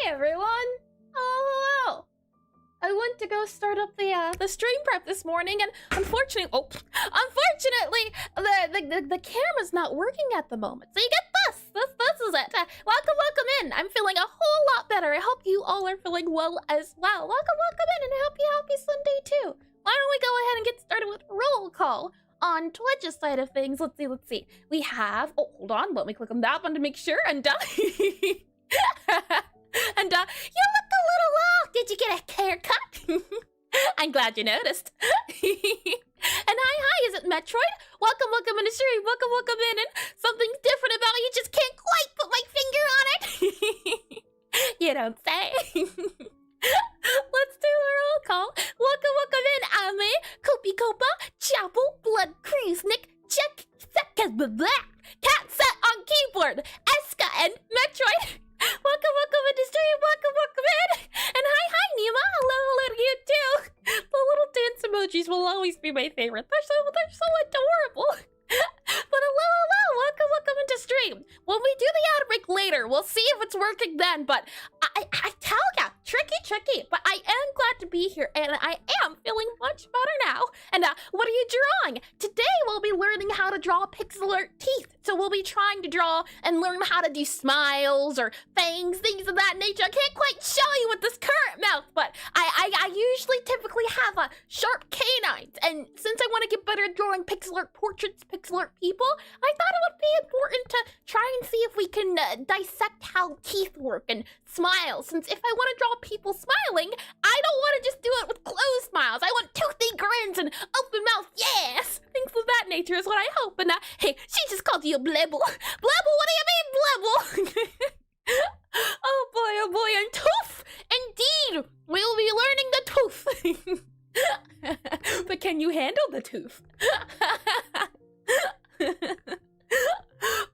everyone! Oh, hello! I went to go start up the stream prep this morning, and unfortunately, the camera's not working at the moment. So you get this. This is it. Welcome in. I'm feeling a whole lot better. I hope you all are feeling well as well. Welcome in, and I hope you have a happy Sunday too. Why don't we go ahead and get started with roll call on Twitch's side of things? Let's see. We have. Oh, hold on. Let me click on that one to make sure. And and you look a little off. Did you get a haircut? I'm glad you noticed. And hi, is it Metroid? Welcome in the stream. Welcome in. And something different about you, just can't quite put my finger on it. You don't say. Let's do a roll call. Welcome in, Ame, Kopi Kopa, Chapel, Blood Crease, Nick, Check, Second, Black, Cat Set on keyboard, Eska, and Metroid. Welcome in the stream. Welcome in. And hi, Nima. Hello to you too. The little dance emojis will always be my favorite. They're so adorable. But hello. Welcome into stream. When we do the ad break later, we'll see if it's working then. But I tell ya, tricky. But I am glad to be here, and I am feeling much better now. And what are you drawing? Today we'll be learning how to draw Pixelart teeth. So we'll be trying to draw and learn how to do smiles or fangs, things of that nature. I can't quite show you with this current mouth, but I usually typically have sharp canines. And since I want to get better at drawing Pixelart portraits, Pixelart people, I thought it would be important to try and see if we can dissect how teeth work and smiles. Since if I want to draw people smiling, I don't want to just do it with closed smiles. I want toothy grins and open mouth, yes! Things of that nature is what I hope. And hey, she just called you a blibble. Blibble, what do you mean, blibble? Oh boy, and tooth! Indeed, we'll be learning the tooth. But can you handle the tooth?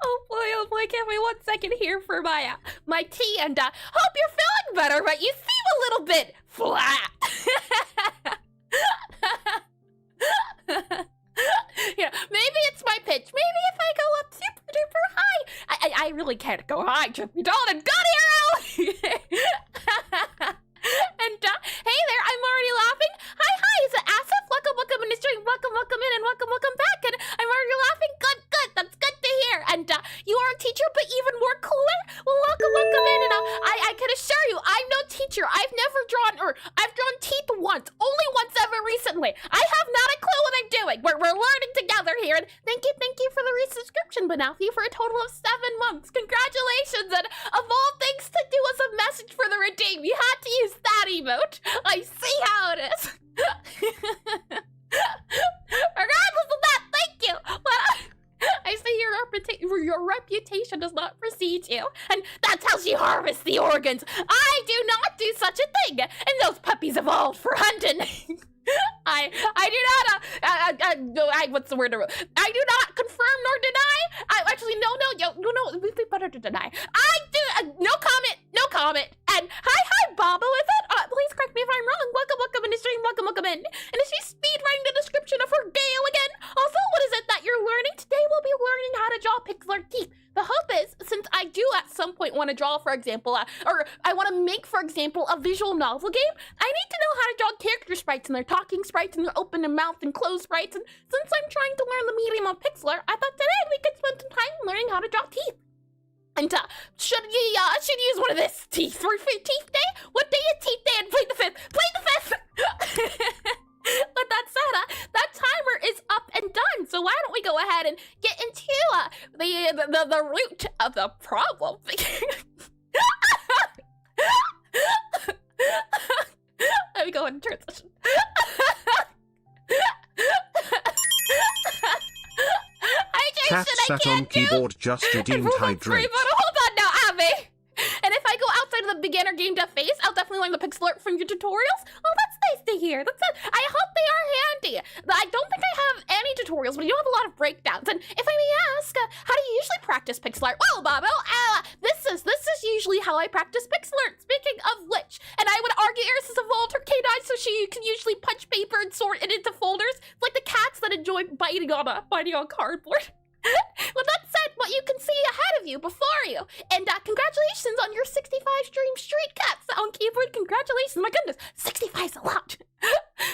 Oh boy, give me 1 second here for my tea, and hope you're feeling better, but you seem a little bit flat. Yeah, maybe it's my pitch. Maybe if I go up super duper high. I really can't go high, Trippy Dalton. God hero! And hey there, I'm already laughing. Hi, is it Asif? Welcome in the stream. Welcome in, and welcome back. And I'm already laughing. Good. That's good to hear. And you are a teacher, but even more cooler. Well, welcome in. And I can assure you, I'm no teacher. I've drawn teeth once, only once ever recently. I have not a clue what I'm doing. We're learning together here. And thank you for the resubscription, Banalfi, for a total of 7 months. Congratulations. And of all things to do as a message for the redeem, you had to use that emote. I see how it is. Regardless of that, thank you. But I see your reputation does not precede you, and that's how she harvests the organs. I do not do such a thing, and those puppies evolved for hunting. I do not, what's the word? I do not confirm nor deny. Actually, no, it would be better to deny. I do, no comment. And hi, Baba, is it? Please correct me if I'm wrong. Welcome in the stream, welcome in. And is she speed writing the description of her gale again? Also, what is it that you're learning? Today we'll be learning how to draw Pixelart teeth. The hope is, since I do at some point want to draw, for example, or I want to make, for example, a visual novel game, I need to know how to draw character sprites and their talking sprites and their open and mouth and closed sprites. And since I'm trying to learn the medium of Pixelart, I thought today we could spend some time learning how to draw teeth. And should use one of this teeth for teeth day? What day is teeth day? And play the fifth. But that said, that timer is up and done. So why don't we go ahead and get into the root of the problem? Let me go ahead and transition. Cat sat on keyboard just redeemed hydrate. But hold on now, Abby. And if I go outside of the beginner game dev phase, I'll definitely learn the Pixelart from your tutorials. Oh, that's nice to hear. I hope they are handy. I don't think I have any tutorials, but you have a lot of breakdowns. And if I may ask, how do you usually practice Pixelart? Well, Bobo, this is usually how I practice Pixelart. Speaking of which, and I would argue Iris has evolved her canines so she can usually punch paper and sort it into folders, like the cats that enjoy biting on cardboard. With that said, what you can see ahead of you, before you, and congratulations on your 65 stream streak. Jesus, my goodness, 65 is a lot.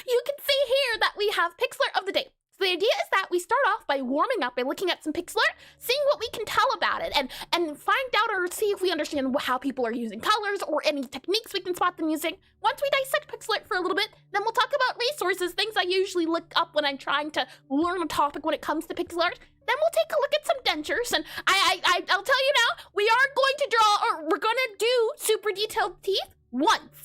You can see here that we have Pixelart of the day. So the idea is that we start off by warming up by looking at some Pixelart, seeing what we can tell about it, and find out or see if we understand how people are using colors or any techniques we can spot them using. Once we dissect Pixelart for a little bit, then we'll talk about resources, things I usually look up when I'm trying to learn a topic when it comes to Pixelart. Then we'll take a look at some dentures, and I'll tell you now, we are going to draw, or we're gonna do super detailed teeth once.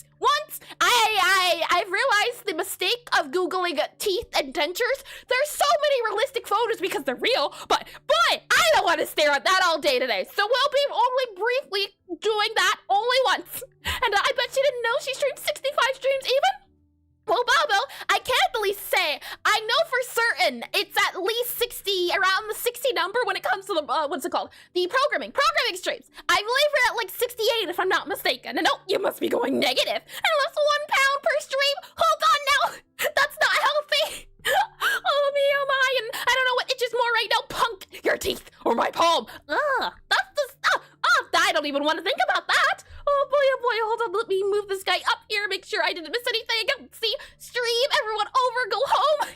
I've realized the mistake of Googling teeth and dentures. There's so many realistic photos because they're real, but boy, I don't want to stare at that all day today. So we'll be only briefly doing that only once. And I bet you didn't know she streamed 65 streams even? Well, Bobo, I can at least say, I know for certain it's at least 60, around the 60 number when it comes to the, what's it called? The programming streams. I believe we're at like 68 if I'm not mistaken. And no, you must be going negative. Unless £1 per stream. Hold on now. That's not healthy. Oh me, oh my, and I don't know what itches more right now. Punk, your teeth or my palm. Ugh, that's just, I don't even want to think about that. Oh boy, hold on, let me move this guy up here, make sure I didn't miss anything. See, stream, everyone over, go home.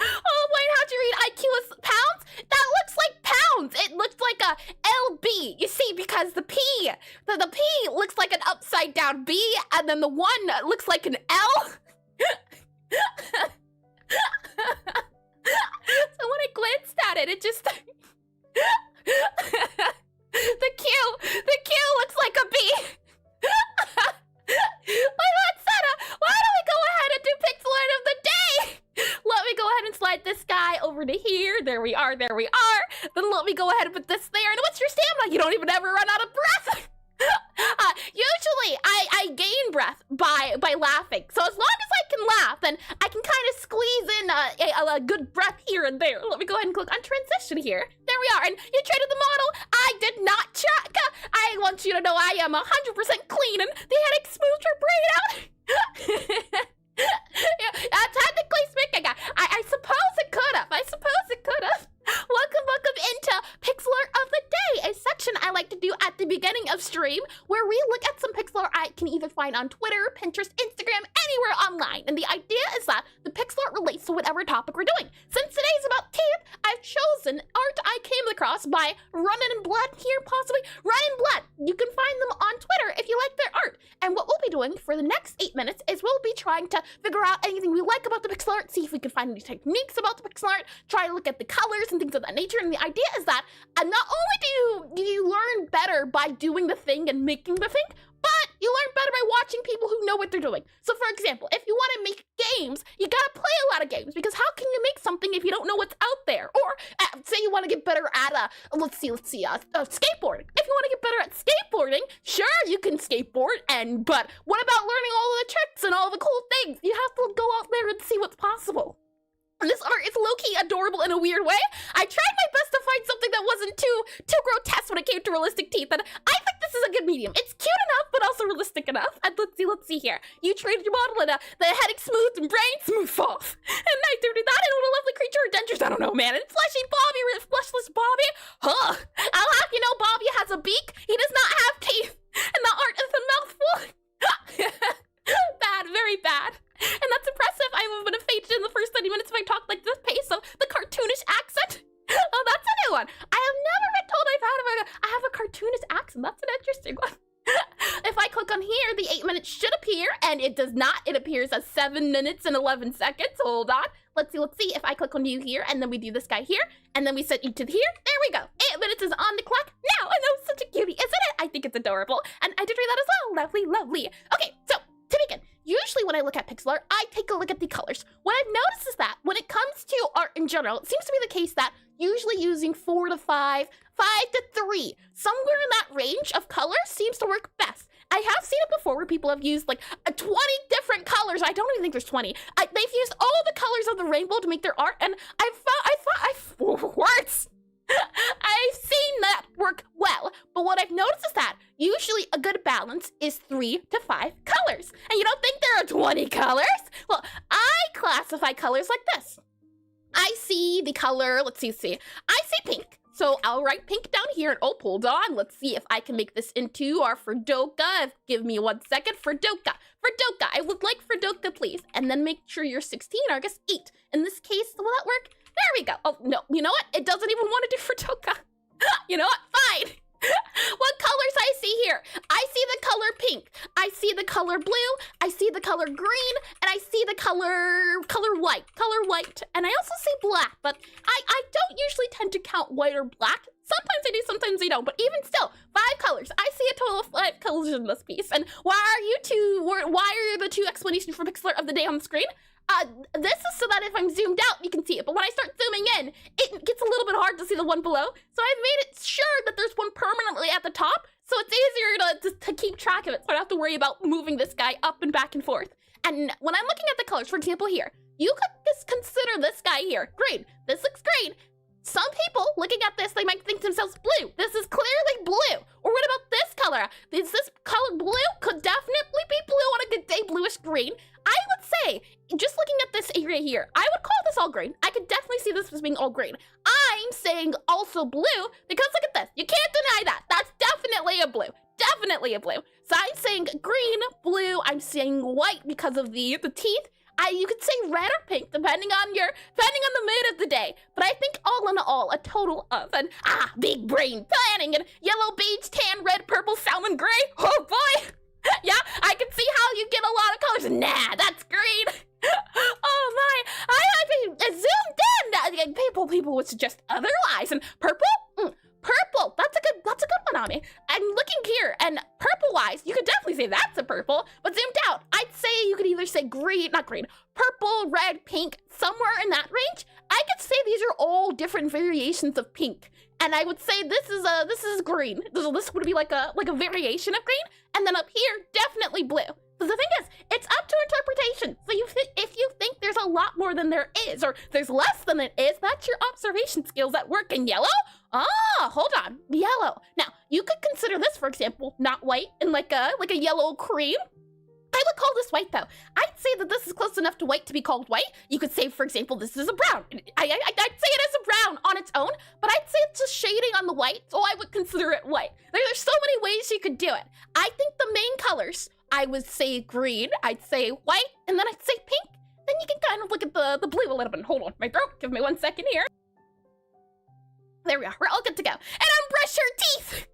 Oh boy, how'd you read IQ as pounds? That looks like pounds. It looks like a LB, you see, because the P looks like an upside down B, and then the 1 looks like an L. So when I glanced at it, it just... The Q looks like a B. Why don't we go ahead and do Pixelart of the day? Let me go ahead and slide this guy over to here. There we are. Then let me go ahead and put this there. And what's your stamina? You don't even ever run out of breath. Usually I gain breath by laughing. So as long as I can laugh, then I can kind of squeeze in a good breath here and there. Let me go ahead and click on transition here. There we are. And you traded the model. I did not check. I want you to know I am 100% clean and the headache smoothed your brain out. Yeah, technically speaking, I suppose it could have. Welcome into Pixelart of the Day, a section I like to do at the beginning of stream where we look at some pixel art I can either find on Twitter, Pinterest, Instagram, anywhere online. And the idea is that the pixel art relates to whatever topic we're doing. Since today's about teeth, I've chosen art I came across by Runnin' Blood here, possibly. Runnin' Blood. You can find them on Twitter if you like their art. And what we'll be doing for the next 8 minutes is we'll be trying to figure out anything we like about the pixel art, see if we can find any techniques about the pixel art, try to look at the colors and things of that nature. And the idea is that not only do you learn better by doing the thing and making the thing, but you learn better by watching people who know what they're doing. So for example, if you want to make games, you gotta play a lot of games, because how can you make something if you don't know what's out there? Or say you want to get better at let's see, skateboarding. If you want to get better at skateboarding, sure, you can skateboard, but what about learning all of the tricks and all the cool things? You have to go out there and see what's possible. And this art is low-key adorable in a weird way. I tried my best to find something that wasn't too grotesque when it came to realistic teeth, and I think this is a good medium. It's cute enough, but also realistic enough. And let's see here. You traded your model, and the headache smooth and brain smooth falls. And I do that, and what a lovely creature of Dentures. I don't know, man. And fleshy Bobby, fleshless Bobby. Huh. I'll have you know Bobby has a beak. He does not have teeth. And the art is a mouthful. Bad, very bad. And that's impressive. I would have fainted in the first 30 minutes if I talked like this pace of the cartoonish accent. Oh, that's a new one. I have never been told I have a cartoonish accent. That's an interesting one. If I click on here, the 8 minutes should appear, and it does not. It appears as 7 minutes and 11 seconds. Hold on. Let's see. If I click on you here, and then we do this guy here, and then we set you to here. There we go. 8 minutes is on the clock now, and that was such a cutie, isn't it? I think it's adorable, and I did read that as well. Lovely, lovely. Okay, so to begin, usually when I look at pixel art, I take a look at the colors. What I've noticed is that when it comes to art in general, it seems to be the case that usually using 4 to 5, 5 to 3, somewhere in that range of colors seems to work best. I have seen it before where people have used like 20 different colors. I don't even think there's 20. They've used all the colors of the rainbow to make their art, and words. I've seen that work well, but what I've noticed is that usually a good balance is 3 to 5 colors. And you don't think there are 20 colors? Well, I classify colors like this. I see the color, let's see. I see pink. So I'll write pink down here, and oh, hold on. Let's see if I can make this into our Fredoka. Give me 1 second. Fredoka. Fredoka. I would like Fredoka, please. And then make sure you're 16, or I guess 8. In this case, will that work? There we go. Oh, no. You know what? It doesn't even want to do Fredoka. You know what? Fine. What colors I see here? I see the color pink. I see the color blue. I see the color green. And I see the color white. Color white. And I also see black. But I don't usually tend to count white or black. Sometimes I do, sometimes I don't. But even still, 5 colors. I see a total of 5 colors in this piece. And why are the 2 explanations for Pixelart of the day on the screen? This is so that if I'm zoomed out, you can see it. But when I start zooming in, it gets a little bit hard to see the one below. So I've made it sure that there's one permanently at the top. So it's easier to keep track of it. So I don't have to worry about moving this guy up and back and forth. And when I'm looking at the colors, for example, here, you could just consider this guy here. Green. This looks green. Some people looking at this, they might think to themselves, blue. This is clearly blue. Or what about this color? Is this color blue? Could definitely be blue on a good day, bluish green. I would say, just looking at this area here, I would call this all green. I could definitely see this as being all green. I'm saying also blue because look at this. You can't deny that. That's definitely a blue. Definitely a blue. So I'm saying green, blue. I'm saying white because of the teeth. You could say red or pink, depending on the mood of the day. But I think all in all, a total of big brain planning and yellow, beige, tan, red, purple, salmon, gray. Oh boy, yeah, I can see how you get a lot of colors. Nah, that's green. Oh my, I zoomed in. People would suggest otherwise. And purple. Purple, that's a good one, Ami. I'm looking here, and purple-wise, you could definitely say that's a purple, but zoomed out, I'd say you could either say purple, red, pink, somewhere in that range. I could say these are all different variations of pink, and I would say this is green. This would be like a variation of green, and then up here, definitely blue. But the thing is, it's up to interpretation. So if you think there's a lot more than there is, or there's less than it is, that's your observation skills at work. In yellow? Hold on, yellow. Now, you could consider this, for example, not white, and like a yellow cream. I would call this white, though. I'd say that this is close enough to white to be called white. You could say, for example, this is a brown. I'd say it is a brown on its own, but I'd say it's a shading on the white, so I would consider it white. There's so many ways you could do it. I think the main colors, I would say green, I'd say white, and then I'd say pink. Then you can kind of look at the blue a little bit. Hold on, my throat. Give me 1 second here. There we are. We're all good to go. And unbrush your teeth.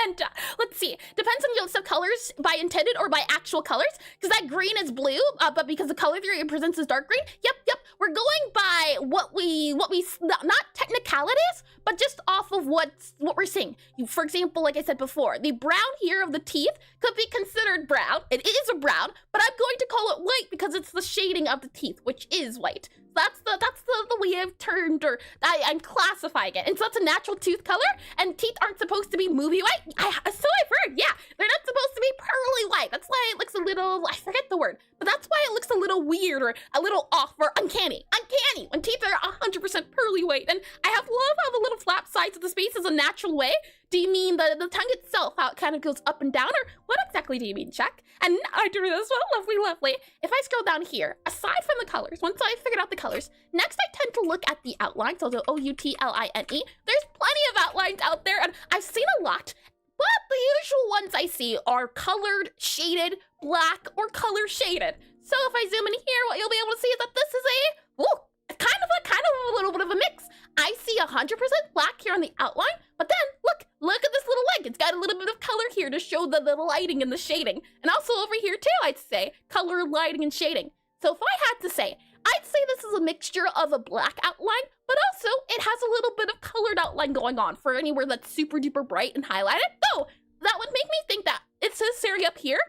And let's see. Depends on your list of colors by intended or by actual colors. Because that green is blue, but because the color theory it presents as dark green. Yep. We're going by what we not technicalities, but just off of what we're seeing. For example, like I said before, the brown here of the teeth could be considered brown. It is a brown, but I'm going to call it white because it's the shading of the teeth, which is white. That's the way I've turned, or I'm classifying it. And so that's a natural tooth color, and teeth aren't supposed to be movie white. So I've heard, yeah. They're not supposed to be pearly white. That's why it looks a little, I forget the word, but that's why it looks a little weird or a little off or uncanny. Uncanny, when teeth are 100% pearly white. And I love how the little flap sides of the space is a natural way. Do you mean the tongue itself, how it kind of goes up and down, or what exactly do you mean, Chuck? And I do this well, lovely. If I scroll down here, aside from the colors, once I figured out the colors, next I tend to look at the outlines, although outline. There's plenty of outlines out there, and I've seen a lot, but the usual ones I see are colored, shaded, black, or color shaded. So if I zoom in here, what you'll be able to see is that this is kind of a little bit of a mix. I see 100% black here on the outline, but then look at this little leg. It's got a little bit of color here to show the lighting and the shading. And also over here too, I'd say color, lighting, and shading. So if I had to say, I'd say this is a mixture of a black outline, but also it has a little bit of colored outline going on for anywhere that's super duper bright and highlighted. Though that would make me think that it says Sari up here.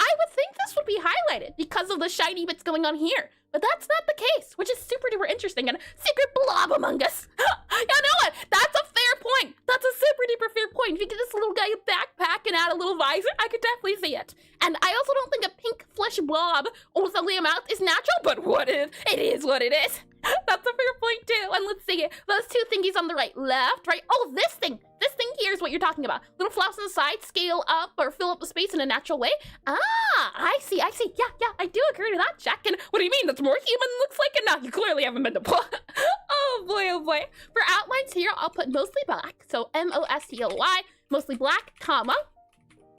I would think this would be highlighted because of the shiny bits going on here. But that's not the case, which is super duper interesting, and a secret blob among us. You know what? That's a fair point. That's a super duper fair point. If you get this little guy a backpack and add a little visor, I could definitely see it. And I also don't think a pink flesh blob with a ugly mouth is natural, but it is what it is. That's a fair point too. And let's see, those two thingies on the right, left, right. Oh, this thing here is what you're talking about. Little flaps on the side, scale up or fill up the space in a natural way. Ah, I see. Yeah, I do agree to that, Jack. And what do you mean? That's more human looks like it? No, you clearly haven't been to oh boy. For outlines here, I'll put mostly black. So MOSTLY, mostly black, comma.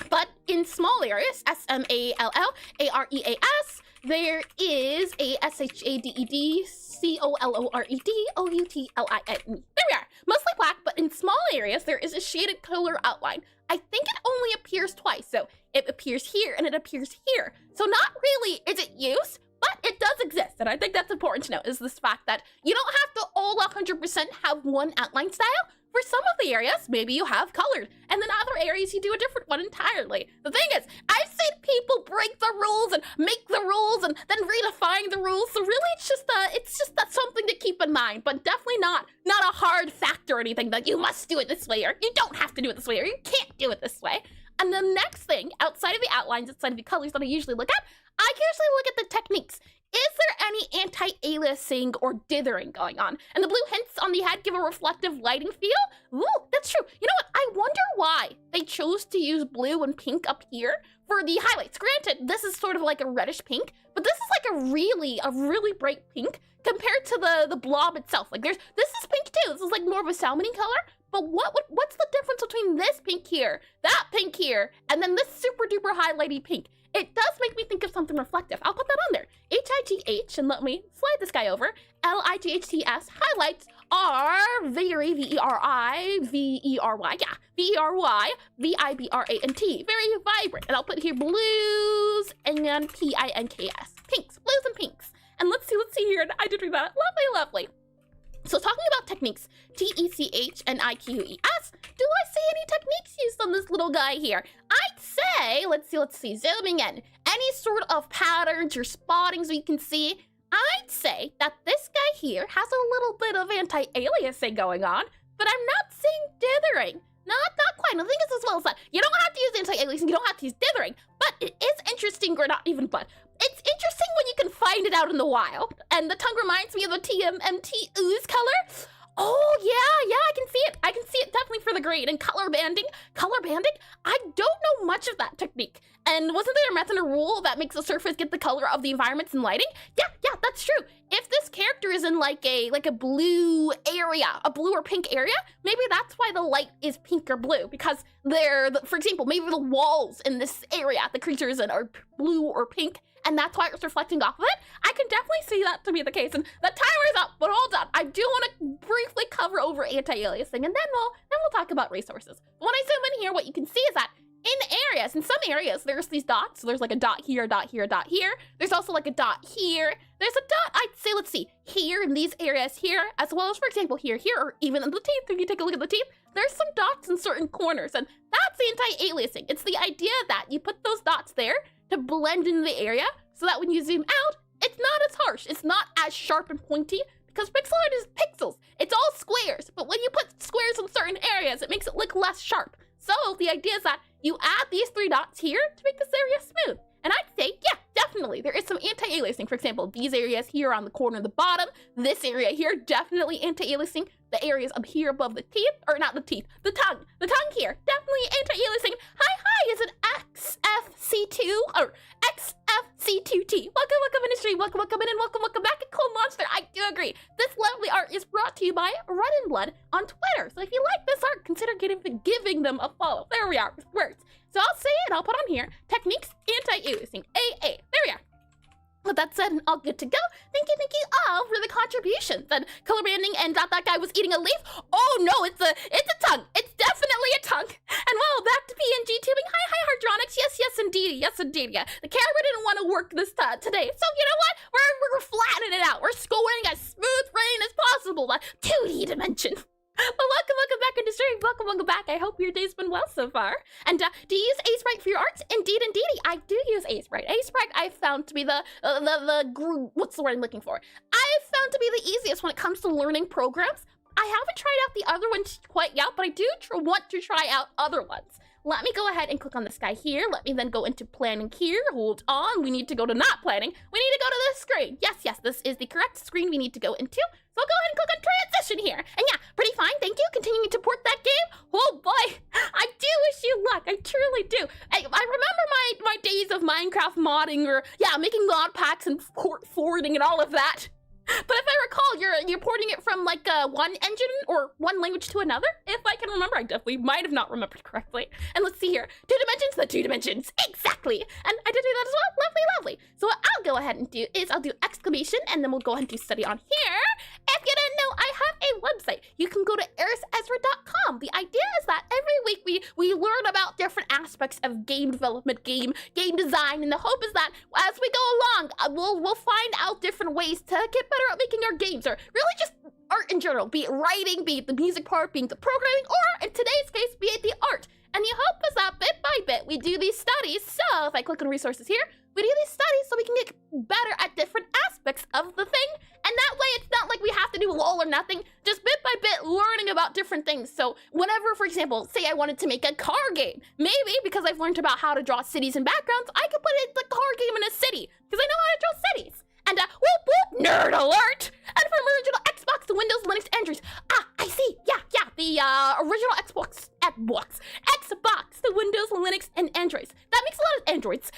But in small areas, SMALLAREAS, there is a SHADEDCOLOREDOUTLINE. There we are. Mostly black, but in small areas, there is a shaded color outline. I think it only appears twice. So it appears here and it appears here. So not really is it used, but it does exist. And I think that's important to know, is this fact that you don't have to all 100% have one outline style. For some of the areas, maybe you have colored, and then other areas you do a different one entirely. The thing is, I've seen people break the rules and make the rules and then redefine the rules. So really, it's just that's something to keep in mind, but definitely not a hard fact or anything that you must do it this way, or you don't have to do it this way, or you can't do it this way. And the next thing, outside of the outlines, outside of the colors that I usually look at, I usually look at the techniques. Is there any anti-aliasing or dithering going on? And the blue hints on the head give a reflective lighting feel? Ooh, that's true. You know what? I wonder why they chose to use blue and pink up here for the highlights. Granted, this is sort of like a reddish pink, but this is like a really bright pink compared to the blob itself. Like this is pink too. This is like more of a salmony color. But what's the difference between this pink here, that pink here, and then this super duper highlighty pink? It does make me think of something reflective. I'll put that on there. HIGH, and let me slide this guy over. LIGHTS highlights are very VERI, VERY, yeah, VERY, VIBRANT, very vibrant. And I'll put here blues and then PINKS, pinks, blues and pinks. And let's see here. I did read that. Lovely. So talking about techniques, TECH and IQES, do I see any techniques used on this little guy here? I'd say, let's see, zooming in, any sort of patterns or spottings we can see, I'd say that this guy here has a little bit of anti-aliasing going on, but I'm not seeing dithering. Not quite. I think it's as well as that. You don't have to use anti-aliasing, you don't have to use dithering, but it is interesting, or not even but. It's interesting when you can find it out in the wild. And the tongue reminds me of a TMMT ooze color. Oh, yeah, I can see it. I can see it definitely for the grade. And color banding, I don't know much of that technique. And wasn't there a method or rule that makes the surface get the color of the environments and lighting? Yeah, that's true. If this character is in like a blue area, a blue or pink area, maybe that's why the light is pink or blue, because for example, maybe the walls in this area the creature is in are blue or pink, and that's why it's reflecting off of it. I can definitely see that to be the case. And the timer is up, but hold on. I do want to briefly cover over anti-aliasing, and then we'll talk about resources. But when I zoom in here, what you can see is that in some areas, there's these dots. So there's like a dot here, dot here, dot here. There's also like a dot here. There's a dot, I'd say, let's see, here in these areas here, as well as, for example, here, or even in the teeth. If you take a look at the teeth, there's some dots in certain corners, and that's anti-aliasing. It's the idea that you put those dots there to blend in the area so that when you zoom out, it's not as harsh. It's not as sharp and pointy, because Pixelart is pixels. It's all squares, but when you put squares in certain areas, it makes it look less sharp. So the idea is that you add these 3 dots here to make this area smooth. And I'd say, yeah, definitely, there is some anti-aliasing. For example, these areas here on the corner of the bottom, this area here, definitely anti-aliasing. The areas up here above the teeth, or not the teeth, the tongue here, definitely anti-aliasing. Hi, is it XFC2 or XFC2T? Welcome industry, welcome in, and welcome back at Cold Monster. I do agree. This lovely art is brought to you by Red and Blood on Twitter. So if you like this art, consider giving them a follow. There we are with words. So I'll say it, I'll put on here, techniques anti-aliasing, AA. There we are. With that said, all good to go. Thank you all for the contributions. And color banding, and that guy was eating a leaf. Oh no, it's a tongue. It's definitely a tongue. And well, back to PNG tubing. Hi, Hardronics. Yes, indeed. Yeah. The camera didn't want to work this today. So you know what? We're flattening it out. We're scoring as smooth rain as possible. 2D dimension. But welcome back into stream. Welcome back. I hope your day's been well so far. And do you use Aseprite for your arts? Indeed, I do use Aseprite. Aseprite I've found to be what's the word I'm looking for? I've found to be the easiest when it comes to learning programs. I haven't tried out the other ones quite yet, but I do want to try out other ones. let me go ahead and click on this guy here. Let me then go into planning here. Hold on. We need to go to not planning. We need to go to this screen. Yes, this is the correct screen we need to go into. So I'll go ahead and click on transition here. And yeah, pretty fine. Thank you. Continuing to port that game. Oh boy, I do wish you luck. I truly do. I remember my days of Minecraft modding, or yeah, making mod packs and port forwarding and all of that. But if I recall, you're porting it from like one engine or one language to another. If I can remember, I definitely might have not remembered correctly. And let's see here, 2 dimensions, the 2 dimensions, exactly. And I did do that as well. Lovely. So what I'll go ahead and do is I'll do exclamation, and then we'll go ahead and do study on here. If you didn't know, I have a website. You can go to erisezra.com. The idea is that every week we learn about different aspects of game development, game design, and the hope is that as we go along, we'll find out different ways to get better at making our games, or really just art in general, be it writing, be it the music part, be it the programming, or in today's case, be it the art. And the hope is that bit by bit, we do these studies. So if I click on resources here, we do these studies so we can get better at different aspects of the thing. And that way, it's not like we have to do all or nothing, just bit by bit learning about different things. So whenever, for example, say I wanted to make a car game, maybe because I've learned about how to draw cities and backgrounds, I could put the car game in a city because I know how to draw cities. And whoop whoop, nerd alert! And from original Xbox to Windows, Linux, Androids. I see. Yeah. The original Xbox to Windows, Linux, and Androids. That makes a lot of Androids.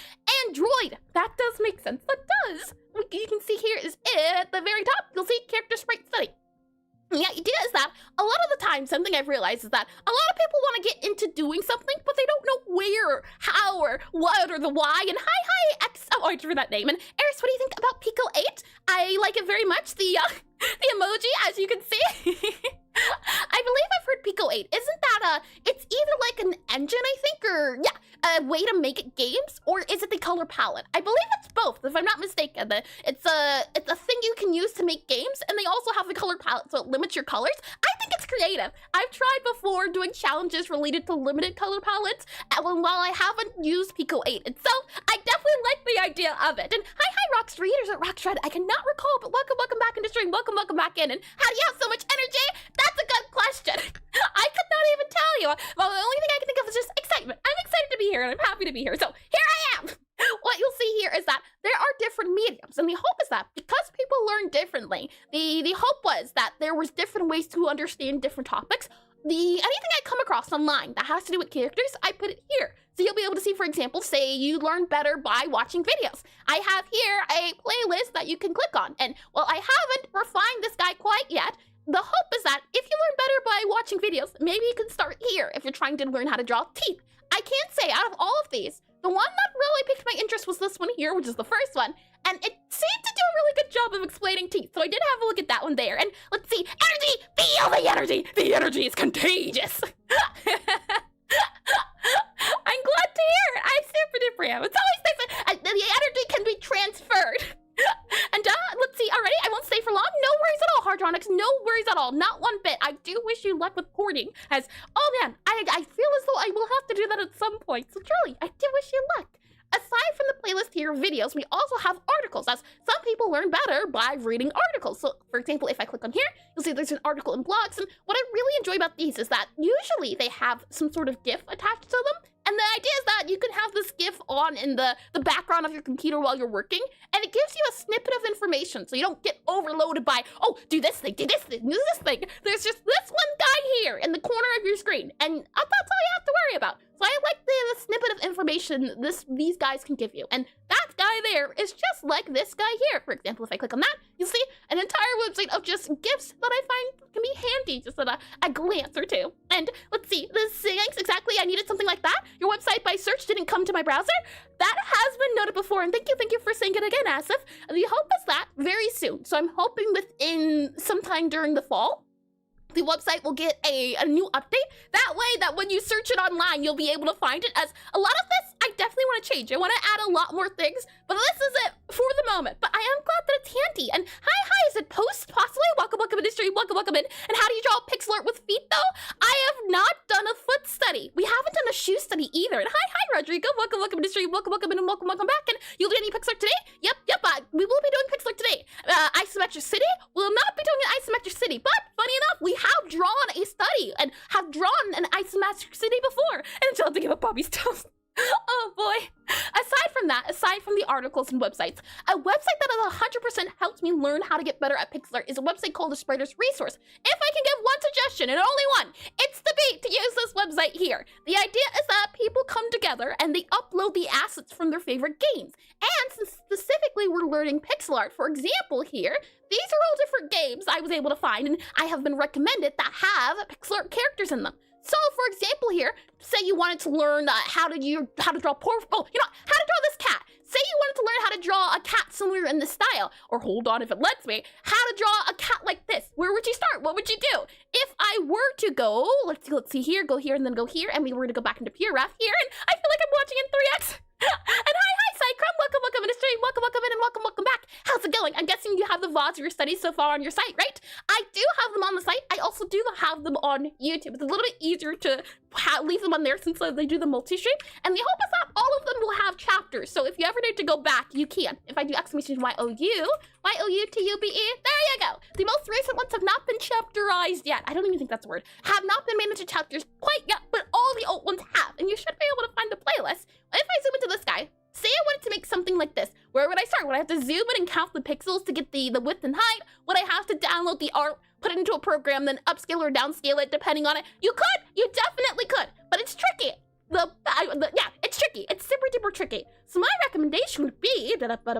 Android. That does make sense. That does. You can see here is at the very top. You'll see character sprite study. And the idea is that a lot of the time, something I've realized is that a lot of people want to get into doing something, but they don't know where, how, or what, or the why. And hi, X. Oh, I drew that name. And Eris, what do you think about Pico 8? I like it very much. The emoji, as you can see. I believe I've heard Pico 8. Isn't that it's either like an engine, I think, or yeah, a way to make games, or is it the color palette? I believe it's both, if I'm not mistaken. It's a thing you can use to make games, and they also have the color palette, so it limits your colors. I think it's creative. I've tried before doing challenges related to limited color palettes, and while I haven't used Pico 8 itself, I definitely like the idea of it. And hi, Rox Readers at Roxshred. I cannot recall, but welcome back into stream. Welcome back in. And how do you have so much energy? That's a good question. I could not even tell you. Well, the only thing I can think of is just excitement. I'm excited to be here, and I'm happy to be here. So here I am. What you'll see here is that there are different mediums, and the hope is that because people learn differently, the hope was that there was different ways to understand different topics. Anything I come across online that has to do with characters, I put it here. So you'll be able to see, for example, say you learn better by watching videos. I have here a playlist that you can click on, and while I haven't refined this guy quite yet, the hope is that if you learn better by watching videos, maybe you can start here if you're trying to learn how to draw teeth. I can't say out of all of these, the one that really piqued my interest was this one here, which is the first one, and it seemed to do a really good job of explaining teeth, so I did have a look at that one there. And let's see, energy! Feel the energy! The energy is contagious! I'm glad to hear it. I super duper am. It's always nice. The energy can be transferred. And let's see, already, I won't stay for long. No worries at all, Hardronics. No worries at all. Not one bit. I do wish you luck with porting, as, oh man, I feel as though I will have to do that at some point. So truly, I do wish you luck. Aside from the playlist here of videos, we also have articles, as some people learn better by reading articles. So, for example, if I click on here, you'll see there's an article in blogs, and what I really enjoy about these is that usually they have some sort of GIF attached to them, and the idea is that you can have this GIF on in the background of your computer while you're working, and it gives you a snippet of information, so you don't get overloaded by, oh, do this thing, do this thing, do this thing. There's just this one guy here in the corner of your screen, and that's all you have to worry about. So I like the snippet of information these guys can give you. And that guy there is just like this guy here. For example, if I click on that, you'll see an entire website of just GIFs that I find can be handy just at a glance or two. And let's see, this thanks exactly, I needed something like that. Your website by search didn't come to my browser. That has been noted before, and thank you for saying it again, Asif. The hope is that very soon. So I'm hoping within sometime during the fall, the website will get a new update. That way that when you search it online, you'll be able to find it, as a lot of this I definitely want to change. I want to add a lot more things, but this is it for the moment. But I am glad that it's handy. And hi, is it post possibly? Welcome industry, welcome in. And how do you draw a pixelart with feet though? I have not done a foot study. We haven't done a shoe study either. And hi, Rodrigo, welcome industry, welcome in, and welcome back. And you'll do any pixelart today? Yep, we will be doing pixelart today. Isometric City, we'll not be doing an Isometric City, but funny enough, we have drawn a study and have drawn an Isometric City before, and it's still have to give up Bobby's toast. Oh boy. Aside from the articles and websites, a website that has 100% helped me learn how to get better at Pixelart is a website called the Spreader's Resource. If I can give one suggestion, and only one, it's to use this website here. The idea is that people come together and they upload the assets from their favorite games. And since specifically we're learning pixel art, for example here, these are all different games I was able to find and I have been recommended that have pixel art characters in them. So, for example here, say you wanted to learn how to draw how to draw this cat. Say you wanted to learn how to draw a cat somewhere in this style, or hold on if it lets me, how to draw a cat like this. Where would you start? What would you do? If I were to go, let's see here, go here, and then go here, and we were to go back into Pure Ref here, and I feel like I'm watching in 3x. And hi, Cycrum, welcome in the stream, welcome in, and welcome back. How's it going? I'm guessing you have the VODs of your studies so far on your site, right? I do have them on the site. I also do have them on YouTube. It's a little bit easier to leave them on there since they do the multi-stream. And the hope is that all of them will have chapters. So if you ever need to go back, you can. If I do exclamation Y-O-U-T-U-B-E, there you go. The most recent ones have not been chapterized yet. I don't even think that's a word. Have not been made into chapters quite yet, but all the old ones have. And you should be able to find the playlist. If I zoom into this guy, say I wanted to make something like this. Where would I start? Would I have to zoom in and count the pixels to get the width and height? Would I have to download the art, put it into a program, then upscale or downscale it depending on it? You could! You definitely could! But it's tricky. Yeah, it's tricky. It's super duper tricky. So my recommendation would be, if I look back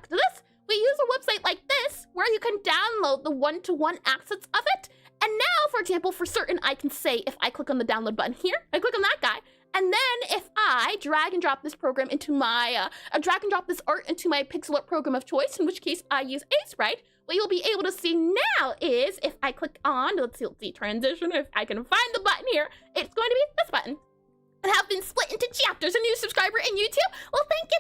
to this, we use a website like this where you can download the one-to-one assets of it. And now, for example, for certain, I can say if I click on the download button here, I click on that guy, and then if I drag and drop this program into my, drag and drop this art into my pixel art program of choice, in which case I use Aseprite, what you'll be able to see now is if I click on, let's see, transition, if I can find the button here, it's going to be this button. And have been split into chapters. A new subscriber in YouTube. Well, thank you,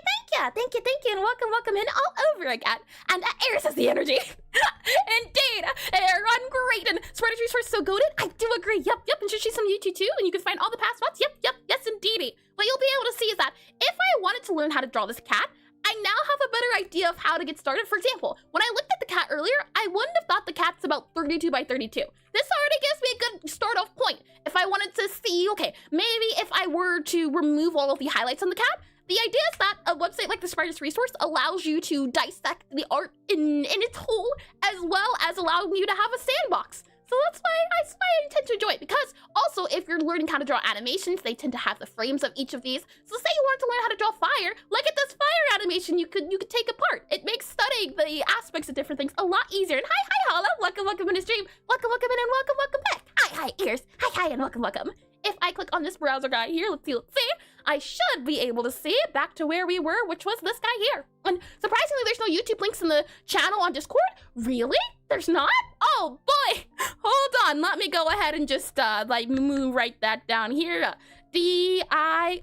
and welcome in all over again. And Air says the energy. Indeed, Air run great, and Spreader's Resource so goated. I do agree. Yep, and she's on YouTube too, and you can find all the past ones. Yep, yes indeedy. What you'll be able to see is that if I wanted to learn how to draw this cat, I now have a better idea of how to get started. For example, when I looked at the cat earlier, I wouldn't have thought the cat's about 32 by 32. This already gives me a good start off point. If I wanted to see, okay, maybe if I were to remove all of the highlights on the cat, the idea is that a website like the Spreader's Resource allows you to dissect the art in its whole, as well as allowing you to have a sandbox. So that's why I tend to enjoy it, because also if you're learning how to draw animations, they tend to have the frames of each of these. So say you wanted to learn how to draw fire, look at this fire animation you could take apart. It makes studying the aspects of different things a lot easier. And hi Holla, welcome in the stream. Welcome in and welcome back. Hi ears. Hi and welcome. If I click on this browser guy here, let's see, I should be able to see it back to where we were, which was this guy here. And surprisingly, there's no YouTube links in the channel on Discord. Really? There's not? Oh boy! Hold on, let me go ahead and just move right that down here. D-I-S-C-O-R-D.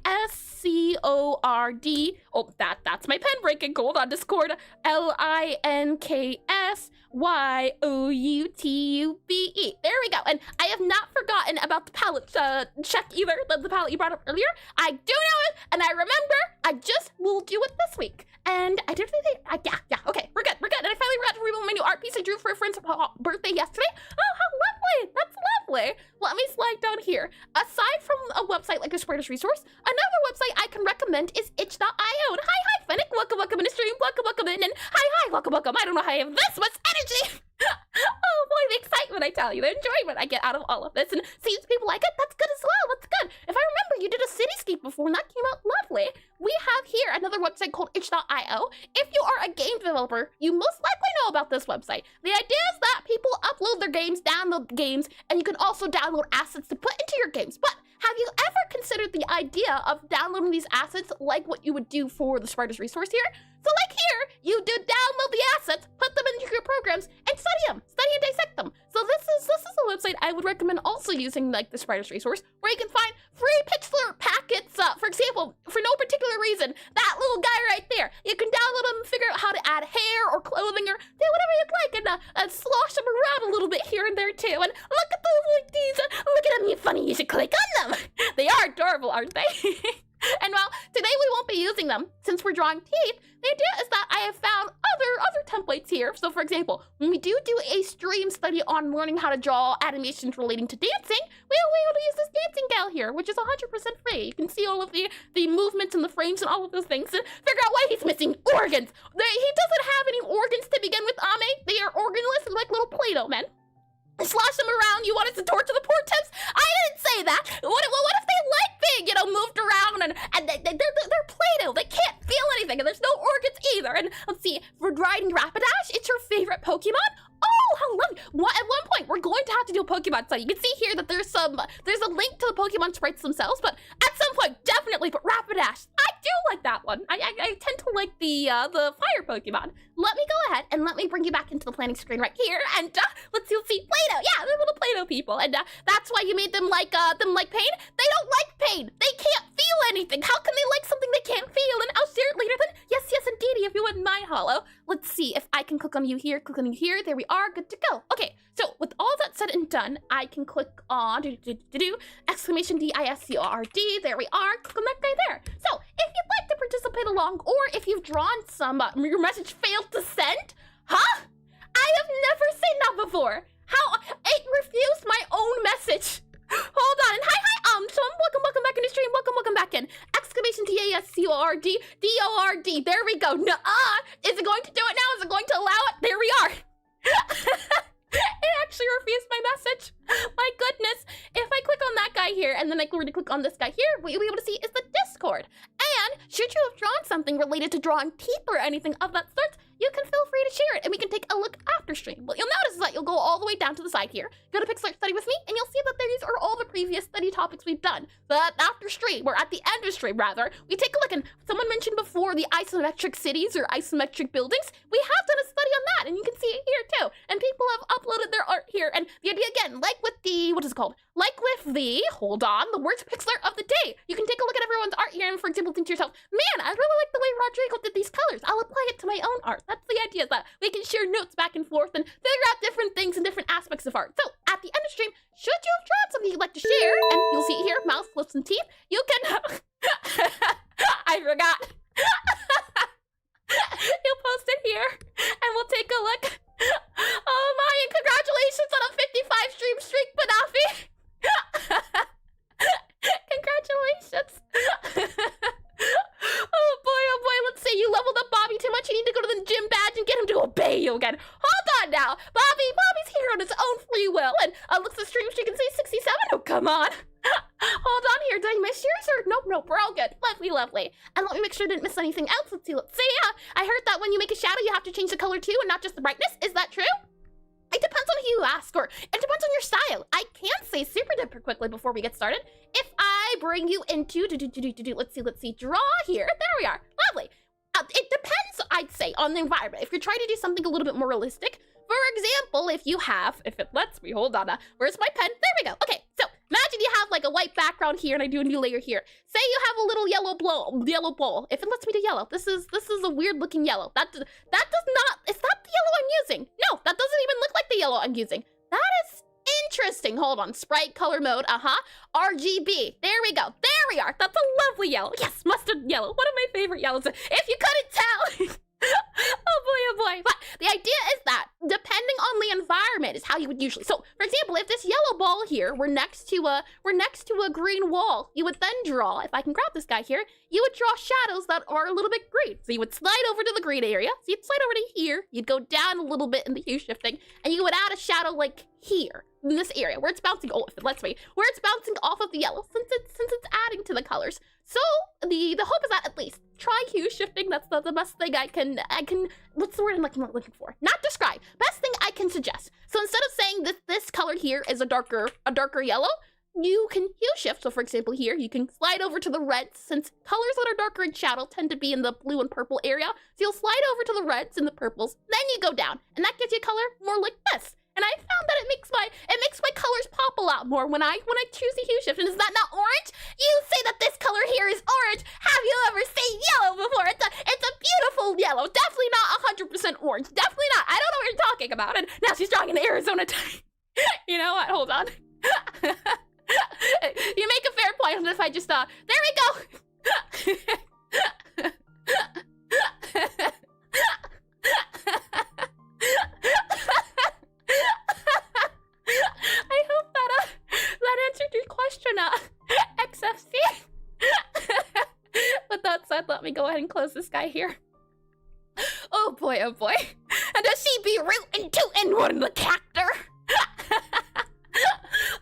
Oh, that's my pen breaking. Hold on, Discord. L-I-N-K-S-Y-O-U-T-U-B-E. There we go. And I have not forgotten about the palette check either, the palette you brought up earlier. I do know it, and I remember. I just will do it this week. And I did really, yeah, okay, we're good. And I finally got to reveal my new art piece I drew for a friend's birthday yesterday. Oh, how lovely, that's lovely. Let me slide down here. Aside from a website like the Spreader's Resource, another website I can recommend is itch.io. And hi, Fennec, welcome in the stream, welcome in, and hi, welcome. I don't know how I have this much energy. Oh boy, the excitement, I tell you, the enjoyment I get out of all of this, and seems people like it, that's good as well, that's good. If I remember, you did a cityscape before, and that came out lovely. We have here another website called itch.io. If you are a game developer, you most likely know about this website. The idea is that people upload their games, download games, and you can also download assets to put into your games. But have you ever considered the idea of downloading these assets like what you would do for the Spreader's Resource here? So like here, you do download the assets, put them into your programs, and study and dissect them. So this is a website I would recommend also using, like the Spreader's Resource, where you can find free Pixelart packets. For example, for no particular reason, that little guy right there, you can download them and figure out how to add hair or clothing or do whatever you'd like, and slosh them around a little bit here and there too. And look at those like these, look at them, you funny, you should click on them. They are adorable, aren't they? And well, today we won't be using them since we're drawing teeth. The idea is that I I have found other templates here. So for example, when we do a stream study on learning how to draw animations relating to dancing, we'll be able to use this dancing gal here, which is 100% free. You can see all of the movements and the frames and all of those things and figure out why he's missing organs. He doesn't have any organs to begin with, Ame. They are organless and like little Play-Doh men. Slosh them around. You want us to torture the poor tips? I didn't say that. What if they like being, moved around and they're Play-Doh. They can't feel anything and there's no organs either. And let's see, for riding Rapidash, it's your favorite Pokemon? Oh, how lovely. At one point, we're going to have to do a Pokemon study. You can see here that there's a link to the Pokemon sprites themselves, but at some point, definitely put Rapidash. I do like that one. I tend to like the fire Pokemon. Let me go ahead and let me bring you back into the planning screen right here, and let's see Play-Doh. Yeah, they're little Play-Doh people, and that's why you made them like pain. They don't like pain. They can't feel anything. How can they like something they can't feel? And I'll share it later then. Yes, indeedy, if you wouldn't mind, Hollow. Let's see if I can click on you here, click on you here. There we are, good to go. Okay, so with all that said and done, I can click on exclamation DISCORD. There we are. Click on that guy there. So if you'd like to participate along, or if you've drawn some, your message failed to send, huh? I have never seen that before. How it refused my own message. Hold on. Hi, welcome back in the stream. Welcome back in. Exclamation DASCORD DORD. There we go. Nuh-uh. Is it going to do it now? Is it going to allow it? There we are. It actually refused my message. My goodness. If I click on that guy here and then I were to click on this guy here, what you'll be able to see is the Discord. And should you have drawn something related to drawing teeth or anything of that sort, you can feel free to share it and we can take a look after stream. What you'll notice is that you'll go all the way down to the side here, go to Pixelart Study with me, and you'll see that these are all the previous study topics we've done. But after stream, or at the end of stream rather, we take a look, and someone mentioned before the isometric cities or isometric buildings. We have done a study on that, and you can see it here too. And people have uploaded their art here, and the idea again, like with the, what is it called? Like with the, hold on, the worst Pixelart of the day. You can take a look at everyone's art here and for example think to yourself, man, I really like the way Rodrigo did these colors. I'll apply it to my own art. That's the idea, that we can share notes back and forth and figure out different things and different aspects of art. So at the end of stream, should you have drawn something you'd like to share, and you'll see here, mouth, lips, and teeth, you can, I forgot. You'll post it here and we'll take a look. Oh my, and congratulations on a 55 stream streak, Panafi. Congratulations. Oh boy, let's see. You leveled up Bobby too much. You need to go to the gym badge and get him to obey you again. Hold on now. Bobby's here on his own free will. And looks the stream streak and say 67. Oh, come on. Hold on here. Did I miss yours? Or nope, we're all good. Lovely. And let me make sure I didn't miss anything else. Let's see. I heard that when you make a shadow, you have to change the color too and not just the brightness. Is that true? It depends on who you ask, or it depends on your style. I can say super duper quickly before we get started. If I bring you into, let's see, draw here. There we are. Lovely. It depends, I'd say, on the environment. If you're trying to do something a little bit more realistic, for example, if it lets me, hold on, where's my pen? There we go. Okay, so imagine you have like a white background here and I do a new layer here. Say you have a little yellow bowl. If it lets me do yellow, this is a weird looking yellow. That does not, it's not the yellow I'm using. No, that doesn't even look like the yellow I'm using. That is interesting. Hold on, sprite color mode, RGB. There we go. There we are. That's a lovely yellow. Yes, mustard yellow. One of my favorite yellows. If you couldn't tell. Oh boy. But the idea is that depending on the environment is how you would usually. So for example, if this yellow ball here were next to a green wall, you would then draw, if I can grab this guy here, you would draw shadows that are a little bit green. So you would slide over to the green area. So you'd slide over to here, you'd go down a little bit in the hue shifting, and you would add a shadow like here in this area where it's bouncing, if it lets me, where it's bouncing off of the yellow since it's adding to the colors. So the hope is that at least try hue shifting. That's the best thing I can, what's the word I'm looking for? Not describe. Best thing I can suggest. So instead of saying this color here is a darker yellow, you can hue shift. So for example here, you can slide over to the reds, since colors that are darker in shadow tend to be in the blue and purple area. So you'll slide over to the reds and the purples, then you go down, and that gives you a color more like this. And I found that it makes my colors pop a lot more when I choose a hue shift. And is that not orange? You say that this color here is orange. Have you ever seen yellow before? It's a beautiful yellow. Definitely not 100% orange. Definitely not. I don't know what you're talking about. And now she's drawing an Arizona type. You know what? Hold on. You make a fair point. If I just there we go. that said, let me go ahead and close this guy here. Oh boy, oh boy. And does she be rootin' tootin' one the cactor?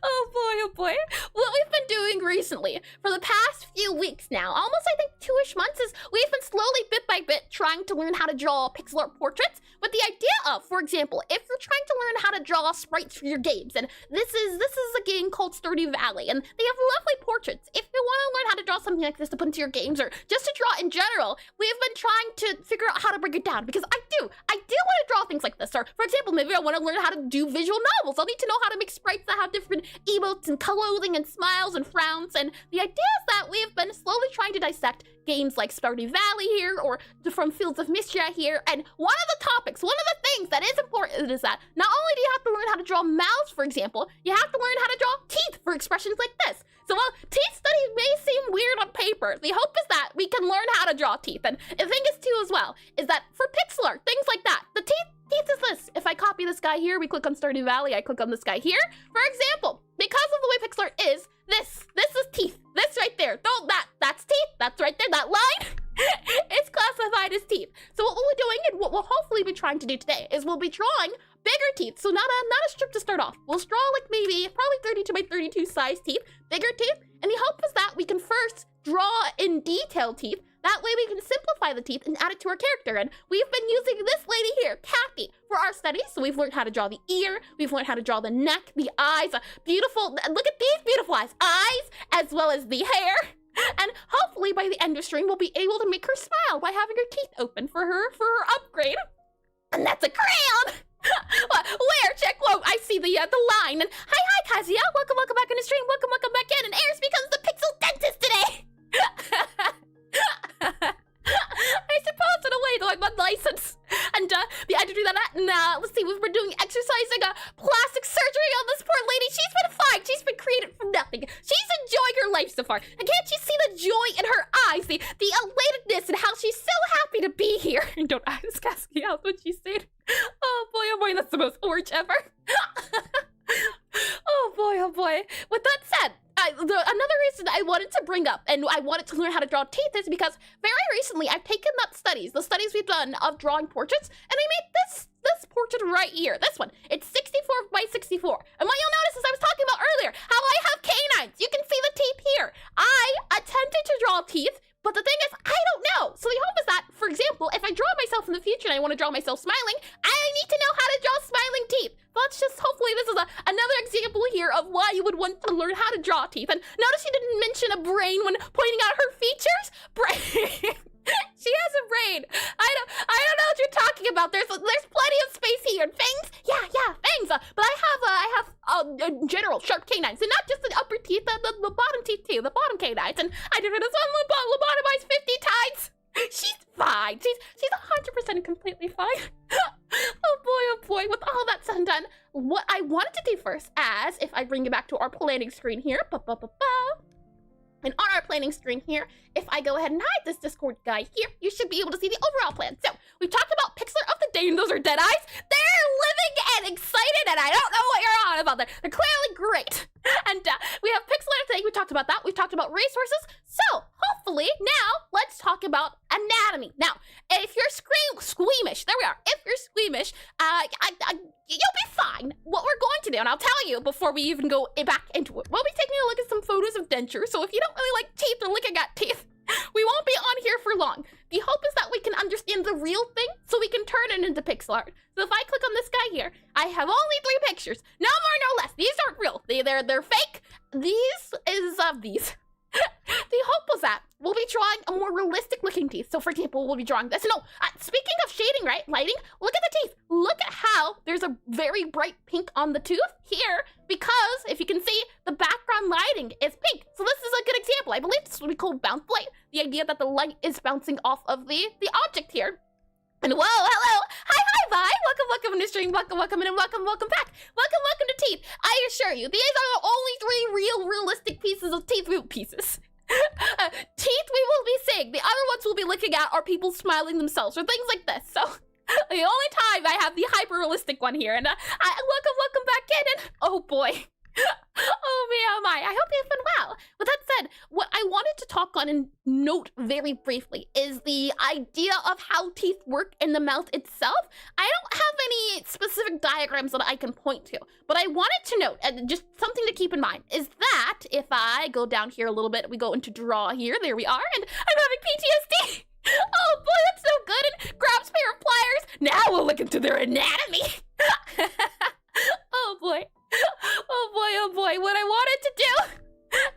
Oh boy, what we've been doing recently for the past few weeks now, almost I think 2-ish months, is we've been slowly bit by bit trying to learn how to draw pixel art portraits with the idea of, for example, if you're trying to learn how to draw sprites for your games, and this is a game called Stardew Valley, and they have lovely portraits. If you want to learn how to draw something like this to put into your games, or just to draw in general, we've been trying to figure out how to break it down, because I do want to draw things like this. Or for example, maybe I want to learn how to do visual novels. I'll need to know how to make sprites that have different emotes and clothing and smiles and frowns, and the idea is that we've been slowly trying to dissect games like Stardew Valley here, or from Fields of Mistria here, and one of the topics, one of the things that is important is that not only do you have to learn how to draw mouths, for example, you have to learn how to draw teeth for expressions like this. So while teeth study may seem weird on paper, the hope is that we can learn how to draw teeth. And the thing is too as well, is that for pixel art, things like that, the teeth is this. If I copy this guy here, we click on Stardew Valley, I click on this guy here. For example, because of the way pixel art is, this is teeth. This right there, that's teeth, that's right there, that line. It's classified as teeth. So what we'll be doing, and what we'll hopefully be trying to do today, is we'll be drawing bigger teeth. So not a strip to start off. We'll draw like maybe probably 32 by 32 size teeth, bigger teeth, and the hope is that we can first draw in detail teeth. That way we can simplify the teeth and add it to our character. And we've been using this lady here, Kathy, for our studies. So we've learned how to draw the ear, we've learned how to draw the neck, the eyes, beautiful, look at these beautiful eyes, as well as the hair. And hopefully by the end of stream, we'll be able to make her smile by having her teeth open for her upgrade. And that's a crayon! Where? Check, whoa, I see the line. And hi, Kazia, welcome back in the stream, welcome back in. And Eris becomes the pixel dentist today! I suppose in a way, though, I'm unlicensed. And yeah, I had to do that. Let's see, we've been doing exercising plastic surgery on this poor lady. She's been fine. She's been created from nothing. She's enjoying her life so far. And can't you see the joy in her eyes, the elatedness, and how she's so happy to be here? And don't ask Cassie out what she said. Oh boy, that's the most orange ever. Oh boy. With that said, another reason I wanted to bring up and I wanted to learn how to draw teeth is because very recently I've taken the studies we've done of drawing portraits, and I made this portrait right here, this one. It's 64 by 64. And what you'll notice is I was talking about earlier, how I have canines. You can see the teeth here. I attempted to draw teeth, but the thing is, I don't know. So the hope is that, for example, if I draw myself in the future and I want to draw myself smiling, I need to know how to draw smiling teeth. Let's just, hopefully this is another example here of why you would want to learn how to draw teeth. And notice she didn't mention a brain when pointing out her features. Brain. She has a brain. I don't know what you're talking about. There's plenty of space here. And fangs? Yeah, fangs. But I have general sharp canines, and not just the upper teeth, the bottom teeth too, the bottom canines. And I did this one lobotomized 50 times. She's fine. She's 100% completely fine. Oh boy. With all that said and done, what I wanted to do first, as if I bring it back to our planning screen here, and on our planning screen here, if I go ahead and hide this Discord guy here, you should be able to see the overall plan. So, we've talked about Pixelart of the Day, and those are dead eyes. They're living and excited, and I don't know what you're on about. They're clearly great. And we have Pixelart today. We talked about that. We've talked about resources. So, hopefully, now, let's talk about anatomy. Now, if you're squeamish, there we are. If you're squeamish, you'll be fine. What we're going to do, and I'll tell you before we even go back into it, we'll be taking a look at some photos of Dentures. So if you don't really like teeth or looking at teeth, we won't be on here for long. The hope is that we can understand the real thing so we can turn it into pixel art. So if I click on this guy here, I have only 3 pictures. No more, no less. These aren't real. They're fake. These is of these. The hope was that we'll be drawing a more realistic looking teeth. So for example, we'll be drawing this. No, speaking of shading, right? Lighting, look at the teeth. Look at how there's a very bright pink on the tooth here, because if you can see, the background lighting is pink. So this is a good example. I believe this would be called bounce light. The idea that the light is bouncing off of the object here. And whoa, hello, hi, bye. Welcome to the stream, welcome in, and welcome back. Welcome to teeth. I assure you, these are the only 3 realistic pieces of teeth pieces. Teeth we will be seeing. The other ones we'll be looking at are people smiling themselves or things like this. So the only time I have the hyper realistic one here, and welcome back in, and oh boy. Oh me, oh my. I hope you've been well. With that said, what I wanted to talk on and note very briefly is the idea of how teeth work in the mouth itself. I don't have any specific diagrams that I can point to, but I wanted to note, and just something to keep in mind, is that if I go down here a little bit, we go into draw here, there we are, and I'm having PTSD. Oh boy, that's so good, and grabs pair of pliers. Now we'll look into their anatomy. Oh boy. Oh boy, what I wanted to do,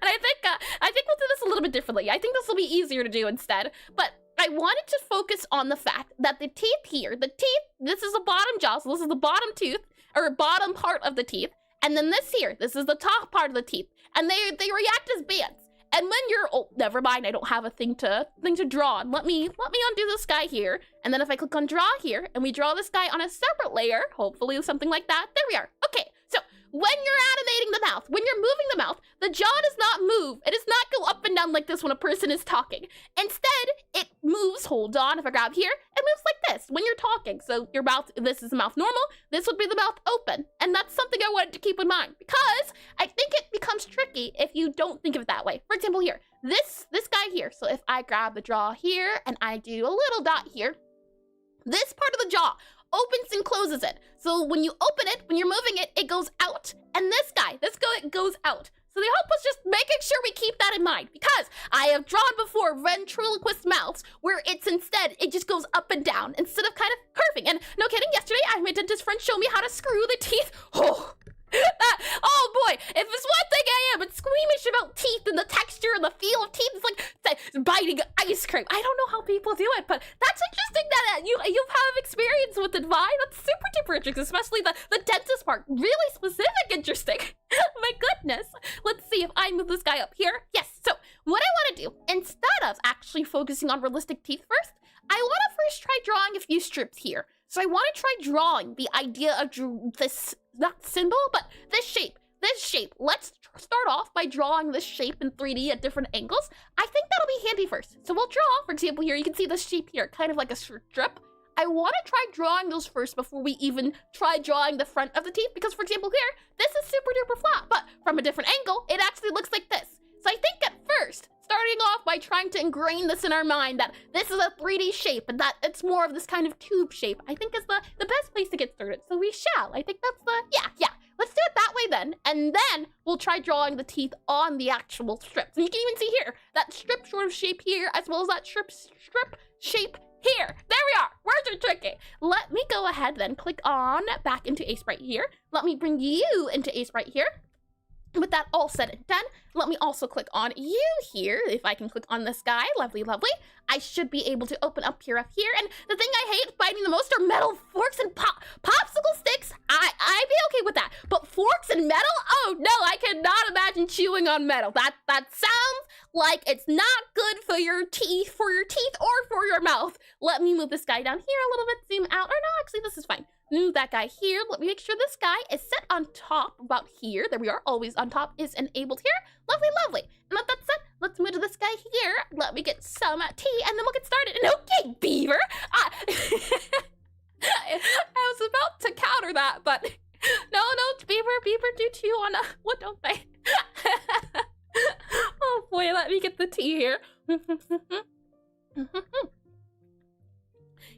and I think we'll do this a little bit differently. I think this will be easier to do instead, but I wanted to focus on the fact that the teeth here, this is the bottom jaw, so this is the bottom tooth, or bottom part of the teeth, and then this here, this is the top part of the teeth, and they react as bands. And when you're, oh, never mind, I don't have a thing to draw on. Let me undo this guy here, and then if I click on draw here, and we draw this guy on a separate layer, hopefully something like that, there we are. Okay, so when you're animating the mouth, when you're moving the mouth, the jaw does not move. It does not go up and down like this when a person is talking. Instead, it moves, hold on, if I grab here, it moves like this when you're talking. So your mouth, this is the mouth normal, this would be the mouth open. And that's something I wanted to keep in mind because I think it becomes tricky if you don't think of it that way. For example here, this guy here. So if I grab the jaw here and I do a little dot here, this part of the jaw opens and closes it. So when you open it, when you're moving it, it goes out. And this guy, goes out. So they help us just making sure we keep that in mind because I have drawn before ventriloquist mouths where it just goes up and down instead of kind of curving. And no kidding, yesterday I had my dentist friend show me how to screw the teeth. Oh boy, if it's one thing I am, it's squeamish about teeth and the texture and the feel of teeth. It's like biting ice cream. I don't know how people do it, but that's interesting that you have experience with it, Vi. That's super duper interesting, especially the dentist part. Really specific interesting. My goodness. Let's see if I move this guy up here. Yes, so what I want to do, instead of actually focusing on realistic teeth first, I want to first try drawing a few strips here. So I want to try drawing the idea of this, not symbol, but this shape. Let's start off by drawing this shape in 3D at different angles. I think that'll be handy first. So we'll draw, for example, here, you can see this shape here, kind of like a strip. I want to try drawing those first before we even try drawing the front of the teeth, because for example here, this is super duper flat, but from a different angle, it actually looks like this. So I think at first, starting off by trying to ingrain this in our mind that this is a 3D shape and that it's more of this kind of tube shape, I think is the best place to get started. So we shall. I think that's yeah. Let's do it that way then. And then we'll try drawing the teeth on the actual strips. And you can even see here, that strip sort of shape here, as well as that strip shape here. There we are. Words are tricky. Let me go ahead then, click on back into Aseprite here. Let me bring you into Aseprite here. With that all said and done, let me also click on you here. If I can click on this guy, lovely. I should be able to open up here. And the thing I hate biting the most are metal forks and popsicle sticks. I'd be okay with that. But forks and metal? Oh no, I cannot imagine chewing on metal. That sounds like it's not good for your teeth or for your mouth. Let me move this guy down here a little bit, zoom out. Or no, actually this is fine. Move that guy here. Let me make sure this guy is set on top about here. There we are. Always on top is enabled here. Lovely. And with that said, let's move to this guy here. Let me get some tea and then we'll get started. And okay, Beaver. I was about to counter that, but no, Beaver do chew on what don't they? Oh boy, let me get the tea here.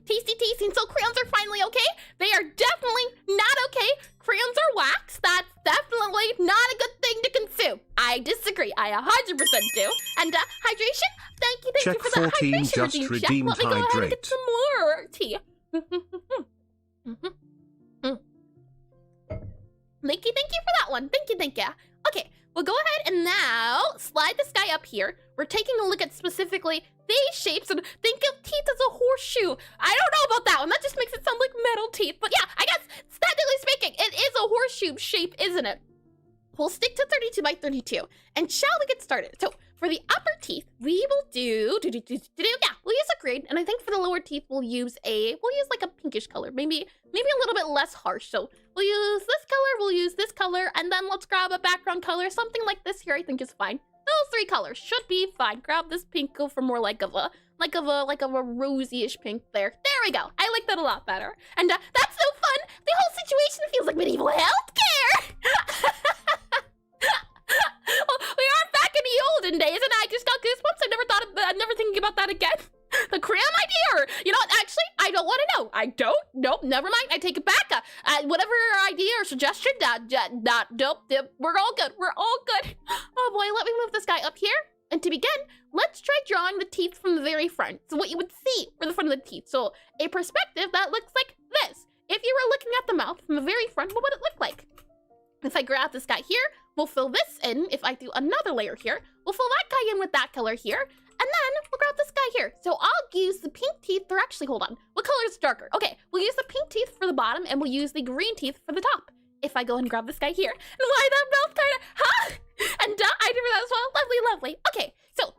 Tasty. So crayons are finally okay. They are definitely not okay. Crayons are wax. That's definitely not a good thing to consume. I disagree. I 100% do. And hydration. Thank you Check for that 14 hydration just redeemed. Let me go ahead and hydrate. get some more tea. Thank you for that one. Thank you. Okay, we'll go ahead and now slide this guy up here. We're taking a look at specifically these shapes and think of teeth as a horseshoe. I don't know about that one. That just makes it sound like metal teeth. But yeah, I guess technically speaking, it is a horseshoe shape, isn't it? We'll stick to 32 by 32. And shall we get started? So for the upper teeth, we will do we'll use a green. And I think for the lower teeth, we'll use like a pinkish color, maybe a little bit less harsh. So we'll use this color, we'll use this color, and then let's grab a background color. Something like this here, I think is fine. Those three colors should be fine. Grab this pink, go for more like of a rosy-ish pink there. There we go. I like that a lot better. And that's no fun. The whole situation feels like medieval healthcare. olden days, and I just got goosebumps. I never thought of that. I'm never thinking about that again. The crayon idea, or, you know what, actually, I don't want to know. I don't. Nope, never mind. I take it back. Whatever idea or suggestion, nope, we're all good. We're all good. Oh boy, let me move this guy up here. And to begin, let's try drawing the teeth from the very front. So what you would see for the front of the teeth. So a perspective that looks like this. If you were looking at the mouth from the very front, what would it look like? If I grab this guy here, we'll fill this in. If I do another layer here, we'll fill that guy in with that color here. And then we'll grab this guy here. So I'll use the pink teeth, or actually, hold on. What color is darker? Okay, we'll use the pink teeth for the bottom, and we'll use the green teeth for the top. If I go and grab this guy here, and why that mouth kind of, huh? And I did that as well. Lovely, lovely. Okay, so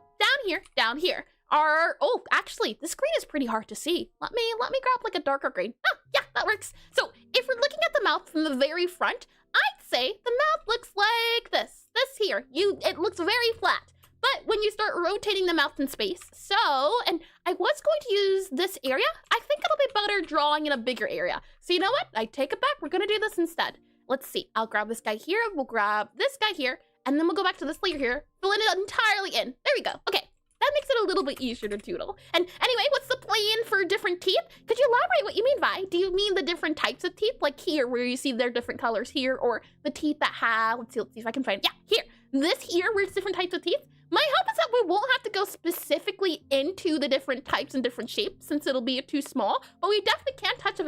down here are, oh, actually, this green is pretty hard to see. Let me grab like a darker green. Oh, yeah, that works. So if we're looking at the mouth from the very front, I'd say the mouth looks like this. This here, it looks very flat. But when you start rotating the mouth in space, and I was going to use this area, I think it'll be better drawing in a bigger area. So you know what? I take it back. We're going to do this instead. Let's see. I'll grab this guy here. We'll grab this guy here. And then we'll go back to this layer here, fill it entirely in. There we go. Okay. That makes it a little bit easier to doodle. And anyway, what's the plan for different teeth? Could you elaborate what you mean by? Do you mean the different types of teeth? Like here, where you see their different colors here, or the teeth that have, let's see if I can find, yeah, here. This here, where it's different types of teeth. My hope is that we won't have to go specifically into the different types and different shapes, since it'll be too small, but we definitely can touch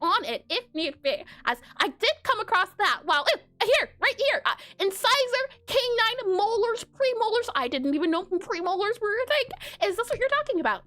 on it if need be, as I did come across that while, here, right here, incisor, canine, molars, premolars. I didn't even know premolars were a thing. Is this what you're talking about?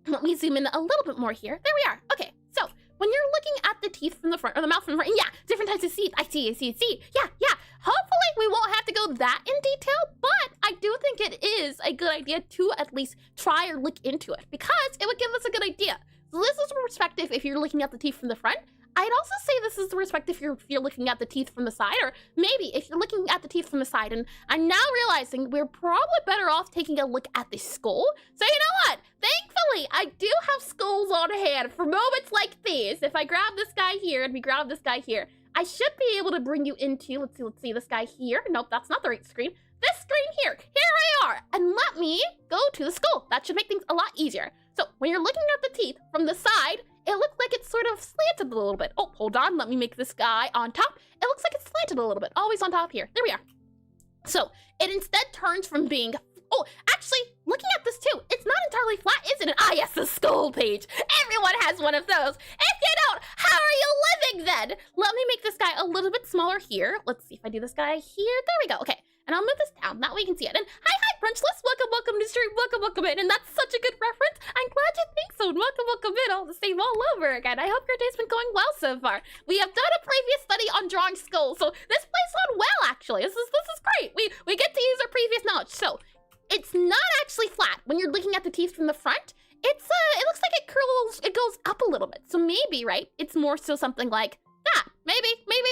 Let me zoom in a little bit more here. There we are. Okay, so when you're looking at the teeth from the front, or the mouth from the front, yeah, different types of teeth. I see. Yeah. Hopefully we won't have to go that in detail, but I do think it is a good idea to at least try or look into it, because it would give us a good idea. So this is a perspective if you're looking at the teeth from the front. I'd also say this is the perspective if you're looking at the teeth from the side, or maybe if you're looking at the teeth from the side. And I'm now realizing we're probably better off taking a look at the skull. So you know what? Thankfully, I do have skulls on hand for moments like these. If I grab this guy here and we grab this guy here, I should be able to bring you into, let's see, this guy here. Nope, that's not the right screen. This screen here. Here we are. And let me go to the skull. That should make things a lot easier. So when you're looking at the teeth from the side, it looks like it's sort of slanted a little bit. Oh, hold on. Let me make this guy on top. It looks like it's slanted a little bit. Always on top here. There we are. So it instead turns from being, oh, actually, looking at this too, it's not entirely flat, isn't it? Ah, yes, the skull page. Everyone has one of those. If you don't, how are you living then? Let me make this guy a little bit smaller here. Let's see if I do this guy here. There we go. Okay. And I'll move this down. That way you can see it. And hi, Brunchless. Welcome to stream. Welcome in. And that's such a good reference. I'm glad you think so. And welcome in. All the same all over again. I hope your day's been going well so far. We have done a previous study on drawing skulls, so this plays on well, actually. This is great. We get to use our previous knowledge. So it's not actually flat. When you're looking at the teeth from the front, it looks like it goes up a little bit. So maybe, right, it's more so something like that. Maybe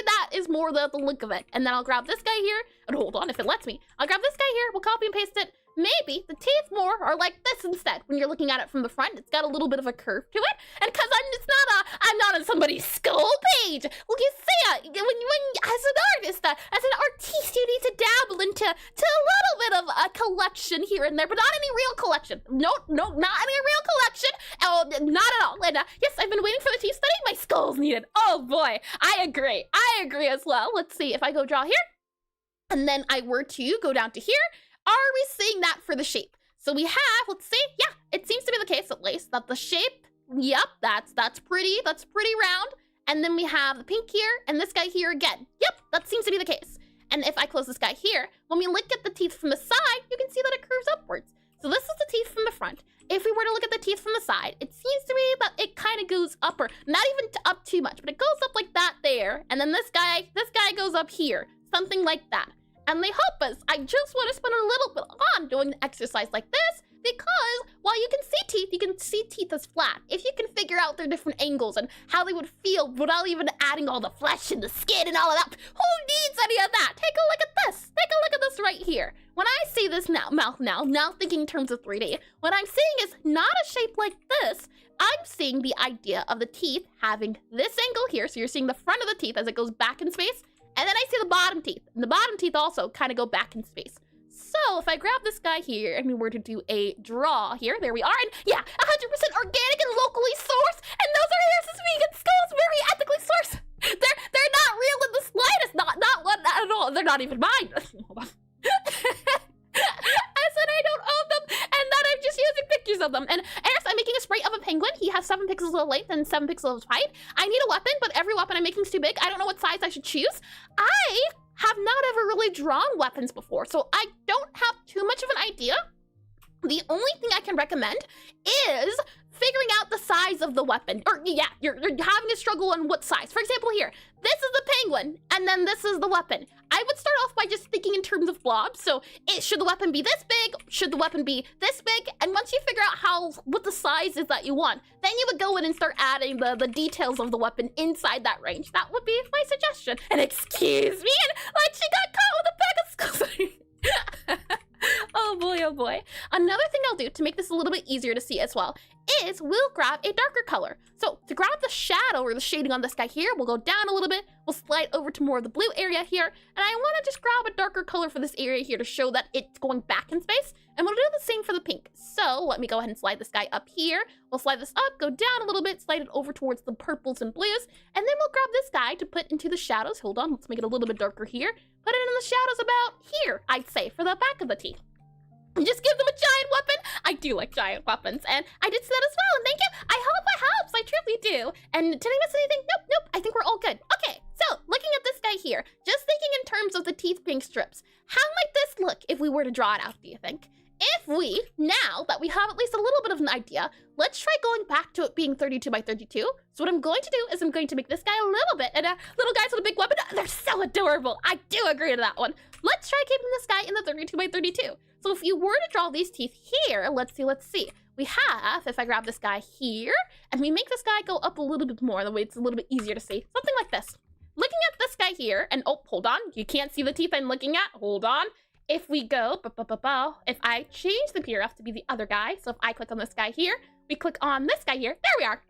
that is more the look of it. And then I'll grab this guy here, and hold on, if it lets me. I'll grab this guy here, we'll copy and paste it. Maybe the teeth more are like this instead. When you're looking at it from the front, it's got a little bit of a curve to it. And because I'm not on somebody's skull page. Well, you see, when as an artist, as an artiste, you need to dabble into a little bit of a collection here and there, but not any real collection. No, not any real collection. Oh, not at all. And yes, I've been waiting for the teeth study. My skull's needed. Oh boy, I agree as well. Let's see if I go draw here, and then I were to go down to here. Are we seeing that for the shape? So we have, let's see, yeah, it seems to be the case at least that the shape, yep, that's pretty round. And then we have the pink here and this guy here again. Yep, that seems to be the case. And if I close this guy here, when we look at the teeth from the side, you can see that it curves upwards. So this is the teeth from the front. If we were to look at the teeth from the side, it seems to me that it kind of goes up, or not even up too much, but it goes up like that there. And then this guy goes up here, something like that. And they help us. I just want to spend a little bit on doing an exercise like this, because while you can see teeth as flat, if you can figure out their different angles and how they would feel without even adding all the flesh and the skin and all of that, who needs any of that? Take a look at this. Take a look at this right here. When I see this mouth now thinking in terms of 3D, what I'm seeing is not a shape like this. I'm seeing the idea of the teeth having this angle here. So you're seeing the front of the teeth as it goes back in space. And then I see the bottom teeth. And the bottom teeth also kind of go back in space. So if I grab this guy here and we were to do a draw here, there we are, and yeah, 100% organic and locally sourced, and those are hairs vegan skulls, very ethically sourced. They're not real in the slightest, not one at all. They're not even mine. Hold on. I said I don't own them, and that I'm just using pictures of them. And as I'm making a sprite of a penguin, he has 7 pixels of length and 7 pixels of height. I need a weapon, but every weapon I'm making is too big. I don't know what size I should choose. I have not ever really drawn weapons before, so I don't have too much of an idea. The only thing I can recommend is figuring out the size of the weapon. Or yeah, you're having a struggle on what size. For example here, this is the penguin, and then this is the weapon. I would start off by just thinking in terms of blobs. So should the weapon be this big? Should the weapon be this big? And once you figure out what the size is that you want, then you would go in and start adding the details of the weapon inside that range. That would be my suggestion. And excuse me, and like she got caught with a bag of skulls. Oh boy. Another thing I'll do to make this a little bit easier to see as well is we'll grab a darker color. So to grab the shadow or the shading on this guy here, we'll go down a little bit, we'll slide over to more of the blue area here, and I want to just grab a darker color for this area here to show that it's going back in space, and we'll do the same for the pink. So let me go ahead and slide this guy up here. We'll slide this up, go down a little bit, slide it over towards the purples and blues, and then we'll grab this guy to put into the shadows. Hold on, let's make it a little bit darker here. Put it in the shadows about here, I'd say, for the back of the teeth. And just give them a giant weapon. I do like giant weapons, and I did that as well, and thank you. I hope it helps, I truly do. And did I miss anything? Nope, I think we're all good. Okay, so looking at this guy here, just thinking in terms of the teeth pink strips, how might this look if we were to draw it out, do you think? If we, now that we have at least a little bit of an idea, let's try going back to it being 32 by 32. So what I'm going to do is I'm going to make this guy a little bit, and little guys with a big weapon, they're so adorable. I do agree to that one. Let's try keeping this guy in the 32 by 32. So if you were to draw these teeth here, let's see. We have, if I grab this guy here, and we make this guy go up a little bit more, the way it's a little bit easier to see. Something like this. Looking at this guy here, and oh, hold on. You can't see the teeth I'm looking at. Hold on. If we go, if I change the PRF to be the other guy, so if I click on this guy here, we click on this guy here, there we are.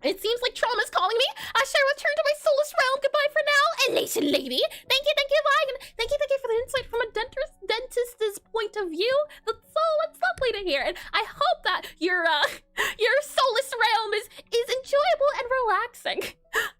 It seems like trauma's calling me. I shall return to my soulless realm. Goodbye for now. And nation lady. Thank you, Vine. Thank you for the insight from a dentist's point of view. That's lovely to hear. And I hope that your soulless realm is enjoyable and relaxing.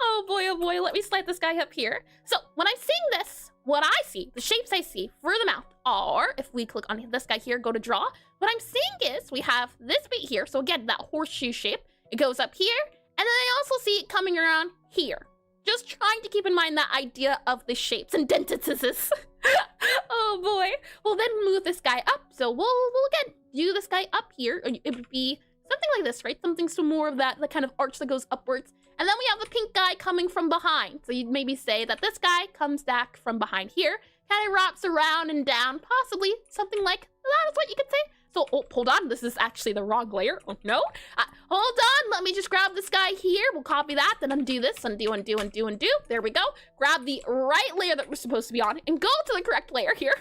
Oh boy, let me slide this guy up here. So when I'm seeing this, what I see, the shapes I see for the mouth are, if we click on this guy here, go to draw, what I'm seeing is we have this bit here. So again, that horseshoe shape, it goes up here. And then I also see it coming around here. Just trying to keep in mind that idea of the shapes and dentices. Oh boy. We'll then move this guy up. So we'll again do this guy up here. It would be something like this, right? Something so more of that, the kind of arch that goes upwards. And then we have the pink guy coming from behind. So you'd maybe say that this guy comes back from behind here, kind of wraps around and down, possibly something like that is what you could say. So, oh, hold on, this is actually the wrong layer. Oh, no. Hold on, let me just grab this guy here. We'll copy that, then undo this, undo. There we go. Grab the right layer that we're supposed to be on and go to the correct layer here.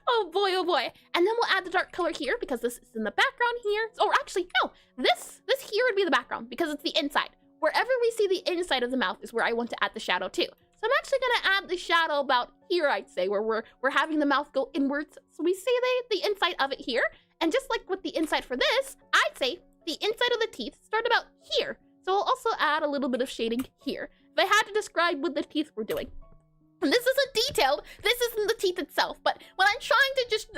Oh boy. And then we'll add the dark color here because this is in the background here. Oh, actually, no, this here would be the background because it's the inside. Wherever we see the inside of the mouth is where I want to add the shadow too. So I'm actually gonna add the shadow about here, I'd say, where we're having the mouth go inwards. So we see the inside of it here. And just like with the inside for this, I'd say the inside of the teeth start about here. So I'll also add a little bit of shading here. If I had to describe what the teeth were doing. And this isn't detailed, this isn't the teeth itself, but what I'm trying to just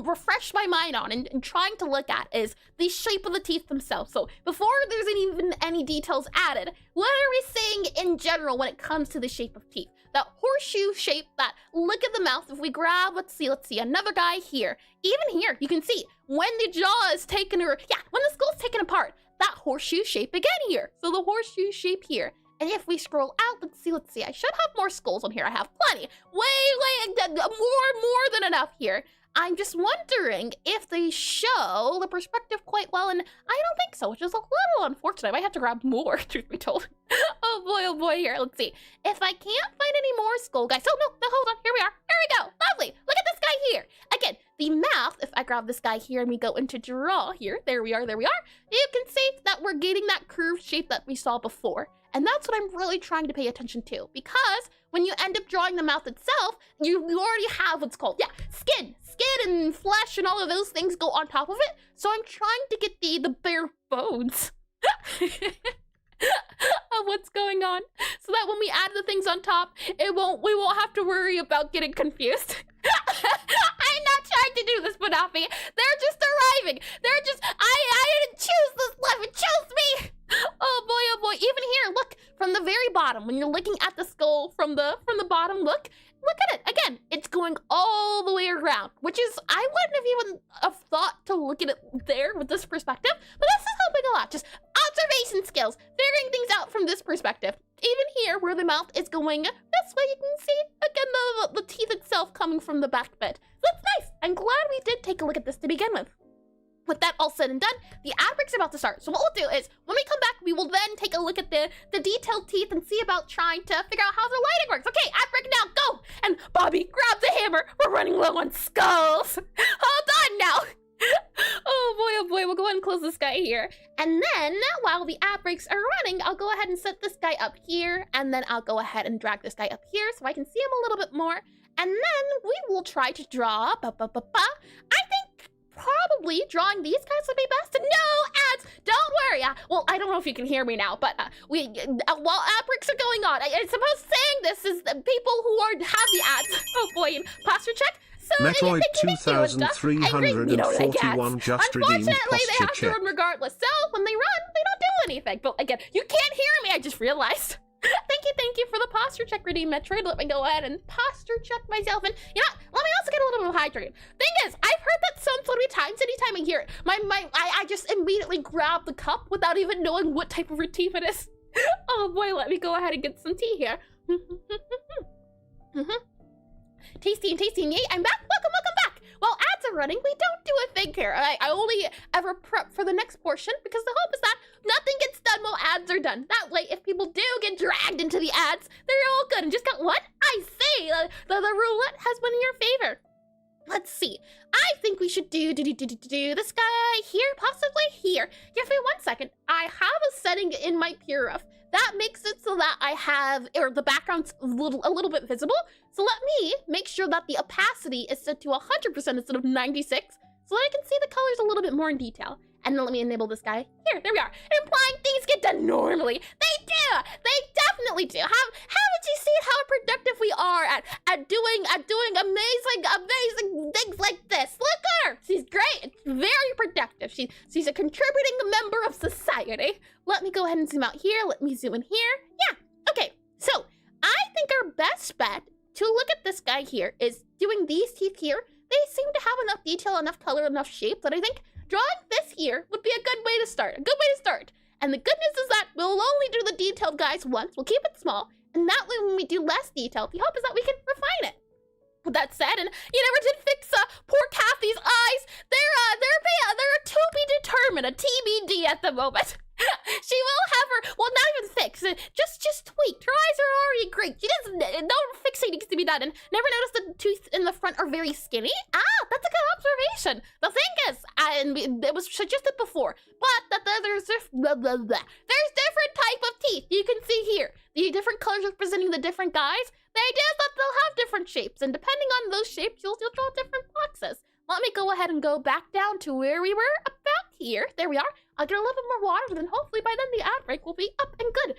refresh my mind on and trying to look at is the shape of the teeth themselves. So before there's even any details added, what are we saying in general when it comes to the shape of teeth? That horseshoe shape, that look at the mouth. If we grab, let's see, another guy here. Even here, you can see when the jaw is taken, when the skull's taken apart, that horseshoe shape again here. So the horseshoe shape here. And if we scroll out, let's see. I should have more skulls on here. I have plenty. Way, more than enough here. I'm just wondering if they show the perspective quite well, and I don't think so, which is a little unfortunate. I might have to grab more, truth be told. Oh boy, here, let's see. If I can't find any more skull guys, no, hold on, here we are. There we go, lovely. Look at this guy here. Again, the mouth, if I grab this guy here and we go into draw here, there we are. You can see that we're getting that curved shape that we saw before. And that's what I'm really trying to pay attention to, because when you end up drawing the mouth itself, you already have what's called, skin and flesh and all of those things go on top of it. So I'm trying to get the bare bones of what's going on, so that when we add the things on top, we won't have to worry about getting confused. I'm not trying to do this, Banafi. They're just arriving. They're just, I didn't choose this life, it chose me. Oh boy, even here, look, from the very bottom, when you're looking at the skull from the bottom, look at it. Again, it's going all the way around, which is, I wouldn't have even have thought to look at it there with this perspective, but this is helping a lot. Just observation skills, figuring things out from this perspective. Even here, where the mouth is going this way, you can see, again, the teeth itself coming from the back bit. That's nice. I'm glad we did take a look at this to begin with. With that all said and done, the ad break's about to start. So what we'll do is, when we come back, we will then take a look at the detailed teeth and see about trying to figure out how the lighting works. Okay, ad break now, go! And Bobby, grab the hammer. We're running low on skulls. Hold on now. Oh boy, we'll go ahead and close this guy here. And then, while the ad breaks are running, I'll go ahead and set this guy up here, and then I'll go ahead and drag this guy up here so I can see him a little bit more. And then we will try to draw, I think probably drawing these guys would be best. No ads, don't worry. Well, I don't know if you can hear me now, but while ad breaks are going on, I suppose saying this is the people who have the ads. Oh boy, posture check. So Metroid 2341 just redeemed unfortunately, posture they have to check. run regardless. So when they run, they don't do anything. But again, you can't hear me. I just realized. Thank you for the posture check, Redeem Metroid. Let me go ahead and posture check myself. And you know, let me also get a little bit hydrated. Thing is, I've heard that so many times. Anytime I hear it, I just immediately grab the cup without even knowing what type of tea it is. Oh boy, let me go ahead and get some tea here. Tasty and tasty, yay, I'm back. Welcome back. While ads are running, we don't do a thing here. I only ever prep for the next portion because the hope is that nothing gets done while ads are done. That way, if people do get dragged into the ads, they're all good. And just got what? I see. The roulette has been in your favor. Let's see. I think we should do this guy here, possibly here. Give me 1 second. I have a setting in my Purif that makes it so that I have, or the background's a little bit visible. So let me make sure that the opacity is set to 100% instead of 96, so that I can see the colors a little bit more in detail. And then let me enable this guy here. There we are. Implying things get done normally. They do. They definitely do. Haven't you seen how productive we are at doing amazing things like this? Look at her. She's great. It's very productive. She's a contributing member of society. Let me go ahead and zoom out here. Let me zoom in here. Yeah. Okay. So I think our best bet to look at this guy here is doing these teeth here. They seem to have enough detail, enough color, enough shape that I think drawing this here would be a good way to start. And the good news is that we'll only do the detailed guys once. We'll keep it small. And that way when we do less detail, the hope is that we can refine it. With that said, and you never did fix poor Kathy's eyes. They're to be determined, a TBD at the moment. She will have her, well, not even fixed, just tweaked. Her eyes are already great. She doesn't, no fixing needs to be done. And never noticed the tooth in the front are very skinny. That's a good observation. The thing is, and it was suggested before, but that there's different type of teeth. You can see here, the different colors representing the different guys. The idea is that they'll have different shapes, and depending on those shapes, you'll draw different boxes. Let me go ahead and go back down to where we were, about here. There we are. I'll get a little bit more water, and then hopefully by then the ad break will be up and good.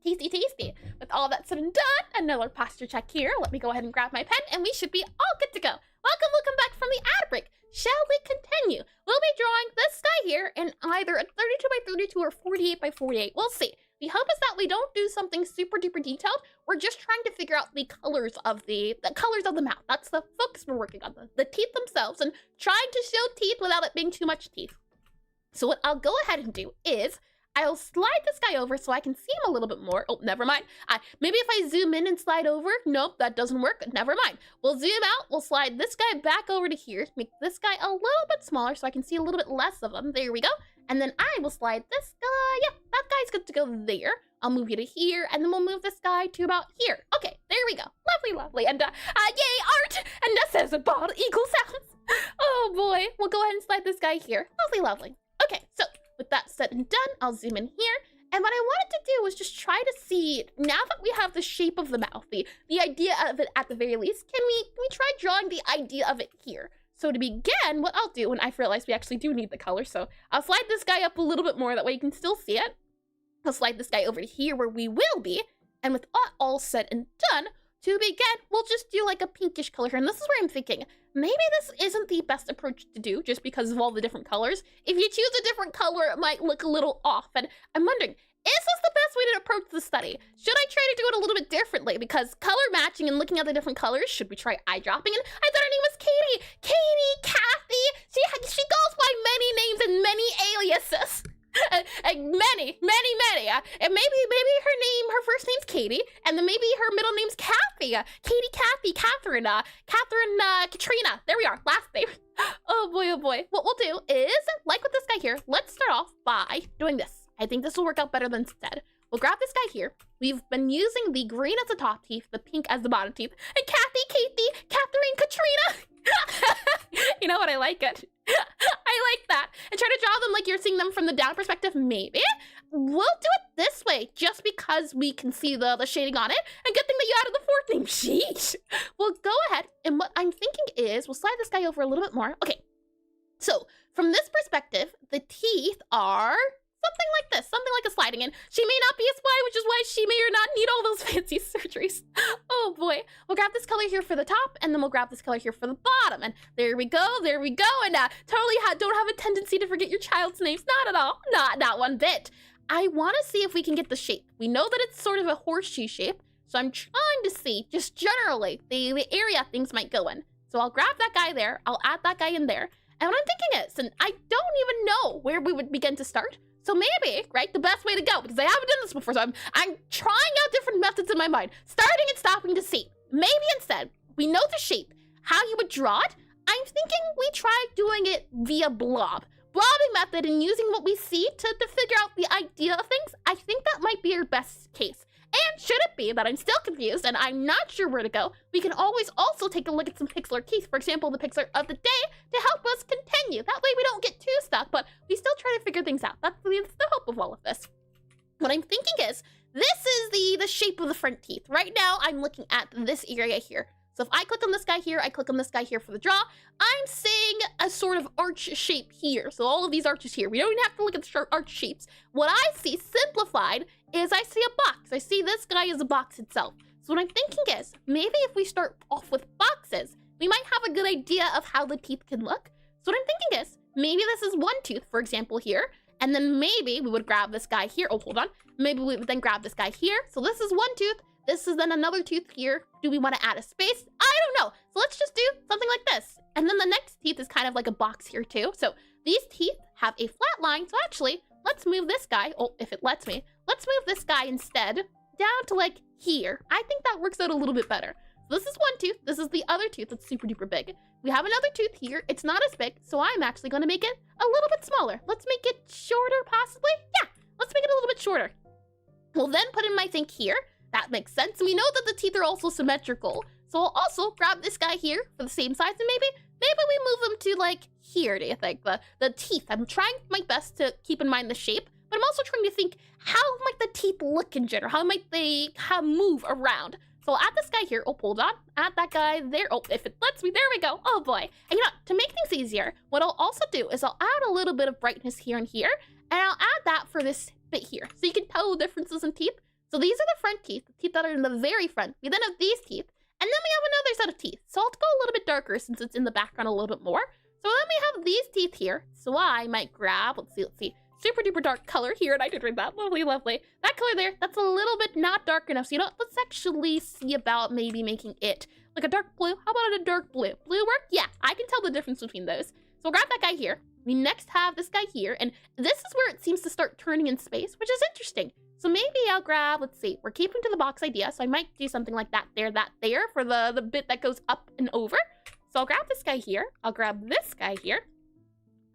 Tasty. With all that said and done, another posture check here. Let me go ahead and grab my pen, and we should be all good to go. Welcome back from the ad break. Shall we continue? We'll be drawing this guy here in either a 32 by 32 or 48 by 48. We'll see. The hope is that we don't do something super duper detailed. We're just trying to figure out the colors of the colors of the mouth. That's the focus we're working on, the teeth themselves, and trying to show teeth without it being too much teeth. So what I'll go ahead and do is I'll slide this guy over so I can see him a little bit more. Oh, never mind. Maybe if I zoom in and slide over. Nope, that doesn't work. Never mind. We'll zoom out. We'll slide this guy back over to here. Make this guy a little bit smaller so I can see a little bit less of him. There we go. And then I will slide this guy. Yep, that guy's good to go there. I'll move you to here, and then we'll move this guy to about here. Okay, there we go. Lovely. And, yay, art! And that says a bald eagle sounds. Oh, boy. We'll go ahead and slide this guy here. Lovely. Okay, so with that said and done, I'll zoom in here, And what I wanted to do was just try to see, now that we have the shape of the mouth, the idea of it at the very least, can we try drawing the idea of it here? So to begin, what I'll do, and I've realized we actually do need the color, so I'll slide this guy up a little bit more, that way you can still see it. I'll slide this guy over to here where we will be, and with all said and done, to begin, we'll just do like a pinkish color here, and this is where I'm thinking, maybe this isn't the best approach to do, just because of all the different colors. If you choose a different color, it might look a little off, and I'm wondering, is this the best way to approach the study? Should I try to do it a little bit differently? Because color matching and looking at the different colors, should we try eye dropping? And I thought her name was Katie. Katie, Kathy. She goes by many names and many aliases. Many. And maybe her first name's Katie, and then maybe her middle name's Kathy. Katie, Kathy, Catherine, Katrina. There we are, last name. Oh boy. What we'll do is, like with this guy here, let's start off by doing this. I think this will work out better than instead. We'll grab this guy here. We've been using the green as the top teeth, the pink as the bottom teeth, and Kathy, Katie, Catherine, Katrina. You know what? I like it. I like that. And try to draw them like you're seeing them from the down perspective, maybe. We'll do it this way, just because we can see the shading on it. And good thing that you added the fourth name. Sheesh. We'll go ahead, and what I'm thinking is, we'll slide this guy over a little bit more. Okay. So, from this perspective, the teeth are something like this, something like a sliding in. She may not be a spy, which is why she may or not need all those fancy surgeries. Oh boy. We'll grab this color here for the top, and then we'll grab this color here for the bottom. And there we go. And totally don't have a tendency to forget your child's names. Not at all. Not one bit. I want to see if we can get the shape. We know that it's sort of a horseshoe shape, so I'm trying to see, just generally, the area things might go in. So I'll grab that guy there. I'll add that guy in there. And what I'm thinking is, and I don't even know where we would begin to start, so maybe, right, the best way to go, because I haven't done this before, so I'm trying out different methods in my mind, starting and stopping to see. Maybe instead, we know the shape, how you would draw it. I'm thinking we try doing it via blobbing method and using what we see to figure out the idea of things. I think that might be our best case. And should it be that I'm still confused and I'm not sure where to go, we can always also take a look at some Pixelart keys, for example, the Pixelart of the day, to help us continue. That way we don't get too stuck, but we still try to figure things out. That's the hope of all of this. What I'm thinking is, this is the shape of the front teeth. Right now, I'm looking at this area here. So if I click on this guy here, I click on this guy here for the draw, I'm seeing a sort of arch shape here. So all of these arches here, we don't even have to look at the arch shapes. What I see simplified is I see a box. I see this guy as a box itself. So what I'm thinking is, maybe if we start off with boxes, we might have a good idea of how the teeth can look. So what I'm thinking is, maybe this is one tooth, for example, here, and then maybe we would grab this guy here. Oh, hold on. Maybe we would then grab this guy here. So this is one tooth. This is then another tooth here. Do we want to add a space? I don't know. So let's just do something like this. And then the next teeth is kind of like a box here too. So these teeth have a flat line. So actually, let's move this guy. Oh, if it lets me. Let's move this guy instead down to like here. I think that works out a little bit better. So this is one tooth. This is the other tooth that's super duper big. We have another tooth here. It's not as big. So I'm actually going to make it a little bit smaller. Let's make it shorter possibly. Yeah, let's make it a little bit shorter. We'll then put in my think here. That makes sense. We know that the teeth are also symmetrical. So I'll also grab this guy here for the same size, and maybe we move them to like here, do you think? The teeth. I'm trying my best to keep in mind the shape, but I'm also trying to think, how might the teeth look in general? How might they move around? So I'll add this guy here. Oh, hold on. Add that guy there. Oh, if it lets me, there we go. Oh boy. And you know, to make things easier, what I'll also do is I'll add a little bit of brightness here and here, and I'll add that for this bit here. So you can tell the differences in teeth. So these are the front teeth, the teeth that are in the very front. We then have these teeth, and then we have another set of teeth. So I'll go a little bit darker since it's in the background a little bit more. So then we have these teeth here. So I might grab, let's see, super duper dark color here, and I did read that, lovely. That color there, that's a little bit not dark enough. So you know what, let's actually see about maybe making it like a dark blue. How about a dark blue? Blue work? Yeah, I can tell the difference between those. So we'll grab that guy here. We next have this guy here, and this is where it seems to start turning in space, which is interesting. So maybe I'll grab, let's see, we're keeping to the box idea, so I might do something like that there for the bit that goes up and over. So I'll grab this guy here. I'll grab this guy here.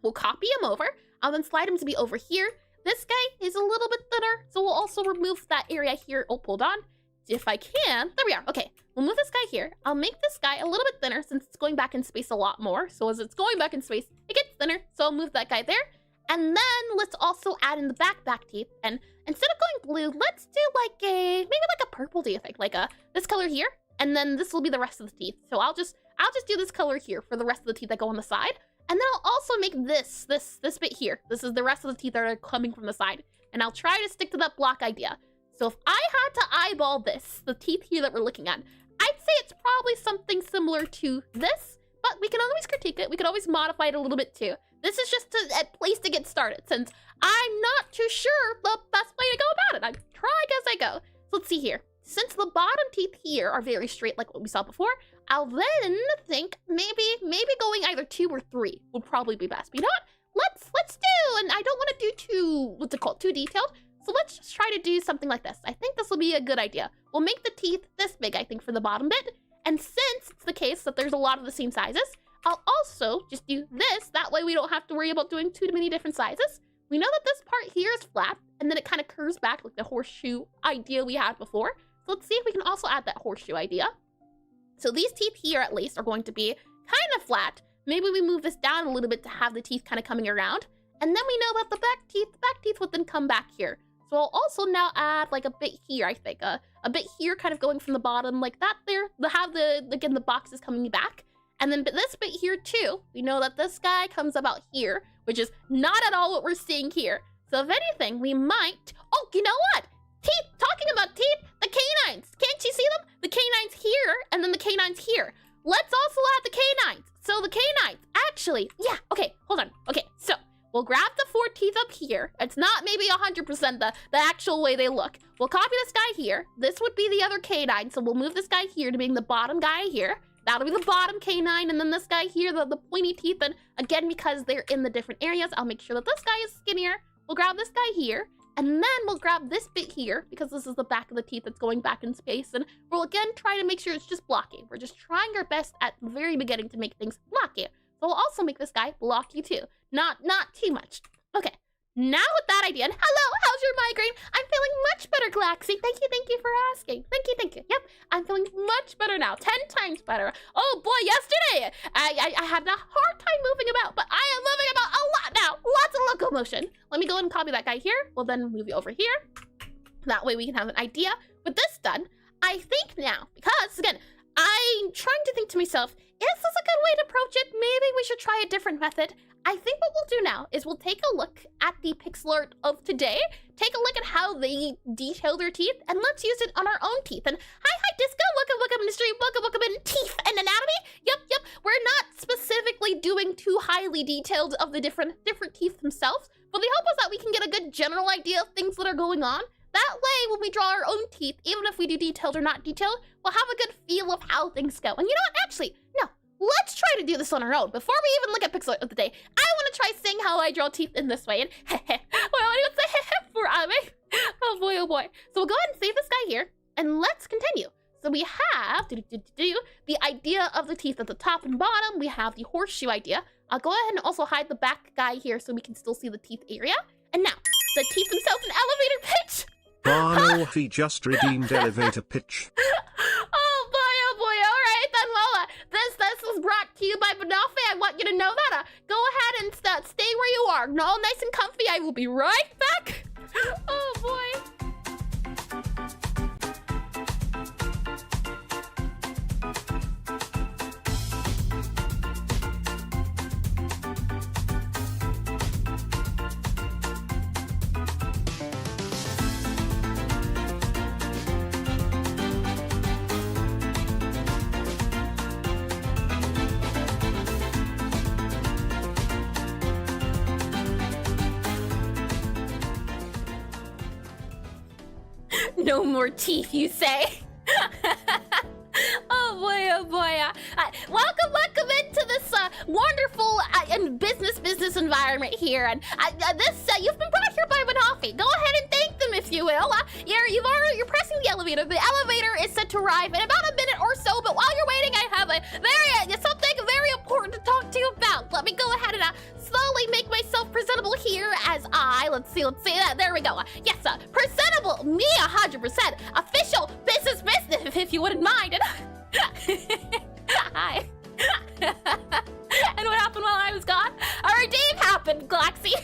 We'll copy him over. I'll then slide him to be over here. This guy is a little bit thinner, so we'll also remove that area here. Oh, hold on. If I can, there we are. Okay, we'll move this guy here. I'll make this guy a little bit thinner since it's going back in space a lot more. So as it's going back in space, it gets thinner. So I'll move that guy there. And then let's also add in the back teeth. And instead of going blue, let's do maybe like a purple, do you think? Like this color here. And then this will be the rest of the teeth. So I'll just do this color here for the rest of the teeth that go on the side. And then I'll also make this bit here. This is the rest of the teeth that are coming from the side. And I'll try to stick to that block idea. So if I had to eyeball this, the teeth here that we're looking at, I'd say it's probably something similar to this, but we can always critique it. We can always modify it a little bit too. This is just a place to get started, since I'm not too sure the best way to go about it. I'm trying as I go. So let's see here. Since the bottom teeth here are very straight like what we saw before, I'll then think maybe going either 2 or 3 would probably be best. But you know what? Let's do, and I don't want to do too detailed. So let's just try to do something like this. I think this will be a good idea. We'll make the teeth this big, I think, for the bottom bit. And since it's the case that there's a lot of the same sizes, I'll also just do this. That way we don't have to worry about doing too many different sizes. We know that this part here is flat, and then it kind of curves back like the horseshoe idea we had before. So let's see if we can also add that horseshoe idea. So these teeth here, at least, are going to be kind of flat. Maybe we move this down a little bit to have the teeth kind of coming around. And then we know that the back teeth would then come back here. So I'll also now add like a bit here, I think. A bit here kind of going from the bottom like that there. Again, the boxes coming back. And then this bit here too. We know that this guy comes about here, which is not at all what we're seeing here. So if anything, we might... Oh, you know what? Teeth! Talking about teeth, the canines. Can't you see them? The canines here, and then the canines here. Let's also add the canines. So the canines, actually, yeah, okay, hold on. Okay, so we'll grab the 4 teeth up here. It's not maybe 100% the actual way they look. We'll copy this guy here. This would be the other canine, so we'll move this guy here to being the bottom guy here. That'll be the bottom canine, and then this guy here, the pointy teeth. And again, because they're in the different areas, I'll make sure that this guy is skinnier. We'll grab this guy here. And then we'll grab this bit here, because this is the back of the teeth that's going back in space. And we'll again try to make sure it's just blocky. We're just trying our best at the very beginning to make things blocky. So we'll also make this guy blocky too. Not too much. Okay, now with that idea, and hello, how's your migraine? I'm feeling much better, Glaxy. Thank you for asking. Thank you. Yep, I'm feeling much better now, 10 times better. Oh boy, yesterday, I had a hard time moving about, but I am moving about a lot now. Lots of locomotion. Let me go and copy that guy here. We'll then move you over here. That way we can have an idea. With this done, I think now, because again, I'm trying to think to myself, is this a good way to approach it? Maybe we should try a different method. I think what we'll do now is we'll take a look at the Pixelart of today, take a look at how they detail their teeth, and let's use it on our own teeth. And hi Disco, welcome mystery, welcome in teeth and anatomy. Yep, we're not specifically doing too highly detailed of the different teeth themselves, but they help us that we can get a good general idea of things that are going on. That way, when we draw our own teeth, even if we do detailed or not detailed, we'll have a good feel of how things go. And you know what? Actually, no. Let's try to do this on our own. Before we even look at Pixelart of the day, I want to try saying how I draw teeth in this way. And well, what do you say for Ame? Oh boy. So we'll go ahead and save this guy here, and let's continue. So we have the idea of the teeth at the top and bottom. We have the horseshoe idea. I'll go ahead and also hide the back guy here so we can still see the teeth area. And now, the teeth themselves an elevator pitch. Barnolfi just redeemed elevator pitch. Oh boy, all right then. Well, this was brought to you by Banalfi. I want you to know that. Go ahead and stay where you are. All nice and comfy. I will be right back. Oh boy. No more teeth, you say? Oh boy. Welcome into this wonderful and business environment here. And you've been brought here by Banalfi. Go ahead and thank them if you will. You're pressing the elevator. The elevator is set to arrive in about a minute or so. But while you're waiting, I have something very important to talk to you about. Let me go ahead and slowly make myself presentable here as let's see that. There we go. Yes, presentable. Me 100%. Official business, if you wouldn't mind. Hi. And what happened while I was gone? A redeem happened, Glaxy.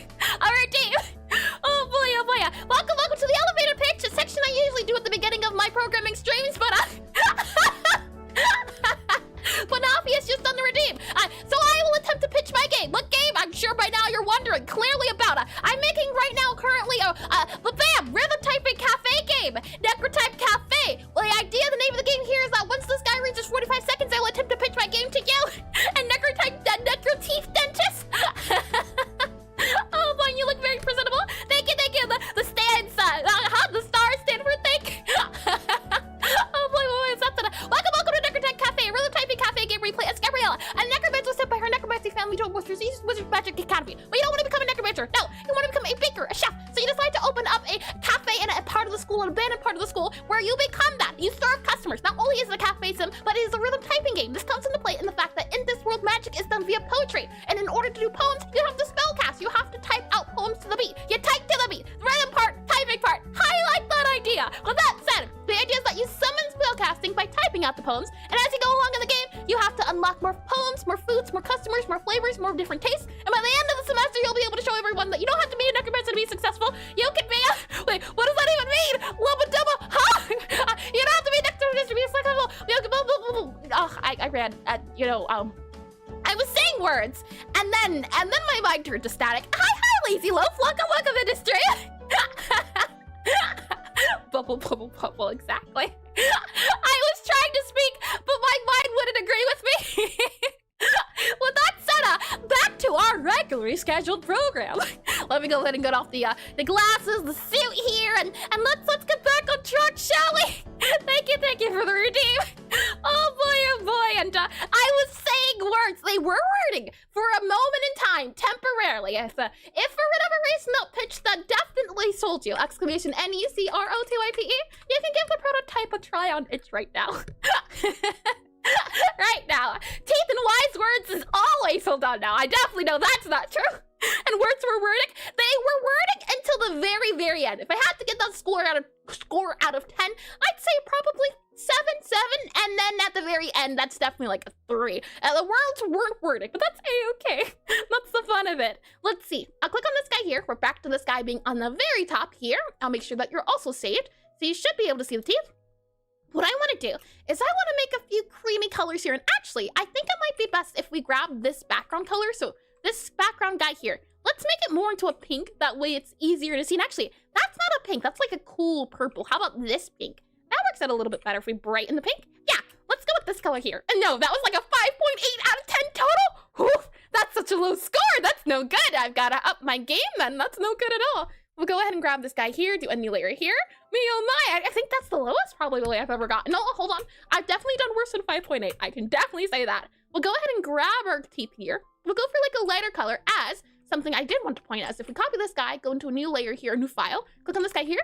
poetry. And in order to do poems, you have to spellcast. You have to type out poems to the beat. You type to the beat. The rhythm part, typing part. I like that idea. With that said, the idea is that you summon spellcasting by typing out the poems, and as you go along in the game, you have to unlock more poems, more foods, more customers, more flavors, more different tastes, and by the end of the semester, you'll be able to show everyone that you don't have to be a necromancer to be successful. You can be a... Wait, what does that even mean? Lubba dubba, huh? You don't have to be a necromancer to be successful. Oh, I ran, I was saying words, and then my mind turned to static. Hi, Lazy Loaf. Welcome, industry. Bubble, exactly. I was trying to speak, but my mind wouldn't agree with me. With that said, back to our regularly scheduled program. Let me go ahead and get off the glasses, the suit here, and let's get back on track, shall we? Thank you for the redeem. Oh boy, and I was saying words. They were wording for a moment in time, temporarily. If for whatever reason that pitch that definitely sold you, exclamation NECROTYPE, you can give the prototype a try on itch right now. Right now. Teeth and wise words is always sold on now. I definitely know that's not true. And words were wording. They were wording until the very end. If I had to get that score out of 10, I'd say probably 7, and then at the very end, that's definitely like a 3. The words weren't wording, but that's a-okay. That's the fun of it. Let's see. I'll click on this guy here. We're back to this guy being on the very top here. I'll make sure that you're also saved, so you should be able to see the teeth. What I want to do is I want to make a few creamy colors here, and actually, I think it might be best if we grab this background color. So this background guy here, let's make it more into a pink. That way it's easier to see. And actually, that's not a pink. That's like a cool purple. How about this pink? That works out a little bit better if we brighten the pink. Yeah, let's go with this color here. And no, that was like a 5.8 out of 10 total. Oof, that's such a low score. That's no good. I've got to up my game then. That's no good at all. We'll go ahead and grab this guy here, do a new layer here. Me oh my, I think that's the lowest probably I've ever gotten. No, hold on. I've definitely done worse than 5.8. I can definitely say that. We'll go ahead and grab our teeth here. We'll go for like a lighter color as something I did want to point out is if we copy this guy, go into a new layer here, a new file, click on this guy here.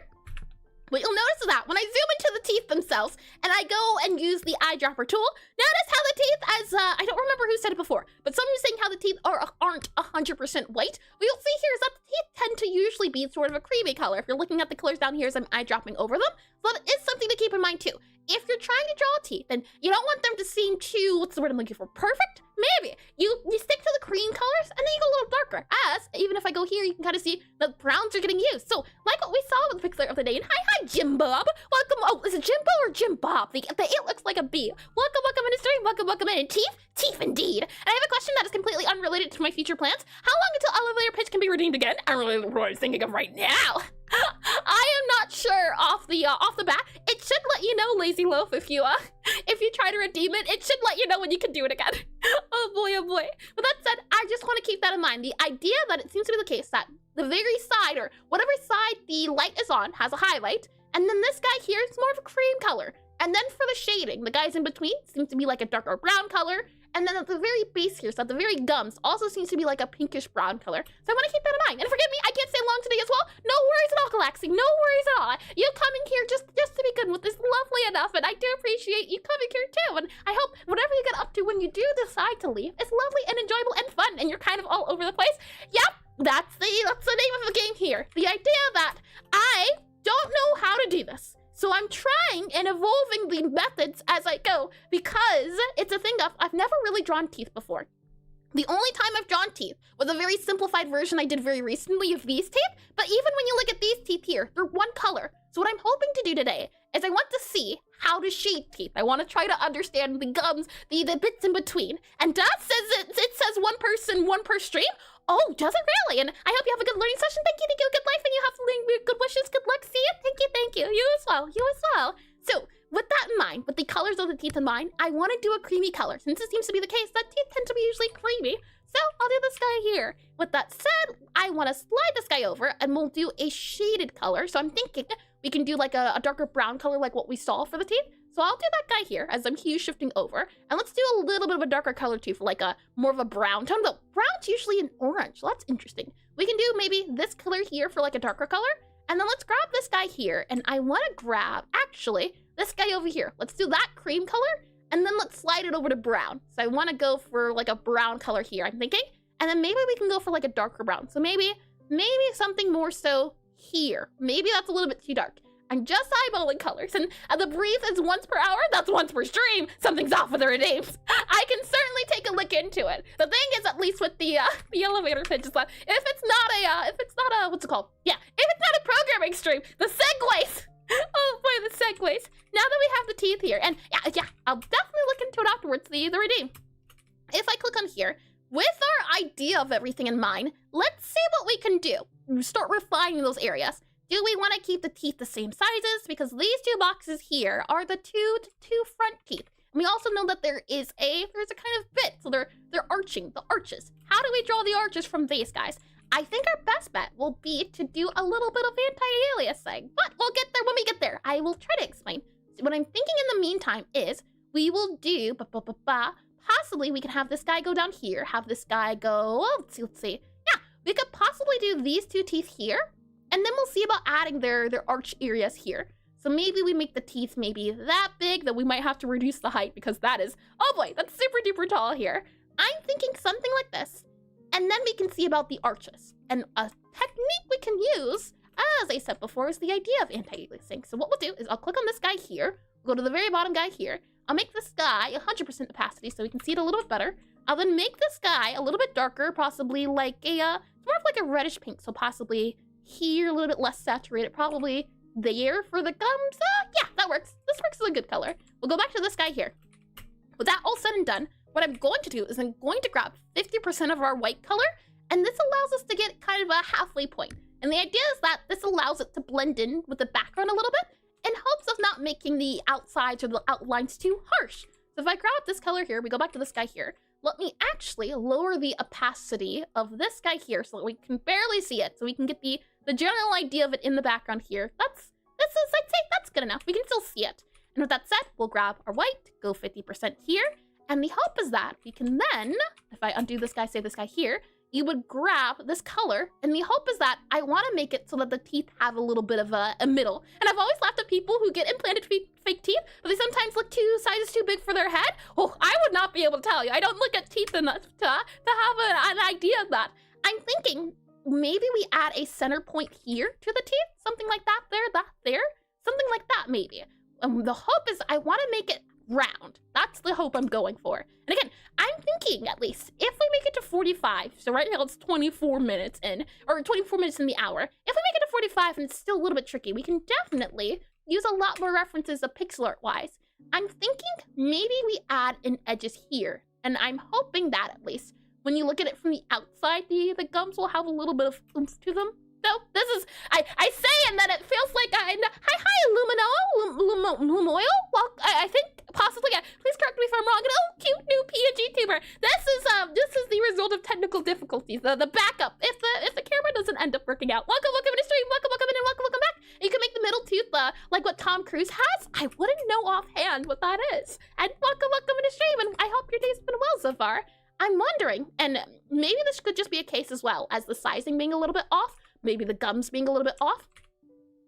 What you'll notice is that when I zoom into the teeth themselves and I go and use the eyedropper tool, notice how the teeth, as I don't remember who said it before, but someone was saying how the teeth aren't 100% white. What you'll see here is that the teeth tend to usually be sort of a creamy color. If you're looking at the colors down here as I'm eyedropping over them, so that is something to keep in mind too. If you're trying to draw a teeth, then you don't want them to seem too, what's the word I'm looking for, perfect? Maybe. You stick to the cream colors and then you go a little darker. As, even if I go here, you can kind of see the browns are getting used. So, like what we saw with the Pixelart of the day, and hi, Jim Bob. Welcome, oh, is it Jimbo or Jim Bob? The it looks like a B. Welcome in the stream, welcome in. Teeth indeed. And I have a question that is completely unrelated to my future plans. How long until elevator pitch can be redeemed again? I don't really know what I was thinking of right now. I am not sure off the bat. It should let you know, Lazy Loaf, if you try to redeem it, it should let you know when you can do it again. Oh boy. With that said, I just want to keep that in mind. The idea that it seems to be the case that the very side, or whatever side the light is on, has a highlight, and then this guy here is more of a cream color. And then for the shading, the guys in between seem to be like a darker brown color. And then at the very base here, so at the very gums, also seems to be like a pinkish brown color. So I want to keep that in mind. And forgive me, I can't stay long today as well. No worries at all, Galaxy. No worries at all. You coming here just to be good with this lovely enough, and I do appreciate you coming here too. And I hope whatever you get up to when you do decide to leave is lovely and enjoyable and fun, and you're kind of all over the place. Yep, that's the name of the game here. The idea that I don't know how to do this. So I'm trying and evolving the methods as I go, because it's a thing of I've never really drawn teeth before. The only time I've drawn teeth was a very simplified version I did very recently of these teeth, but even when you look at these teeth here, they're one color. So what I'm hoping to do today is I want to see how to shade teeth. I want to try to understand the gums, the bits in between. And Dad says it says one person, one per stream. Oh, does it really? And I hope you have a good learning session. Thank you, good life, and you have some good wishes, good luck. See you. Thank you. You as well. So, with that in mind, with the colors of the teeth in mind, I want to do a creamy color. Since it seems to be the case that teeth tend to be usually creamy, so I'll do this guy here. With that said, I want to slide this guy over, and we'll do a shaded color. So I'm thinking we can do like a darker brown color like what we saw for the teeth. So I'll do that guy here as I'm shifting over. And let's do a little bit of a darker color too for like a more of a brown tone. Though brown's usually an orange, so that's interesting. We can do maybe this color here for like a darker color. And then let's grab this guy here. And I want to grab, actually, this guy over here. Let's do that cream color. And then let's slide it over to brown. So I want to go for like a brown color here, I'm thinking. And then maybe we can go for like a darker brown. So maybe something more so here. Maybe that's a little bit too dark. I'm just eyeballing colors, and the breeze is once per hour. That's once per stream. Something's off with their names. I can certainly take a look into it. The thing is, at least with the elevator pitch, is that if it's not a what's it called? Yeah, if it's not a programming stream, the segues. Oh boy, the segues. Now that we have the teeth here, and yeah, I'll definitely look into it afterwards. The redeem. If I click on here, with our idea of everything in mind, let's see what we can do. Start refining those areas. Do we want to keep the teeth the same sizes? Because these two boxes here are the two front teeth. And we also know that there's a kind of bit, so they're arching, the arches. How do we draw the arches from these guys? I think our best bet will be to do a little bit of anti-aliasing, but we'll get there when we get there. I will try to explain. So what I'm thinking in the meantime is we will do possibly we can have this guy go down here, have this guy go, let's see. Yeah, we could possibly do these two teeth here. And then we'll see about adding their arch areas here. So maybe we make the teeth maybe that big that we might have to reduce the height because that is, oh boy, that's super duper tall here. I'm thinking something like this. And then we can see about the arches. And a technique we can use, as I said before, is the idea of anti-aliasing. So what we'll do is I'll click on this guy here, go to the very bottom guy here. I'll make this guy 100% opacity so we can see it a little bit better. I'll then make this guy a little bit darker, possibly like it's more of like a reddish pink, so possibly here, a little bit less saturated, probably there for the gums. Yeah, that works. This works as a good color. We'll go back to this guy here. With that all said and done, what I'm going to do is I'm going to grab 50% of our white color, and this allows us to get kind of a halfway point. And the idea is that this allows it to blend in with the background a little bit in hopes of not making the outsides or the outlines too harsh. So if I grab this color here, we go back to this guy here. Let me actually lower the opacity of this guy here so that we can barely see it, so we can get the general idea of it in the background here. I'd say that's good enough. We can still see it. And with that said, we'll grab our white, go 50% here, and the hope is that we can then, if I undo this guy, save this guy here, you would grab this color, and the hope is that I want to make it so that the teeth have a little bit of a middle. And I've always laughed at people who get implanted fake teeth, but they sometimes look 2 sizes too big for their head. Oh, I would not be able to tell you. I don't look at teeth enough to have an idea of that. I'm thinking maybe we add a center point here to the teeth, something like that there, something like that maybe. The hope is I want to make it round. That's the hope I'm going for. And again, I'm thinking at least if we make it to 45, so right now it's 24 minutes in, or 24 minutes in the hour. If we make it to 45 and it's still a little bit tricky, we can definitely use a lot more references of Pixelart wise. I'm thinking maybe we add an edges here, and I'm hoping that at least when you look at it from the outside, the gums will have a little bit of oomph to them. So this is, I say, and then it feels like hi, Lumoil. Well, I think possibly, please correct me if I'm wrong. Oh, cute new PNG tuber. This is the result of technical difficulties. The backup. If the camera doesn't end up working out. Welcome in the stream. Welcome in, and welcome back. You can make the middle tooth like what Tom Cruise has. I wouldn't know offhand what that is. And welcome in the stream. And I hope your day's been well so far. I'm wondering, and maybe this could just be a case as well as the sizing being a little bit off. Maybe the gums being a little bit off.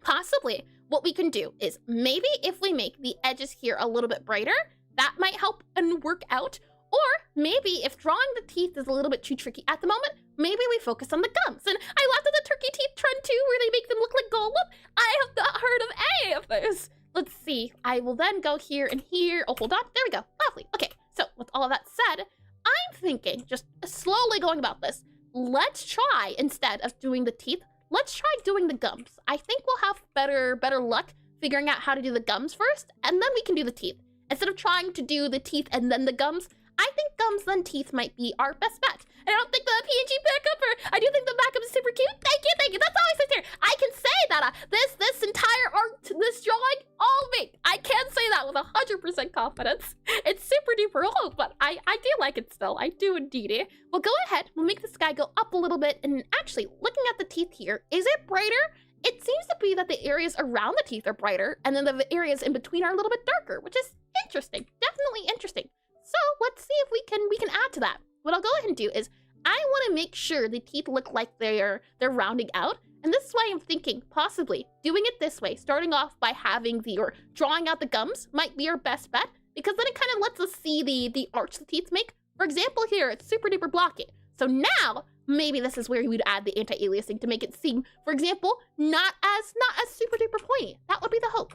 Possibly what we can do is maybe if we make the edges here a little bit brighter, that might help and work out. Or maybe if drawing the teeth is a little bit too tricky at the moment, maybe we focus on the gums. And I laughed at the turkey teeth trend too, where they make them look like Gollum. I have not heard of any of those. Let's see. I will then go here and here. Oh, hold on. There we go. Lovely. Okay. So with all of that said, I'm thinking just slowly going about this. Let's try, instead of doing the teeth, let's try doing the gums. I think we'll have better luck figuring out how to do the gums first, and then we can do the teeth. Instead of trying to do the teeth and then the gums, I think gums then teeth might be our best bet. And I don't think the PNG backup, or I do think the backup is super cute. Thank you. That's all I say here. I can say that this entire art, this drawing, all me. I can say that with 100% confidence. It's super duper old, but I do like it still. I do indeed. Well, go ahead. We'll make this guy go up a little bit. And actually, looking at the teeth here, is it brighter? It seems to be that the areas around the teeth are brighter, and then the areas in between are a little bit darker, which is interesting. Definitely interesting. So let's see if we can add to that. What I'll go ahead and do is I want to make sure the teeth look like they're rounding out. And this is why I'm thinking possibly doing it this way, starting off by having or drawing out the gums might be our best bet. because then it kind of lets us see the arch the teeth make. For example, here, it's super duper blocky. So now, maybe this is where you would add the anti-aliasing to make it seem, for example, not as super duper pointy. That would be the hope.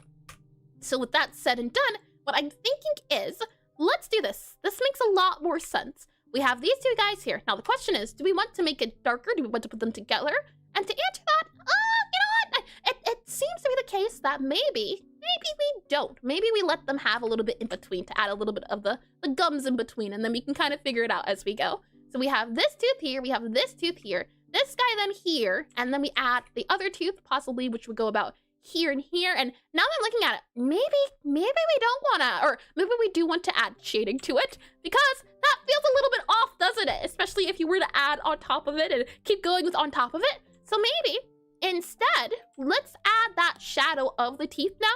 So with that said and done, what I'm thinking is, let's do this. This makes a lot more sense. We have these two guys here. Now the question is, do we want to make it darker? Do we want to put them together? And to answer that, you know what? It seems to be the case that maybe we don't. Maybe we let them have a little bit in between to add a little bit of the gums in between, and then we can kind of figure it out as we go. So we have this tooth here, we have this tooth here, this guy then here, and then we add the other tooth possibly, which would go about here and here. And now that I'm looking at it, maybe we don't wanna, or maybe we do want to add shading to it, because that feels a little bit off, doesn't it? Especially if you were to add on top of it and keep going with on top of it. So maybe instead, let's add that shadow of the teeth now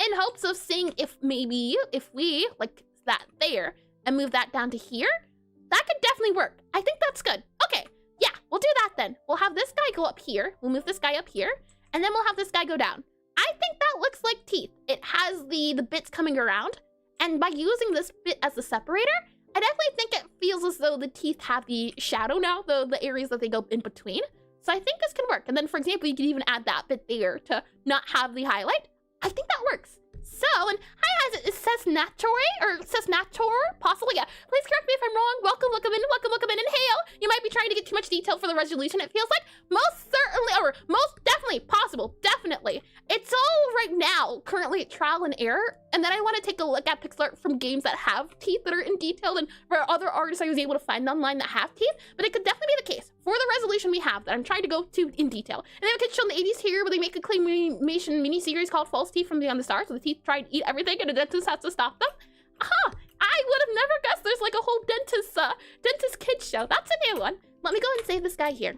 in hopes of seeing if we, like that there, and move that down to here, that could definitely work. I think that's good. Okay, yeah, we'll do that then. We'll have this guy go up here. We'll move this guy up here, and then we'll have this guy go down. I think that looks like teeth. It has the bits coming around, and by using this bit as the separator, I definitely think it feels as though the teeth have the shadow now, the areas that they go in between. So I think this can work. And then, for example, you could even add that bit there to not have the highlight. I think that works. So, and hi, it says Nator, or it says Nator, possibly, yeah. Please correct me if I'm wrong. Welcome in, and hail. You might be trying to get too much detail for the resolution, it feels like. Most certainly, or most definitely possible, definitely. It's all right now, currently trial and error, and then I want to take a look at Pixelart from games that have teeth that are in detail, and for other artists I was able to find online that have teeth, but it could definitely be the case for the resolution we have that I'm trying to go to in detail. And then we could show in the 80s here where they make a claymation mini-series called False Teeth from Beyond the Stars, so the teeth try and eat everything and the dentist has to stop them. Huh, I would have never guessed there's like a whole dentist kids show. That's a new one. Let me go and save this guy here.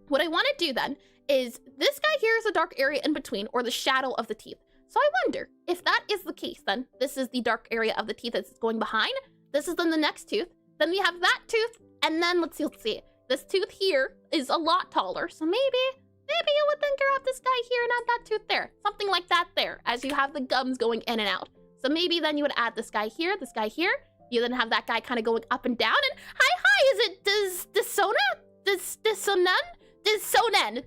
What I want to do then is this guy here is a dark area in between, or the shadow of the teeth. So I wonder if that is the case, then this is the dark area of the teeth that's going behind. This is then the next tooth. Then we have that tooth, and then let's see. This tooth here is a lot taller, so maybe you would then grab this guy here and add that tooth there. Something like that there, as you have the gums going in and out. So maybe then you would add this guy here. You then have that guy kind of going up and down. And hi, is it Dissonen?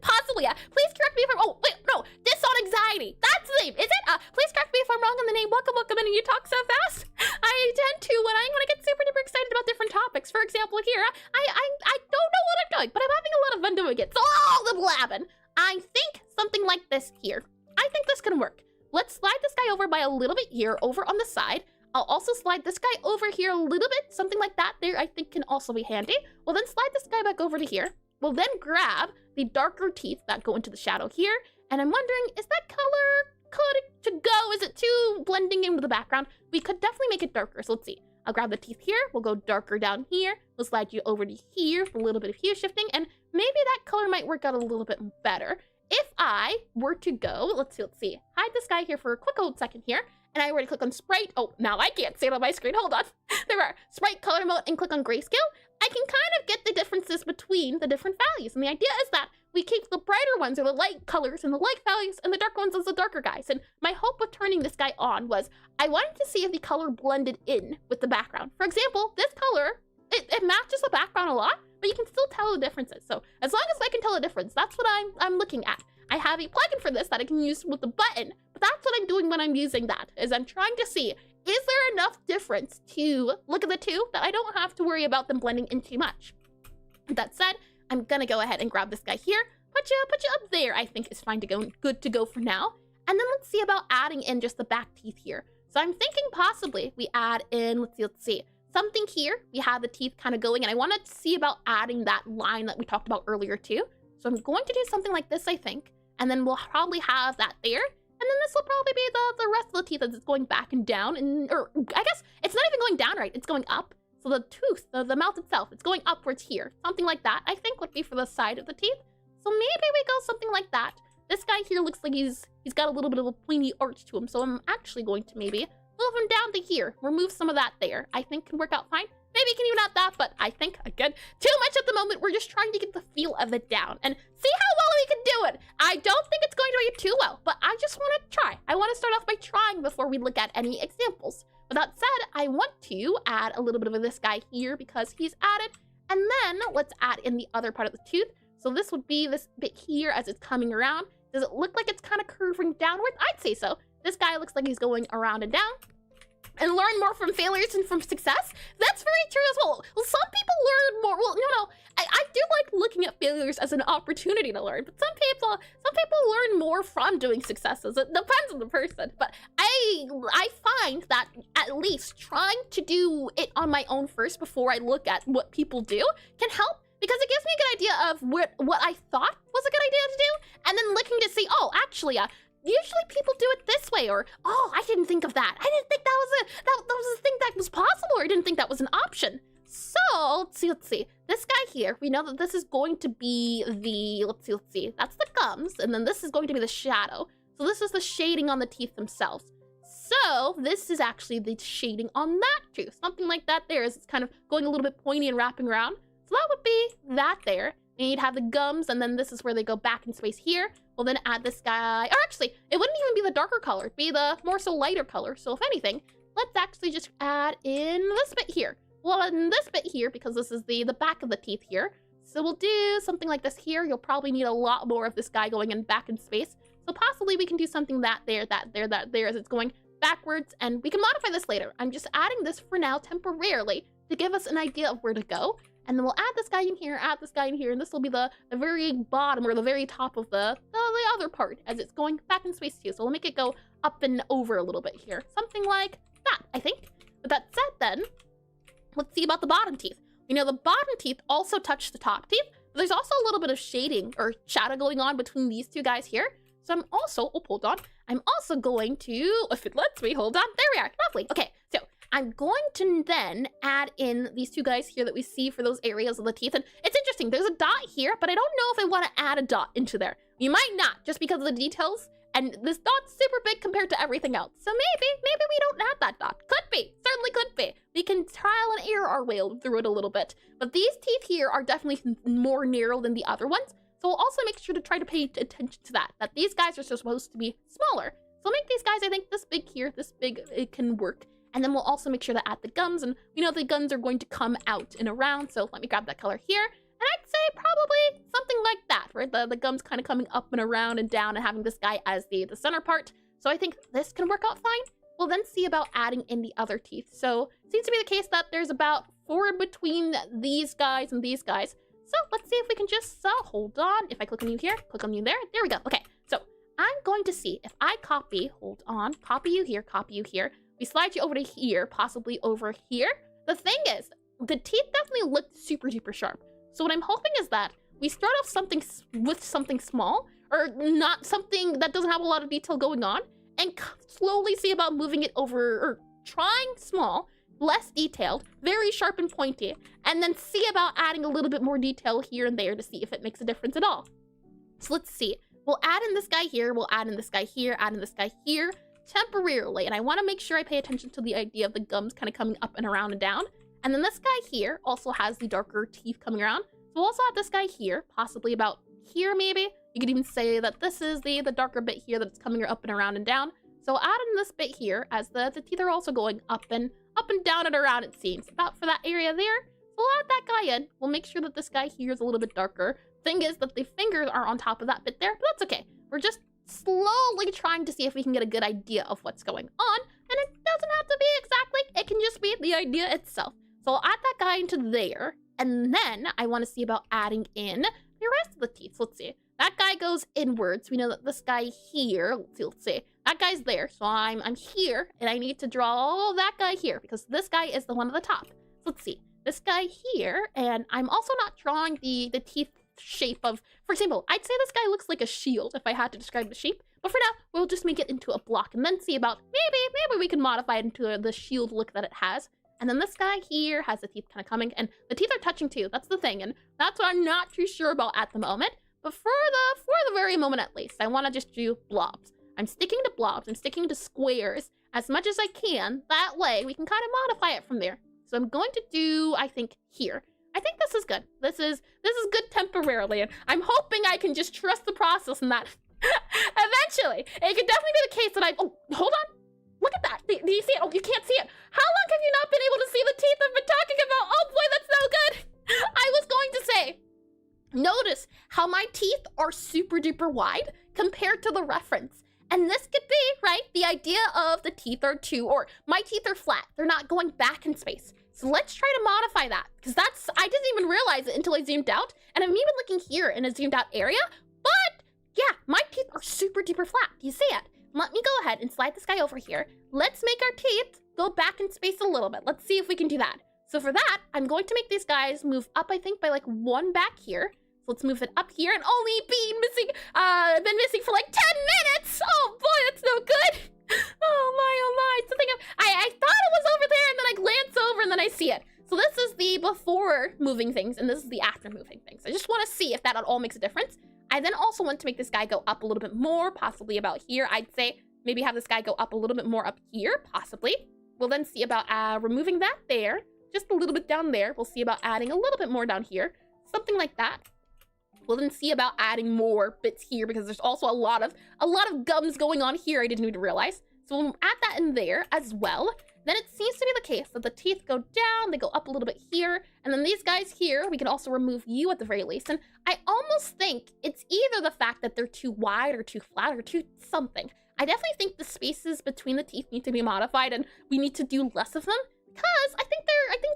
Possibly, yeah. Please correct me if I'm, oh, wait, no, Disson Anxiety. That's the name, is it? Please correct me if I'm wrong on the name. Welcome in, and you talk so fast. I tend to, when I get super duper excited about different topics. For example, here, I don't know what I'm doing, but I'm having a lot of fun doing it. So, all the blabbing. I think something like this here. I think this can work. Let's slide this guy over by a little bit here, over on the side. I'll also slide this guy over here a little bit. Something like that there I think can also be handy. We'll then slide this guy back over to here. We'll then grab the darker teeth that go into the shadow here. And I'm wondering, is that color good to go? Is it too blending in with the background? We could definitely make it darker, so let's see. I'll grab the teeth here. We'll go darker down here. We'll slide you over to here for a little bit of hue shifting. And maybe that color might work out a little bit better. If I were to go, let's see. Hide this guy here for a quick old second here. And I were to click on Sprite. Oh, now I can't see it on my screen. Hold on. There we are. Sprite color mode and click on Grayscale. I can kind of get the differences between the different values. And the idea is that we keep the brighter ones or the light colors and the light values, and the dark ones as the darker guys. And my hope with turning this guy on was I wanted to see if the color blended in with the background. For example, this color, it matches the background a lot, but you can still tell the differences. So as long as I can tell the difference, that's what I'm looking at. I have a plugin for this that I can use with the button, but that's what I'm doing when I'm using that, is I'm trying to see, is there enough difference to look at the two that I don't have to worry about them blending in too much? With that said, I'm gonna go ahead and grab this guy here, put you up there, I think is fine to go, good to go for now. And then let's see about adding in just the back teeth here. So I'm thinking possibly we add in, let's see, something here. We have the teeth kind of going, and I wanted to see about adding that line that we talked about earlier too. So I'm going to do something like this, I think. And then we'll probably have that there. And then this will probably be the rest of the teeth as it's going back and down. And, or I guess it's not even going down right, it's going up. So the tooth, the mouth itself, it's going upwards here. Something like that, I think would be for the side of the teeth. So maybe we go something like that. This guy here looks like he's got a little bit of a pointy arch to him. So I'm actually going to maybe move him down to here. Remove some of that there. I think can work out fine. Maybe you can even add that, but I think, again, too much at the moment. We're just trying to get the feel of it down and see how well we can do it. I don't think it's going to be too well, but I just want to try. I want to start off by trying before we look at any examples. But that said, I want to add a little bit of this guy here because he's added. And then let's add in the other part of the tooth. So this would be this bit here as it's coming around. Does it look like it's kind of curving downward? I'd say so. This guy looks like he's going around and down. And learn more from failures and from success? That's very true as well. Well, some people learn more. Well, no, I do like looking at failures as an opportunity to learn, but some people learn more from doing successes. It depends on the person. But I find that at least trying to do it on my own first before I look at what people do can help, because it gives me a good idea of what I thought was a good idea to do, and then looking to see, oh, actually, usually people do it this way, or, oh, I didn't think of that. I didn't think that was a thing that was possible, or I didn't think that was an option. So, let's see. This guy here, we know that this is going to be the, let's see. That's the gums, and then this is going to be the shadow. So this is the shading on the teeth themselves. So this is actually the shading on that tooth. Something like that there is, it's kind of going a little bit pointy and wrapping around. So that would be that there. And you'd have the gums, and then this is where they go back in space here. We'll then add this guy, or actually, it wouldn't even be the darker color, it'd be the more so lighter color. So if anything, let's actually just add in this bit here. Well, in this bit here, because this is the back of the teeth here. So we'll do something like this here. You'll probably need a lot more of this guy going in back in space. So possibly we can do something that there as it's going backwards, and we can modify this later. I'm just adding this for now temporarily to give us an idea of where to go. And then we'll add this guy in here, and this will be the very bottom or the very top of the other part as it's going back in space too. So we'll make it go up and over a little bit here. Something like that, I think. But that said then, let's see about the bottom teeth. We know the bottom teeth also touch the top teeth, but there's also a little bit of shading or shadow going on between these two guys here. So I'm also, oh, hold on. I'm also going to, if it lets me, hold on. There we are, lovely. Okay, so I'm going to then add in these two guys here that we see for those areas of the teeth. And it's interesting, there's a dot here, but I don't know if I want to add a dot into there. You might not, just because of the details. And this dot's super big compared to everything else. So maybe we don't add that dot. Could be, certainly could be. We can trial and error our way through it a little bit. But these teeth here are definitely more narrow than the other ones. So we'll also make sure to try to pay attention to that these guys are supposed to be smaller. So we'll make these guys, I think, this big here, this big, it can work. And then we'll also make sure to add the gums, and we know the gums are going to come out and around. So let me grab that color here. And I'd say probably something like that, right? The gums kind of coming up and around and down and having this guy as the center part. So I think this can work out fine. We'll then see about adding in the other teeth. So it seems to be the case that there's about 4 in between these guys and these guys. So let's see if we can just, hold on. If I click on you here, click on you there. There we go. Okay, so I'm going to see if I copy, hold on, copy you here, we slide you over to here, possibly over here. The thing is, the teeth definitely look super duper sharp. So what I'm hoping is that we start off with something small, or not something that doesn't have a lot of detail going on, and slowly see about moving it over, or trying small, less detailed, very sharp and pointy, and then see about adding a little bit more detail here and there to see if it makes a difference at all. So let's see. We'll add in this guy here, we'll add in this guy here, add in this guy here, temporarily, and I want to make sure I pay attention to the idea of the gums kind of coming up and around and down. And then this guy here also has the darker teeth coming around. So we'll also add this guy here, possibly about here maybe. You could even say that this is the darker bit here that's coming up and around and down. So we'll add in this bit here as the teeth are also going up and down and around, it seems. About for that area there. So we'll add that guy in. We'll make sure that this guy here is a little bit darker. Thing is that the fingers are on top of that bit there, but that's okay. We're just slowly trying to see if we can get a good idea of what's going on, and it doesn't have to be exactly, it can just be the idea itself. So I'll add that guy into there, and then I want to see about adding in the rest of the teeth. So let's see, that guy goes inwards. We know that this guy here, let's see, that guy's there. So I'm here, and I need to draw that guy here, because this guy is the one at the top. So let's see, this guy here, and I'm also not drawing the teeth shape of, for example, I'd say this guy looks like a shield if I had to describe the shape, but for now we'll just make it into a block and then see about maybe we can modify it into the shield look that it has. And then this guy here has the teeth kind of coming, and the teeth are touching too. That's the thing, and that's what I'm not too sure about at the moment. But for the very moment at least, I want to just do blobs. I'm sticking to blobs. I'm sticking to squares as much as I can. That way we can kind of modify it from there. So I'm going to do, I think, here. I think this is good. This is good temporarily, and I'm hoping I can just trust the process and that eventually it could definitely be the case that oh, hold on, look at that. that. Do you see it? Oh, you can't see it. How long have you not been able to see the teeth I've been talking about? Oh boy, that's no good. I was going to say, notice how my teeth are super duper wide compared to the reference. And this could be, right, the idea of the teeth are or my teeth are flat. They're not going back in space. So let's try to modify that, because I didn't even realize it until I zoomed out. And I'm even looking here in a zoomed out area, but yeah, my teeth are super duper flat. Do you see it? Let me go ahead and slide this guy over here. Let's make our teeth go back in space a little bit. Let's see if we can do that. So for that, I'm going to make these guys move up, I think, by like 1 back here. So let's move it up here, and only been missing for like 10 minutes. Oh boy, that's no good. Oh my, something I thought it was over there, and then I glance over and then I see it. So this is the before moving things, and this is the after moving things. I just want to see if that at all makes a difference. I then also want to make this guy go up a little bit more, possibly about here. I'd say maybe have this guy go up a little bit more up here, possibly. We'll then see about removing that there, just a little bit down there. We'll see about adding a little bit more down here, something like that. We'll then see about adding more bits here, because there's also a lot of gums going on here I didn't even realize. So we'll add that in there as well. Then it seems to be the case that the teeth go down, they go up a little bit here, and then these guys here, we can also remove you at the very least. And I almost think it's either the fact that they're too wide or too flat or too something. I definitely think the spaces between the teeth need to be modified, and we need to do less of them, because I think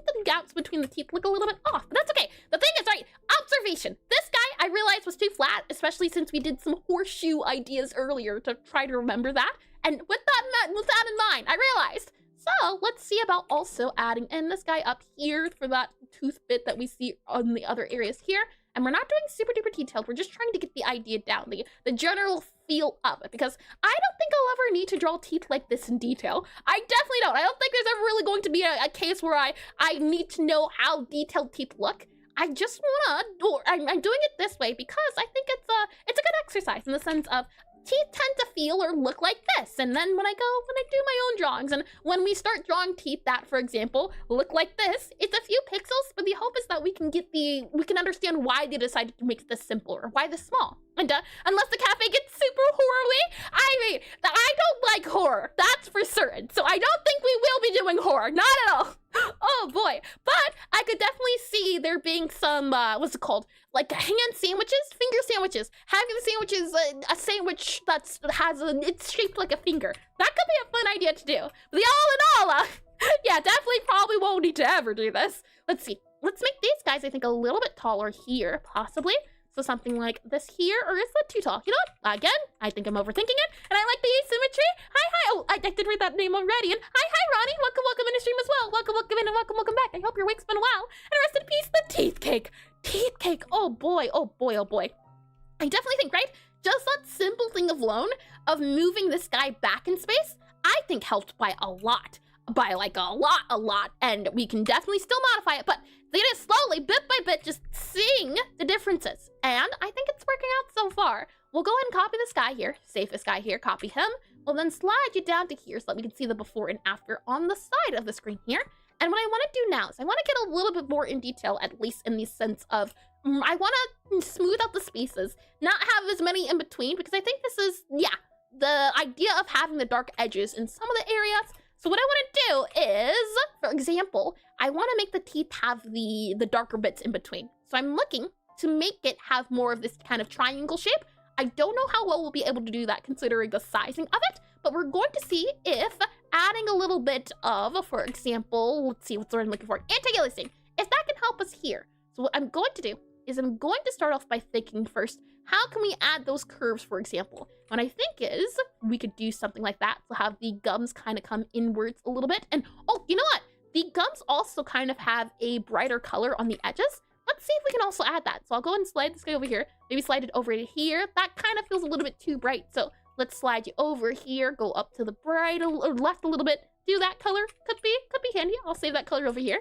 the gaps between the teeth look a little bit off, but that's okay. The thing is, right, observation. This guy I realized was too flat, especially since we did some horseshoe ideas earlier to try to remember that. And with that in mind, I realized. So let's see about also adding in this guy up here for that tooth bit that we see on the other areas here. And we're not doing super duper detailed. We're just trying to get the idea down, the general feel of it, because I don't think I'll ever need to draw teeth like this in detail. I definitely don't. I don't think there's ever really going to be a case where I need to know how detailed teeth look. I just I'm doing it this way because I think it's a good exercise in the sense of teeth tend to feel or look like this. And then when I do my own drawings, and when we start drawing teeth that, for example, look like this, it's a few pixels, but the hope is that we can understand why they decided to make this simple or why this small. And unless the cafe gets super horror-y, I mean, I don't like horror, that's for certain. So I don't think we will be doing horror, not at all. Oh boy, but I could definitely see there being some, what's it called? Like hand sandwiches, finger sandwiches. Having the sandwiches, a sandwich it's shaped like a finger. That could be a fun idea to do. But all in all, yeah, definitely probably won't need to ever do this. Let's see. Let's make these guys, I think, a little bit taller here, possibly. So something like this here, or is that too tall? You know what? Again, I think I'm overthinking it, and I like the asymmetry. Hi. Oh, I did read that name already. And hi, Ronnie. Welcome in the stream as well. Welcome in and welcome back. I hope your week's been well. And rest in peace, the teeth cake. Teeth cake. Oh boy. I definitely think, right? Just that simple thing alone of moving this guy back in space, I think helped by a lot. By like a lot. And we can definitely still modify it, but they did it slowly, bit by bit, just seeing the differences. And I think it's working out so far. We'll go ahead and copy this guy here, save this guy here, copy him. We'll then slide you down to here so that we can see the before and after on the side of the screen here. And what I want to do now is I want to get a little bit more in detail, at least in the sense of, I want to smooth out the spaces, not have as many in between, because I think this is, yeah, the idea of having the dark edges in some of the areas. So what I want to do is, for example, I want to make the teeth have the darker bits in between. So I'm looking to make it have more of this kind of triangle shape. I don't know how well we'll be able to do that considering the sizing of it, but we're going to see if adding a little bit of, for example, let's see what's the word I'm looking for, anti-aliasing, if that can help us here. So what I'm going to do is I'm going to start off by thinking first, how can we add those curves, for example? What I think is we could do something like that to have the gums kind of come inwards a little bit. And oh, you know what? The gums also kind of have a brighter color on the edges. Let's see if we can also add that. So I'll go and slide this guy over here. Maybe slide it over to here. That kind of feels a little bit too bright. So let's slide you over here. Go up to the bright or left a little bit. Do that color. Could be handy. I'll save that color over here.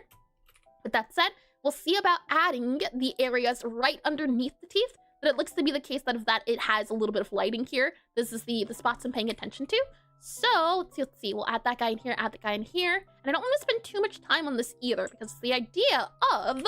With that said, we'll see about adding the areas right underneath the teeth. But it looks to be the case that it has a little bit of lighting here. This is the spots I'm paying attention to. So let's see. We'll add that guy in here, add that guy in here. And I don't want to spend too much time on this either, because the idea of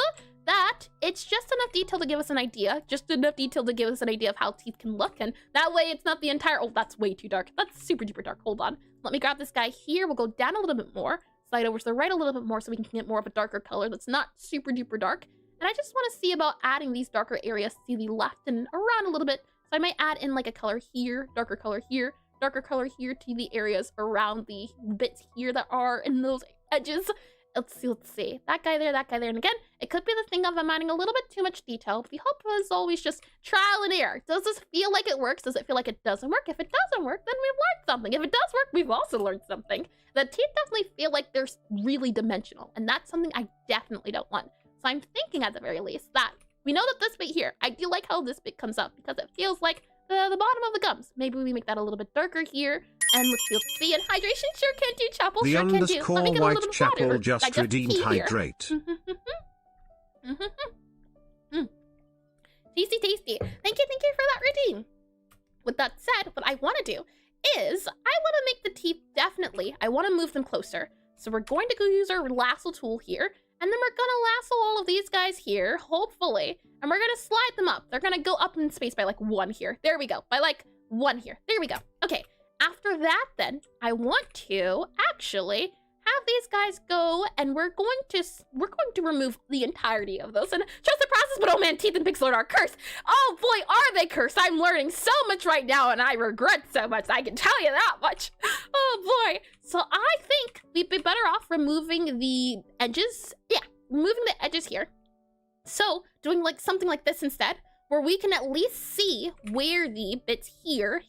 that, it's just enough detail to give us an idea, just enough detail to give us an idea of how teeth can look, and that way it's not the entire, oh, that's way too dark. That's super duper dark. Hold on. Let me grab this guy here. We'll go down a little bit more, slide over to the right a little bit more so we can get more of a darker color that's not super duper dark. And I just want to see about adding these darker areas to the left and around a little bit. So I might add in like a color here, darker color here to the areas around the bits here that are in those edges. Let's see. That guy there, and again, it could be the thing of I'm adding a little bit too much detail, but the hope is always just trial and error. Does this feel like it works? Does it feel like it doesn't work? If it doesn't work, then we've learned something. If it does work, we've also learned something. The teeth definitely feel like they're really dimensional, and that's something I definitely don't want. So I'm thinking at the very least that we know that this bit here, I do like how this bit comes up because it feels like the bottom of the gums. Maybe we make that a little bit darker here. And let's see, and hydration sure can do, Chapel The sure can do. underscore Whitechapel just redeemed hydrate. Tasty, tasty. Thank you for that redeem. With that said, what I want to do is I want to make the teeth I want to move them closer. So we're going to go use our lasso tool here, and then we're going to lasso all of these guys here, hopefully, and we're going to slide them up. They're going to go up in space by like 1 here. There we go. By like 1 here. There we go. Okay. After that, then, I want to actually have these guys go, and we're going to remove the entirety of those. And trust the process, but oh man, teeth and Pixelart are cursed. Oh boy, are they cursed. I'm learning so much right now, and I regret so much. I can tell you that much. Oh boy. So I think we'd be better off removing the edges. Yeah, removing the edges here. So doing like something like this instead, where we can at least see where the bits here,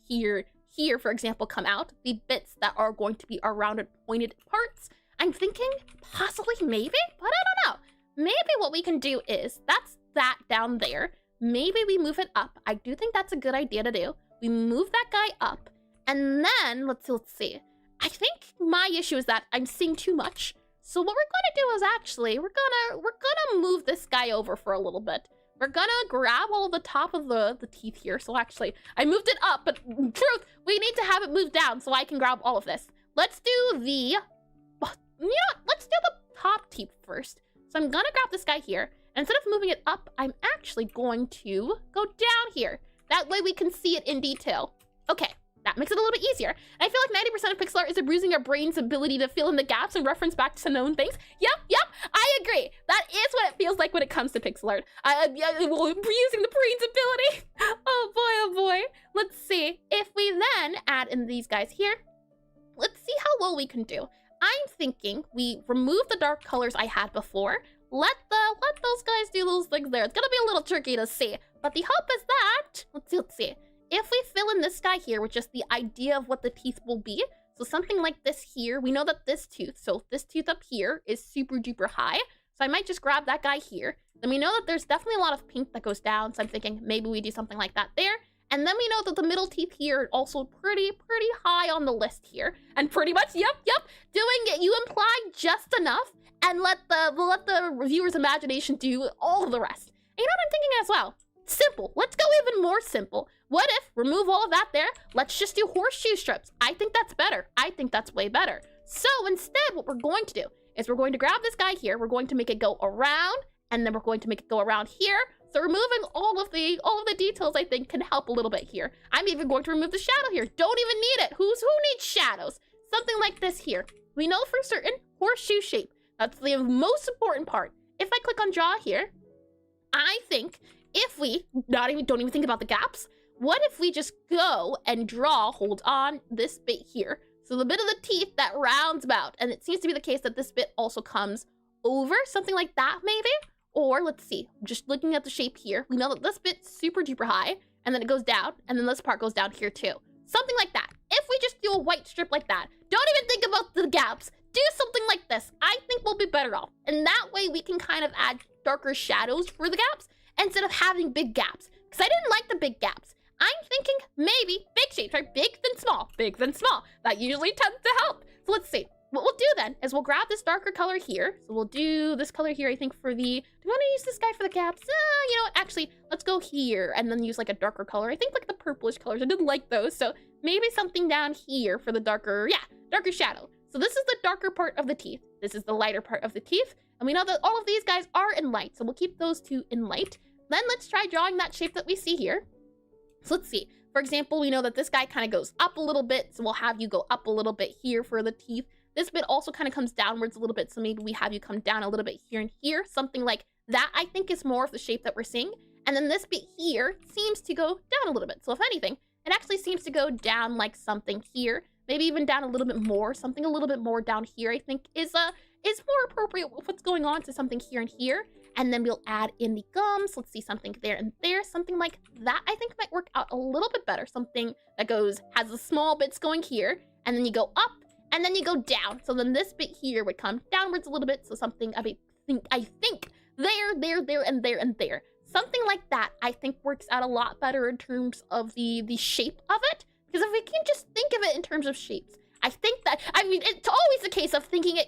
for example, come out, the bits that are going to be our rounded pointed parts. I'm thinking possibly maybe, but I don't know. Maybe what we can do is, that's that down there. Maybe we move it up. I do think that's a good idea to do. We move that guy up, and then, let's see. I think my issue is that I'm seeing too much. So what we're gonna do is actually, we're gonna move this guy over for a little bit. We're gonna grab all the top of the teeth here. So actually, I moved it up, but in truth, we need to have it moved down so I can grab all of this. Let's do the, let's do the top teeth first. So I'm gonna grab this guy here, and instead of moving it up, I'm actually going to go down here. That way we can see it in detail. Okay, that makes it a little bit easier. And I feel like 90% of Pixelart is abusing our brain's ability to fill in the gaps and reference back to known things. Yep, I agree. That is what it feels like when it comes to Pixelart. We're using the brain's ability. Oh boy. Let's see. If we then add in these guys here, let's see how well we can do. I'm thinking we remove the dark colors I had before. Let those guys do those things there. It's gonna be a little tricky to see, but the hope is that, let's see. If we fill in this guy here with just the idea of what the teeth will be, so something like this here, we know that this tooth up here is super duper high, so I might just grab that guy here. Then we know that there's definitely a lot of pink that goes down, so I'm thinking maybe we do something like that there. And then we know that the middle teeth here are also pretty high on the list here. And pretty much, yep, doing it, you imply just enough, and let the reviewer's imagination do all of the rest. And you know what I'm thinking as well? Simple. Let's go even more simple. What if, remove all of that there, let's just do horseshoe strips. I think that's better. I think that's way better. So instead, what we're going to do is we're going to grab this guy here, we're going to make it go around, and then we're going to make it go around here. So removing all of the details, I think, can help a little bit here. I'm even going to remove the shadow here. Don't even need it. Who needs shadows? Something like this here. We know for certain, horseshoe shape. That's the most important part. If I click on draw here, I think if we don't even think about the gaps, what if we just go and draw, hold on, this bit here. So the bit of the teeth that rounds about, and it seems to be the case that this bit also comes over, something like that maybe? Or let's see, just looking at the shape here, we know that this bit's super duper high, and then it goes down, and then this part goes down here too. Something like that. If we just do a white strip like that, don't even think about the gaps, do something like this. I think we'll be better off. And that way we can kind of add darker shadows for the gaps instead of having big gaps. Because I didn't like the big gaps. I'm thinking maybe big shapes, right? Big then small, big then small. That usually tends to help. So let's see. What we'll do then is we'll grab this darker color here. So we'll do this color here, I think, for the... Do we want to use this guy for the gaps? You know what? Actually, let's go here and then use like a darker color. I think like the purplish colors. I didn't like those. So maybe something down here for the darker... Yeah, darker shadow. So this is the darker part of the teeth. This is the lighter part of the teeth. And we know that all of these guys are in light, so we'll keep those two in light. Then let's try drawing that shape that we see here. So let's see. For example, we know that this guy kind of goes up a little bit, so we'll have you go up a little bit here for the teeth. This bit also kind of comes downwards a little bit, so maybe we have you come down a little bit here and here. Something like that, I think, is more of the shape that we're seeing. And then this bit here seems to go down a little bit. So if anything, it actually seems to go down like something here. Maybe even down a little bit more. Something a little bit more down here, I think, is more appropriate with what's going on to something here and here. And then we'll add in the gums. Let's see, something there and there. Something like that, I think, might work out a little bit better. Something that has the small bits going here, and then you go up, and then you go down. So then this bit here would come downwards a little bit. So something, I think, there, and there, and there. Something like that, I think, works out a lot better in terms of the shape of it. Because if we can just think of it in terms of shapes, I think that, I mean, it's always a case of thinking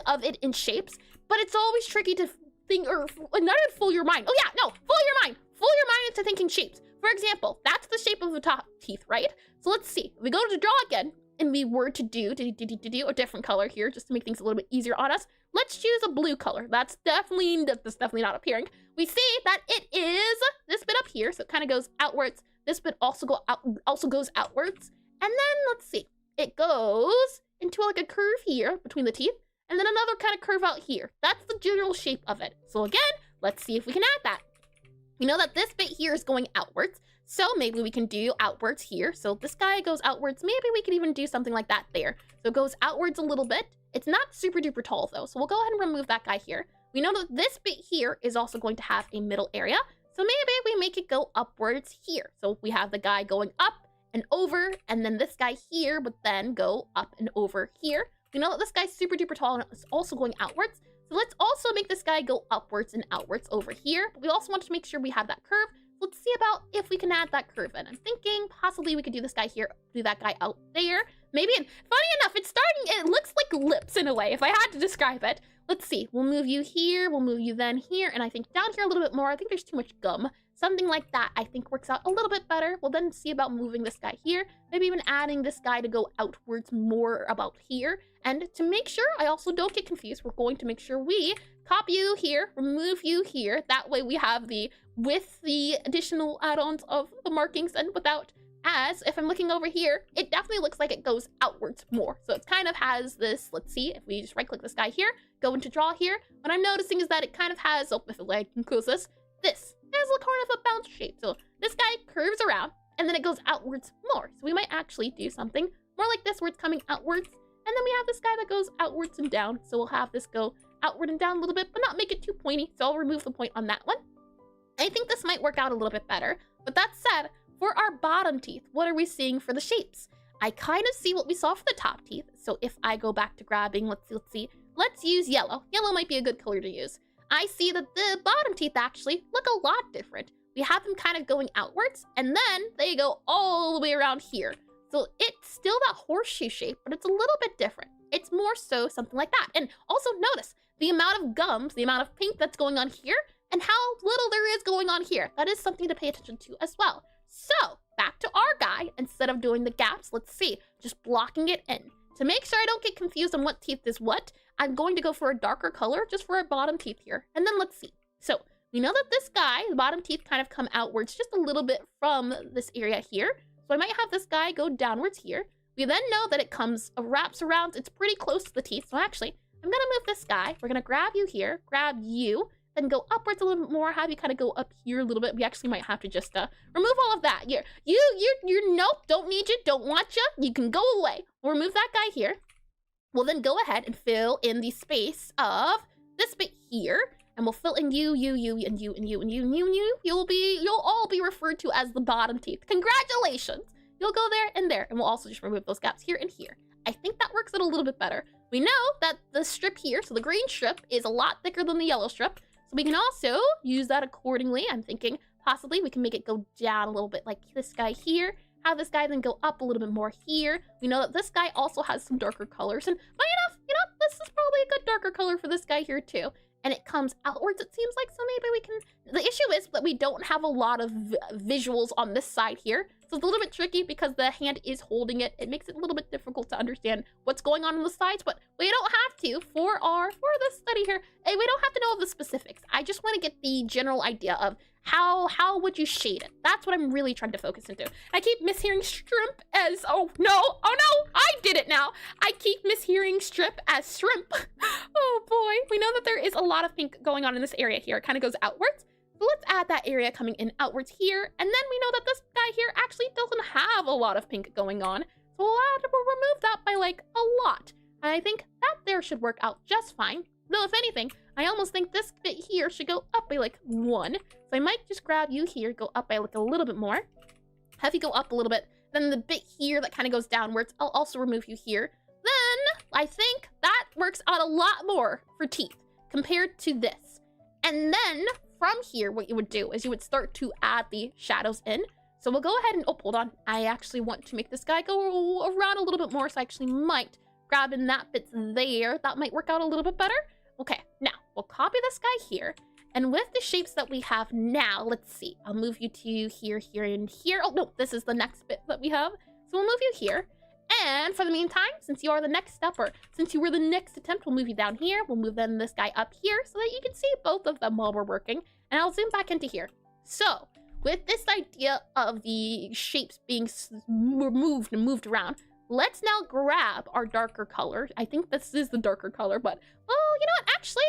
of it in shapes, but it's always tricky to think, or not to fool your mind. Oh yeah, no, fool your mind. Fool your mind into thinking shapes. For example, that's the shape of the top teeth, right? So let's see. If we go to draw again, and we were to do a different color here, just to make things a little bit easier on us. Let's choose a blue color. That's definitely not appearing. We see that it is this bit up here, so it kind of goes outwards. This bit also goes outwards. And then let's see, it goes into like a curve here between the teeth, and then another kind of curve out here. That's the general shape of it. So again, let's see if we can add that. We know that this bit here is going outwards, so maybe we can do outwards here. So this guy goes outwards. Maybe we could even do something like that there. So it goes outwards a little bit. It's not super duper tall though, so we'll go ahead and remove that guy here. We know that this bit here is also going to have a middle area, so maybe we make it go upwards here. So we have the guy going up and over, and then this guy here would then go up and over here. We know that this guy's super duper tall and it's also going outwards. So let's also make this guy go upwards and outwards over here. But we also want to make sure we have that curve. So let's see about if we can add that curve in. I'm thinking possibly we could do this guy here, do that guy out there. Maybe, and funny enough, it looks like lips in a way, if I had to describe it. Let's see, we'll move you here, we'll move you then here, and I think down here a little bit more. I think there's too much gum. Something like that I think works out a little bit better. We'll then see about moving this guy here, maybe even adding this guy to go outwards more about here. And to make sure I also don't get confused, we're going to make sure we copy you here, remove you here. That way we have with the additional add-ons of the markings and without. As if I'm looking over here, it definitely looks like it goes outwards more. So it kind of has this, let's see, if we just right click this guy here, go into draw here, what I'm noticing is that it kind of has, if I can close this has a kind of a bounce shape. So this guy curves around and then it goes outwards more. So we might actually do something more like this where it's coming outwards. And then we have this guy that goes outwards and down. So we'll have this go outward and down a little bit, but not make it too pointy. So I'll remove the point on that one. I think this might work out a little bit better. But that said, for our bottom teeth, what are we seeing for the shapes? I kind of see what we saw for the top teeth. So if I go back to grabbing, let's use yellow. Yellow might be a good color to use. I see that the bottom teeth actually look a lot different. We have them kind of going outwards, and then they go all the way around here. So it's still that horseshoe shape, but it's a little bit different. It's more so something like that. And also notice the amount of gums, the amount of pink that's going on here, and how little there is going on here. That is something to pay attention to as well. So back to our guy, instead of doing the gaps, let's see, just blocking it in. To make sure I don't get confused on what teeth is what, I'm going to go for a darker color just for our bottom teeth here. And then let's see. So we know that this guy, the bottom teeth kind of come outwards just a little bit from this area here. So I might have this guy go downwards here. We then know that it wraps around, it's pretty close to the teeth. So actually, I'm gonna move this guy. We're gonna grab you here, grab you, then go upwards a little bit more, have you kind of go up here a little bit. We actually might have to just remove all of that. You're nope, don't need you, don't want you. You can go away. We'll remove that guy here. We'll then go ahead and fill in the space of this bit here, and we'll fill in you, and you, and you, and you, and you. You'll all be referred to as the bottom teeth. Congratulations! You'll go there and there, and we'll also just remove those gaps here and here. I think that works out a little bit better. We know that the strip here, so the green strip, is a lot thicker than the yellow strip, so we can also use that accordingly. I'm thinking possibly we can make it go down a little bit like this guy here. Have this guy then go up a little bit more here. We know that this guy also has some darker colors, and funny enough, this is probably a good darker color for this guy here too. And it comes outwards, it seems like, so maybe we can. The issue is that we don't have a lot of visuals on this side here, So it's a little bit tricky because the hand is holding it. It makes it a little bit difficult to understand what's going on the sides, but we don't have to for this study here. We don't have to know all the specifics. I just want to get the general idea of how would you shade it. That's what I'm really trying to focus into. I keep mishearing shrimp as, oh no, I did it now. I keep mishearing strip as shrimp. Oh boy, we know that there is a lot of pink going on in this area here. It kind of goes outwards. So let's add that area coming in outwards here. And then we know that this guy here actually doesn't have a lot of pink going on. So we'll remove that by like a lot. And I think that there should work out just fine. Though if anything, I almost think this bit here should go up by like 1. So I might just grab you here, go up by like a little bit more. Have you go up a little bit. Then the bit here that kind of goes downwards, I'll also remove you here. Then I think that works out a lot more for teeth compared to this. And then from here, what you would do is you would start to add the shadows in. So we'll go ahead and, oh, hold on. I actually want to make this guy go around a little bit more. So I actually might grab in that bit there. That might work out a little bit better. Okay, now we'll copy this guy here. And with the shapes that we have now, let's see. I'll move you to here, here, and here. Oh, no, this is the next bit that we have. So we'll move you here. And for the meantime, since you are the next step, or since you were the next attempt, we'll move you down here. We'll move then this guy up here so that you can see both of them while we're working. And I'll zoom back into here. So with this idea of the shapes being removed and moved around, let's now grab our darker color. I think this is the darker color, but, oh, you know what? Actually,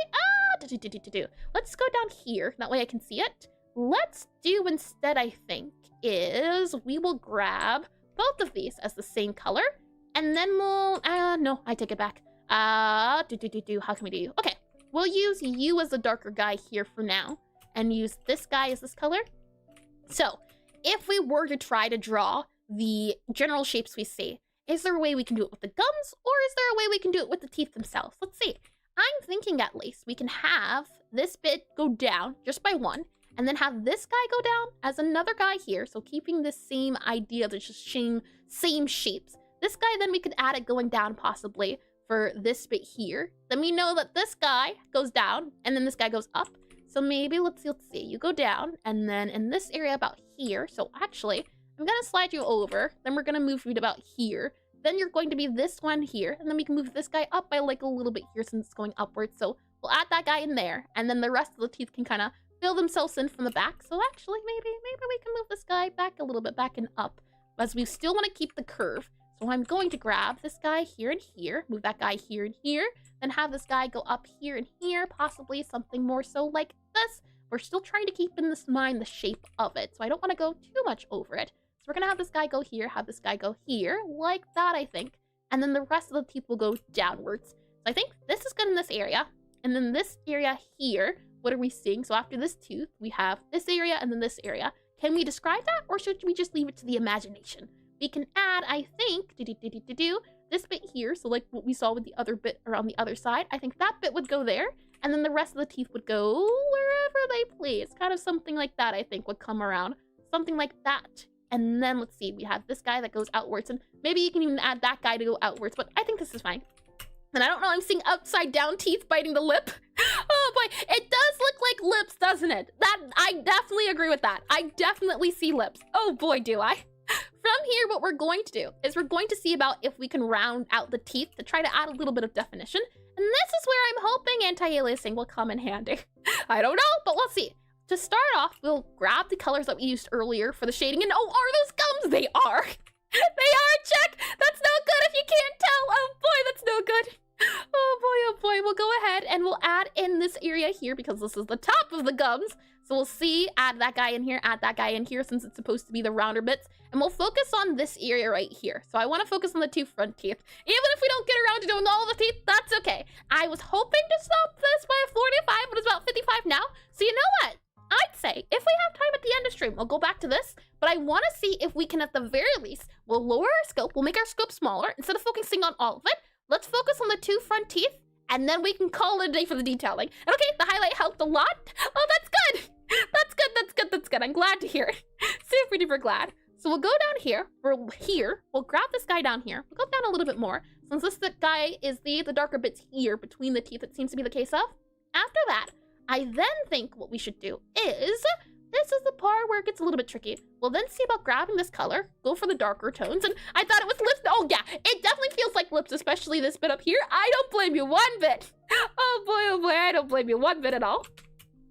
let's go down here. That way I can see it. Let's do instead, I think, is we will grab both of these as the same color. And then we'll, no, I take it back. How can we do? Okay, we'll use you as the darker guy here for now. And use this guy as this color. So, if we were to try to draw the general shapes we see, is there a way we can do it with the gums, or is there a way we can do it with the teeth themselves? Let's see. I'm thinking at least we can have this bit go down just by 1, and then have this guy go down as another guy here. So keeping the same idea of just same shapes. This guy, then we could add it going down possibly for this bit here. Then we know that this guy goes down, and then this guy goes up. So maybe, let's see, you go down, and then in this area about here, so actually, I'm gonna slide you over, then we're gonna move you to about here, then you're going to be this one here, and then we can move this guy up by like a little bit here since it's going upwards, so we'll add that guy in there, and then the rest of the teeth can kind of fill themselves in from the back, so actually, maybe we can move this guy back a little bit, back and up, as we still want to keep the curve. So I'm going to grab this guy here and here, move that guy here and here, then have this guy go up here and here, possibly something more so like this. We're still trying to keep in this mind the shape of it, so I don't want to go too much over it. So we're going to have this guy go here, have this guy go here, like that, I think. And then the rest of the teeth will go downwards. So I think this is good in this area. And then this area here, what are we seeing? So after this tooth, we have this area and then this area. Can we describe that, or should we just leave it to the imagination? We can add, I think, this bit here, so like what we saw with the other bit around the other side. I think that bit would go there, and then the rest of the teeth would go wherever they please. Kind of something like that, I think, would come around. Something like that. And then, let's see, we have this guy that goes outwards, and maybe you can even add that guy to go outwards, but I think this is fine. And I don't know, I'm seeing upside down teeth biting the lip. Oh boy, it does look like lips, doesn't it? I definitely agree with that. I definitely see lips. Oh boy, do I. From here, what we're going to do is we're going to see about if we can round out the teeth to try to add a little bit of definition. And this is where I'm hoping anti-aliasing will come in handy. I don't know, but we'll see. To start off, we'll grab the colors that we used earlier for the shading. And oh, are those gums? They are. They are, check. That's no good if you can't tell. Oh boy, that's no good. Oh boy, we'll go ahead and we'll add in this area here because this is the top of the gums. So we'll see, add that guy in here, add that guy in here since it's supposed to be the rounder bits. And we'll focus on this area right here. So I want to focus on the 2 front teeth. Even if we don't get around to doing all the teeth, that's okay. I was hoping to stop this by 45, but it's about 55 now. So you know what? I'd say if we have time at the end of stream, we'll go back to this. But I want to see if we can, at the very least, we'll lower our scope. We'll make our scope smaller. Instead of focusing on all of it, let's focus on the 2 front teeth. And then we can call it a day for the detailing. And okay, the highlight helped a lot. Oh, that's good. That's good, that's good, that's good. I'm glad to hear it. Super duper glad. So we'll go down here. We're here. We'll grab this guy down here. We'll go down a little bit more. Since this guy is the darker bits here between the teeth, it seems to be the case of. After that, I then think what we should do is this is the part where it gets a little bit tricky. We'll then see about grabbing this color, go for the darker tones, and I thought it was lips. Oh yeah, it definitely feels like lips, especially this bit up here. I don't blame you one bit. Oh boy, I don't blame you one bit at all.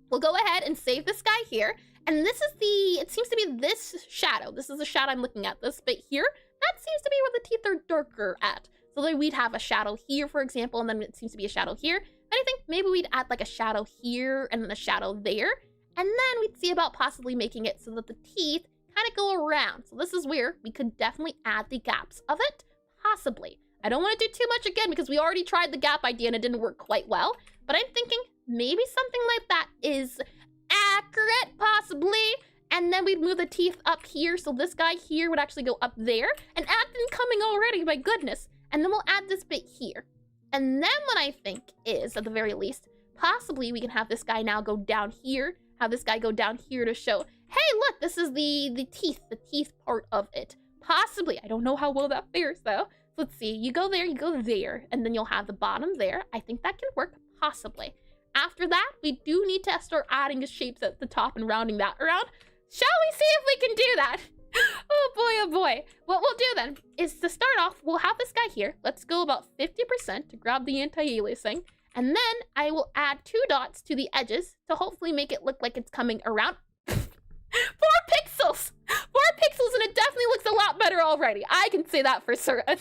We'll go ahead and save this guy here. And this is it seems to be this shadow. This is the shadow I'm looking at. This bit here, that seems to be where the teeth are darker at. So then we'd have a shadow here, for example, and then it seems to be a shadow here. And I think maybe we'd add like a shadow here and then a shadow there. And then we'd see about possibly making it so that the teeth kind of go around. So this is where we could definitely add the gaps of it, possibly. I don't want to do too much again because we already tried the gap idea and it didn't work quite well. But I'm thinking maybe something like that is accurate, possibly. And then we'd move the teeth up here. So this guy here would actually go up there. And add them coming already, my goodness. And then we'll add this bit here. And then what I think is, at the very least, possibly we can have this guy now go down here. Have this guy go down here to show, hey, look, this is the teeth part of it. Possibly. I don't know how well that fares, though. So let's see. You go there, and then you'll have the bottom there. I think that can work, possibly. After that, we do need to start adding the shapes at the top and rounding that around. Shall we see if we can do that? Oh boy. What we'll do then is to start off, we'll have this guy here. Let's go about 50% to grab the anti-aliasing. And then I will add 2 dots to the edges to hopefully make it look like it's coming around. 4 pixels! 4 pixels, and it definitely looks a lot better already. I can say that for certain.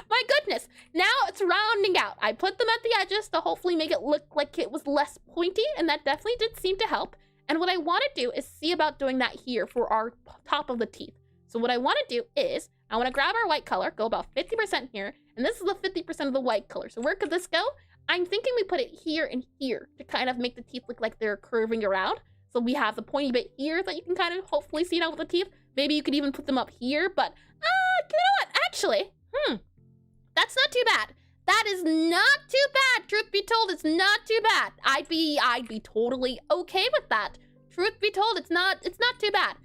My goodness. Now it's rounding out. I put them at the edges to hopefully make it look like it was less pointy, and that definitely did seem to help. And what I want to do is see about doing that here for our top of the teeth. So what I want to do is, I want to grab our white color, go about 50% here, and this is the 50% of the white color. So where could this go? I'm thinking we put it here and here to kind of make the teeth look like they're curving around. So we have the pointy bit here that you can kind of hopefully see now with the teeth. Maybe you could even put them up here, but you know what? Actually, that's not too bad. That is not too bad. Truth be told, it's not too bad. I'd be totally okay with that. Truth be told, it's not too bad.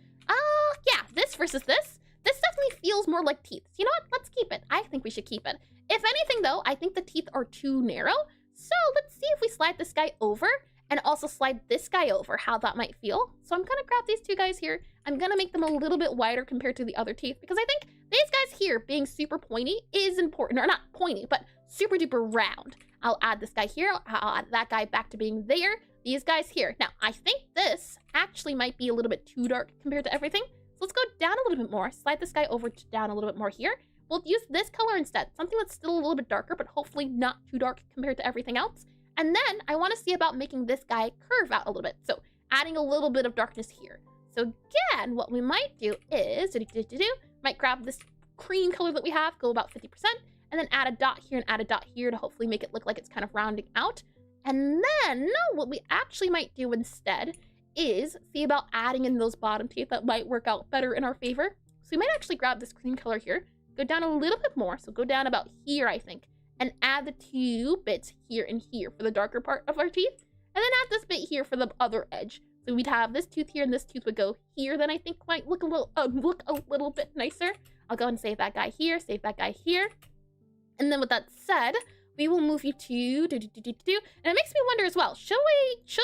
Yeah, this versus this. This definitely feels more like teeth. You know what? Let's keep it. I think we should keep it. If anything, though, I think the teeth are too narrow. So let's see if we slide this guy over and also slide this guy over, how that might feel. So I'm going to grab these 2 guys here. I'm going to make them a little bit wider compared to the other teeth because I think these guys here being super pointy is important. Or not pointy, but super duper round. I'll add this guy here. I'll add that guy back to being there. These guys here. Now, I think this actually might be a little bit too dark compared to everything. So let's go down a little bit more. Slide this guy over down a little bit more here. We'll use this color instead. Something that's still a little bit darker, but hopefully not too dark compared to everything else. And then I want to see about making this guy curve out a little bit. So adding a little bit of darkness here. So again, what we might do is, might grab this cream color that we have, go about 50%, and then add a dot here and add a dot here to hopefully make it look like it's kind of rounding out. And then what we actually might do instead is see about adding in those bottom teeth that might work out better in our favor. So we might actually grab this cream color here, go down a little bit more. So go down about here, I think, and add the 2 bits here and here for the darker part of our teeth. And then add this bit here for the other edge. So we'd have this tooth here and this tooth would go here. Then I think might look a little bit nicer. I'll go ahead and save that guy here, save that guy here. And then with that said, we will move you to and it makes me wonder as well, should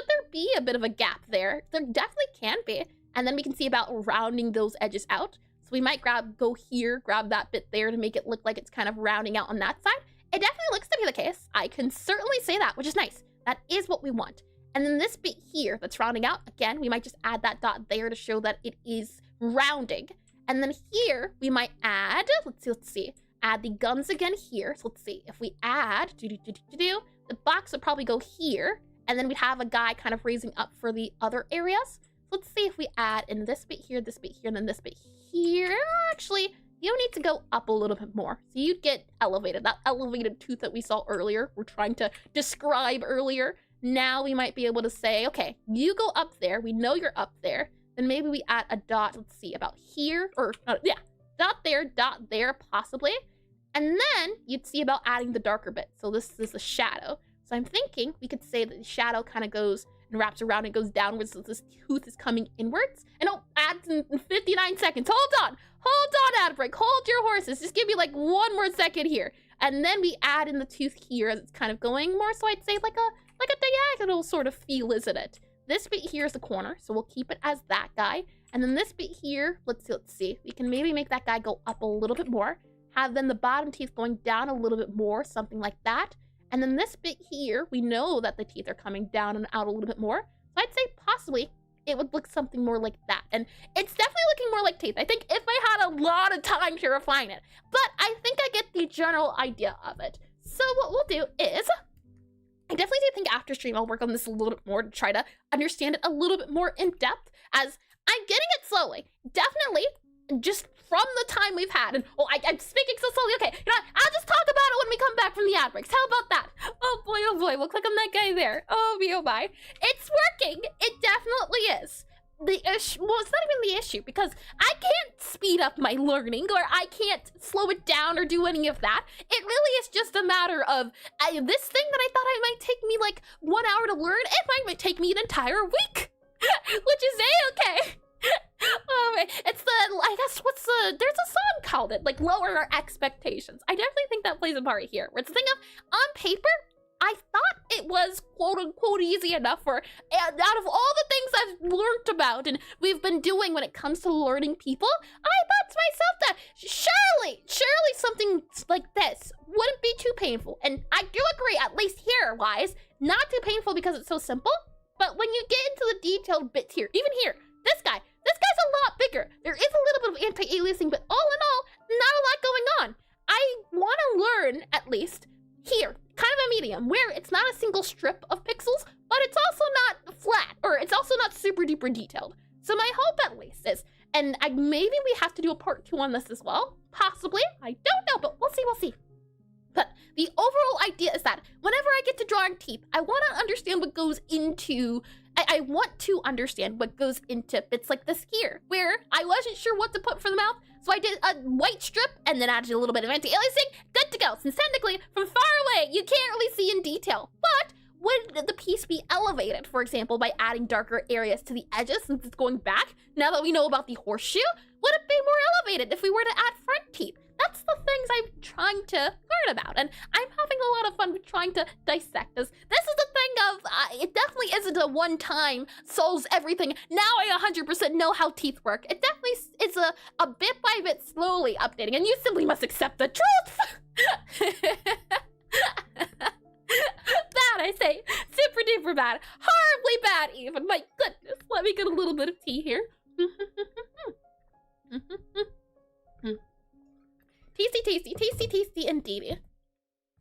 there be a bit of a gap there? There definitely can be. And then we can see about rounding those edges out. So we might go here, grab that bit there to make it look like it's kind of rounding out on that side. It definitely looks to be the case. I can certainly say that, which is nice. That is what we want. And then this bit here that's rounding out, again, we might just add that dot there to show that it is rounding. And then here we might add, let's see, add the guns again here. So let's see, if we add, the box would probably go here. And then we'd have a guy kind of raising up for the other areas. So let's see if we add in this bit here, and then this bit here. Actually, you need to go up a little bit more. So you'd get elevated. That elevated tooth that we saw earlier, we're trying to describe earlier. Now we might be able to say, okay, you go up there. We know you're up there. Then maybe we add a dot, let's see, about here. Or, yeah, dot there, possibly. And then you'd see about adding the darker bit. So this is the shadow. So I'm thinking we could say that the shadow kind of goes and wraps around and goes downwards. So this tooth is coming inwards. And oh, adds in 59 seconds. Hold on, ad break. Hold your horses. Just give me like 1 more second here. And then we add in the tooth here as it's kind of going more. So I'd say like a diagonal sort of feel, isn't it? this bit here is the corner, so we'll keep it as that guy. And then this bit here, let's see. We can maybe make that guy go up a little bit more. Have then the bottom teeth going down a little bit more, something like that. And then this bit here, we know that the teeth are coming down and out a little bit more. So I'd say possibly it would look something more like that. And it's definitely looking more like teeth. I think if I had a lot of time to refine it, but I think I get the general idea of it. So what we'll do is, I definitely do think after stream I'll work on this a little bit more to try to understand it a little bit more in depth, as I'm getting it slowly. Definitely, just from the time we've had, and I'm speaking so slowly. Okay, you know what? I'll just talk about it when we come back from the ad breaks. How about that? Oh boy, we'll click on that guy there. Oh me, oh my. It's working. It definitely is. The issue, well, it's not even the issue, because I can't speed up my learning, or I can't slow it down or do any of that. It really is just a matter of this thing that I thought it might take me like 1 hour to learn, it might take me an entire week, which is a-okay. Oh man, it's the, I guess, there's a song called it, like, Lower Our Expectations. I definitely think that plays a part here, where it's the thing of, on paper, I thought it was quote-unquote easy enough for, out of all the things I've learned about and we've been doing when it comes to learning people, I thought to myself that surely something like this wouldn't be too painful. And I do agree, at least here-wise, not too painful because it's so simple, but when you get into the detailed bits here, even here, this guy's a lot bigger. There is a little bit of anti-aliasing, but all in all, not a lot going on. I want to learn, at least, here, kind of a medium, where it's not a single strip of pixels, but it's also not flat, or it's also not super duper detailed. So my hope, at least, is, and maybe we have to do a part 2 on this as well, possibly, I don't know, but we'll see. But the overall idea is that whenever I get to drawing teeth, I want to understand what goes into, I want to understand what goes into bits like this here, where I wasn't sure what to put for the mouth, so I did a white strip and then added a little bit of anti-aliasing, good to go, since technically, from far away, you can't really see in detail. But would the piece be elevated, for example, by adding darker areas to the edges since it's going back? Now that we know about the horseshoe, would it be more elevated if we were to add front teeth? That's the things I'm trying to learn about, and I'm having a lot of fun with trying to dissect this. This is the thing of, it definitely isn't a one-time solves everything. Now I 100% know how teeth work. It definitely is a bit by bit slowly updating, and you simply must accept the truth. Bad, I say. Super duper bad. Horribly bad even. My goodness. Let me get a little bit of tea here. Tasty indeed.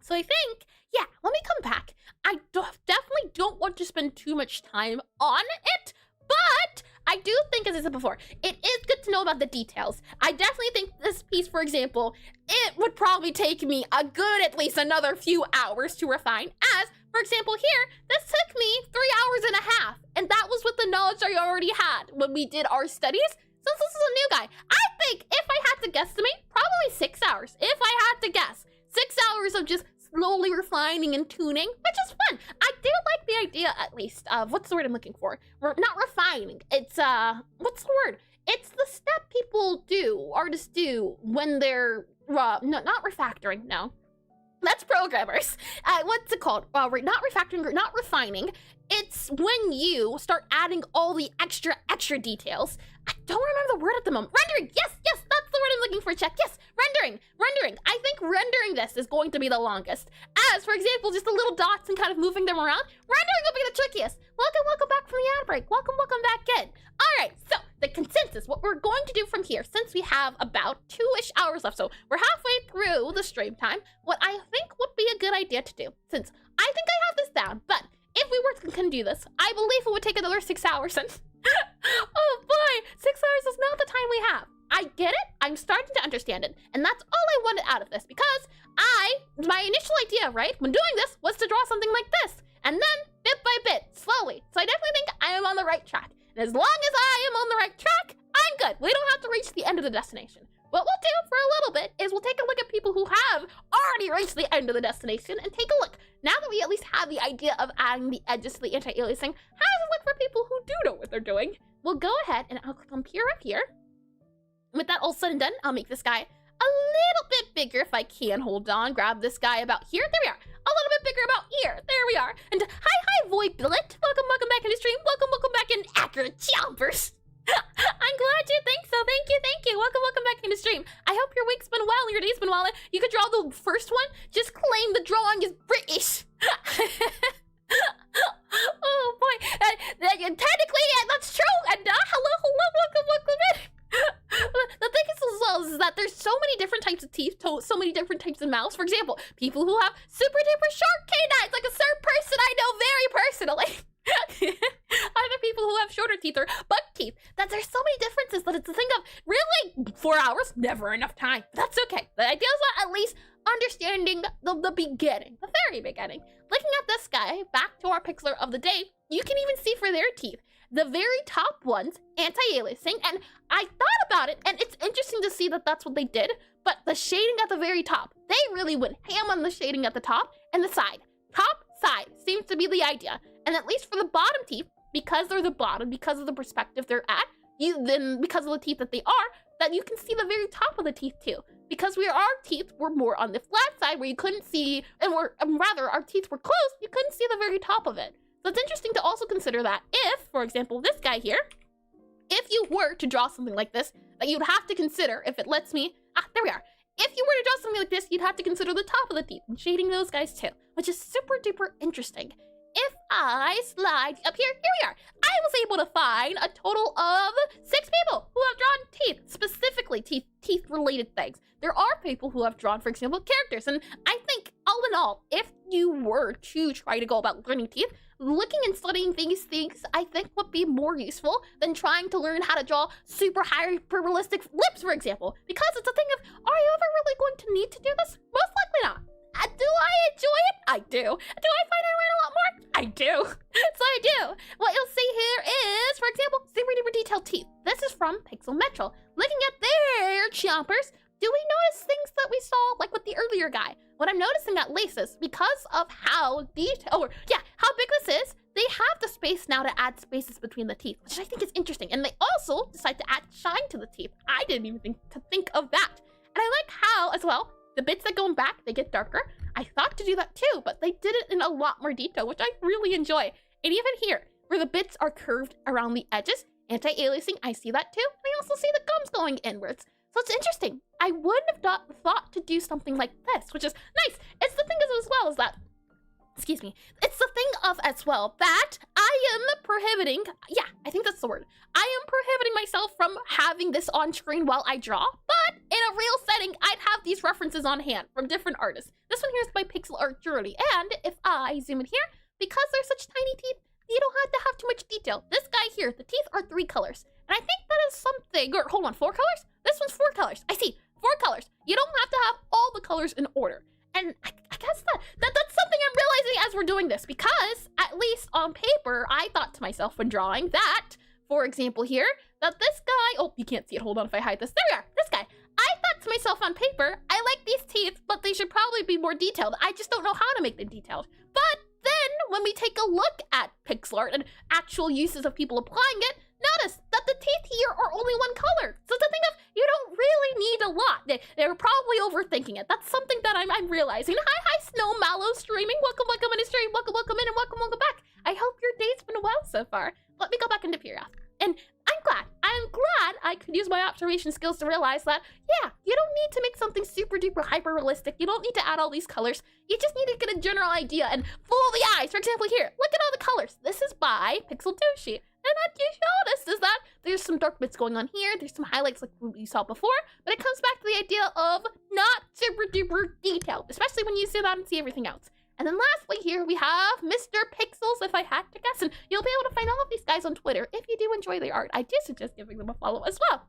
So I think, yeah, when we come back, I definitely don't want to spend too much time on it, but I do think, as I said before, it is good to know about the details. I definitely think this piece, for example, it would probably take me a good at least another few hours to refine, as, for example, here, this took me 3 hours and a half, and that was with the knowledge I already had when we did our studies. Since this is a new guy, I think if I had to guesstimate, probably 6 hours. If I had to guess, 6 hours of just slowly refining and tuning, which is fun. I do like the idea, at least, of, what's the word I'm looking for? Not refining. It's, what's the word? It's the step people do, artists do, when they're, no, not refactoring, no. That's programmers. What's it called? Not refactoring or not refining. It's when you start adding all the extra details. I don't remember the word at the moment. Rendering. Yes, that's the word I'm looking for. Check. Yes, rendering. I think rendering this is going to be the longest. As, for example, just the little dots and kind of moving them around. Rendering will be the trickiest. Welcome back from the ad break. Welcome back in. All right, so the consensus, what we're going to do from here, since we have about 2-ish hours left, so we're halfway through the stream time, what I think would be a good idea to do, since I think I have this down, but if we were to do this, I believe it would take another 6 hours, and oh boy, 6 hours is not the time we have. I get it, I'm starting to understand it, and that's all I wanted out of this, because my initial idea, right, when doing this, was to draw something like this, and then, bit by bit, slowly, so I definitely think I am on the right track. And as long as I am on the right track, I'm good. We don't have to reach the end of the destination. What we'll do for a little bit is we'll take a look at people who have already reached the end of the destination and take a look. Now that we at least have the idea of adding the edges to the anti-aliasing, how does it look for people who do know what they're doing? We'll go ahead and I'll click on peer up here. With that all said and done, I'll make this guy a little bit bigger if I can. Hold on, grab this guy about here. There we are. A little bit bigger figure them out here. There we are. And hi, Void Billet. Welcome back in the stream. Welcome back in accurate chompers. I'm glad you think so. Thank you. Welcome back in the stream. I hope your week's been well, your day's been well. You could draw the first one. Just claim the drawing is British. Oh boy. Technically, yeah, that's true. And hello, welcome in. The thing is as well is that there's so many different types of teeth, so many different types of mouths. For example, people who have super duper short canines, like a certain person I know very personally. Other people who have shorter teeth or buck teeth. That there's so many differences that it's a thing of really 4 hours, never enough time. That's okay. The idea is that at least understanding the beginning, the very beginning. Looking at this guy, back to our Pixelart of the day, you can even see for their teeth. The very top ones, anti-aliasing, and I thought about it, and it's interesting to see that that's what they did, but the shading at the very top, they really went ham on the shading at the top and the side. Top, side seems to be the idea, and at least for the bottom teeth, because they're the bottom, because of the perspective they're at, then because of the teeth that they are, that you can see the very top of the teeth too. Because our teeth were more on the flat side where you couldn't see, and rather our teeth were closed, you couldn't see the very top of it. So it's interesting to also consider that if, for example, this guy here, if you were to draw something like this, that you'd have to consider, if it lets me, there we are. If you were to draw something like this, you'd have to consider the top of the teeth and shading those guys too, which is super duper interesting. If I slide up here we are. I was able to find a total of 6 people who have drawn teeth, specifically teeth-related things. There are people who have drawn, for example, characters, and I think, all in all, if you were to try to go about learning teeth, looking and studying these things, I think would be more useful than trying to learn how to draw super hyper-realistic lips, for example. Because it's a thing of, are you ever really going to need to do this? Most likely not. Do I enjoy it? I do. Do I find I learn a lot more? I do. So I do. What you'll see here is, for example, super duper detailed teeth. This is from Pixelart. Looking at their chompers, do we notice things that we saw, like with the earlier guy? What I'm noticing at least is, because of how detailed, how big this is, they have the space now to add spaces between the teeth, which I think is interesting. And they also decide to add shine to the teeth. I didn't even think of that. And I like how, as well, the bits that go back, they get darker. I thought to do that too, but they did it in a lot more detail, which I really enjoy. And even here, where the bits are curved around the edges, anti-aliasing, I see that too. And I also see the gums going inwards. So it's interesting. I wouldn't have thought to do something like this, which is nice. It's the thing as well as that, excuse me, it's the thing of as well that I am prohibiting, I think that's the word. I am prohibiting myself from having this on screen while I draw, but in a real setting, I'd have these references on hand from different artists. This one here is by Pixelart Journey, and if I zoom in here, because they're such tiny teeth, you don't have to have too much detail. This guy here, the teeth are 3 colors, and I think that is something, or hold on, 4 colors? This one's 4 colors. I see, 4 colors. You don't have to have all the colors in order. And I guess that's something I'm realizing as we're doing this, because at least on paper, I thought to myself when drawing that, for example here, that this guy, oh, you can't see it, hold on if I hide this. There we are, this guy. I thought to myself on paper, I like these teeth, but they should probably be more detailed. I just don't know how to make them detailed. But then when we take a look at Pixelart and actual uses of people applying it, notice that the teeth here are only 1 color. So the thing of, you don't really need a lot. They're probably overthinking it. That's something that I'm realizing. Hi, Snow Mallow streaming. Welcome in the stream. Welcome in, and welcome back. I hope your day's been well so far. Let me go back into Pyrrha. And I'm glad I could use my observation skills to realize that, you don't need to make something super duper hyper realistic. You don't need to add all these colors. You just need to get a general idea and follow the eyes. For example, here, look at all the colors. This is by Pixeltoshi. And what you noticed is that there's some dark bits going on here. There's some highlights like we saw before, but it comes back to the idea of not super duper detailed, especially when you zoom out and see everything else. And then lastly here we have Mr. Pixels, if I had to guess, and you'll be able to find all of these guys on Twitter. If you do enjoy their art, I do suggest giving them a follow as well.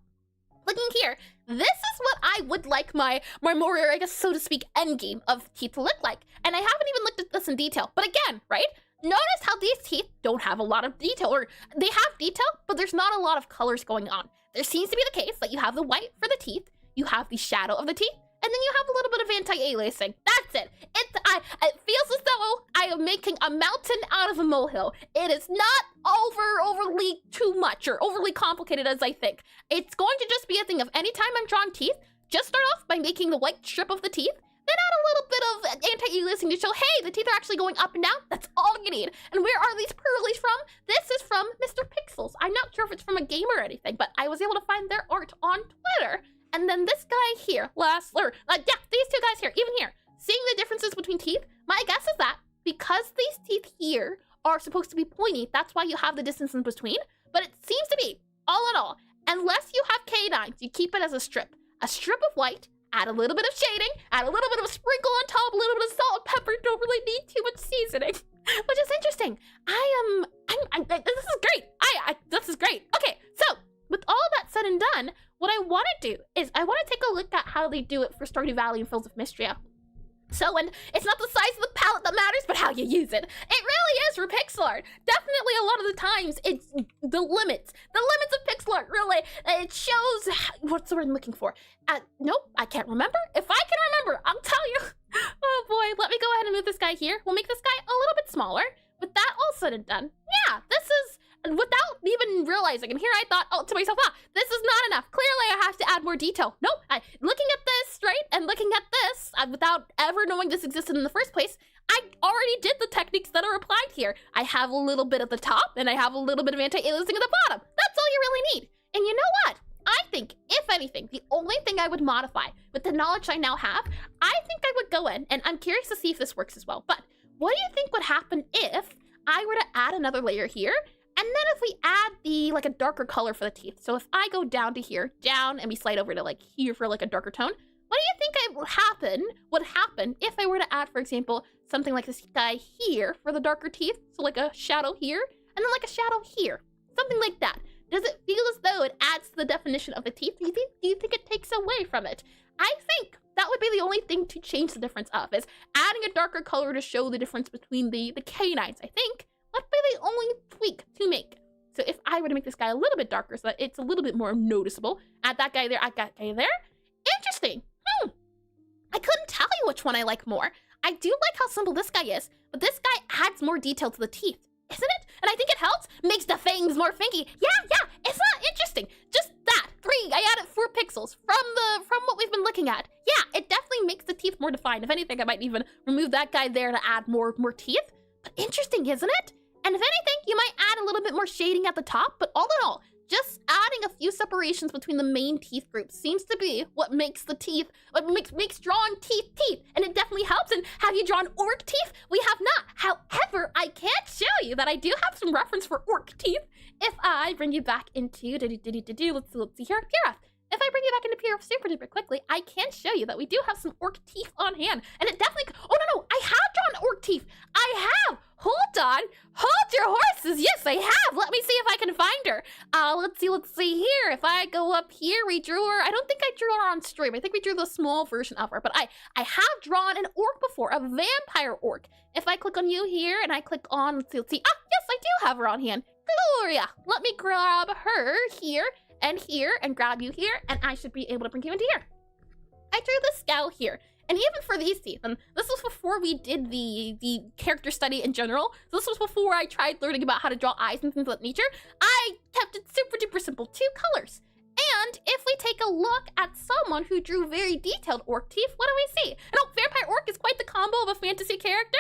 Looking here, this is what I would like my more, I guess, so to speak, endgame of teeth to look like. And I haven't even looked at this in detail, but again, right? Notice how these teeth don't have a lot of detail, or they have detail, but there's not a lot of colors going on. There seems to be the case that you have the white for the teeth, you have the shadow of the teeth, and then you have a little bit of anti-aliasing. That's it. It feels as though I am making a mountain out of a molehill. It is not overly too much or overly complicated as I think. It's going to just be a thing of anytime I'm drawing teeth, just start off by making the white strip of the teeth, then add a little bit anti-aliasing to show, hey, the teeth are actually going up and down. That's all you need. And where are these pearlies from? This is from Mr. Pixels. I'm not sure if it's from a game or anything, but I was able to find their art on Twitter. And then this guy here, these two guys here, even here, seeing the differences between teeth, my guess is that because these teeth here are supposed to be pointy, that's why you have the distance in between. But it seems to be, all in all, unless you have canines, you keep it as a strip. A strip of white, add a little bit of shading, add a little bit of a sprinkle on top, a little bit of salt and pepper, don't really need too much seasoning. Which is interesting. This is great. This is great. Okay, so, with all that said and done, what I want to do is I want to take a look at how they do it for Stardew Valley and Fields of Mistria. So, and it's not the size of the palette that matters, but how you use it. It really is for Pixelart. Definitely a lot of the times, it's the limits. The limits of Pixelart, really. It shows, what's the word I'm looking for? Nope, I can't remember. If I can remember, I'll tell you. Oh boy, let me go ahead and move this guy here. We'll make this guy a little bit smaller. With that all said and done, yeah, this is, without even realizing, and here I thought, to myself, this is not enough. Clearly I have to add more detail. Nope, looking at this, right, and looking at this, without ever knowing this existed in the first place, I already did the techniques that are applied here. I have a little bit at the top, and I have a little bit of anti-aliasing at the bottom. That's all you really need. And you know what? I think, if anything, the only thing I would modify with the knowledge I now have, I think I would go in, and I'm curious to see if this works as well, but what do you think would happen if I were to add another layer here? And then if we add a darker color for the teeth. So if I go down to here, down, and we slide over to here for a darker tone, what do you think would happen if I were to add, for example, something like this guy here for the darker teeth? So a shadow here, and then a shadow here. Something like that. Does it feel as though it adds to the definition of the teeth? Do you think it takes away from it? I think that would be the only thing to change the difference of, is adding a darker color to show the difference between the canines, I think. That'd be the only tweak to make. So if I were to make this guy a little bit darker so that it's a little bit more noticeable, add that guy there, add that guy there. Interesting. I couldn't tell you which one I like more. I do like how simple this guy is, but this guy adds more detail to the teeth, isn't it? And I think it helps, makes the fangs more finky. Yeah, it's not interesting. Just that, 3, I added 4 pixels from what we've been looking at. Yeah, it definitely makes the teeth more defined. If anything, I might even remove that guy there to add more teeth. But interesting, isn't it? And if anything, you might add a little bit more shading at the top, but all in all, just adding a few separations between the main teeth groups seems to be what makes the teeth, what makes drawn teeth. And it definitely helps. And have you drawn orc teeth? We have not. However, I can show you that I do have some reference for orc teeth. If I bring you back into, let's see here, Pura. If I bring you back into Pura super duper quickly, I can show you that we do have some orc teeth on hand. And it definitely, oh no, I have drawn orc teeth. I have. Hold on. Hold your horses. Yes, I have. Let me see if I can find her. Let's see here. If I go up here, we drew her. I don't think I drew her on stream. I think we drew the small version of her. But I have drawn an orc before, a vampire orc. If I click on you here and I click on, let's see. Ah, yes, I do have her on hand. Gloria. Let me grab her here and grab you here, and I should be able to bring you into here. I drew the scowl here. And even for these teeth, and this was before we did the character study in general, so this was before I tried learning about how to draw eyes and things of that nature, I kept it super duper simple, 2 colors. And if we take a look at someone who drew very detailed orc teeth, what do we see? And vampire orc is quite the combo of a fantasy character.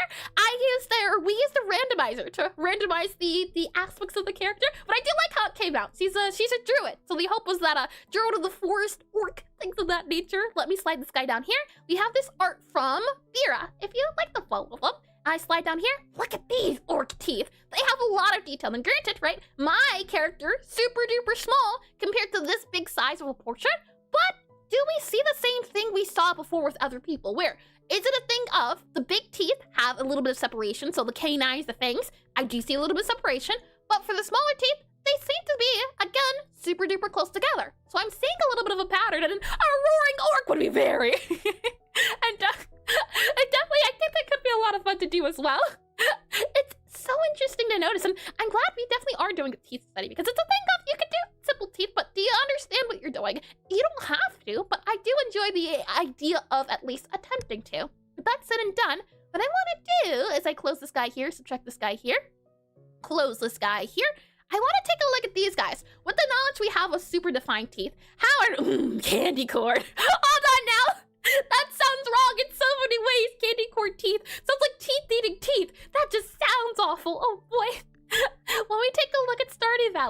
We used the randomizer to randomize the aspects of the character, but I do like how it came out. She's a druid, so the hope was that druid of the forest, orc, things of that nature. Let me slide this guy down here. We have this art from Vera. If you like the follow of them, I slide down here. Look at these orc teeth. They have a lot of detail. And granted, right, my character, super duper small compared to this big size of a portrait, but do we see the same thing we saw before with other people? Where is it a thing of the big teeth have a little bit of separation, so the canines, the fangs, I do see a little bit of separation, but for the smaller teeth, they seem to be, again, super duper close together. So I'm seeing a little bit of a pattern, and a roaring orc would be very. And definitely, I think that could be a lot of fun to do as well. It's so interesting to notice, and I'm glad we definitely are doing a teeth study, because it's a thing of you can do simple teeth, but do you understand what you're doing? You don't have to, but I do enjoy the idea of at least attempting to. With that said and done, what I want to do is I close this guy here, subtract this guy here, close this guy here. I want to take a look at these guys. With the knowledge we have of super defined teeth, how are candy corn? Hold on now. That sounds wrong in so many ways. Candy corn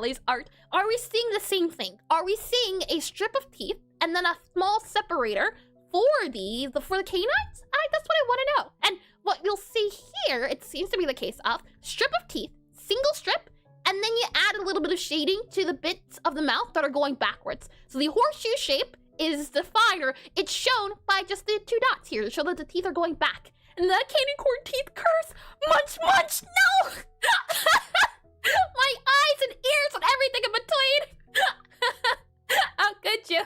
Alley's art, are we seeing the same thing? Are we seeing a strip of teeth and then a small separator for the canines? That's what I want to know. And what you'll see here, it seems to be the case of strip of teeth, single strip, and then you add a little bit of shading to the bits of the mouth that are going backwards. So the horseshoe shape is defined, or it's shown by just the 2 dots here to show that the teeth are going back. And the candy corn teeth curse, munch, munch, no! My eyes and ears and everything in between. How could you?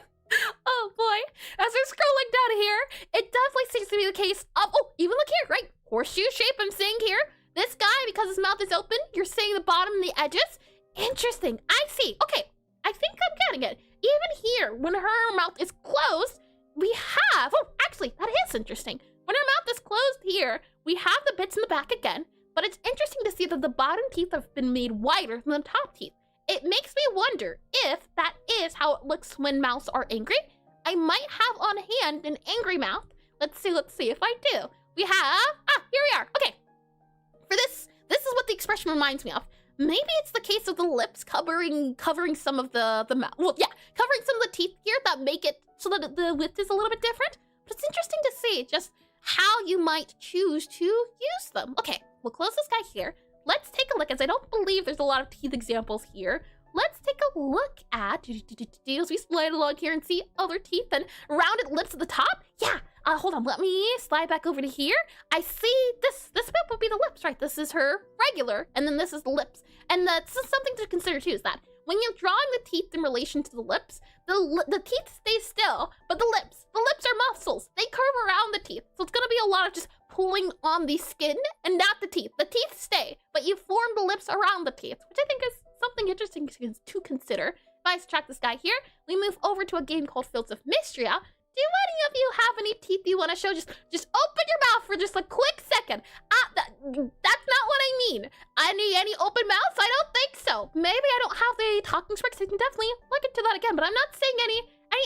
Oh boy. As we're scrolling down here, it definitely seems to be the case of, oh, even look here, right? Horseshoe shape I'm seeing here. This guy, because his mouth is open, you're seeing the bottom and the edges. Interesting. I see. Okay, I think I'm getting it. Even here, when her mouth is closed, we have, oh, actually, that is interesting. When her mouth is closed here, we have the bits in the back again, but it's interesting to see that the bottom teeth have been made wider than the top teeth. It makes me wonder if that is how it looks when mouths are angry. I might have on hand an angry mouth. Let's see if I do. We have, here we are. Okay, for this is what the expression reminds me of. Maybe it's the case of the lips covering some of the mouth. Well, yeah, covering some of the teeth here that make it so that the width is a little bit different. But it's interesting to see just how you might choose to use them. Okay, we'll close this guy here. Let's take a look, as I don't believe there's a lot of teeth examples here. Let's take a look at, as we slide along here and see other teeth and rounded lips at the top. Yeah, hold on, let me slide back over to here. I see this bit would be the lips, right? This is her regular, and then this is the lips. And that's something to consider too, is that when you're drawing the teeth in relation to the lips, the teeth stay still, but the lips are muscles. They curve around the teeth. So it's gonna be a lot of just pulling on the skin and not the teeth. The teeth stay, but you form the lips around the teeth, which I think is something interesting to consider. If I track this guy here, we move over to a game called Fields of Mystria. Do any of you have any teeth you want to show? Just open your mouth for just a quick second. That's not what I mean. Any open mouths? I don't think so. Maybe I don't have the talking sparks. I can definitely look into that again, but I'm not seeing any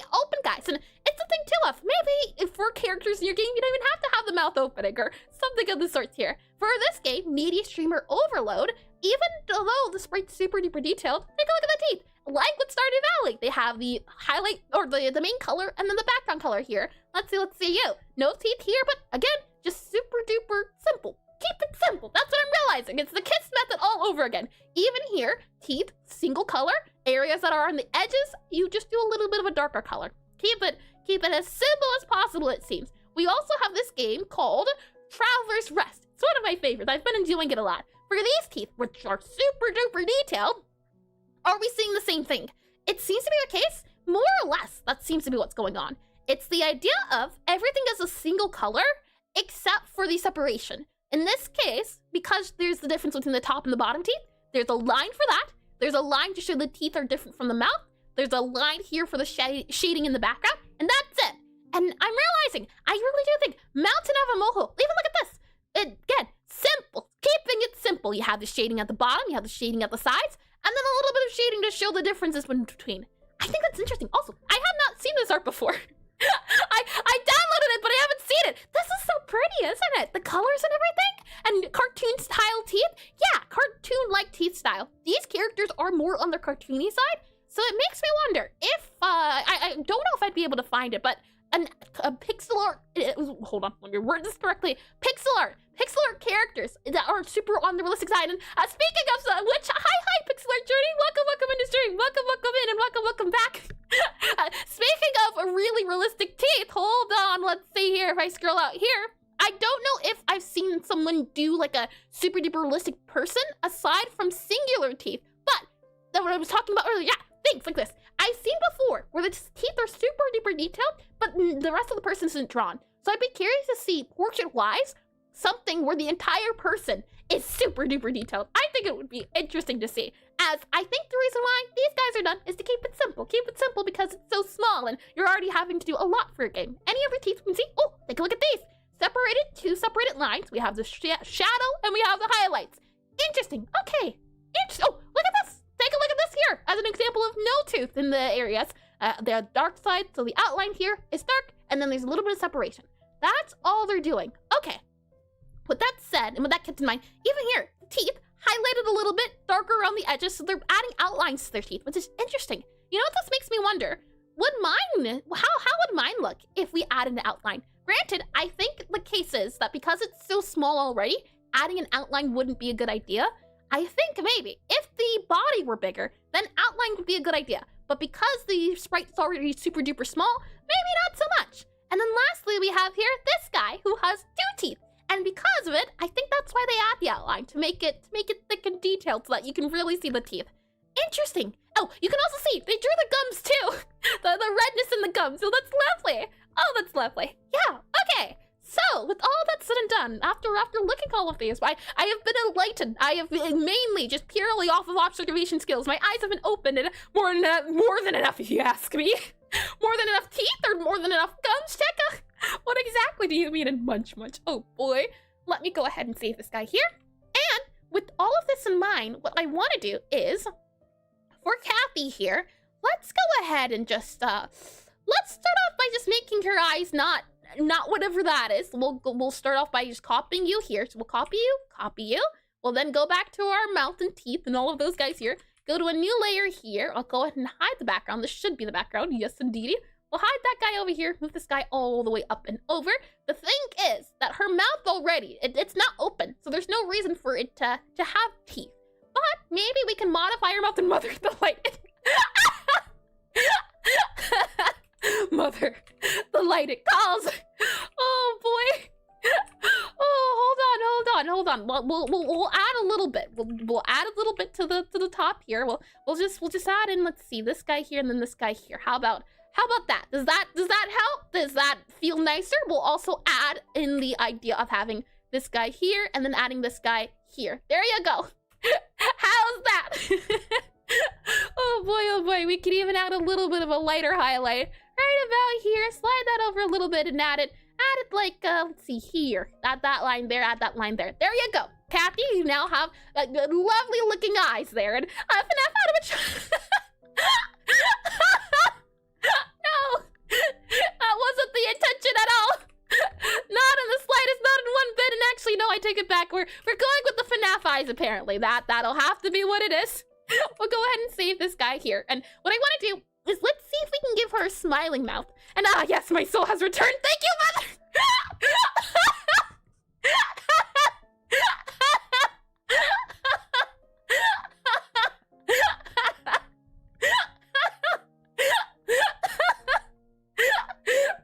open guys. And it's a thing too of maybe if for characters in your game, you don't even have to have the mouth opening or something of the sorts here. For this game, Media Streamer Overload, even though the sprite's super duper detailed, take a look at the teeth. Like with Stardew Valley, they have the highlight or the main color and then the background color here. Let's see you. No teeth here, but again, just super duper simple. Keep it simple. That's what I'm realizing. It's the KISS method all over again. Even here, teeth, single color. Areas that are on the edges, you just do a little bit of a darker color. Keep it as simple as possible, it seems. We also have this game called Traveler's Rest. It's one of my favorites. I've been enjoying it a lot. For these teeth, which are super duper detailed, are we seeing the same thing? It seems to be the case, more or less. That seems to be what's going on. It's the idea of everything is a single color, except for the separation. In this case, because there's the difference between the top and the bottom teeth, there's a line for that. There's a line to show the teeth are different from the mouth. There's a line here for the shading in the background, and that's it. And I'm realizing, I really do think Mountain Avamoho, even look at this. Again, simple, keeping it simple. You have the shading at the bottom, you have the shading at the sides, and then a little bit of shading to show the differences in between. I think that's interesting. Also, I have not seen this art before. I downloaded it, but I haven't seen it. This is so pretty, isn't it? The colors and everything, and cartoon style teeth. Yeah, cartoon-like teeth style. These characters are more on the cartoony side, so it makes me wonder if I don't know if I'd be able to find it, but a Pixelart. Hold on, let me word this correctly. Pixelart characters that are super on the realistic side. And speaking of which, hi Pixelart Journey, welcome in the stream, welcome in, and welcome back. Speaking of really realistic teeth, hold on, let's see here if I scroll out here. I don't know if I've seen someone do like a super duper realistic person aside from singular teeth, but that what I was talking about earlier. Yeah, things like this I've seen before where the teeth are super duper detailed, but the rest of the person isn't drawn. So I'd be curious to see portrait wise something where the entire person is super duper detailed. I think it would be interesting to see, as I think the reason why these guys are done is to keep it simple. Keep it simple because it's so small and you're already having to do a lot for a game. Any of your teeth we can see, oh, take a look at these. Two separated lines. We have the shadow and we have the highlights. Interesting. Okay. Oh, look at this. Take a look at this here as an example of no tooth in the areas. The dark side, so the outline here is dark, and then there's a little bit of separation. That's all they're doing. Okay. With that said, and with that kept in mind, even here, the teeth highlighted a little bit darker around the edges, so they're adding outlines to their teeth, which is interesting. You know what this makes me wonder? How would mine look if we added an outline? Granted, I think the case is that because it's so small already, adding an outline wouldn't be a good idea. I think maybe if the body were bigger, then outline would be a good idea. But because the sprite's already super duper small, maybe not so much. And then lastly, we have here this guy who has 2 teeth. And because of it, I think that's why they add the outline, to make it thick and detailed so that you can really see the teeth. Interesting. Oh, you can also see they drew the gums too. the redness in the gums. So that's lovely. Oh, that's lovely. Yeah, okay. So, with all that said and done, after looking at all of these, I have been enlightened. I have been mainly just purely off of observation skills. My eyes have been opened, and more than enough, if you ask me. More than enough teeth or more than enough gums, Cheka? What exactly do you mean in munch? Oh boy. Let me go ahead and save this guy here. And with all of this in mind, what I want to do is, for Kathy here, let's go ahead and just, let's start off by just making her eyes not whatever that is. We'll start off by just copying you here. So we'll copy you. We'll then go back to our mouth and teeth and all of those guys here. Go to a new layer here. I'll go ahead and hide the background. This should be the background. Yes, indeed. We'll hide that guy over here. Move this guy all the way up and over. The thing is that her mouth already, it's not open. So there's no reason for it to have teeth. But maybe we can modify her mouth and mother the light. Mother, the light it calls. Oh boy. Oh, hold on. We'll add a little bit. We'll add a little bit to the top here. We'll just add in. Let's see, this guy here and then this guy here. How about that? Does that help? Does that feel nicer? We'll also add in the idea of having this guy here and then adding this guy here. There you go. How's that? Oh boy, we can even add a little bit of a lighter highlight right about here. Slide that over a little bit and add it like, let's see here. Add that line there, add that line there. There you go. Kathy, you now have lovely looking eyes there. And FNF out of a No, that wasn't the intention at all. Not in the slightest, not in one bit. And actually, no, I take it back. We're going with the FNAF eyes, apparently. That'll have to be what it is. We'll go ahead and save this guy here. And what I want to do is let's see if we can give her a smiling mouth. And yes, my soul has returned. Thank you, mother!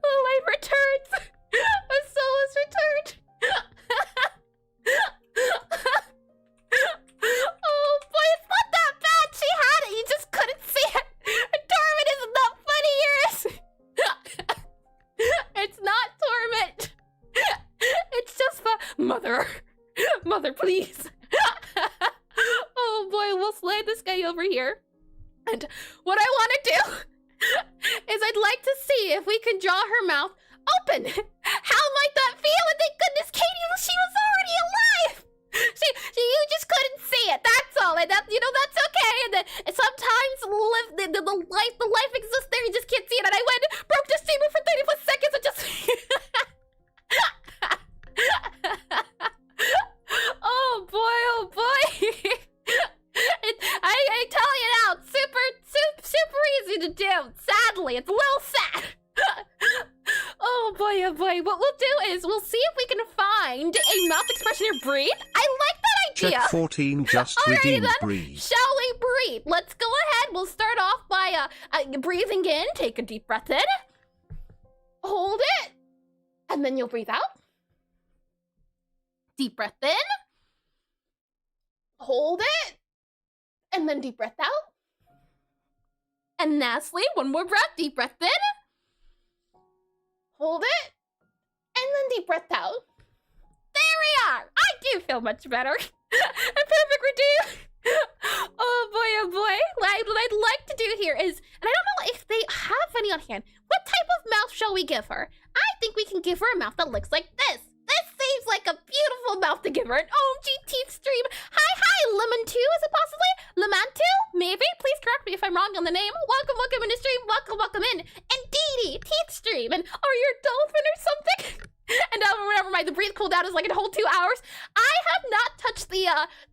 The light returns. My soul has returned. Oh boy, it's not that bad. She had it. You just couldn't see it. Torment isn't that funny, Iris. It's not torment. It's just the mother, please. Oh boy, we'll slide this guy over here. And what I want to do is I'd like to see if we can draw her mouth open. How might that feel? And thank goodness, Katie, she was already alive. You just couldn't see it. That's all. And that's okay. And then sometimes the life exists there. You just can't see it. And I broke the streamer for 30 seconds and just. Oh boy. I tell you now, it's super easy to do. Sadly, it's a little sad. Oh boy. What we'll do is we'll see if we can find a mouth expression here. Breathe. I like that idea. Check 14 just redeemed breathe. Shall we breathe? Let's go ahead. We'll start off by breathing in. Take a deep breath in. Hold it. And then you'll breathe out. Deep breath in. Hold it. And then deep breath out. And lastly, one more breath. Deep breath in. Hold it. And then deep breath out. There we are. I do feel much better. I'm perfect redeemed. Oh boy. What I'd like to do here is, and I don't know if they have any on hand, what type of mouth shall we give her? I think we can give her a mouth that looks like this. This seems like a beautiful mouth to give her. An OMG teeth stream. Hi, Lemon 2, is it possibly? Lemon 2? Maybe? Please correct me if I'm wrong on the name. Welcome in the stream. Welcome in. And Dee Teeth stream. And are you a dolphin or something? And whenever my The breathe cooldown is like a whole 2 hours. I have not touched the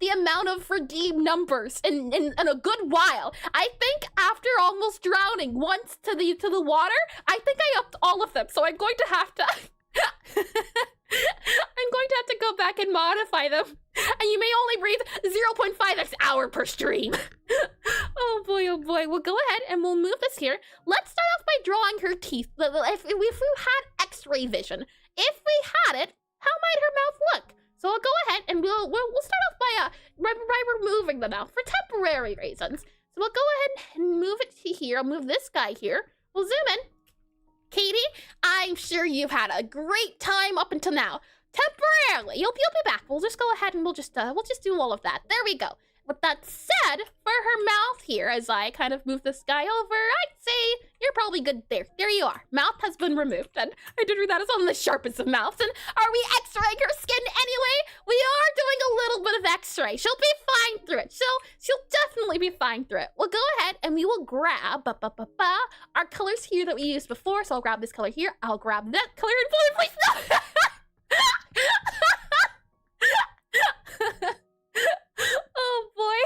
amount of redeem numbers in a good while. I think after almost drowning once to the water, I think I upped all of them. So I'm going to have to I'm going to have to go back and modify them. And you may only breathe 0.5x hour per stream. Oh boy. We'll go ahead and we'll move this here. Let's start off by drawing her teeth. If we had x-ray vision, if we had it, how might her mouth look? So I'll go ahead and we'll start off by removing the mouth for temporary reasons. So we'll go ahead and move it to here. I'll move this guy here. We'll zoom in. Katie, I'm sure you've had a great time up until now. Temporarily, you'll be back. We'll just go ahead and we'll just do all of that. There we go. With that said, for her mouth here, as I kind of move this guy over, I'd say you're probably good there. There you are. Mouth has been removed, and I did read that as one of the sharpest of mouths. And are we x-raying her skin anyway? We are doing a little bit of x-ray. She'll be fine through it. She'll definitely be fine through it. We'll go ahead and we will grab our colors here that we used before. So I'll grab this color here. I'll grab that color and please no. Oh boy.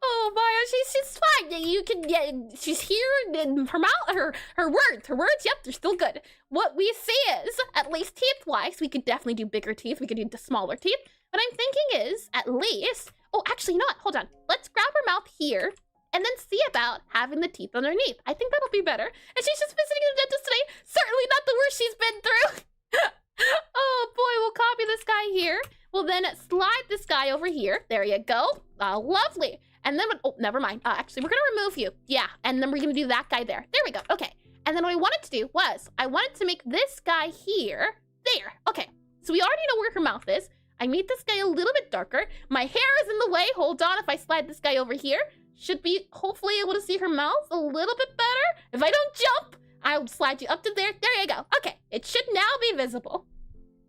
Oh Maya, she's fine. You can get, she's here and her mouth, her words, yep, they're still good. What we see is, at least teeth-wise, we could definitely do bigger teeth, we could do the smaller teeth. What I'm thinking is, at least, oh, actually, you know what, hold on. Let's grab her mouth here, and then see about having the teeth underneath. I think that'll be better. And she's just visiting the dentist today. Certainly not the worst she's been through. Oh boy, we'll copy this guy here. We'll then slide this guy over here. There you go. Lovely. And then, oh, never mind. Actually, we're gonna remove you. Yeah, and then we're gonna do that guy there. There we go. Okay. And then what I wanted to do was, I wanted to make this guy here. There. Okay. So we already know where her mouth is. I made this guy a little bit darker. My hair is in the way. Hold on. If I slide this guy over here, should be hopefully able to see her mouth a little bit better. If I don't jump, I'll slide you up to there. There you go. Okay. It should now be visible.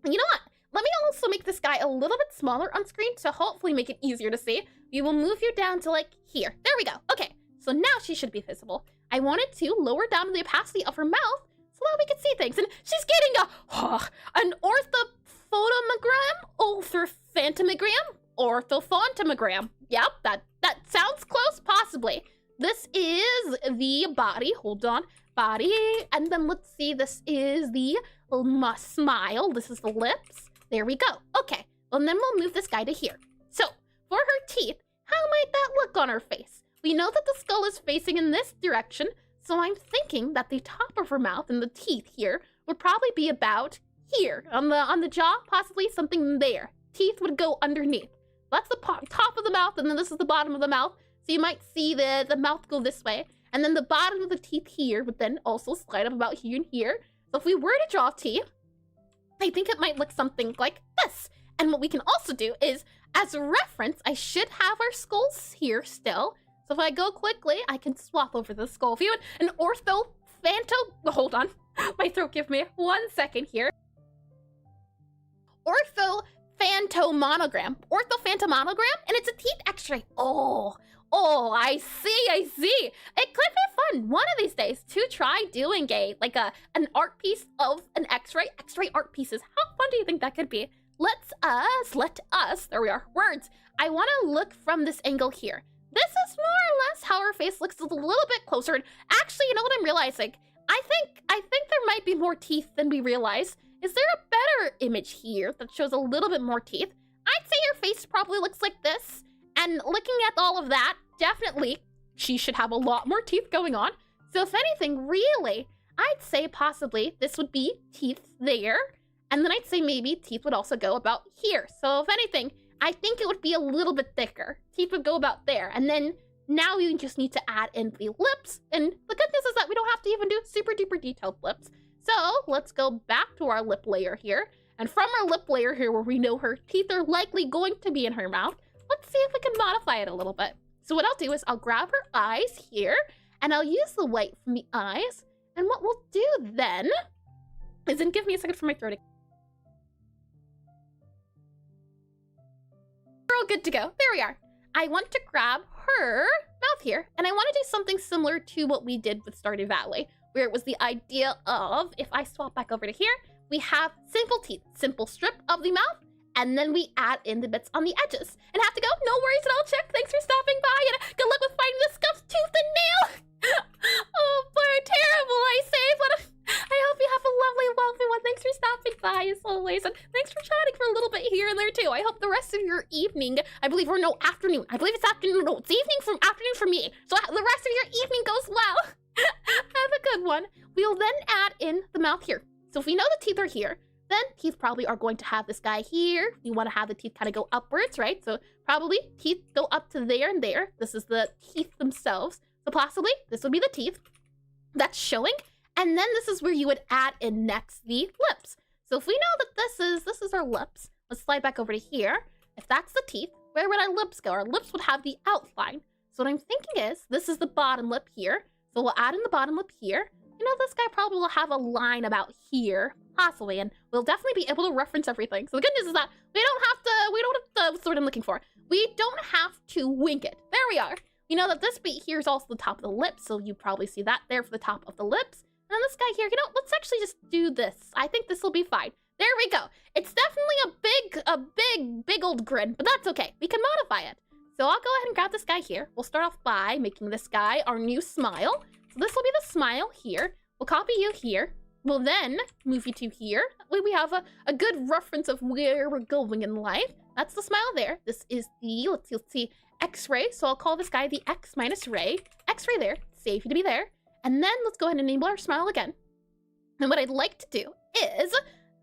And you know what? Let me also make this guy a little bit smaller on screen to hopefully make it easier to see. We will move you down to like here. There we go. Okay, so now she should be visible. I wanted to lower down the opacity of her mouth so that we could see things. And she's getting an orthophantomogram. Yep, that sounds close, possibly. This is the body. Hold on. Body. And then let's see. This is the smile. This is the lips. There we go. Okay. And then we'll move this guy to here. So, for her teeth, how might that look on her face? We know that the skull is facing in this direction, so I'm thinking that the top of her mouth and the teeth here would probably be about here. On the jaw, possibly something there. Teeth would go underneath. That's the top of the mouth, and then this is the bottom of the mouth. So you might see the mouth go this way. And then the bottom of the teeth here would then also slide up about here and here. So if we were to draw teeth, I think it might look something like this. And what we can also do is, as a reference, I should have our skulls here still. So if I go quickly, I can swap over the skull view. An hold on. My throat, give me 1 second here. Orthophantomonogram, and it's a teeth x-ray. Oh, I see. It could be fun one of these days to try doing an art piece of an x-ray art pieces. How fun do you think that could be? Let us, there we are, words. I want to look from this angle here. This is more or less how her face looks a little bit closer. And actually, you know what I'm realizing? I think there might be more teeth than we realize. Is there a better image here that shows a little bit more teeth? I'd say her face probably looks like this. And looking at all of that, definitely, she should have a lot more teeth going on. So if anything, really, I'd say possibly this would be teeth there. And then I'd say maybe teeth would also go about here. So if anything, I think it would be a little bit thicker. Teeth would go about there. And then now we just need to add in the lips. And the good news is that we don't have to even do super duper detailed lips. So let's go back to our lip layer here. And from our lip layer here where we know her teeth are likely going to be in her mouth, let's see if we can modify it a little bit. So what I'll do is I'll grab her eyes here and I'll use the white from the eyes. And what we'll do then is, then give me a second for my throat. We're all good to go. There we are. I want to grab her mouth here and I want to do something similar to what we did with Stardew Valley, where it was the idea of, if I swap back over to here, we have simple teeth, simple strip of the mouth, and then we add in the bits on the edges. And have to go? No worries at all, Chick. Thanks for stopping by, and good luck with finding the scuffed tooth and nail. Oh boy, terrible, I say, but I hope you have a lovely, wealthy one. Thanks for stopping by, as always, and thanks for chatting for a little bit here and there, too. I hope the rest of your evening, I believe, or no, afternoon. I believe it's afternoon. No, it's afternoon for me. So the rest of your evening goes well. Have a good one. We'll then add in the mouth here. So if we know the teeth are here, then teeth probably are going to have this guy here. We want to have the teeth kind of go upwards, right? So probably teeth go up to there and there. This is the teeth themselves. So possibly this would be the teeth that's showing. And then this is where you would add in next the lips. So if we know that this is our lips, let's slide back over to here. If that's the teeth, where would our lips go? Our lips would have the outline. So what I'm thinking is this is the bottom lip here. So we'll add in the bottom lip here. You know, this guy probably will have a line about here, possibly, and we'll definitely be able to reference everything. So the good news is that we don't have to, what's the word I'm looking for? We don't have to wink it. There we are. We know that this bit here is also the top of the lips, so you probably see that there for the top of the lips. And then this guy here, you know, let's actually just do this. I think this will be fine. There we go. It's definitely a big old grin, but that's okay. We can modify it. So I'll go ahead and grab this guy here. We'll start off by making this guy our new smile. So this will be the smile here. We'll copy you here. We'll then move you to here. That way we have a good reference of where we're going in life. That's the smile there. This is the, let's see, X-ray. So I'll call this guy the X minus ray. X-ray there. Save you to be there. And then let's go ahead and enable our smile again. And what I'd like to do is,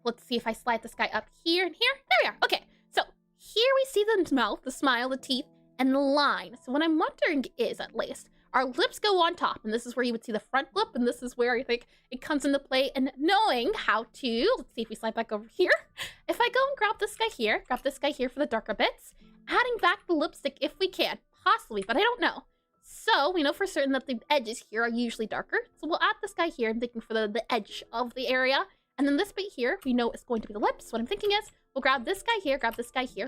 let's see if I slide this guy up here and here. There we are. Okay. So here we see the mouth, the smile, the teeth, and the line. So what I'm wondering is, at least, our lips go on top, and this is where you would see the front lip, and this is where I think it comes into play, and knowing how to, let's see if we slide back over here. If I go and grab this guy here for the darker bits, adding back the lipstick if we can, possibly, but I don't know. So we know for certain that the edges here are usually darker, so we'll add this guy here, I'm thinking for the edge of the area, and then this bit here, we know is going to be the lips. What I'm thinking is, we'll grab this guy here,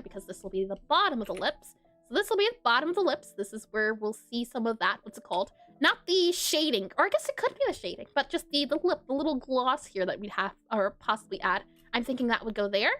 because this will be the bottom of the lips. So this will be the bottom of the lips. This is where we'll see some of that. What's it called? Not the shading, or I guess it could be the shading, but just the lip, the little gloss here that we'd have, or possibly add. I'm thinking that would go there.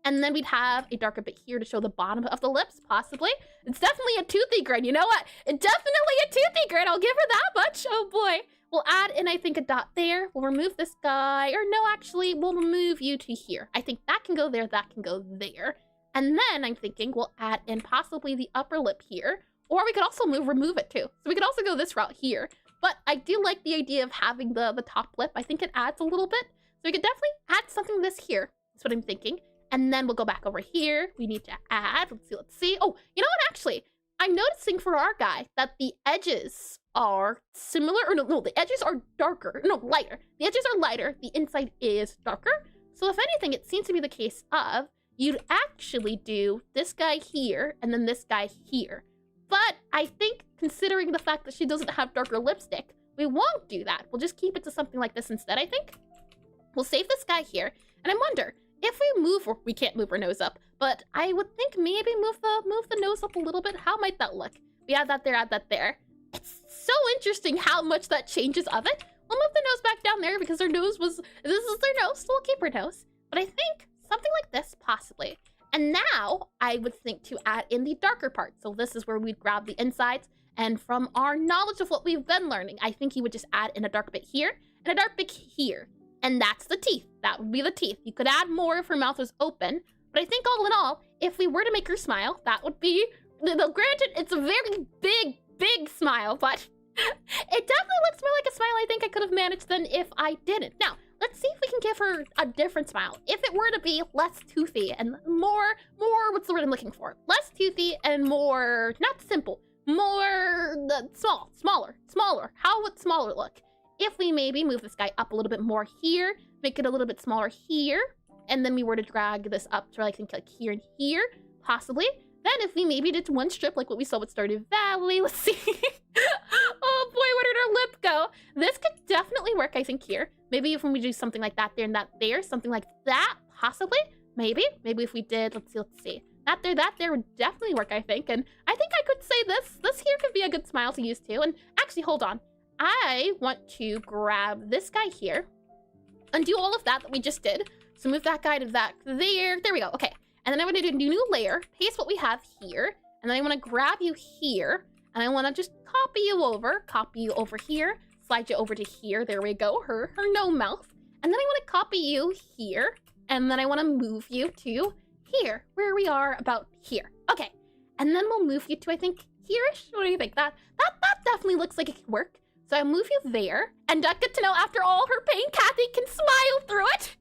And then we'd have a darker bit here to show the bottom of the lips, possibly. It's definitely a toothy grin. You know what? It's definitely a toothy grin. I'll give her that much. Oh boy. We'll add in, I think, a dot there. We'll remove this guy, or no, actually, we'll remove you to here. I think that can go there, that can go there. And then I'm thinking we'll add in possibly the upper lip here, or we could also remove it too. So we could also go this route here, but I do like the idea of having the top lip. I think it adds a little bit. So we could definitely add something this here. That's what I'm thinking. And then we'll go back over here. We need to add, let's see. Oh, you know what, actually, I'm noticing for our guy that the edges are similar, or no, the edges are darker, no, lighter. The edges are lighter, the inside is darker. So if anything, it seems to be the case of you'd actually do this guy here and then this guy here. But I think considering the fact that she doesn't have darker lipstick, we won't do that. We'll just keep it to something like this instead, I think. We'll save this guy here. And I wonder, if we move, or we can't move her nose up, but I would think maybe move the nose up a little bit. How might that look? We add that there. It's so interesting how much that changes of it. We'll move the nose back down there because their nose this is their nose, so we'll keep her nose. But I think something like this, possibly. And now I would think to add in the darker part. So this is where we'd grab the insides. And from our knowledge of what we've been learning, I think you would just add in a dark bit here and a dark bit here. And that's the teeth. That would be the teeth. You could add more if her mouth was open. But I think all in all, if we were to make her smile, that would be, granted, it's a very big smile, but it definitely looks more like a smile I think I could have managed than if I didn't. Now, let's see if we can give her a different smile. If it were to be less toothy and more, what's the word I'm looking for? Less toothy and more, not simple, more smaller. How would smaller look? If we maybe move this guy up a little bit more here, make it a little bit smaller here, and then we were to drag this up to, I think, like here and here, possibly. Then if we maybe did one strip like what we saw with Stardew Valley, let's see. Oh boy, where did our lip go? This could definitely work, I think, here. Maybe if we do something like that there and that there, something like that, possibly. Maybe if we did, let's see. That there would definitely work, I think. And I think I could say this here could be a good smile to use too. And actually, hold on. I want to grab this guy here, undo all of that we just did. So move that guy to that there. There we go. Okay. And then I want to do a new layer, paste what we have here. And then I want to grab you here. And I want to just copy you over here, slide you over to here. There we go. Her no mouth. And then I want to copy you here. And then I want to move you to here, where we are about here. Okay. And then we'll move you to, I think, here-ish. What do you think? That definitely looks like it could work. So I move you there. And good to know, after all her pain, Kathy can smile through it.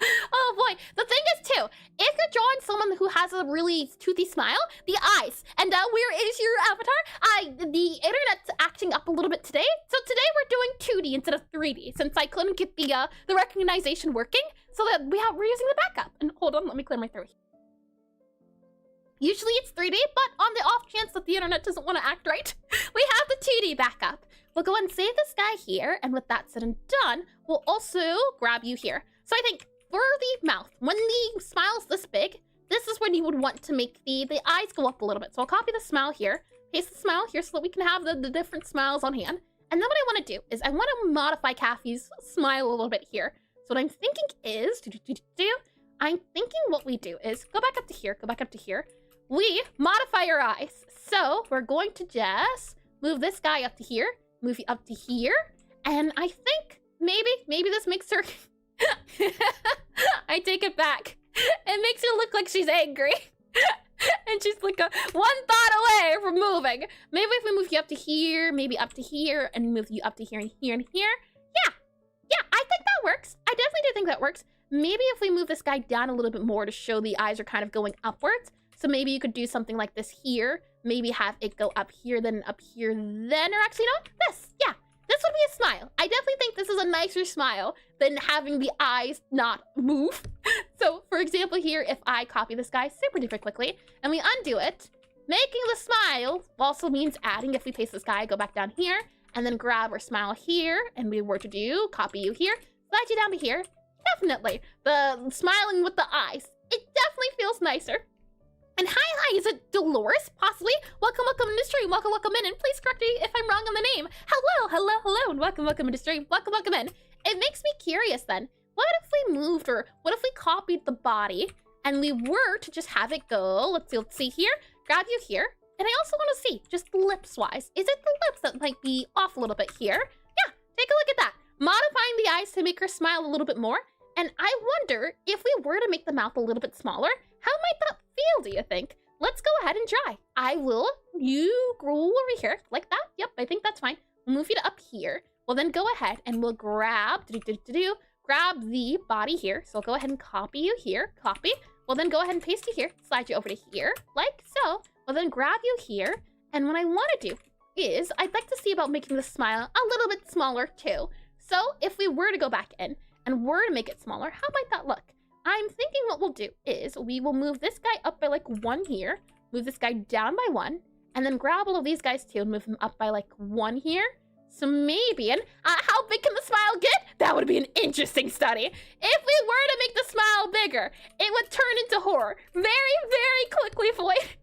Oh boy. The thing is too, if you're drawing someone who has a really toothy smile, the eyes, and where is your avatar? The internet's acting up a little bit today. So today we're doing 2D instead of 3D, since I couldn't get the recognition working. So that we're using the backup. And hold on, let me clear my throat. Usually it's 3D, but on the off chance that the internet doesn't want to act right, we have the 2D backup. We'll go and save this guy here, and with that said and done, we'll also grab you here. So I think for the mouth, when the smile's this big, this is when you would want to make the eyes go up a little bit. So I'll copy the smile here, paste the smile here so that we can have the different smiles on hand. And then what I want to do is I want to modify Kathy's smile a little bit here. So what I'm thinking is, I'm thinking what we do is go back up to here, we modify our eyes. So we're going to just move this guy up to here, move you up to here, and I think maybe this makes her I take it back. It makes her look like she's angry. And she's like one thought away from moving. Maybe if we move you up to here, maybe up to here, and move you up to here and here and here. Yeah, I think that works. I definitely do think that works. Maybe if we move this guy down a little bit more to show the eyes are kind of going upwards. So maybe you could do something like this here. Maybe have it go up here, then up here, then, or actually no, this, yeah. This would be a smile. I definitely think this is a nicer smile than having the eyes not move. So, for example here, if I copy this guy super duper quickly, and we undo it, making the smile also means adding, if we paste this guy, go back down here, and then grab our smile here, and we were to do, copy you here, slide you down to here. Definitely, the smiling with the eyes, it definitely feels nicer. And hi, is it Dolores? Possibly. Welcome in the stream. Welcome in. And please correct me if I'm wrong on the name. Hello. And welcome in the stream. Welcome in. It makes me curious then. What if we moved, or what if we copied the body and we were to just have it go? Let's see here. Grab you here. And I also want to see, just lips-wise, is it the lips that might be off a little bit here? Yeah, take a look at that. Modifying the eyes to make her smile a little bit more. And I wonder if we were to make the mouth a little bit smaller, how might that feel, do you think? Let's go ahead and try. You go over here like that. Yep, I think that's fine. We'll move you to up here. We'll then go ahead and we'll grab the body here. So I'll go ahead and copy you here, copy. We'll then go ahead and paste you here, slide you over to here, like so. We'll then grab you here. And what I want to do is, I'd like to see about making the smile a little bit smaller too. So if we were to go back in and were to make it smaller, how might that look? I'm thinking what we'll do is we will move this guy up by like 1 here, move this guy down by 1, and then grab all of these guys too and move them up by like 1 here. So maybe, and how big can the smile get? That would be an interesting study. If we were to make the smile bigger, it would turn into horror very, very quickly.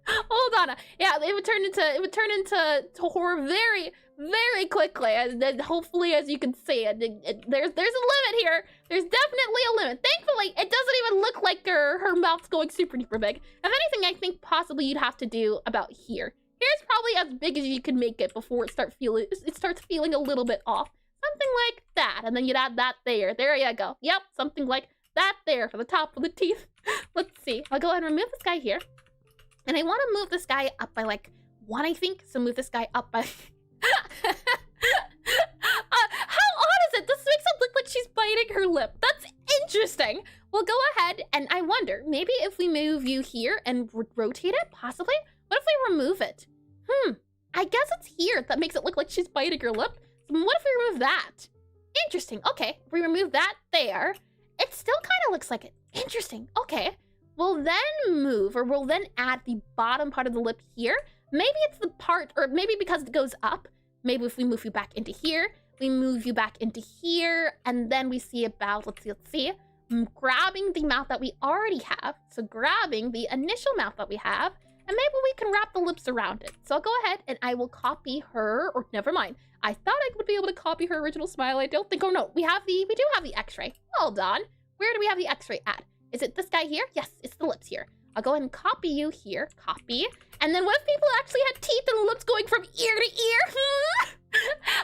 Hold on. Yeah, it would turn into horror very, very quickly. And then hopefully, as you can see, there's a limit here. There's definitely a limit. Thankfully, it doesn't even look like her mouth's going super duper big. If anything, I think possibly you'd have to do about here. Here's probably as big as you can make it before it starts feeling a little bit off. Something like that, and then you'd add that there. There you go. Yep, something like that there for the top of the teeth. Let's see. I'll go ahead and remove this guy here. And I want to move this guy up by like 1, I think. So move this guy up by... How odd is it? This makes it look like she's biting her lip. That's interesting. We'll go ahead, and I wonder, maybe if we move you here and rotate it, possibly? What if we remove it? I guess it's here that makes it look like she's biting her lip. So what if we remove that? Interesting. Okay, if we remove that there, it still kind of looks like it. Interesting. Okay. We'll then move, or we'll then add the bottom part of the lip here. Maybe it's the part, or maybe because it goes up, maybe if we move you back into here, we move you back into here, and then we see about, let's see, grabbing the mouth that we already have. So grabbing the initial mouth that we have, and maybe we can wrap the lips around it. So I'll go ahead and I will copy her, or never mind. I thought I would be able to copy her original smile. I don't think, oh no, we do have the x-ray. Hold on. Where do we have the x-ray at? Is it this guy here? Yes, it's the lips here. I'll go ahead and copy you here. Copy. And then what if people actually had teeth and lips going from ear to ear?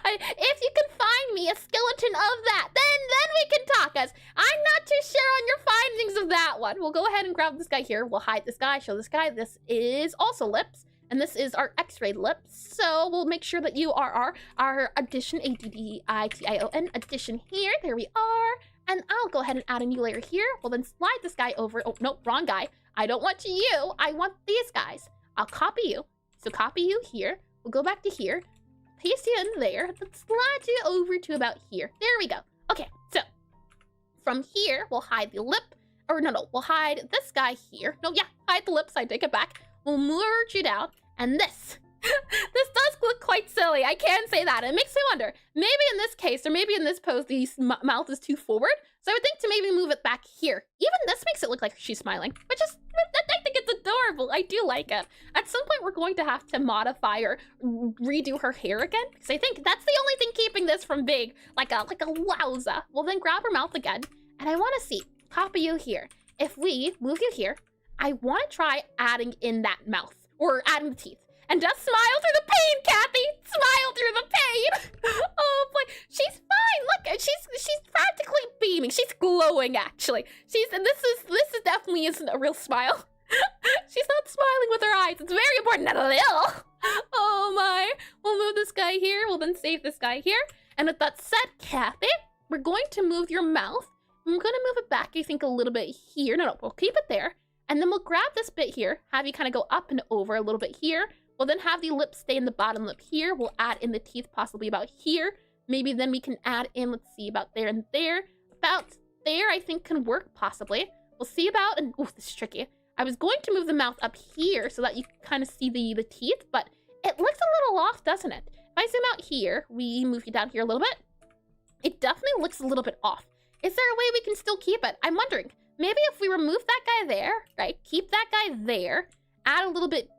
If you can find me a skeleton of that, then we can talk, as I'm not too sure on your findings of that one. We'll go ahead and grab this guy here. We'll hide this guy, show this guy. This is also lips, and this is our x-ray lips. So we'll make sure that you are our addition, A-D-D-I-T-I-O-N, addition here. There we are. And I'll go ahead and add a new layer here. We'll then slide this guy over. Oh, no, wrong guy. I don't want you. I want these guys. I'll copy you. So copy you here. We'll go back to here. Paste you in there. Then slide you over to about here. There we go. Okay, so from here, we'll hide the lip. Or no, we'll hide this guy here. No, yeah, hide the lips. I take it back. We'll merge it out. And this. This does look quite silly. I can say that. It makes me wonder. Maybe in this case, or maybe in this pose, the mouth is too forward. So I would think to maybe move it back here. Even this makes it look like she's smiling, which is, I think it's adorable. I do like it. At some point, we're going to have to modify or redo her hair again, because I think that's the only thing keeping this from being like a wowza. We'll then grab her mouth again, and I want to see, copy you here. If we move you here, I want to try adding in that mouth, or adding the teeth. And just smile through the pain, Kathy! Smile through the pain! Oh boy, she's fine! Look, she's practically beaming. She's glowing, actually. And this is definitely isn't a real smile. She's not smiling with her eyes. It's very important, not a little. Oh my. We'll move this guy here. We'll then save this guy here. And with that said, Kathy, we're going to move your mouth. I'm gonna move it back, I think, a little bit here. No, we'll keep it there. And then we'll grab this bit here, have you kind of go up and over a little bit here. We'll then have the lips stay in the bottom lip here. We'll add in the teeth possibly about here. Maybe then we can add in, let's see, about there and there. About there, I think, can work, possibly. We'll see about, and ooh, this is tricky. I was going to move the mouth up here so that you can kind of see the teeth, but it looks a little off, doesn't it? If I zoom out here, we move it down here a little bit. It definitely looks a little bit off. Is there a way we can still keep it? I'm wondering. Maybe if we remove that guy there, right? Keep that guy there. Add a little bit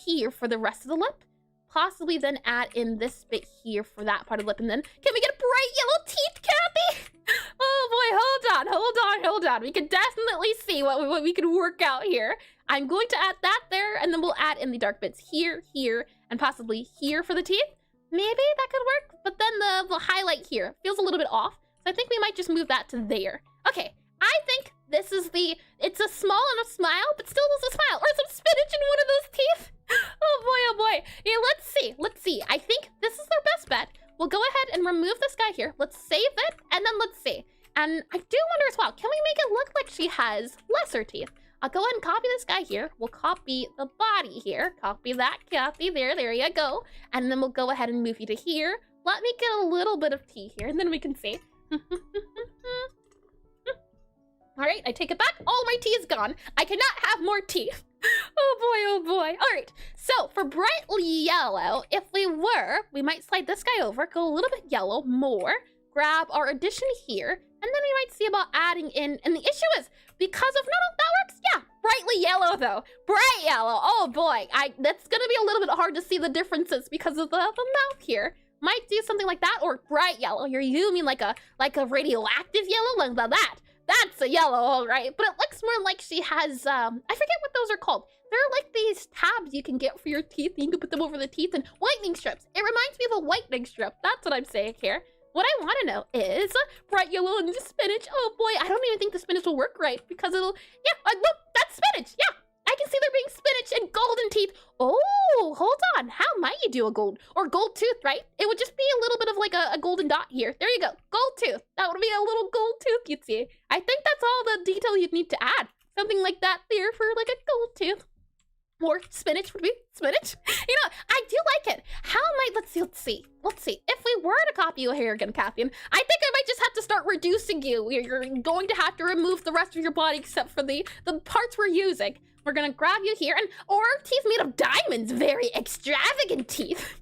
here for the rest of the lip. Possibly then add in this bit here for that part of the lip. And then, can we get bright yellow teeth, Kathy? Oh boy, hold on. We can definitely see what we can work out here. I'm going to add that there, and then we'll add in the dark bits here, and possibly here for the teeth. Maybe that could work, but then the highlight here feels a little bit off. So I think we might just move that to there. Okay, I think this is it's a small enough smile, but still is a smile. Or some spinach in one of those teeth. Oh boy. Yeah, let's see. I think this is our best bet. We'll go ahead and remove this guy here. Let's save it, and then let's see. And I do wonder as well, can we make it look like she has lesser teeth? I'll go ahead and copy this guy here. We'll copy the body here. Copy that, copy there you go. And then we'll go ahead and move you to here. Let me get a little bit of tea here, and then we can see. All right, I take it back. All my tea is gone. I cannot have more tea. Oh boy. All right, so for brightly yellow, if we might slide this guy over, go a little bit yellow, more, grab our addition here, and then we might see about adding in, and the issue is, because of, no, that works, yeah, brightly yellow though, bright yellow, oh boy, that's gonna be a little bit hard to see the differences because of the mouth here. Might do something like that, or bright yellow. You mean like a radioactive yellow, like that. That's a yellow, all right. But it looks more like she has, I forget what those are called. They're like these tabs you can get for your teeth. You can put them over the teeth, and whitening strips. It reminds me of a whitening strip. That's what I'm saying here. What I want to know is bright yellow and spinach. Oh boy, I don't even think the spinach will work right because it'll, yeah, look, that's spinach. Yeah, I can see there being spinach and golden teeth. Oh, hold on. How might you do a gold tooth, right? It would just be a little bit of like a golden dot here. There you go. Gold tooth. That would be a little gold tooth you'd see. I think that's all the detail you'd need to add. Something like that there for like a gold tooth. Or spinach would be spinach. You know, I do like it. How might, let's see. If we were to copy you here again, Cassian, I think I might just have to start reducing you. You're going to have to remove the rest of your body except for the parts we're using. We're gonna grab you here, or teeth made of diamonds. Very extravagant teeth.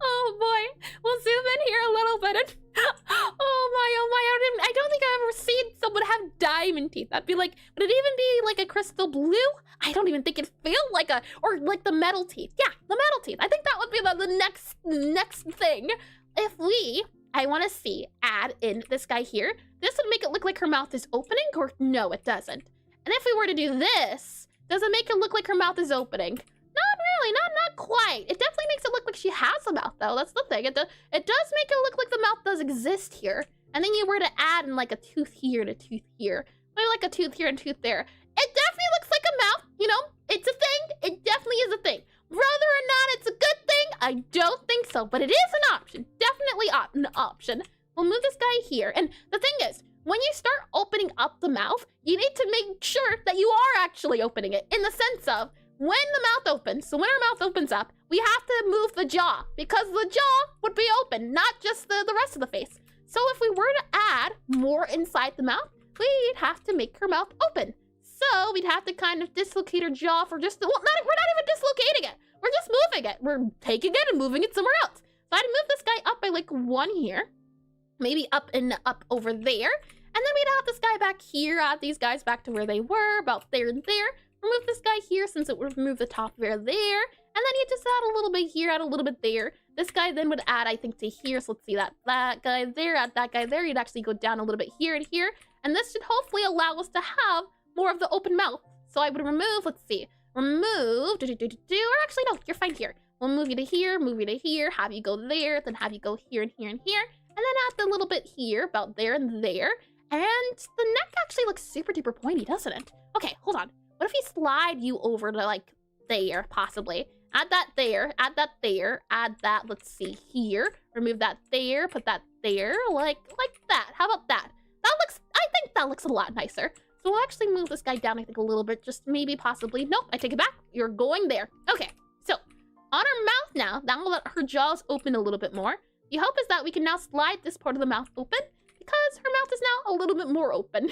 Oh boy. We'll zoom in here a little bit. Oh my, I don't think I've ever seen someone have diamond teeth. That'd be like, would it even be like a crystal blue? I don't even think it'd feel like or like the metal teeth. Yeah, the metal teeth. I think that would be the next thing. If we I want to see, add in this guy here. This would make it look like her mouth is opening, or no, it doesn't. And if we were to do this, does it make it look like her mouth is opening? Not really, not quite. It definitely makes it look like she has a mouth, though. That's the thing. It does make it look like the mouth does exist here. And then you were to add in like a tooth here and a tooth here. Maybe like a tooth here and a tooth there. It definitely looks like a mouth, you know? It's a thing. It definitely is a thing. Whether or not it's a good thing, I don't think so. But it is an option. Definitely an option. We'll move this guy here. And the thing is, when you start opening up the mouth, you need to make sure that you are actually opening it in the sense of when the mouth opens. So when our mouth opens up, we have to move the jaw because the jaw would be open, not just the rest of the face. So if we were to add more inside the mouth, we'd have to make her mouth open. So we'd have to kind of dislocate her jaw for just, we're not even dislocating it. We're just moving it. We're taking it and moving it somewhere else. So I'd move this guy up by like 1 here. Maybe up and up over there. And then we'd have this guy back here, add these guys back to where they were, about there and there. Remove this guy here since it would remove the top there. And then you just add a little bit here, add a little bit there. This guy then would add, I think, to here. So let's see, that guy there, add that guy there. You'd actually go down a little bit here and here. And this should hopefully allow us to have more of the open mouth. So I would remove, let's see, remove, or actually, no, you're fine here. We'll move you to here, have you go there, then have you go here and here and here. And then add the little bit here, about there and there. And the neck actually looks super duper pointy, doesn't it? Okay, hold on. What if we slide you over to like there, possibly? Add that there, add that there, add that, let's see, here. Remove that there, put that there, like that. How about that? I think that looks a lot nicer. So we'll actually move this guy down, I think, a little bit, just maybe, possibly. Nope, I take it back. You're going there. Okay, so on her mouth now, that will let her jaws open a little bit more. The hope is that we can now slide this part of the mouth open because her mouth is now a little bit more open.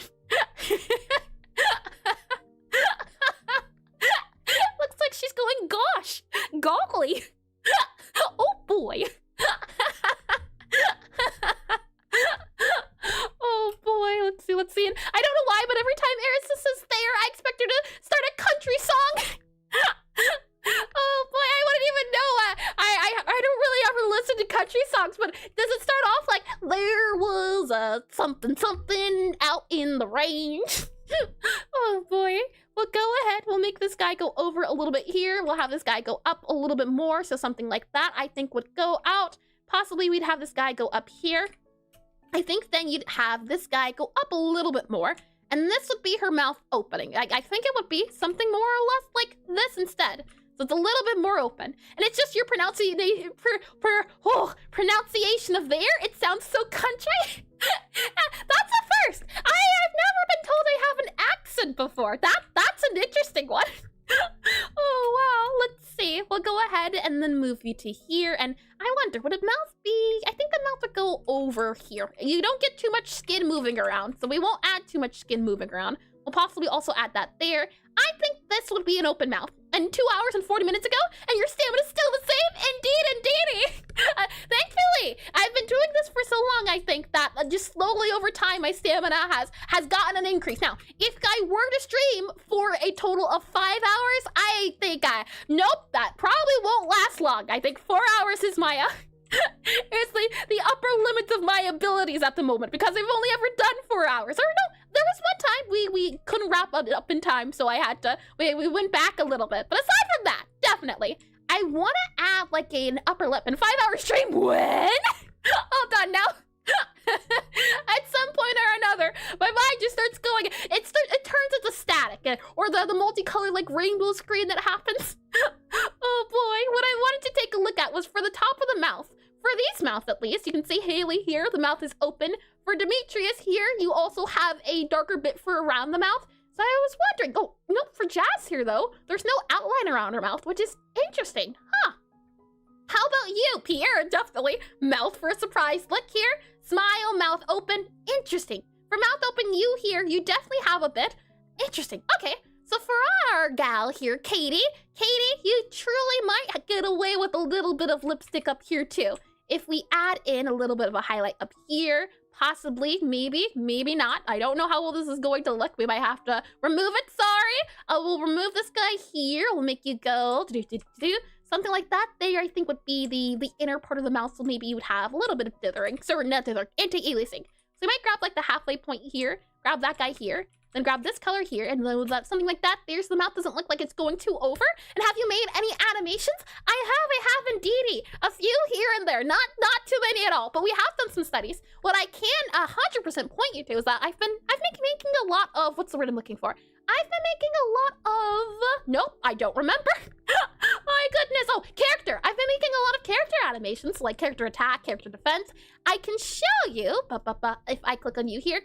Looks like she's going, gosh, goggly. Oh boy. Oh boy, let's see. And I don't know why, but every time Eris is there, I expect her to start a country song. Oh boy, I wouldn't even know. I don't really ever listen to country songs, but does it start off like, there was a something out in the range? Oh boy. Well, go ahead. We'll make this guy go over a little bit here. We'll have this guy go up a little bit more. So something like that, I think, would go out. Possibly we'd have this guy go up here. I think then you'd have this guy go up a little bit more. And this would be her mouth opening. I think it would be something more or less like this instead. So it's a little bit more open. And it's just your pronunciation of there. It sounds so country. That's a first. I've never been told I have an accent before. That's an interesting one. Oh, wow. Let's see. We'll go ahead and then move you to here. And I wonder, would a mouth be... I think the mouth would go over here. You don't get too much skin moving around, so we won't add too much skin moving around. We'll possibly also add that there. I think this would be an open mouth. And 2 hours and 40 minutes ago, and your stamina is still the same? Indeedy. Thankfully, I've been doing this for so long, I think, that just slowly over time, my stamina has gotten an increase. Now, if I were to stream for a total of 5 hours, I think nope, that probably won't last long. I think 4 hours is my... it's the upper limits of my abilities at the moment, because I've only ever done 4 hours. Or no, there was one time we couldn't wrap it up in time, so I had to, we went back a little bit. But aside from that, definitely, I want to add like an upper lip in 5 hour stream when? Hold on now. At some point or another, my mind just starts going, it turns into static, or the multicolored like rainbow screen that happens. Oh boy, what I wanted to take a look at was for the top of the mouth. For these mouths, at least, you can see Haley here, the mouth is open. For Demetrius here, you also have a darker bit for around the mouth. So I was wondering, oh, no, for Jazz here, though, there's no outline around her mouth, which is interesting, huh? How about you, Pierre? Definitely. Mouth for a surprise lick here. Smile, mouth open. Interesting. For mouth open, you here, you definitely have a bit. Interesting. Okay, so for our gal here, Katie, you truly might get away with a little bit of lipstick up here, too. If we add in a little bit of a highlight up here, possibly, maybe not. I don't know how well this is going to look. We might have to remove it, sorry. We'll remove this guy here. We'll make you go, Something like that there, I think, would be the inner part of the mouth, so maybe you would have a little bit of dithering. So not dithering, anti-aliasing. So you might grab like the halfway point here, grab that guy here, then grab this color here, and then with something like that there, so the mouth doesn't look like it's going too over. And have you made any animations? I have indeedy. A few here and there, not too many at all, but we have done some studies. What I can 100% point you to is that I've been making a lot of, what's the word I'm looking for? I've been making a lot of, nope, I don't remember. My goodness, oh, character. I've been making a lot of character animations, like character attack, character defense. I can show you, if I click on you here,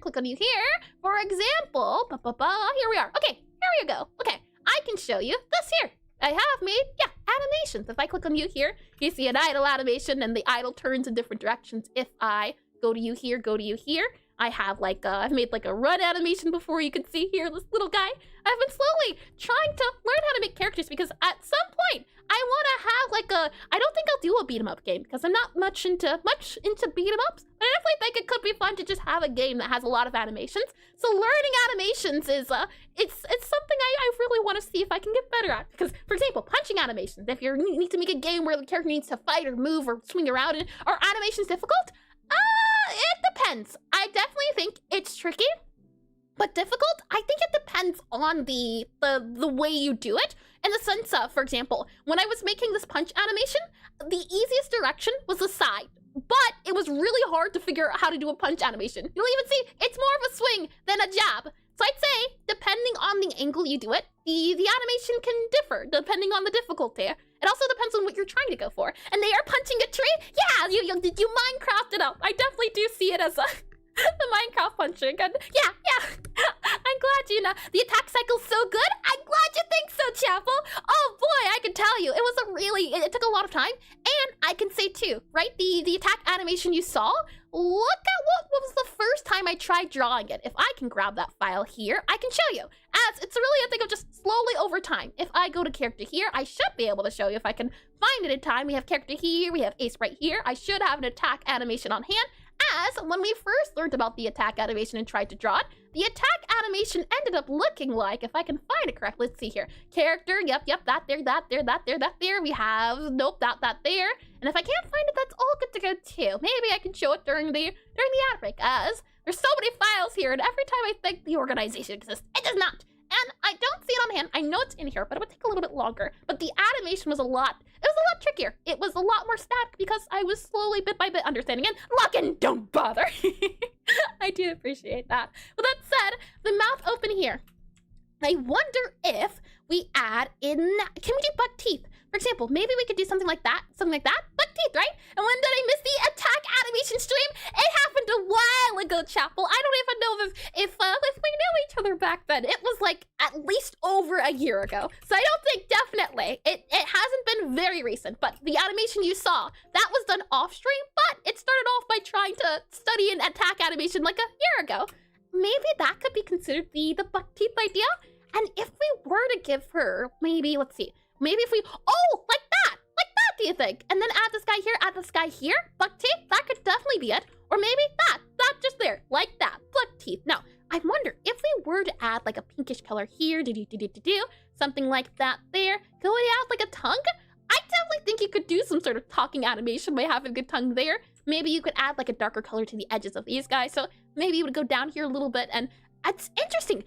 for example, here we are. Okay, here you go. Okay, I can show you this here. I have made, yeah, animations. If I click on you here, you see an idle animation and the idle turns in different directions. If I go to you here, I have like, I've made like a run animation before. You can see here, this little guy. I've been slowly trying to learn how to make characters because at some point I want to have like I don't think I'll do a beat 'em up game because I'm not much into beat 'em ups. But I definitely think it could be fun to just have a game that has a lot of animations. So learning animations is, it's something I really want to see if I can get better at. Because, for example, punching animations. If you need to make a game where the character needs to fight or move or swing around, and are animations difficult? It depends. I definitely think it's tricky, but difficult. I think it depends on the way you do it. In the sense of, for example, when I was making this punch animation, the easiest direction was the side, but it was really hard to figure out how to do a punch animation. You'll even see it's more of a swing than a jab. So I'd say, depending on the angle you do it, the animation can differ depending on the difficulty. It also depends on what you're trying to go for. And they are punching a tree? Yeah, you Minecraft it up. I definitely do see it as a the Minecraft punching. And yeah. I'm glad you know. The attack cycle's so good. I'm glad you think so, Chapel. Oh boy, I can tell you. It was it took a lot of time. And I can say too, right? The attack animation you saw, look at what was the first time I tried drawing it. If I can grab that file here, I can show you. As it's really a thing of just slowly over time. If I go to character here, I should be able to show you if I can find it in time. We have character here, we have Aseprite here. I should have an attack animation on hand. As when we first learned about the attack animation and tried to draw it, the attack animation ended up looking like, if I can find it correctly, let's see here. Character, yep, that there. We have, nope, that there. And if I can't find it, that's all good to go too. Maybe I can show it during the ad break, as there's so many files here, and every time I think the organization exists, it does not. And I don't see it on hand. I know it's in here, but it would take a little bit longer. But the animation was a lot trickier. It was a lot more static because I was slowly, bit by bit, understanding it. Lock-in, don't bother. I do appreciate that. With that said, the mouth open here. I wonder if we add in, can we do buck teeth? For example, maybe we could do something like that, buck teeth, right? And when did I miss the attack animation stream? It happened a while ago, Chapel. I don't even know if we knew each other back then. It was like at least over a year ago. So I don't think definitely, it hasn't been very recent, but the animation you saw, that was done off stream, but it started off by trying to study an attack animation like a year ago. Maybe that could be considered the buck teeth idea. And if we were to give her, maybe, let's see, maybe if we, oh, like that, do you think? And then add this guy here, buck teeth, that could definitely be it. Or maybe that just there, like that, buck teeth. Now, I wonder if we were to add like a pinkish color here, something like that there, could we add like a tongue? I definitely think you could do some sort of talking animation by having a good tongue there. Maybe you could add like a darker color to the edges of these guys. So maybe you would go down here a little bit, and it's interesting.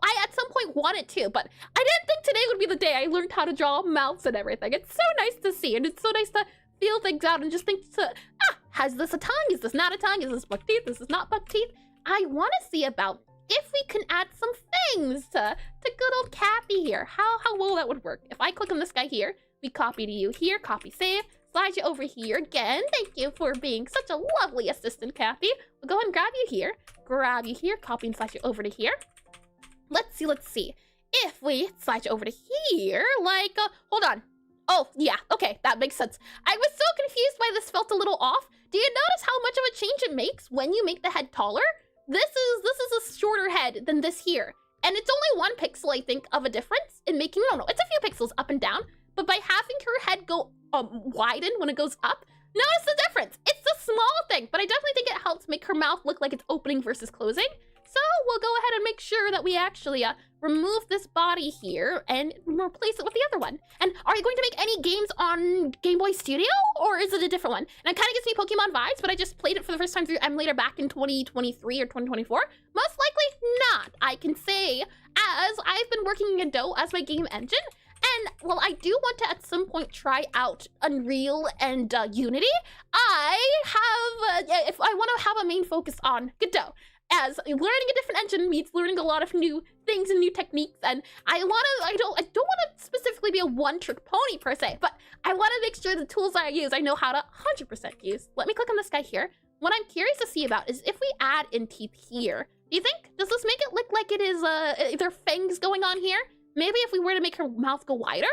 I at some point wanted to, but I didn't think today would be the day I learned how to draw mouths and everything. It's so nice to see, and it's so nice to feel things out and just think, has this a tongue? Is this not a tongue? Is this buck teeth? This is not buck teeth. I want to see about if we can add some things to good old Cappy here. How well that would work. If I click on this guy here, we copy to you here, copy save, slide you over here again. Thank you for being such a lovely assistant, Cappy. We'll go ahead and grab you here, copy and slide you over to here. Let's see. If we slide you over to here, like, hold on. Oh, yeah, okay, that makes sense. I was so confused why this felt a little off. Do you notice how much of a change it makes when you make the head taller? This is a shorter head than this here. And it's only 1 pixel, I think, of a difference in making, no, it's a few pixels up and down. But by having her head go widen when it goes up, notice the difference. It's a small thing, but I definitely think it helps make her mouth look like it's opening versus closing. So we'll go ahead and make sure that we actually remove this body here and replace it with the other one. And are you going to make any games on Game Boy Studio, or is it a different one? And it kind of gives me Pokemon vibes, but I just played it for the first time through emulator back in 2023 or 2024. Most likely not. I can say, as I've been working in Godot as my game engine, and while I do want to at some point try out Unreal and Unity, I have, if I want to have a main focus on Godot, as learning a different engine means learning a lot of new things and new techniques, and I don't want to specifically be a one-trick pony per se, but I want to make sure the tools I use I know how to 100% use. Let me click on this guy here. What I'm curious to see about is if we add in teeth here, do you think, does this make it look like it is, there are fangs going on here? Maybe if we were to make her mouth go wider?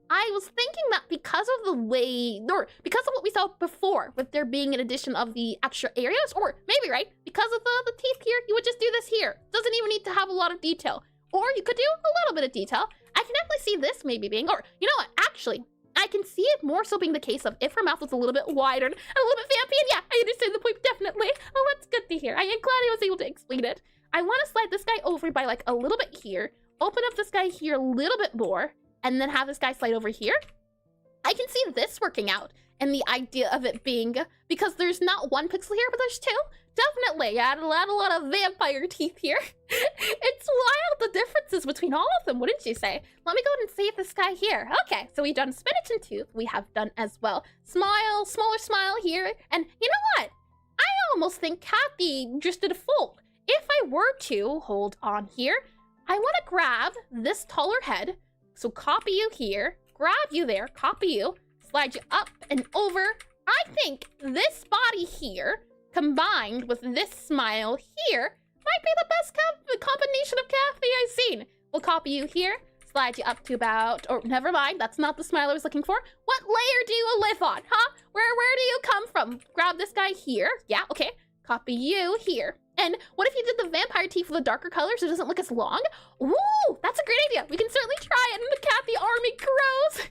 I was thinking that because of the way, or because of what we saw before, with there being an addition of the extra areas, or maybe, right, because of the teeth here, you would just do this here. Doesn't even need to have a lot of detail. Or you could do a little bit of detail. I can definitely see this maybe being, or you know what, actually, I can see it more so being the case of if her mouth was a little bit wider and a little bit vampy, and yeah, I understand the point, definitely. Oh, that's good to hear. I am glad I was able to explain it. I want to slide this guy over by like a little bit here, open up this guy here a little bit more, and then have this guy slide over here. I can see this working out, and the idea of it being, because there's not one pixel here, but there's two. Definitely, add a lot of vampire teeth here. It's wild the differences between all of them, wouldn't you say? Let me go ahead and save this guy here. Okay, so we've done spinach and tooth. We have done as well smile, smaller smile here, and you know what? I almost think Kathy just did a fold. If I were to hold on here, I want to grab this taller head. So copy you here, grab you there, copy you, slide you up and over. I think this body here, combined with this smile here, might be the best combination of Kathy I've seen. We'll copy you here, slide you up to about, or never mind, that's not the smile I was looking for. What layer do you live on, huh? Where do you come from? Grab this guy here. Yeah, okay. Copy you here. And what if you did the vampire teeth with a darker color so it doesn't look as long? Ooh, that's a great idea. We can certainly try it, and the Kathy army grows.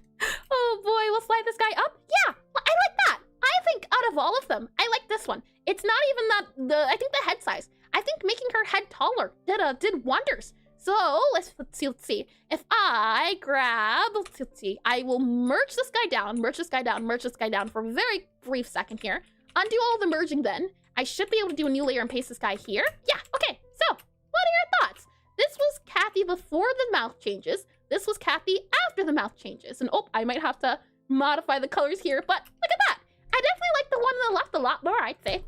Oh boy, we'll slide this guy up. Yeah, well, I like that. I think out of all of them, I like this one. It's not even that, I think the head size. I think making her head taller did wonders. So let's see. If I grab, let's see, I will merge this guy down, merge this guy down for a very brief second here. Undo all the merging then. I should be able to do a new layer and paste this guy here. Yeah, okay, so what are your thoughts? This was Kathy before the mouth changes. This was Kathy after the mouth changes. And oh, I might have to modify the colors here, but look at that. I definitely like the one on the left a lot more, I'd say.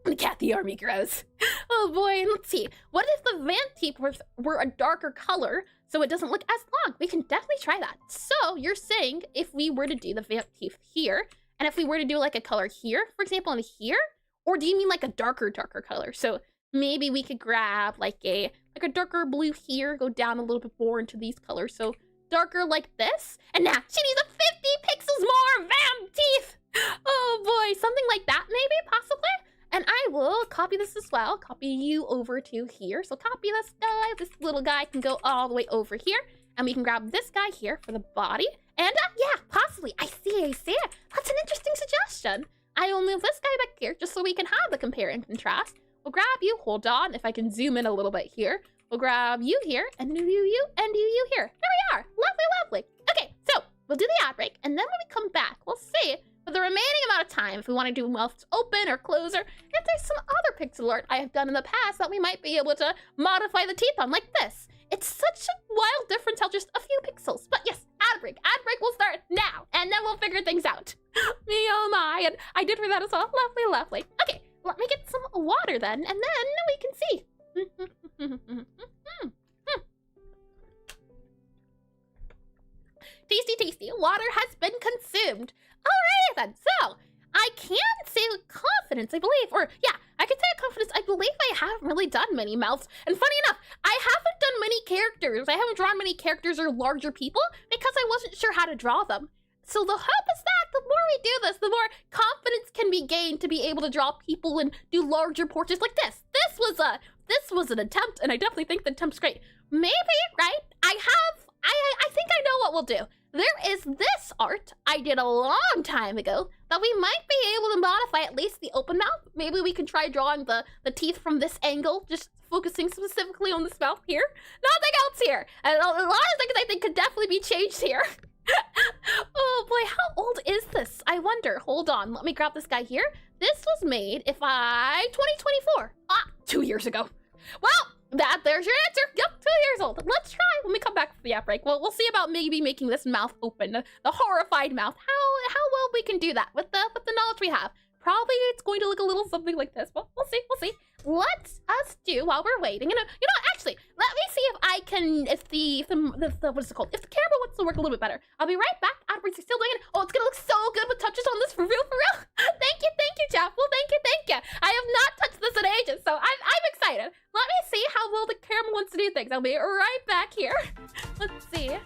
The Kathy army grows. Oh boy, and let's see. What if the vamp teeth were a darker color so it doesn't look as long? We can definitely try that. So you're saying if we were to do the vamp teeth here, and if we were to do like a color here, for example, and here, or do you mean like a darker color? So maybe we could grab like a darker blue here, go down a little bit more into these colors. So darker like this. And now she needs a 50 pixels more vamp teeth. Oh boy, something like that maybe, possibly. And I will copy this as well. Copy you over to here. So copy this guy. This little guy can go all the way over here. And we can grab this guy here for the body. And yeah, possibly. I see it. That's an interesting suggestion. I will move this guy back here just so we can have the compare and contrast. We'll grab you, hold on, if I can zoom in a little bit here. We'll grab you here, and you, and you here. There we are, lovely. Okay, so we'll do the ad break, and then when we come back, we'll see for the remaining amount of time, if we want to do mouths open or close, or if there's some other pixel art I have done in the past that we might be able to modify the teeth on, like this. It's such a wild difference how just a few pixels. But yes, ad break will start now, and then we'll figure things out. Me oh my, and I did for that as well. Lovely. Okay, let me get some water then, and then we can see. Tasty. Water has been consumed. Alright then, so I can say with confidence, I believe, or yeah, I can say with confidence, I believe I haven't really done many mouths. And funny enough, I haven't done many characters. I haven't drawn many characters or larger people because I wasn't sure how to draw them. So the hope is that the more we do this, the more confidence can be gained to be able to draw people and do larger portraits like this. This was an attempt, and I definitely think the attempt's great. Maybe, right? I think I know what we'll do. There is this art I did a long time ago that we might be able to modify at least the open mouth. Maybe we can try drawing the teeth from this angle, just focusing specifically on this mouth here. Nothing else here. And a lot of things I think could definitely be changed here. Oh boy, how old is this? I wonder. Hold on, let me grab this guy here. This was made, 2024. 2 years ago. Well, there's your answer. Yep, 2 years old. Let's try when we come back from the outbreak. Well, we'll see about maybe making this mouth open, the horrified mouth. How well we can do that with the knowledge we have. Probably it's going to look a little something like this. Well, we'll see. Let's us do while we're waiting. You know, actually, let me see if I can, if the what is it called? If the camera wants to work a little bit better. I'll be right back. Outbreaks are still doing it. Oh, it's gonna look so good with touches on this, for real. Thank you, Chapel. Thank you. I have not touched this in ages, so I'm excited. Let me see how well the camera wants to do things. I'll be right back here. Let's see.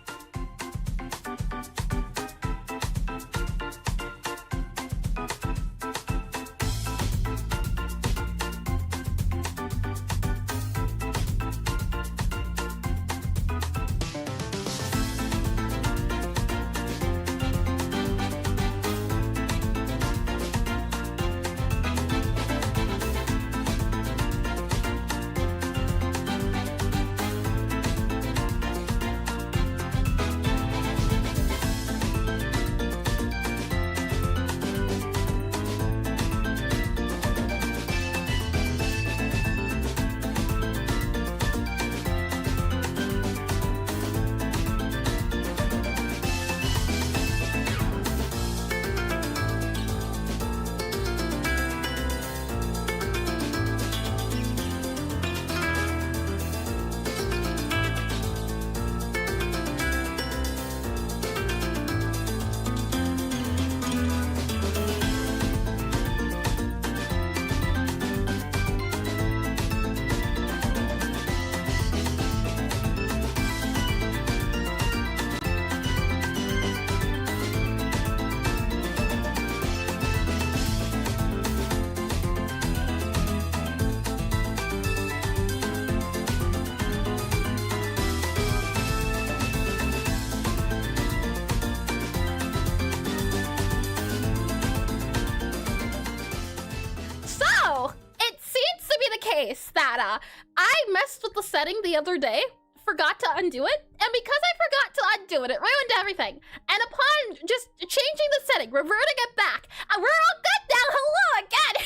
That I messed with the setting the other day, forgot to undo it, and because I forgot to undo it, it ruined everything. And upon just changing the setting, reverting it back, we're all good now. Hello again.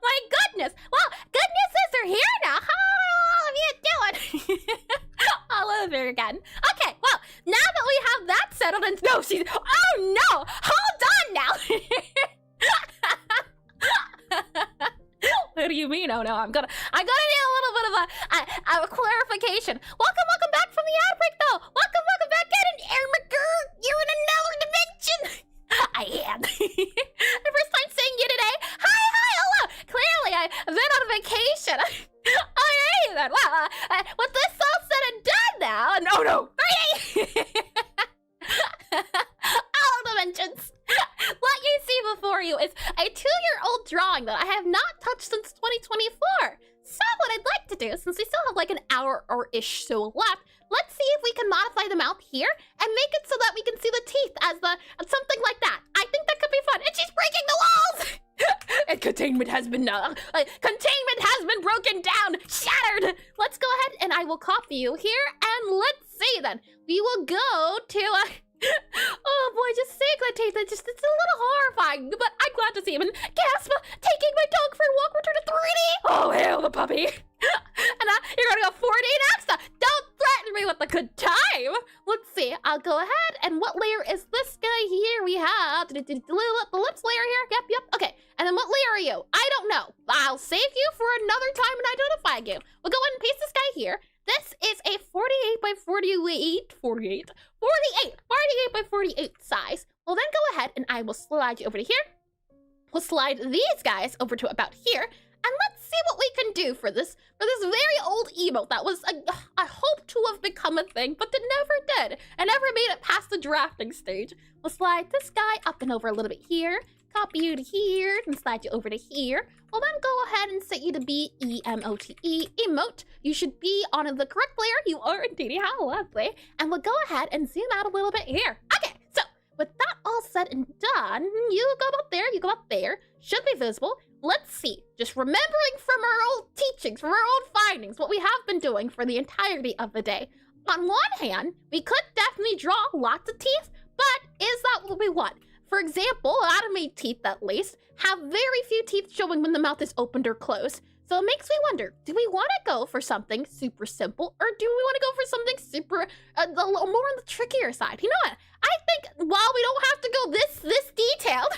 My goodness. Well, goodnesses are here now. How are all of you doing? All over again. Okay, well, now that we have that settled, and no, oh no, hold on now. What do you mean? Oh no, I'm gonna need a little bit of a clarification. Welcome back from the outbreak though. Welcome back in Ermiger. You're in another dimension. I am. The first time seeing you today. Hi, hello. Clearly, I've been on vacation. Alrighty then. Well, with this all said and done now, and oh no, 3D. All dimensions. What you see before you is a 2-year-old drawing that I have not touched since 2024. So what I'd like to do, since we still have like an hour or ish so left, let's see if we can modify the mouth here and make it so that we can see the teeth as something like that. I think that could be fun. And she's breaking the walls. And containment has been broken down, shattered. Let's go ahead and I will copy you here, and let's see then. We will go to oh boy, just seeing the teeth, it's a little horrifying, but I'm glad to see him. And gasp, taking my dog for a walk, return to 3D. Oh, hail the puppy. And you're gonna go 4D next. Don't threaten me with a good time. Let's see, I'll go ahead, and what layer is this guy here? We have the lips layer here. Yep. Okay, and then what layer are you? I don't know. I'll save you for another time and identify you. We'll go ahead and paste this guy here. This is a 48 by 48 by 48 size. Well, then go ahead and I will slide you over to here. We'll slide these guys over to about here, and let's see what we can do for this very old emote that was I hope to have become a thing, but it never did. It never made it past the drafting stage. We'll slide this guy up and over a little bit here. Copy you to here and slide you over to here. We'll then go ahead and set you to be E-M-O-T-E, emote. You should be on the correct layer. You are indeed, how lovely. And we'll go ahead and zoom out a little bit here. Okay, so with that all said and done, you go up there, you go up there, should be visible. Let's see, just remembering from our old teachings, from our old findings, what we have been doing for the entirety of the day. On one hand, we could definitely draw lots of teeth, but is that what we want? For example, anime teeth at least have very few teeth showing when the mouth is opened or closed. So it makes me wonder, do we want to go for something super simple, or do we want to go for something super, a little more on the trickier side? You know what? I think while we don't have to go this detailed,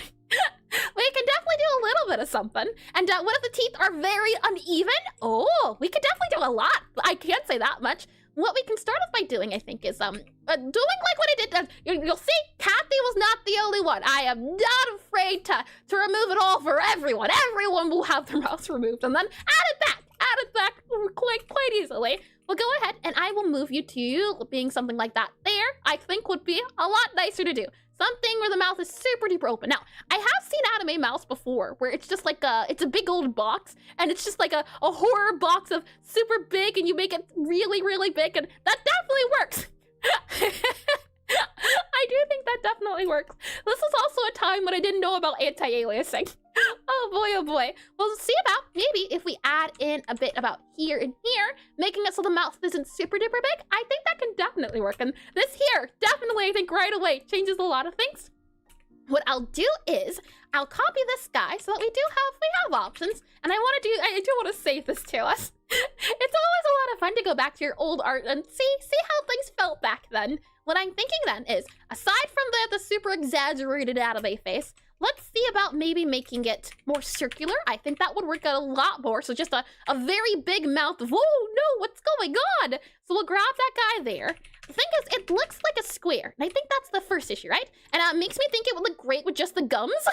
we can definitely do a little bit of something. And what if the teeth are very uneven? Oh, we could definitely do a lot. I can't say that much. What we can start off by doing, I think, is doing like what I did. You'll see, Kathy was not the only one. I am not afraid to remove it all for everyone. Everyone will have their mouths removed, and then add it back quite easily. We'll go ahead, and I will move you to being something like that. There, I think, would be a lot nicer to do. Something where the mouth is super duper open. Now, I have seen anime mouths before where it's just like it's a big old box, and it's just like a horror box of super big, and you make it really, really big, and that definitely works. I do think that definitely works. This was also a time when I didn't know about anti-aliasing. Oh boy. We'll see about maybe if we add in a bit about here and here, making it so the mouth isn't super duper big. I think that can definitely work. And this here, definitely, I think right away, changes a lot of things. What I'll do is I'll copy this guy so that we have options. And I do want to save this to us. It's always a lot of fun to go back to your old art and see how things felt back then. What I'm thinking then is, aside from the super exaggerated anime face, let's see about maybe making it more circular. I think that would work out a lot more. So just a very big mouth of, whoa, no, what's going on? So we'll grab that guy there. The thing is, it looks like a square. And I think that's the first issue, right? And it makes me think it would look great with just the gums.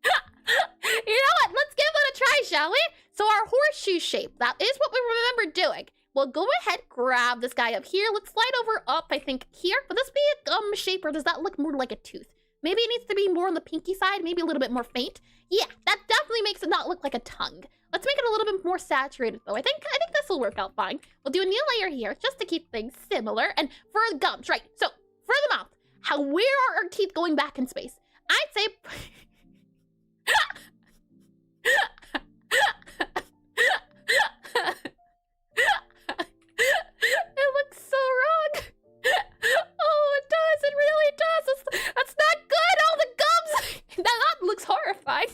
You know what? Let's give it a try, shall we? So our horseshoe shape, that is what we remember doing. We'll go ahead, grab this guy up here. Let's slide over up, I think, here. Would this be a gum shape, or does that look more like a tooth? Maybe it needs to be more on the pinky side, maybe a little bit more faint. Yeah, that definitely makes it not look like a tongue. Let's make it a little bit more saturated, though. I think this will work out fine. We'll do a new layer here, just to keep things similar. And for the gums, right, so for the mouth, where are our teeth going back in space? I'd say... It looks so wrong. Oh, it does. It really does. That's not good. All the gums. That looks horrifying.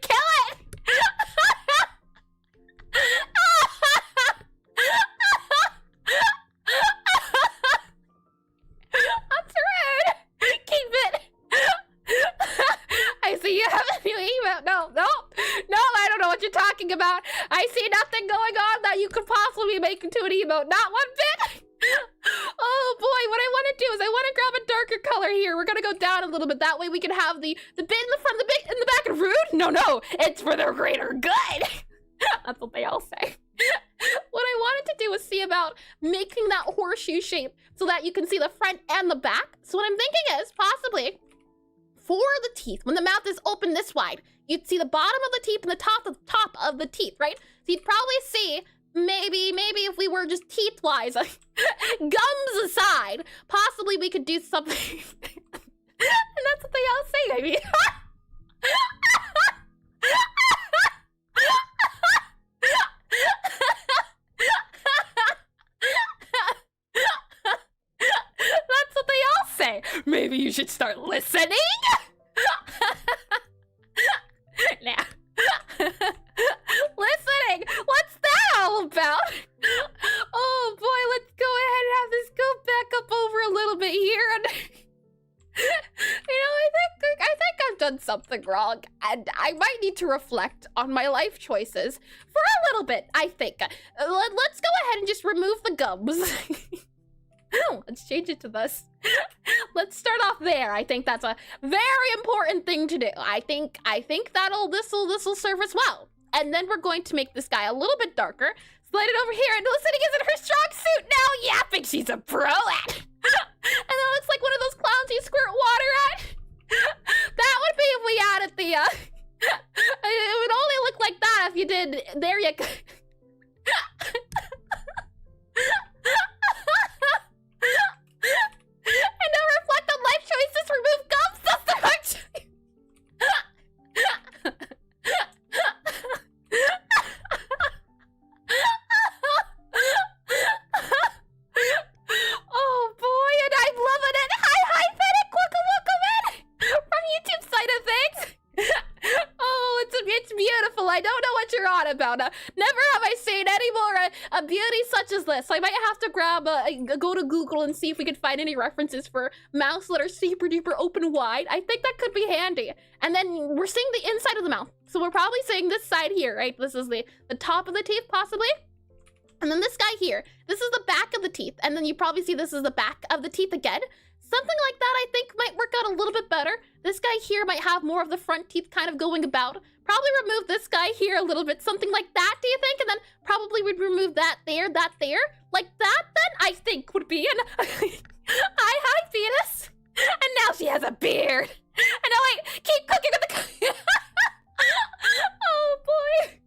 Kill it. That's rude. Keep it. I see you have a new email. No, I don't know what you're talking about. I see nothing going on that you could possibly make into an emote. Not one bit. Oh boy, what I want to do is I want to grab a darker color here. We're gonna go down a little bit. That way we can have the bit in the front, the bit in the back. Rude? No, it's for the greater good. That's what they all say. What I wanted to do was see about making that horseshoe shape so that you can see the front and the back. So what I'm thinking is possibly for the teeth, when the mouth is open this wide, you'd see the bottom of the teeth and the top of the teeth, right? So you'd probably see, maybe if we were just teeth-wise, gums aside, possibly we could do something. And that's what they all say, I mean. That's what they all say. Maybe you should start listening. Nah. Listening? What's that all about? Oh boy, let's go ahead and have this go back up over a little bit here. And I think I've done something wrong, and I might need to reflect on my life choices for a little bit, I think. Let's go ahead and just remove the gums. Let's change it to this. Let's start off there. I think that's a very important thing to do. I think this'll serve us well. And then we're going to make this guy a little bit darker. Slide it over here, and listening isn't her strong suit now. Yapping, she's a pro at. And that looks like one of those clowns you squirt water at. That would be if we added the it would only look like that if you did. There you go. have I seen any more a beauty such as this. I might have to grab go to Google and see if we can find any references for mouths that are super duper open wide. I think that could be handy. And then we're seeing the inside of the mouth. So we're probably seeing this side here, right? This is the top of the teeth, possibly. And then this guy here, this is the back of the teeth. And then you probably see this is the back of the teeth again. Something like that I think might work out a little bit better. This guy here might have more of the front teeth kind of going about. Probably remove this guy here a little bit, something like that, do you think? And then probably we'd remove that there. Like that, then I think would be an hi, Venus. And now she has a beard. And now I keep cooking with the oh boy.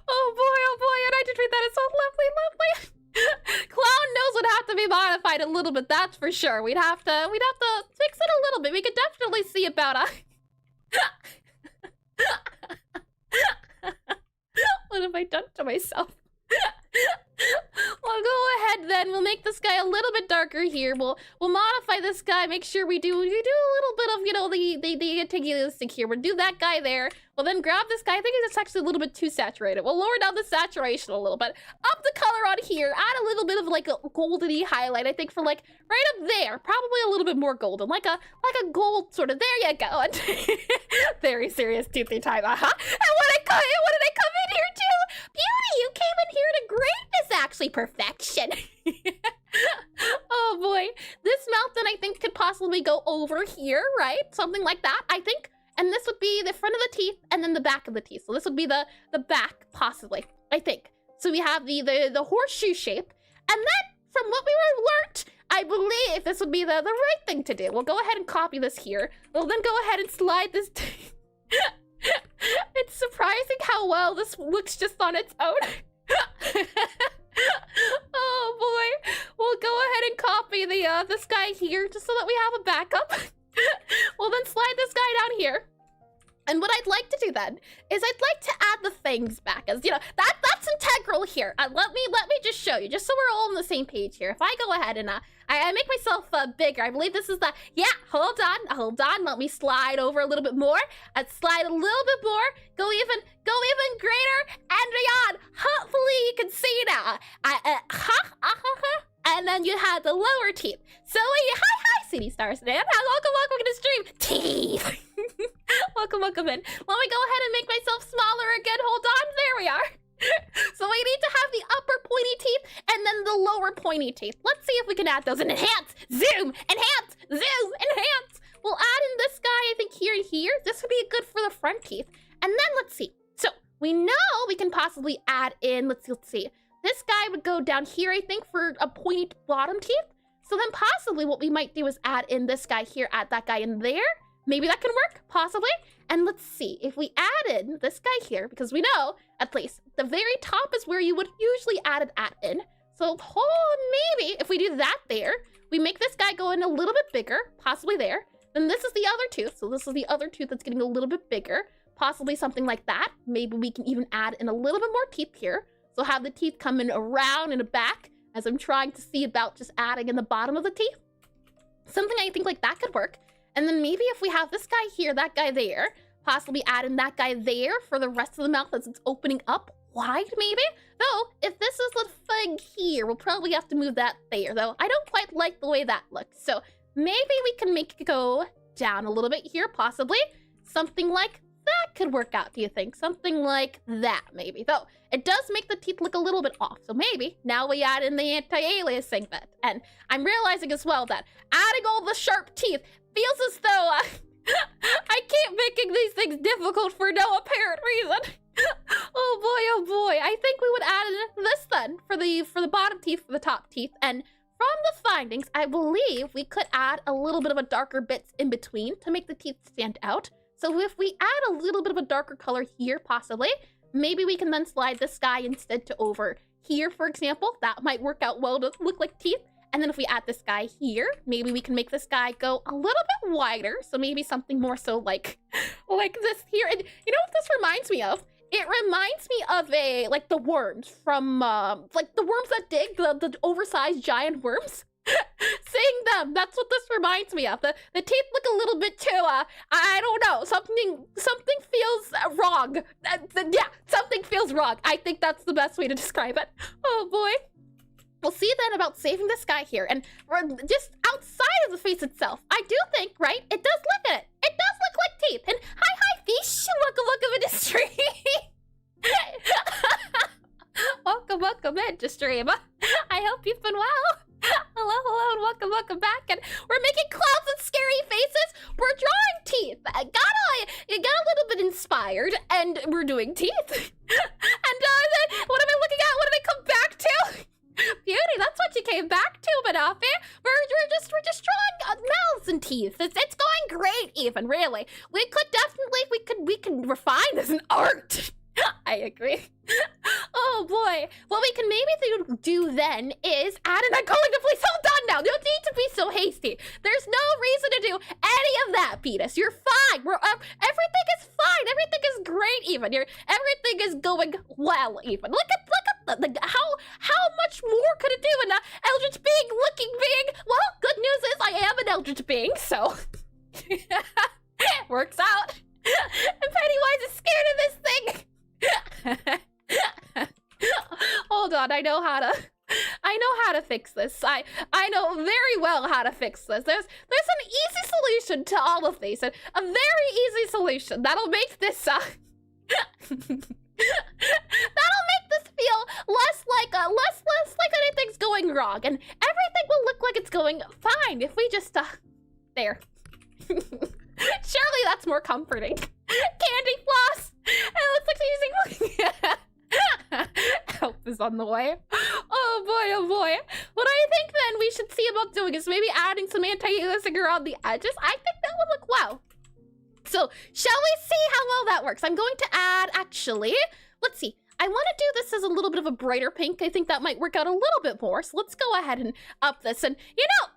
Oh boy, and I did read that. It's so lovely. Clown nose would have to be modified a little bit, that's for sure. We'd have to fix it a little bit. We could definitely see about what have I done to myself? Well, go ahead then. We'll make this guy a little bit darker here. We'll modify this guy. Make sure we do a little bit of, you know, the antagonistic here. We'll do that guy there. We'll then grab this guy. I think it's actually a little bit too saturated. We'll lower down the saturation a little bit. Up the color on here. Add a little bit of like a goldeny highlight. I think for like right up there. Probably a little bit more golden. Like a gold sort of. There you go. Very serious toothy time. And what did I come in here to? Beauty, you came in here to greatness, actually. Perfection. Oh boy. This mouth then I think could possibly go over here, right? Something like that, I think. And this would be the front of the teeth and then the back of the teeth. So this would be the back, possibly, I think. So we have the horseshoe shape. And then, from what we were learnt, I believe this would be the right thing to do. We'll go ahead and copy this here. We'll then go ahead and slide this. It's surprising how well this looks just on its own. Oh boy. We'll go ahead and copy this guy here just so that we have a backup. We'll then slide this guy down here. And what I'd like to do then is I'd like to add the fangs back, as you know, that's integral here. Let me just show you, just so we're all on the same page here. If I go ahead and I make myself bigger, I believe this is the, yeah, hold on, let me slide over a little bit more. I'd slide a little bit more, go even greater and beyond. Hopefully you can see now. And then you have the lower teeth. So hi, City Stars, man. Welcome to the stream. Teeth. welcome in. Let me go ahead and make myself smaller again. Hold on, there we are. So we need to have the upper pointy teeth and then the lower pointy teeth. Let's see if we can add those and enhance, zoom, enhance, zoom, enhance. We'll add in this guy, I think here and here. This would be good for the front teeth. And then let's see. So we know we can possibly add in, let's see. This guy would go down here, I think, for a pointy bottom teeth. So then possibly what we might do is add in this guy here, add that guy in there. Maybe that can work, possibly. And let's see, if we add in this guy here, because we know, at least, the very top is where you would usually add an at in. So maybe if we do that there, we make this guy go in a little bit bigger, possibly there. Then this is the other tooth. So this is the other tooth that's getting a little bit bigger, possibly something like that. Maybe we can even add in a little bit more teeth here. So have the teeth come in around in the back as I'm trying to see about just adding in the bottom of the teeth. Something I think like that could work. And then maybe if we have this guy here, that guy there, possibly add in that guy there for the rest of the mouth as it's opening up wide, maybe? Though, if this is the thing here, we'll probably have to move that there, though. I don't quite like the way that looks. So maybe we can make it go down a little bit here, possibly. Something like that could work out, do you think? Something like that, maybe. Though, it does make the teeth look a little bit off. So maybe now we add in the anti-aliasing bit. And I'm realizing as well that adding all the sharp teeth feels as though I keep making these things difficult for no apparent reason. Oh boy, I think we would add in this then for the bottom teeth, for the top teeth. And from the findings, I believe we could add a little bit of a darker bits in between to make the teeth stand out. So if we add a little bit of a darker color here, possibly, maybe we can then slide this guy instead to over here, for example. That might work out well to look like teeth. And then if we add this guy here, maybe we can make this guy go a little bit wider. So maybe something more so like this here. And you know what this reminds me of? It reminds me of like the worms from, like the worms that dig, the oversized giant worms. Seeing them, that's what this reminds me of. The teeth look a little bit too, I don't know, something feels wrong. Yeah, something feels wrong. I think that's the best way to describe it. Oh boy. We'll see then about saving this guy here, and just outside of the face itself, I do think, right, it does look at it. It does look like teeth, and hi fish, welcome industry. Welcome into stream. I hope you've been well. Hello, and welcome back. And we're making clouds and scary faces. We're drawing teeth. It got a little bit inspired, and we're doing teeth. And then, what am I looking at? What did I come back to? Beauty, that's what you came back to, Manafi. We're just drawing mouths and teeth. It's going great, even, really. We could refine this in art. I agree. Oh boy. What we can maybe do then is add an going to please hold on now. You don't need to be so hasty. There's no reason to do any of that, Petus. You're fine. Everything is fine. Everything is great, even. Everything is going well, even. Look at how much more could it do in a eldritch being looking being? Well, good news is I am an eldritch being, so works out. And Pennywise is scared of this thing. Hold on, I know how to fix this. I know very well how to fix this. There's an easy solution to all of these, and a very easy solution that'll make this that'll make this feel less like anything's going wrong, and everything will look like it's going fine if we just there. Surely that's more comforting. Candy floss. It looks like she's using. Help is on the way. Oh boy. What I think then we should see about doing is maybe adding some anti-aliasing around the edges. I think that would look well. So shall we see how well that works? I'm going to add, actually, let's see. I want to do this as a little bit of a brighter pink. I think that might work out a little bit more. So let's go ahead and up this. And you know.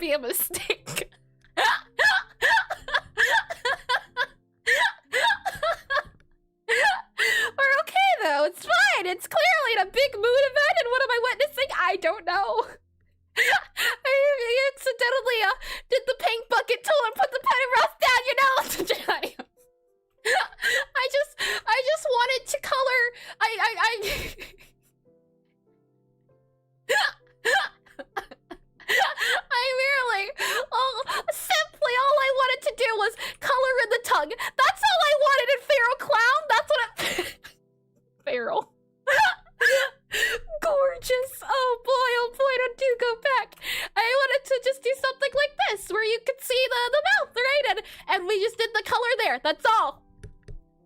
A mistake. We're okay though, it's fine. It's clearly in a big mood event, and what am I witnessing? I don't know. I accidentally did the pink bucket tool and put the pen and rust down, you know? I just wanted to color. Simply all I wanted to do was color in the tongue. That's all I wanted in Feral Clown. That's what it... Feral. Gorgeous. Oh boy, don't do go back. I wanted to just do something like this, where you could see the mouth, right? And we just did the color there. That's all.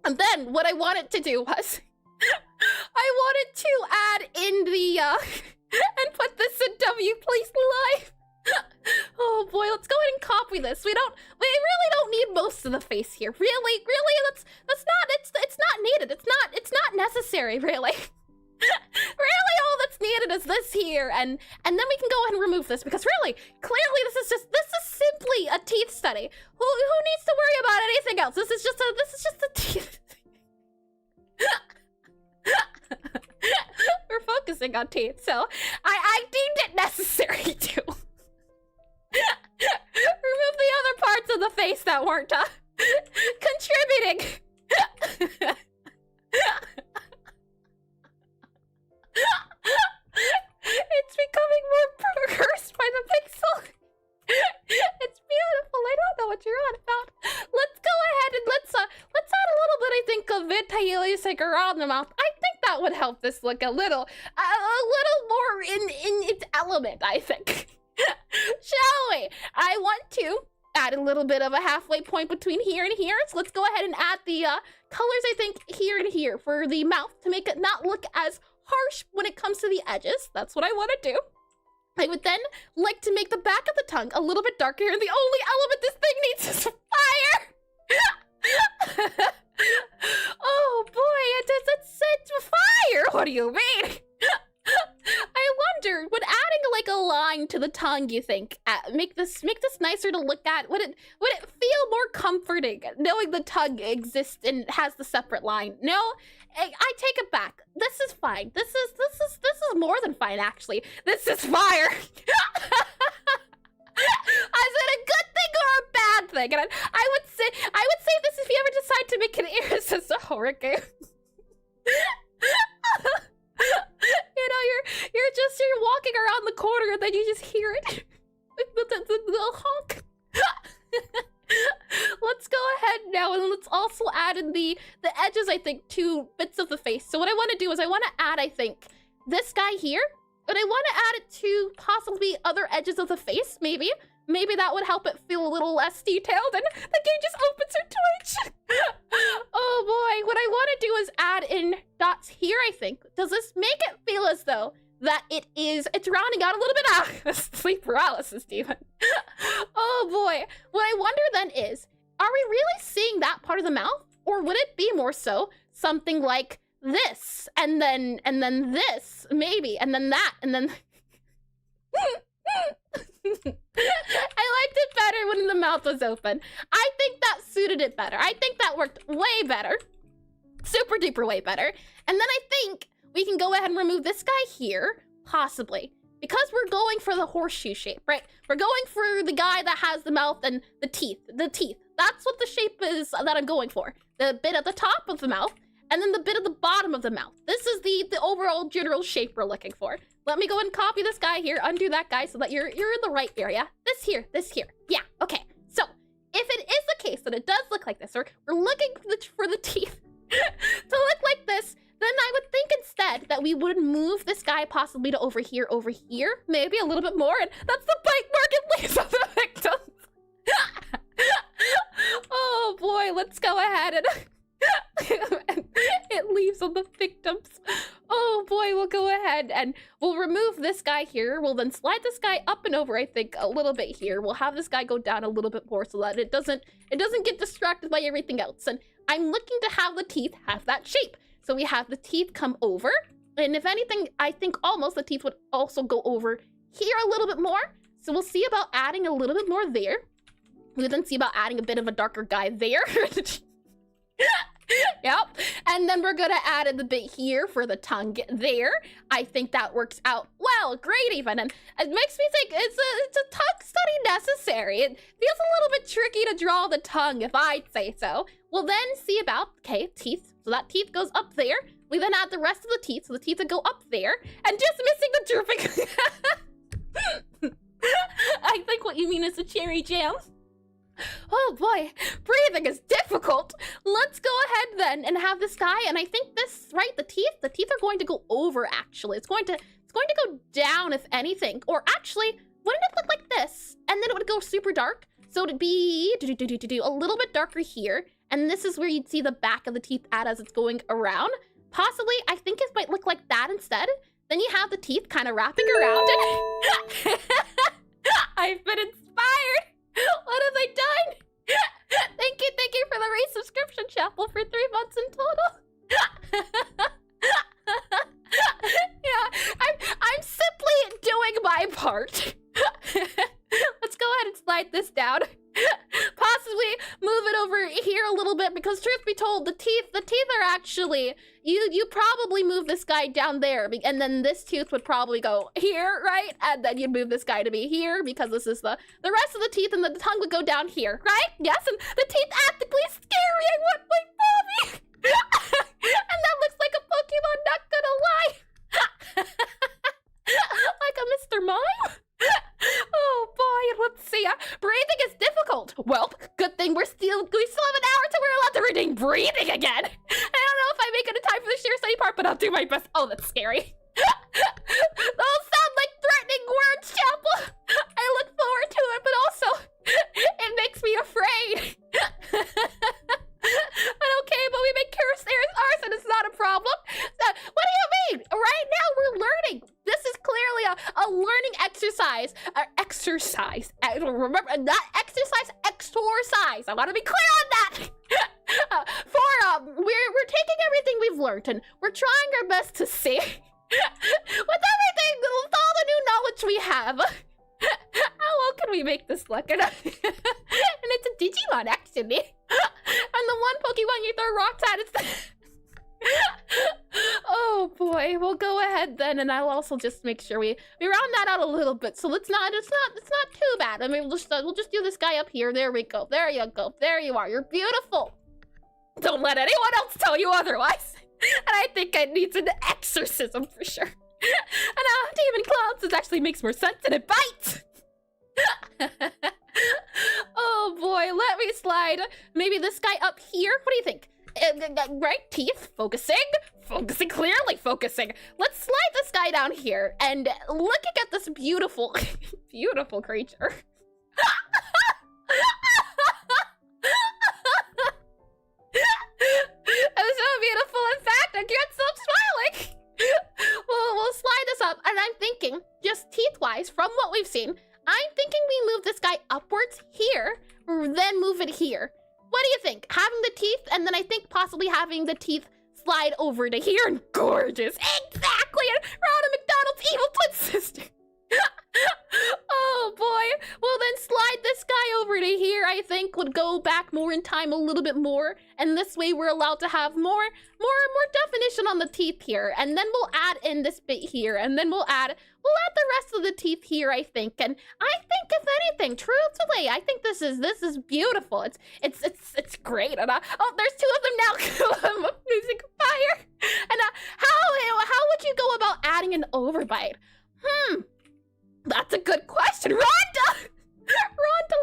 And then what I wanted to do was... I wanted to add in the... and put this in W, please, live. Oh boy, let's go ahead and copy this. We really don't need most of the face here. Really, it's not needed. It's not necessary, really. Really, all that's needed is this here, and then we can go ahead and remove this, because really, clearly this is simply a teeth study. Who needs to worry about anything else? This is just a teeth. We're focusing on teeth, so I deemed it necessary to remove the other parts of the face that weren't contributing. It's becoming more cursed by the pixel. It's beautiful. I don't know what you're on about. Let's go ahead and let's add a little bit, I think, of anti-aliasing around the mouth. I think that would help this look a little more in its element, I think. Shall we? I want to add a little bit of a halfway point between here and here. So let's go ahead and add the colors, I think, here and here for the mouth to make it not look as harsh when it comes to the edges. That's what I want to do. I would then like to make the back of the tongue a little bit darker, and the only element this thing needs is fire! Oh boy, it's fire! What do you mean? I wonder, would adding like a line to the tongue, you think, make this nicer to look at? Would it feel more comforting knowing the tongue exists and has the separate line? No, I take it back. This is fine. This is more than fine, actually. This is fire. Is it a good thing or a bad thing? And I would say this if you ever decide to make an irresistible horror game. You know, you're walking around the corner and then you just hear it. The honk. Let's go ahead now and let's also add in the edges, I think, 2 bits of the face. So what I want to do is I want to add, I think, this guy here, but I want to add it to possibly other edges of the face, maybe. Maybe that would help it feel a little less detailed, and the game just opens her Twitch. Oh boy, what I want to do is add in dots here, I think. Does this make it feel as though that it's rounding out a little bit? Sleep paralysis, Steven. Oh boy. What I wonder then is, are we really seeing that part of the mouth? Or would it be more so something like this, and then this, maybe, and then that, and then... I liked it better when the mouth was open. I think that suited it better. I think that worked way better. Super duper way better. And then I think we can go ahead and remove this guy here, possibly. Because we're going for the horseshoe shape, right? We're going for the guy that has the mouth and the teeth. The teeth. That's what the shape is that I'm going for. The bit at the top of the mouth, and then the bit at the bottom of the mouth. This is the overall general shape we're looking for. Let me go ahead and copy this guy here, undo that guy so that you're in the right area. This here. Yeah, okay. So, if it is the case that it does look like this, or we're looking for the teeth to look like this, then I would think instead that we would move this guy possibly to over here, maybe a little bit more, and that's the bite mark it leaves of the victims. Oh boy, let's go ahead and... it leaves on the victims. Oh boy, we'll go ahead and we'll remove this guy here. We'll then slide this guy up and over, I think, a little bit here. We'll have this guy go down a little bit more so that it doesn't get distracted by everything else. And I'm looking to have the teeth have that shape. So we have the teeth come over, and if anything, I think almost the teeth would also go over here a little bit more. So we'll see about adding a little bit more there. We'll then see about adding a bit of a darker guy there. Yep, and then we're gonna add in the bit here for the tongue there. I think that works out well, great even, and it makes me think it's a tongue study necessary. It feels a little bit tricky to draw the tongue, if I'd say so. We'll then see about, okay, teeth, so that teeth goes up there. We then add the rest of the teeth, so the teeth would go up there, and just missing the drooping. I think what you mean is the cherry jam. Oh boy, breathing is difficult. Let's go ahead then and have this guy, and I think this, right, the teeth are going to go over, actually. It's going to go down, if anything. Or actually, wouldn't it look like this? And then it would go super dark. So it'd be a little bit darker here, and this is where you'd see the back of the teeth add as it's going around. Possibly, I think it might look like that instead. Then you have the teeth kind of wrapping around it. I've been inspired. What have I done? Thank you for the resubscription, Chapel, for 3 months in total. Yeah, I'm simply doing my part. Let's go ahead and slide this down. Possibly move it over here a little bit, because truth be told, the teeth are actually, you probably move this guy down there, and then this tooth would probably go here, right? And then you'd move this guy to be here, because this is the rest of the teeth, and the tongue would go down here, right? Yes, and the teeth actively scary, I want my mommy! And that looks like a Pokemon, not gonna lie! Like a Mr. Mime? Oh boy, let's see. Breathing is difficult. Well, good thing we still have an hour till we're allowed to redeem breathing again. I don't know if I make it in time for the share study part, but I'll do my best. Oh, that's scary. Those sound like threatening words, Chapel. I look forward to it, but also it makes guys. I want to be clear on that. We're taking everything we've learned and we're trying our best to see with everything, with all the new knowledge we have. How well can we make this look? And it's a Digimon, actually. And the one Pokemon you throw rocks at is oh boy. We'll go ahead then, and I'll also just make sure we round that out a little bit. So it's not too bad. I mean, we'll just do this guy up here. There we go. There you go. There you are. You're beautiful. Don't let anyone else tell you otherwise. And I think it needs an exorcism for sure. And Demon Clouds, this actually makes more sense and it bites. Oh boy, let me slide maybe this guy up here. What do you think? Right, teeth, focusing, clearly focusing. Let's slide this guy down here and looking at this beautiful, beautiful creature. It was so beautiful, in fact, I can't stop smiling. We'll slide this up, and I'm thinking, just teeth-wise, from what we've seen, I'm thinking we move this guy upwards here, then move it here. What do you think? Having the teeth, and then I think possibly having the teeth slide over to here, and gorgeous. Exactly, and Ronald McDonald's evil twin sister. Oh boy. Well, then slide this guy over to here, I think would go back more in time a little bit more. And this way we're allowed to have more definition on the teeth here. And then we'll add in this bit here. And then we'll add the rest of the teeth here, I think. And I think if anything, truthfully, I think this is beautiful. It's great. And oh, there's two of them now. Music fire. And how would you go about adding an overbite? That's a good question. Rhonda! Rhonda!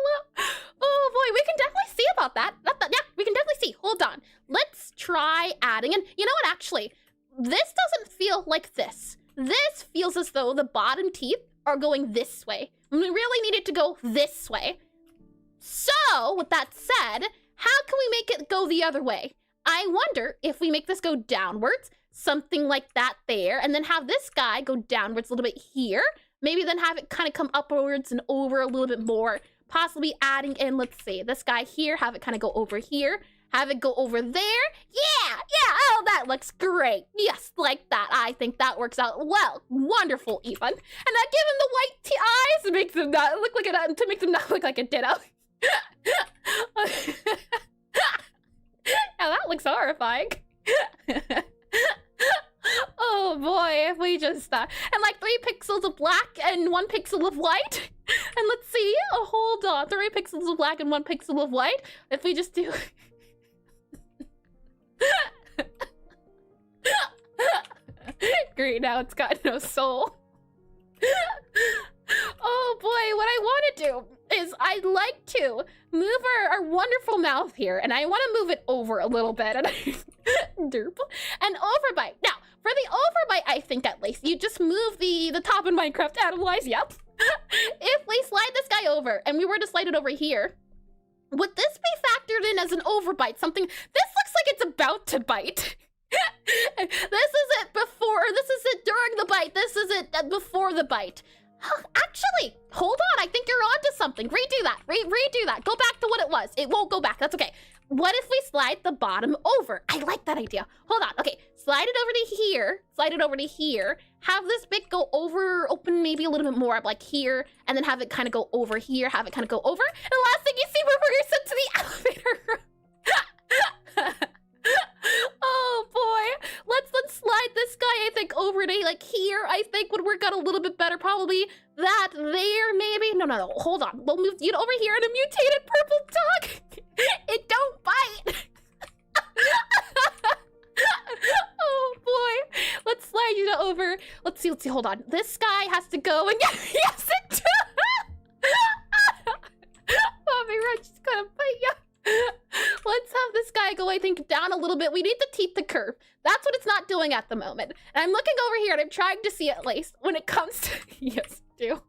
Oh boy, we can definitely see about that. Yeah, we can definitely see. Hold on. Let's try adding, and you know what, actually, this doesn't feel like this. This feels as though the bottom teeth are going this way. We really need it to go this way. So, with that said, how can we make it go the other way? I wonder if we make this go downwards, something like that there, and then have this guy go downwards a little bit here. Maybe then have it kind of come upwards and over a little bit more. Possibly adding in, let's see, this guy here, have it kind of go over here. Have it go over there. Yeah, oh, that looks great. Yes, like that. I think that works out well. Wonderful, even. And given the white eyes, makes them not look like it, to make them not look like a ditto. Now that looks horrifying. Oh boy, if we just and like 3 pixels of black and 1 pixel of white. And let's see, oh, hold on, 3 pixels of black and 1 pixel of white. If we just do great, now it's got no soul. Oh boy, what I want to do is I'd like to move our wonderful mouth here, and I want to move it over a little bit, and derp, and overbite. Now, for the overbite, I think at least, you just move the top in Minecraft out-wise, yep. If we slide this guy over, and we were to slide it over here, would this be factored in as an overbite? Something, this looks like it's about to bite. This is it before, this is it during the bite, this is it before the bite. Actually, hold on, I think you're onto something. Redo that, redo that. Go back to what it was. It won't go back, that's okay. What if we slide the bottom over? I like that idea. Hold on, okay. Slide it over to here, slide it over to here. Have this bit go over, open maybe a little bit more, like here, and then have it kind of go over here, have it kind of go over. And the last thing you see, we're sent to the elevator room. Oh boy, let's slide this guy, I think, over to like here, I think would work out a little bit better. Probably that there, maybe. No, hold on. We'll move you over here in a mutated purple dog. It don't bite. Oh boy, let's slide you over. Let's see, hold on. This guy has to go, and yes, it does. Mommy Roach is gonna bite you. Let's have this guy go, I think, down a little bit. We need the teeth to curve. That's what it's not doing at the moment. And I'm looking over here and I'm trying to see at least when it comes to yes, do.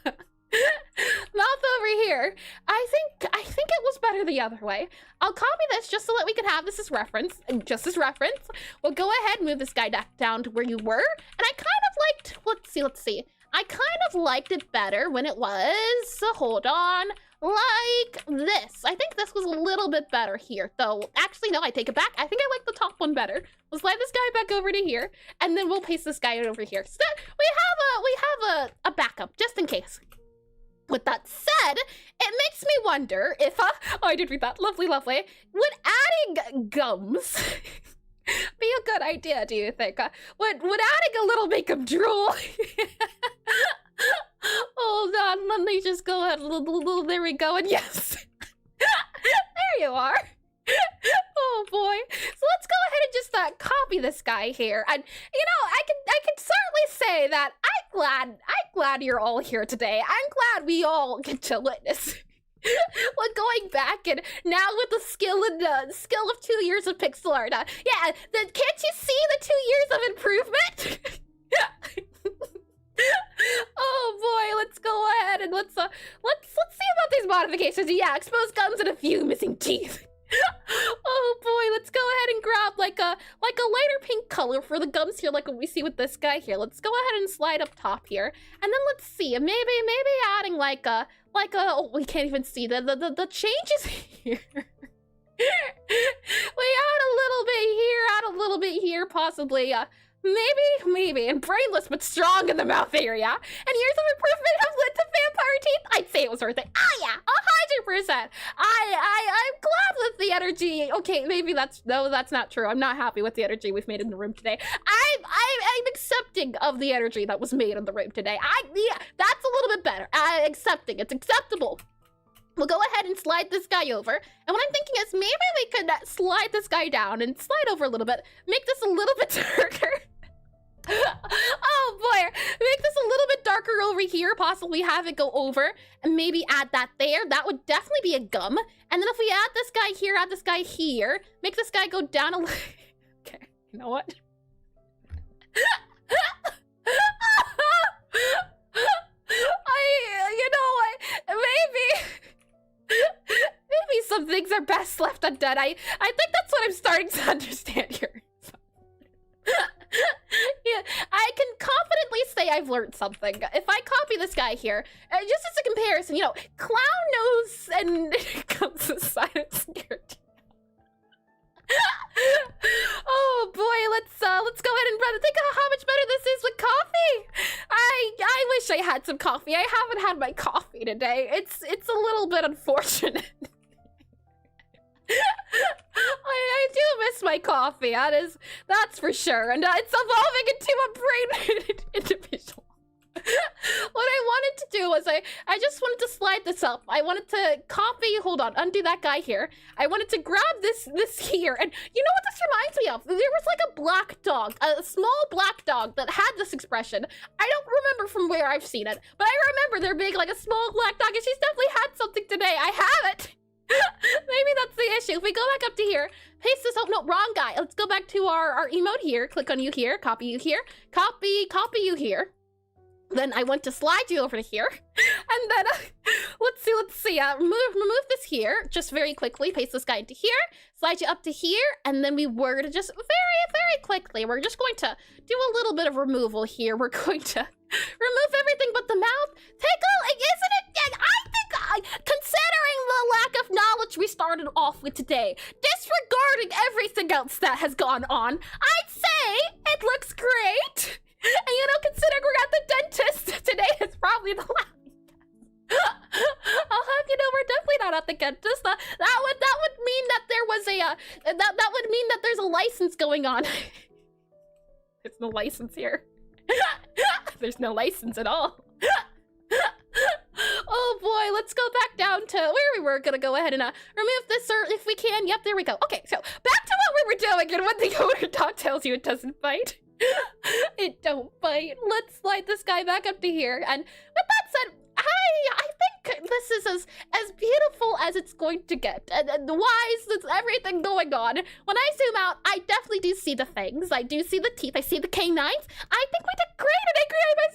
Mouth over here. I think it was better the other way. I'll copy this just so that we can have this as reference. And just as reference, we'll go ahead and move this guy back down to where you were. And I kind of liked, let's see. I kind of liked it better when it was, hold on, like this. I think this was a little bit better here, though. Actually, no, I take it back. I think I like the top one better. We'll slide this guy back over to here, and then we'll paste this guy over here. So we have a backup, just in case. With that said, it makes me wonder if, oh, I did read that. Lovely, lovely. Would adding gums be a good idea, do you think? Would adding a little make them drool? Hold on, let me just go ahead. There we go, and yes. There you are. Oh boy. So let's go ahead and just copy this guy here. And you know, I can certainly say that I'm glad you're all here today. I'm glad we all get to witness what going back and now with the skill of 2 years of pixel art. Yeah, can't you see the 2 years of improvement? Oh boy, let's go ahead and let's see about these modifications. Yeah, exposed gums and a few missing teeth. Oh boy, let's go ahead and grab like a lighter pink color for the gums here, like what we see with this guy here. Let's go ahead and slide up top here, and then let's see, maybe adding like a oh, we can't even see the changes here. We add a little bit here, possibly. Maybe, and brainless but strong in the mouth area. And years of improvement have led to vampire teeth. I'd say it was worth it. Ah, yeah, 100%. I'm glad with the energy. Okay, maybe that's not true. I'm not happy with the energy we've made in the room today. I'm accepting of the energy that was made in the room today. Yeah, that's a little bit better. Accepting, it's acceptable. We'll go ahead and slide this guy over. And what I'm thinking is maybe we could slide this guy down and slide over a little bit. Make this a little bit darker. Oh boy, make this a little bit darker over here, possibly have it go over, and maybe add that there. That would definitely be a gum. And then if we add this guy here, add this guy here, make this guy go down a little. Okay, you know what? You know what? Maybe some things are best left undone. I think that's what I'm starting to understand here. Yeah, I can confidently say I've learned something. If I copy this guy here, just as a comparison, you know, clown nose and comes aside of scared. Oh boy, let's go ahead and run. Think of how much better this is with coffee. I wish I had some coffee. I haven't had my coffee today. It's a little bit unfortunate. I do miss my coffee. That's for sure. And it's evolving into a brain individual. What I wanted to do was I just wanted to slide this up. I wanted to copy, hold on, undo that guy here. I wanted to grab this here, and you know what this reminds me of? There was like a black dog, a small black dog that had this expression. I don't remember from where I've seen it, but I remember there being like a small black dog, and she's definitely had something today. I have it. Maybe that's the issue. If we go back up to here, paste this, oh no, wrong guy. Let's go back to our emote here, click on you here, copy you here, copy you here. Then I want to slide you over to here, and then let's see. Remove this here, just very quickly. Paste this guy into here, slide you up to here, and then we're to just very quickly. We're just going to do a little bit of removal here. We're going to remove everything but the mouth. Isn't it? I think, considering the lack of knowledge we started off with today, disregarding everything else that has gone on, I'd say it looks great. And you know, considering we're at the dentist, today is probably the last. I'll have you know we're definitely not at the dentist. That would mean that there was that would mean that there's a license going on. There's no license here. There's no license at all. Oh boy, let's go back down to where we were gonna go ahead and remove this, or if we can. Yep, there we go. Okay, so back to what we were doing, and when the owner dog tells you it doesn't bite. It don't bite. Let's slide this guy back up to here. And with that said, I think this is as beautiful as it's going to get. And wise, there's everything going on. When I zoom out, I definitely do see the fangs. I do see the teeth. I see the canines. I think we did great, and I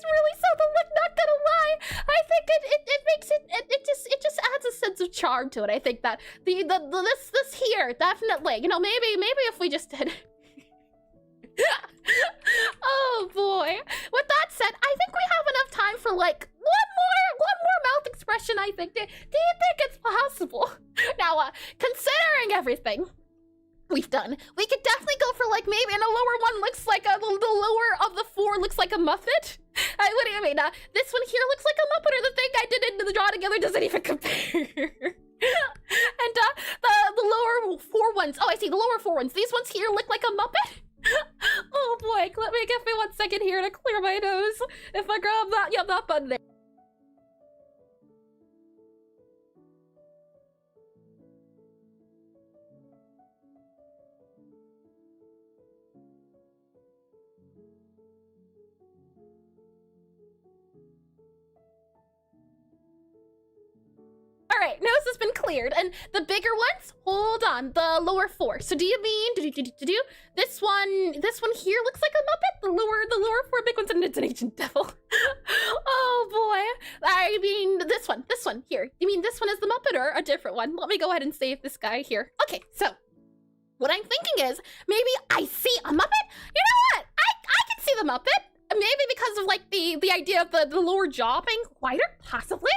really saw the look, not gonna lie. I think it makes it just adds a sense of charm to it. I think that this here, definitely. You know, maybe if we just did. Oh boy. With that said, I think we have enough time for like more mouth expression, I think. Do you think it's possible? Now, considering everything we've done, we could definitely go for like maybe in a lower one looks like the lower of the four looks like a Muppet. What do you mean? This one here looks like a Muppet, or the thing I did into the draw together doesn't even compare. And the lower four ones. Oh, I see the lower four ones. These ones here look like a Muppet. Oh boy, give me 1 second here to clear my nose. If I grab that, yeah, that button there. All right, nose has been cleared, and the bigger ones, hold on, the lower four. So do you mean this one here looks like a Muppet? The lower four big ones, and it's an ancient devil. Oh boy, I mean this one here. You mean this one is the Muppet or a different one? Let me go ahead and save this guy here. Okay, so what I'm thinking is maybe I see a Muppet. You know what? I can see the Muppet. Maybe because of like the idea of the lower jaw being wider, possibly.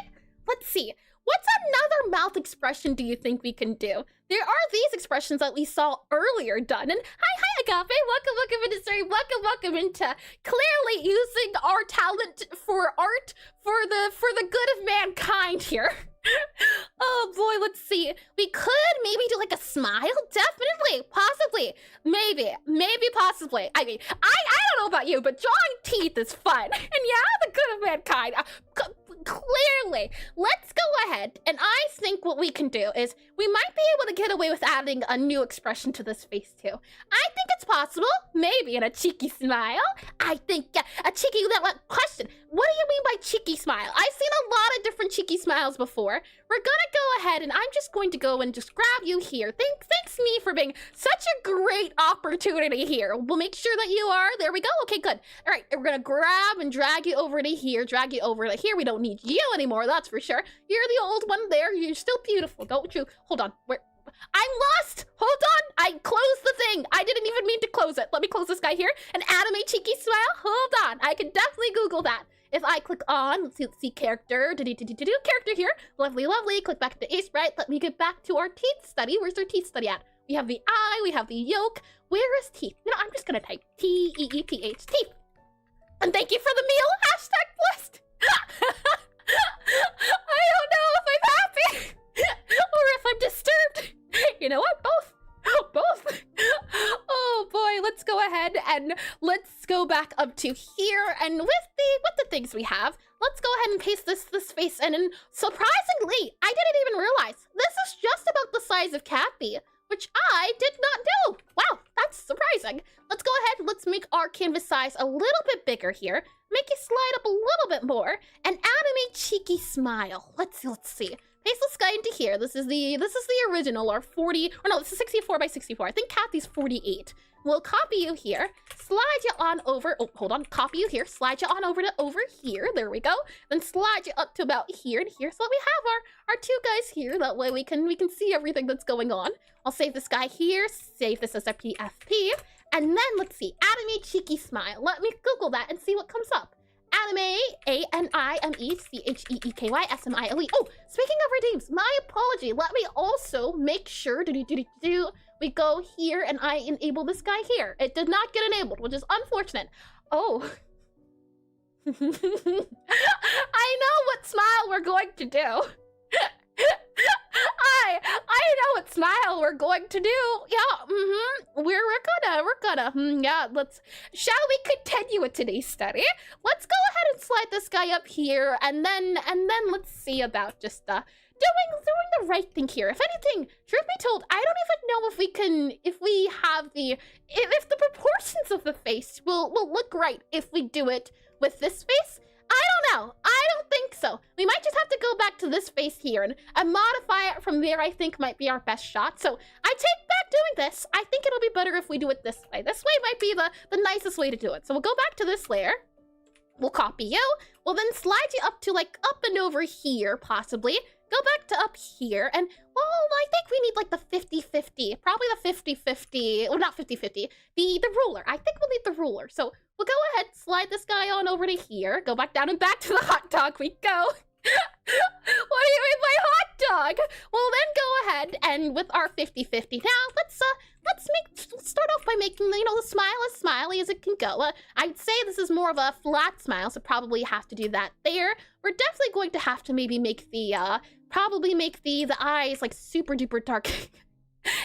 Let's see. What's another mouth expression do you think we can do? There are these expressions that we saw earlier done. And hi, Agape. Welcome into the stream. Welcome into clearly using our talent for art for the good of mankind here. Oh boy, let's see. We could maybe do like a smile. Definitely, possibly, maybe, possibly. I mean, I don't know about you, but drawing teeth is fun. And yeah, the good of mankind. Clearly, let's go ahead, and I think what we can do is we might be able to get away with adding a new expression to this face too. I think it's possible, maybe in a cheeky smile. I think a cheeky question. What do you mean by cheeky smile? I've seen a lot of different cheeky smiles before. We're gonna go ahead, and I'm just going to go and just grab you here. Thanks me for being such a great opportunity here. We'll make sure that you are. There we go. Okay, good. All right, we're gonna grab and drag you over to here. Drag you over to here. We don't need you anymore, that's for sure. You're the old one there. You're still beautiful, don't you? Hold on. Where? I'm lost. Hold on. I closed the thing. I didn't even mean to close it. Let me close this guy here. An anime cheeky smile. Hold on. I can definitely Google that. If I click on, let's see character, character here. Lovely. Click back to Aseprite. Let me get back to our teeth study. Where's our teeth study at? We have the eye, we have the yolk. Where is teeth? You know, I'm just gonna type T-E-E-T-H, teeth. And thank you for the meal. Hashtag blessed. I don't know if I'm happy or if I'm disturbed. You know what? Both. Oh boy, let's go ahead and let's go back up to here, and with the things we have, let's go ahead and paste this face in. And surprisingly, I didn't even realize this is just about the size of Cappy, which I did not know. Wow, that's surprising. Let's go ahead and let's make our canvas size a little bit bigger here. Make it slide up a little bit more and animate cheeky smile. Let's see. Paste this guy into here. This is the original, our 40, or no, this is 64 by 64. I think Kathy's 48. We'll copy you here, slide you on over. Oh, hold on. Copy you here, slide you on over to over here. There we go. Then slide you up to about here and here. So that we have our two guys here. That way we can see everything that's going on. I'll save this guy here. Save this as a PFP. And then let's see. Anime cheeky smile. Let me Google that and see what comes up. Anime, ANIME CHEEKY SMILE. Oh, speaking of our names, my apology. Let me also make sure we go here and I enable this guy here. It did not get enabled, which is unfortunate. Oh. I know what smile we're going to do. I know what smile we're going to do. Yeah, we're gonna, yeah, shall we continue with today's study? Let's go ahead and slide this guy up here, and then let's see about just, doing the right thing here. If anything, truth be told, I don't even know if the proportions of the face will look right if we do it with this face. I don't know. I don't think so. We might just have to go back to this face here and modify it from there. I think might be our best shot. So I take back doing this. I think it'll be better if we do it this way. This way might be the nicest way to do it. So we'll go back to this layer. We'll copy you. We'll then slide you up to like up and over here, possibly. Go back to up here, and well, I think we need like the 50-50, probably the 50-50, well, not 50-50, the ruler. I think we'll need the ruler. So we'll go ahead, slide this guy on over to here, go back down and back to the hot dog we go. What do you mean by hot dog? Well, then go ahead and with our 50-50 now, let's start off by making the smile as smiley as it can go. I'd say this is more of a flat smile, so probably have to do that there. We're definitely going to have to maybe make the probably make the eyes like super duper dark.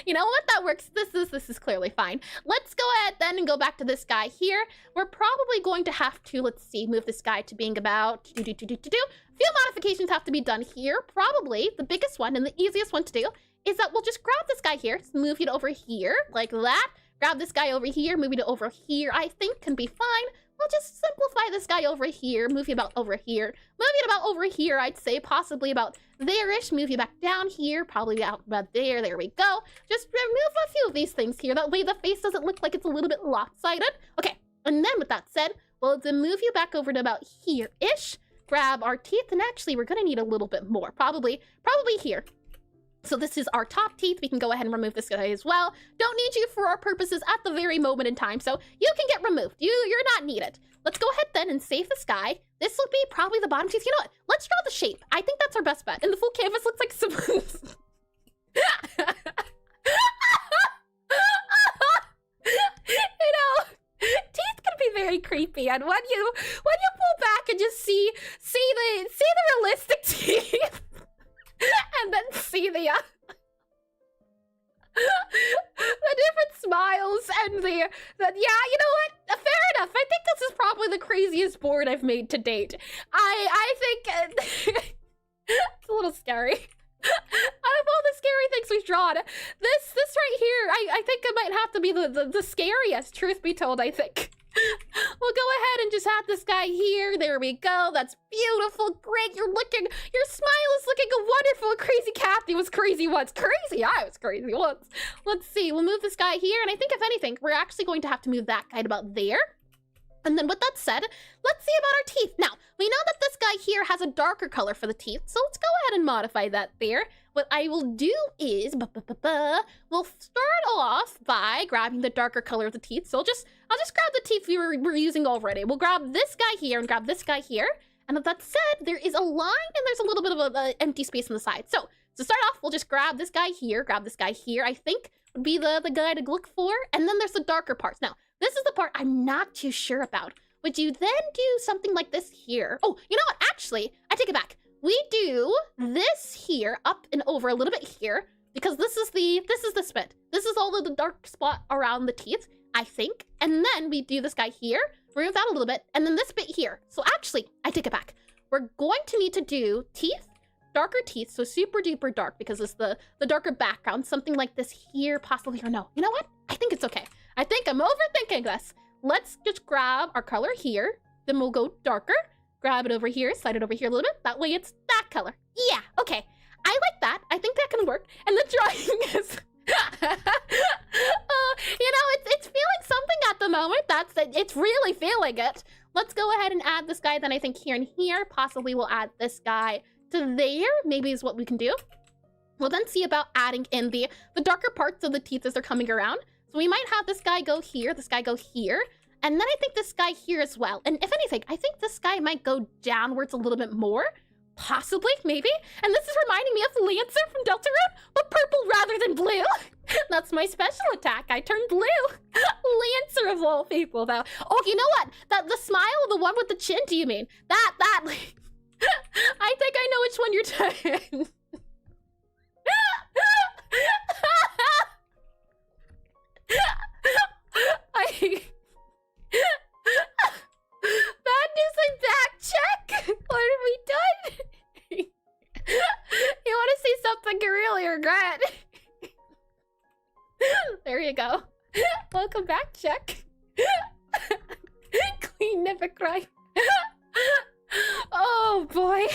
You know what? That works. This is clearly fine. Let's go ahead then and go back to this guy here. We're probably going to have to, let's see, move this guy to being about A few modifications have to be done here. Probably the biggest one and the easiest one to do is that we'll just grab this guy here, move it over here like that. Grab this guy over here, move it over here. I think can be fine. We'll just simplify this guy over here, move you about over here. Move it about over here, I'd say, possibly about there-ish. Move you back down here, probably about there. There we go. Just remove a few of these things here. That way the face doesn't look like it's a little bit lopsided. Okay, and then with that said, we'll then move you back over to about here-ish. Grab our teeth, and actually we're gonna need a little bit more. Probably here. So this is our top teeth. We can go ahead and remove this guy as well. Don't need you for our purposes at the very moment in time, so you can get removed. You're not needed. Let's go ahead then and save this guy. This will be probably the bottom teeth. You know what? Let's draw the shape. I think that's our best bet. And the full canvas looks like some... Teeth can be very creepy, and when you pull back and just see the realistic teeth. And then see the different smiles and yeah, you know what? Fair enough. I think this is probably the craziest board I've made to date. I think it's a little scary. Out of all the scary things we've drawn, this right here, I think it might have to be the scariest, truth be told, I think. We'll go ahead and just add this guy here. There we go. That's beautiful. Great. Your smile is looking wonderful. Crazy Kathy was crazy once. Crazy. I was crazy once. Let's see. We'll move this guy here. And I think if anything, we're actually going to have to move that guy to about there. And then with that said, let's see about our teeth. Now, we know that this guy here has a darker color for the teeth. So let's go ahead and modify that there. What I will do is, we'll start off by grabbing the darker color of the teeth. So I'll just grab the teeth we were using already. We'll grab this guy here and grab this guy here. And with that said, there is a line and there's a little bit of an empty space on the side. So to start off, we'll just grab this guy here, I think would be the guy to look for. And then there's the darker parts. Now, this is the part I'm not too sure about. Would you then do something like this here? Oh, you know what? Actually, I take it back. We do this here up and over a little bit here because this is the spit. This is all of the dark spot around the teeth, I think. And then we do this guy here, remove that a little bit, and then this bit here. So actually, I take it back. We're going to need to do teeth, darker teeth, so super duper dark because it's the darker background, something like this here, possibly, or no. You know what? I think it's okay. I think I'm overthinking this. Let's just grab our color here, then we'll go darker. Grab it over here, slide it over here a little bit. That way it's that color. Yeah, okay. I like that. I think that can work. And the drawing is... you know, it's feeling something at the moment. It's really feeling it. Let's go ahead and add this guy then I think here and here. Possibly we'll add this guy to there. Maybe is what we can do. We'll then see about adding in the darker parts of the teeth as they're coming around. So we might have this guy go here, this guy go here. And then I think this guy here as well. And if anything, I think this guy might go downwards a little bit more. Possibly, maybe. And this is reminding me of Lancer from Deltarune, but purple rather than blue. That's my special attack. I turned blue. Lancer of all people, though. Oh, you know what? The smile, the one with the chin, do you mean? That. I think I know which one you're talking. Bad news and back check. What have we done? You want to see something you really regret? There you go. Welcome back, check. Queen never cry. Oh boy.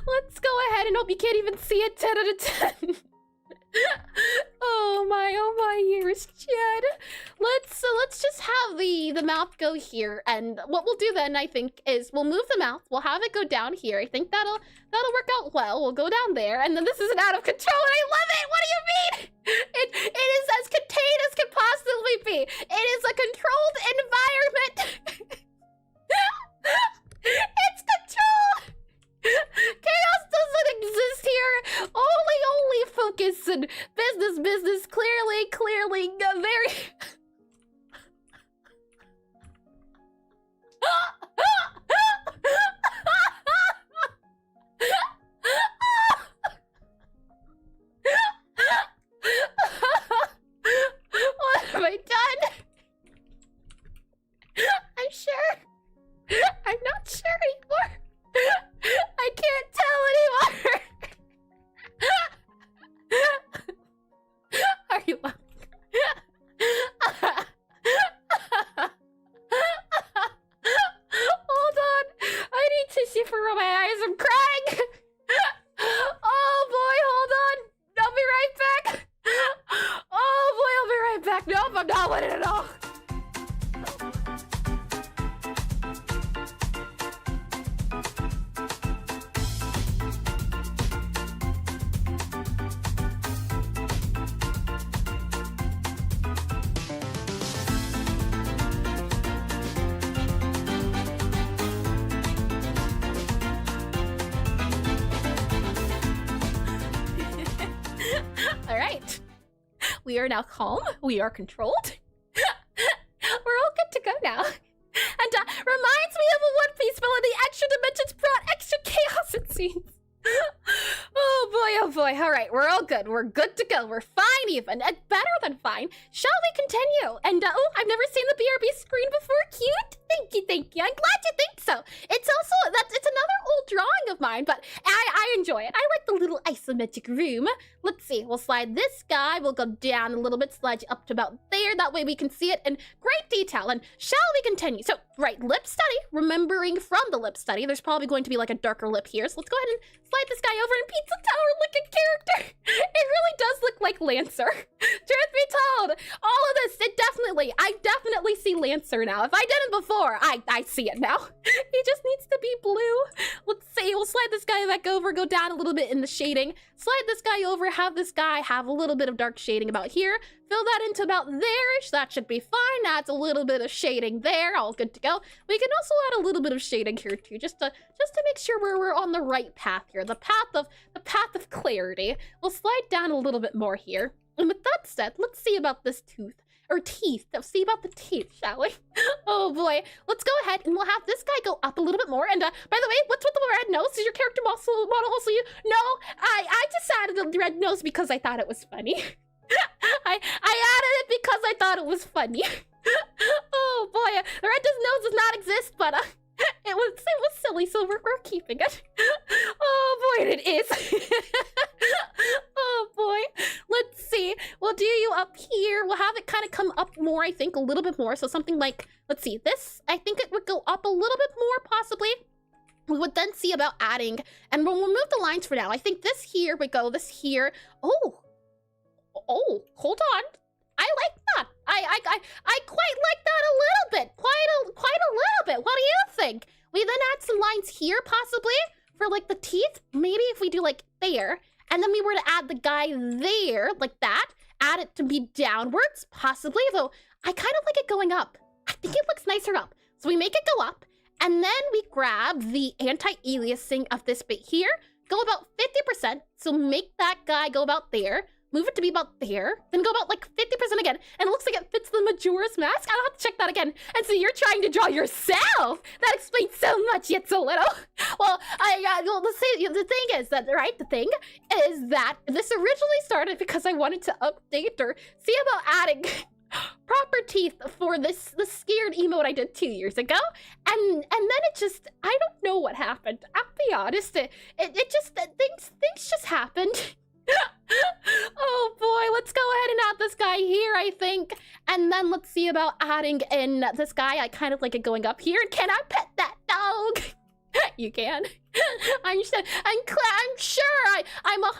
Let's go ahead and hope you can't even see it. 10 out of 10. Oh my ears, Chad. Let's just have the mouth go here, and what we'll do then I think is we'll move the mouth, we'll have it go down here. I think that'll work out well. We'll go down there, and then this isn't out of control, and I love it. What do you mean? It is as contained as can possibly be. It is a controlled environment. It's controlled. Business, clearly, very... What have I done? I'm sure. I'm not sure anymore. I can't tell anymore. Are you laughing? Hold on. I need tissue for my eyes. I'm crying. Oh boy, hold on. I'll be right back. Oh boy, I'll be right back. Nope, I'm not winning at all. All right. We are now calm. We are controlled. We're all good to go now. And reminds me of a One Piece villain. The extra dimensions brought extra chaos, it seems. Oh boy. All right, we're all good. We're good to go. We're fine even. Better than fine. Shall we continue? And oh, I've never seen the BRB screen before. Cute. Thank you. I'm glad you think so. It's also, it's another old drawing of mine, but I enjoy it. I like the little isometric room. Let's see. We'll slide this guy. We'll go down a little bit, slide you up to about there. That way we can see it in great detail. And shall we continue? So, right, lip study. Remembering from the lip study, there's probably going to be like a darker lip here. So let's go ahead and slide this guy over in Pizza Tower looking character. It really does look like Lancer. Truth be told, all of this, I definitely see Lancer now. If I didn't before, I see it now. He just needs to be blue. Let's see, we'll slide this guy back over, go down a little bit in the shading, slide this guy over, have this guy have a little bit of dark shading about here, fill that into about there-ish, that should be fine. That's a little bit of shading there, all good to go. We can also add a little bit of shading here too, just to make sure we're on the right path here, the path of clarity. We'll slide down a little bit more here. And with that said, let's see about this tooth. Or teeth. Let's see about the teeth, shall we? Oh boy. Let's go ahead and we'll have this guy go up a little bit more. And by the way, what's with the red nose? Is your character model also you? No, I just added the red nose because I thought it was funny. I added it because I thought it was funny. Oh boy. The red nose does not exist, but it was silly, so we're keeping it. Oh boy, it is. Oh boy. Let's see. We'll do you up here. We'll have it kind of come up more, I think, a little bit more. So something like, let's see, this, I think it would go up a little bit more, possibly. We would then see about adding, and we'll remove the lines for now. I think this here would go, this here. Oh, hold on. I like that. I quite like that a little bit. Quite a little bit. What do you think? We then add some lines here, possibly, for like the teeth. Maybe if we do like there, and then we were to add the guy there, like that, add it to be downwards, possibly, though I kind of like it going up. I think it looks nicer up. So we make it go up, and then we grab the anti-aliasing of this bit here, go about 50%, so make that guy go about there, move it to be about there, then go about like 50% again, and it looks like it fits the Majora's Mask. I'll have to check that again. And so you're trying to draw yourself. That explains so much, yet so little. Well, the thing is that, right, the thing is that this originally started because I wanted to update or see about adding proper teeth for the scared emote I did 2 years ago, and then it just, I don't know what happened. I'll be honest, it just, things just happened. Oh boy, let's go ahead and add this guy here, I think. And then let's see about adding in this guy. I kind of like it going up here. Can I pet that dog? You can. I'm sure, I'm 100%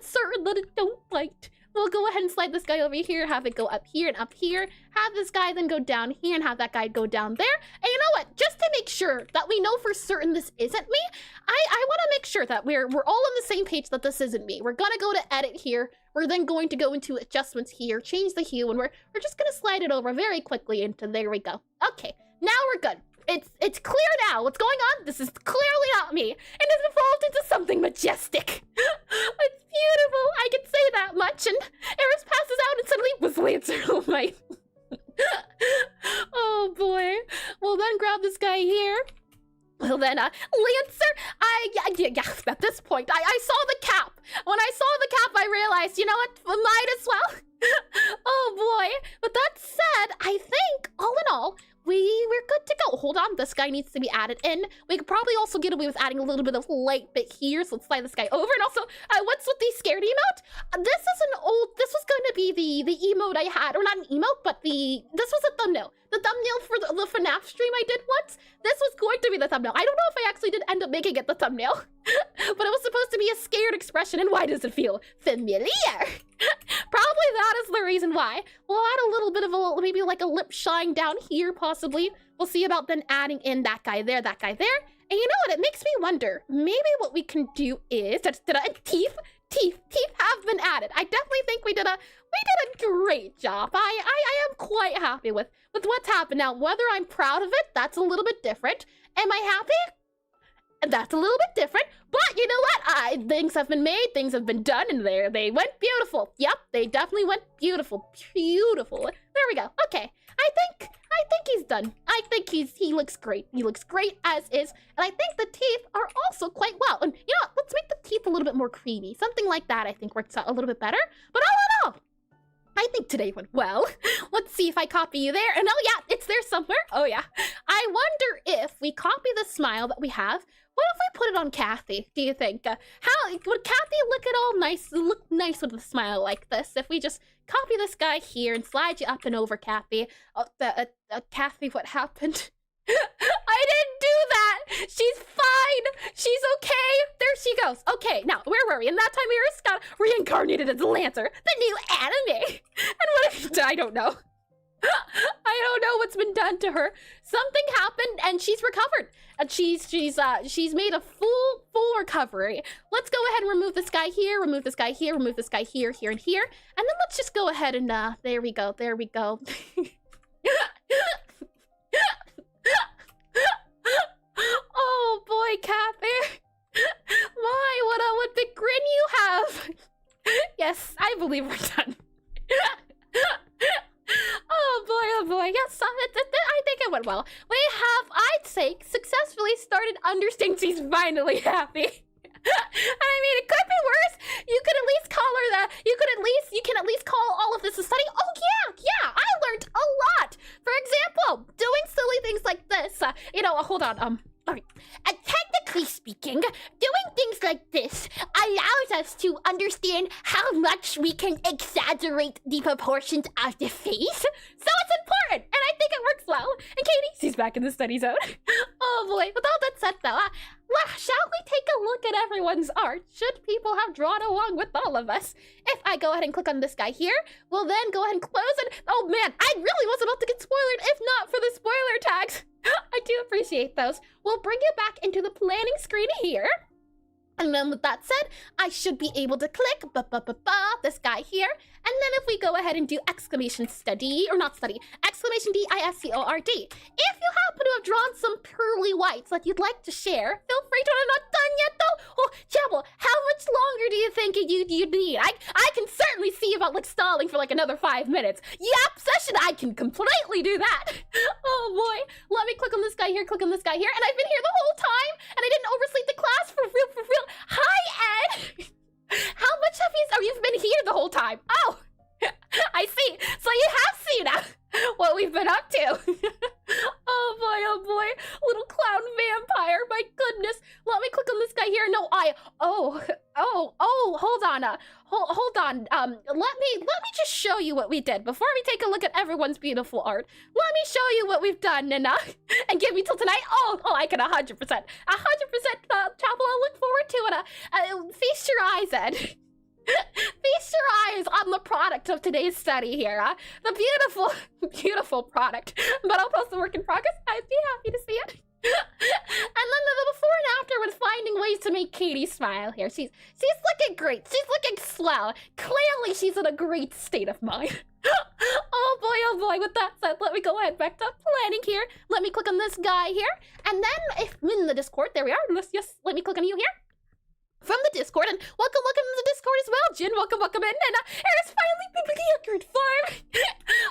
certain that it don't bite. We'll go ahead and slide this guy over here, have it go up here and up here, have this guy then go down here and have that guy go down there. And you know what? Just to make sure that we know for certain this isn't me, I want to make sure that we're all on the same page that this isn't me. We're gonna go to edit here. We're then going to go into adjustments here, change the hue, and we're just gonna slide it over very quickly into there we go. Okay, now we're good. it's clear now. What's going on? This is clearly not me. And it's evolved into something majestic. It's beautiful. I can say that much. And Eris passes out and suddenly was Lancer. Oh my. Oh boy. We'll then grab this guy here. Well then, Lancer, yeah, at this point, I saw the cap. When I saw the cap, I realized, you know what, might as well. Oh boy. But that said, I think, all in all, we're good to go. Hold on, this guy needs to be added in. We could probably also get away with adding a little bit of light bit here, so let's slide this guy over. And also, what's with the scared emote? This is an old, this was going to be the emote I had, or not an emote, but this was a thumbnail. The thumbnail for the FNAF stream I did once, this was going to be the thumbnail. I don't know if I actually did end up making it the thumbnail, but it was supposed to be a scared expression, and why does it feel familiar? Probably that is the reason why. We'll add a little bit of maybe like a lip shine down here, possibly. We'll see about then adding in that guy there. And you know what? It makes me wonder. Maybe what we can do is teeth have been added. I definitely think we did a great job. I am quite happy with what's happened. Now, whether I'm proud of it, that's a little bit different. Am I happy? That's a little bit different, but you know what? Things have been made, things have been done, and they went beautiful. Yep, they definitely went beautiful. There we go. Okay, I think he's done. I think he looks great. He looks great as is, and I think the teeth are also quite well. And you know what? Let's make the teeth a little bit more creamy. Something like that I think works out a little bit better. But all in all, I think today went well. Let's see if I copy you there. And oh yeah, it's there somewhere. Oh yeah. I wonder if we copy the smile that we have. What if we put it on Kathy, do you think? How would Kathy look nice with a smile like this? If we just copy this guy here and slide you up and over, Kathy. Kathy, what happened? I didn't do that! She's fine! She's okay! There she goes. Okay, now, where were we? And that time Iris got reincarnated as Lancer, the new anime! And what if I don't know. I don't know what's been done to her. Something happened and she's recovered. And she's made a full recovery. Let's go ahead and remove this guy here, remove this guy here, remove this guy here, here, and here. And then let's just go ahead and there we go. Oh boy, Kathy. My, what big grin you have. Yes, I believe we're done. Oh boy, yes, I think it went well. We have, I'd say, successfully started understanding. She's finally happy. And I mean, it could be worse. You could at least call her that. You can at least call all of this a study. Oh yeah, I learned a lot. For example, doing silly things like this. Hold on, alright. Technically speaking, doing things like this allows us to understand how much we can exaggerate the proportions of the face. So it's important, and I think it works well. And Katie, she's back in the study zone. Oh boy, with all that said though, shall we take a look at everyone's art? Should people have drawn along with all of us? If I go ahead and click on this guy here, we'll then go ahead and close it. Oh man, I really was about to get spoiled if not for the spoiler tags. I do appreciate those. We'll bring you back into the planning screen here. And then with that said, I should be able to click this guy here. And then if we go ahead and do exclamation study, or not study, exclamation DISCORD. If you happen to have drawn some pearly whites that you'd like to share, feel free to. I'm not done yet though. Oh, Chapel, how much longer do you think you need? I can certainly see about stalling for another 5 minutes. Yep, session, I can completely do that. Oh boy, let me click on this guy here, and I've been here the whole time, and I didn't oversleep the class for real. Hi, Ed! How much have you've been here the whole time? Oh, I see. So you have seen what we've been up to. Oh boy, little clown vampire, my goodness. Let me click on this guy here. No, hold on. Let me just show you what we did before we take a look at everyone's beautiful art. Let me show you what we've done and give me till tonight. Oh, I can 100%, Chapel. I'll look forward to it. Feast your eyes, Ed. Feast your eyes on the product of today's study here. The beautiful product. But I'll post the work in progress. I'd be happy to see it. And then the before and after was finding ways to make Katie smile here. She's looking great. She's looking swell. Clearly she's in a great state of mind. Oh oh boy, with that said, let me go ahead back to planning here. Let me click on this guy here. And then if in the Discord, there we are. Let me click on you here. From the Discord, and welcome to the Discord as well, Jin. Welcome in. And Eris finally beginning a good farm.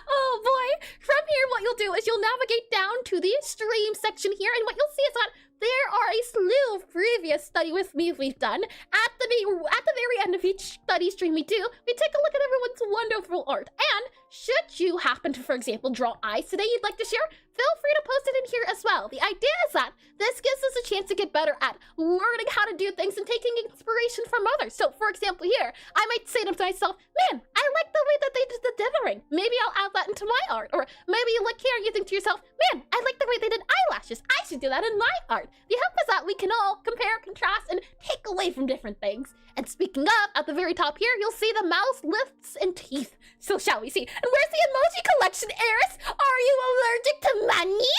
Oh boy. From here, what you'll do is you'll navigate down to the stream section here, and what you'll see is that there are a slew of previous study with me we've done. At the very end of each study stream we do, we take a look at everyone's wonderful art. And should you happen to, for example, draw eyes today you'd like to share, feel free to post it in here as well. The idea is that this gives us a chance to get better at learning how to do things and taking inspiration from others. So, for example, here, I might say to myself, man, I like the way that they did the dithering. Maybe I'll add that into my art. Or maybe you look here and you think to yourself, man, I like the way they did eyelashes. I should do that in my art. The hope is that we can all compare, contrast, and take away from different things. And speaking of, at the very top here, you'll see the mouth, lips, and teeth. So shall we see? And where's the emoji collection, Eris? Are you allergic to money?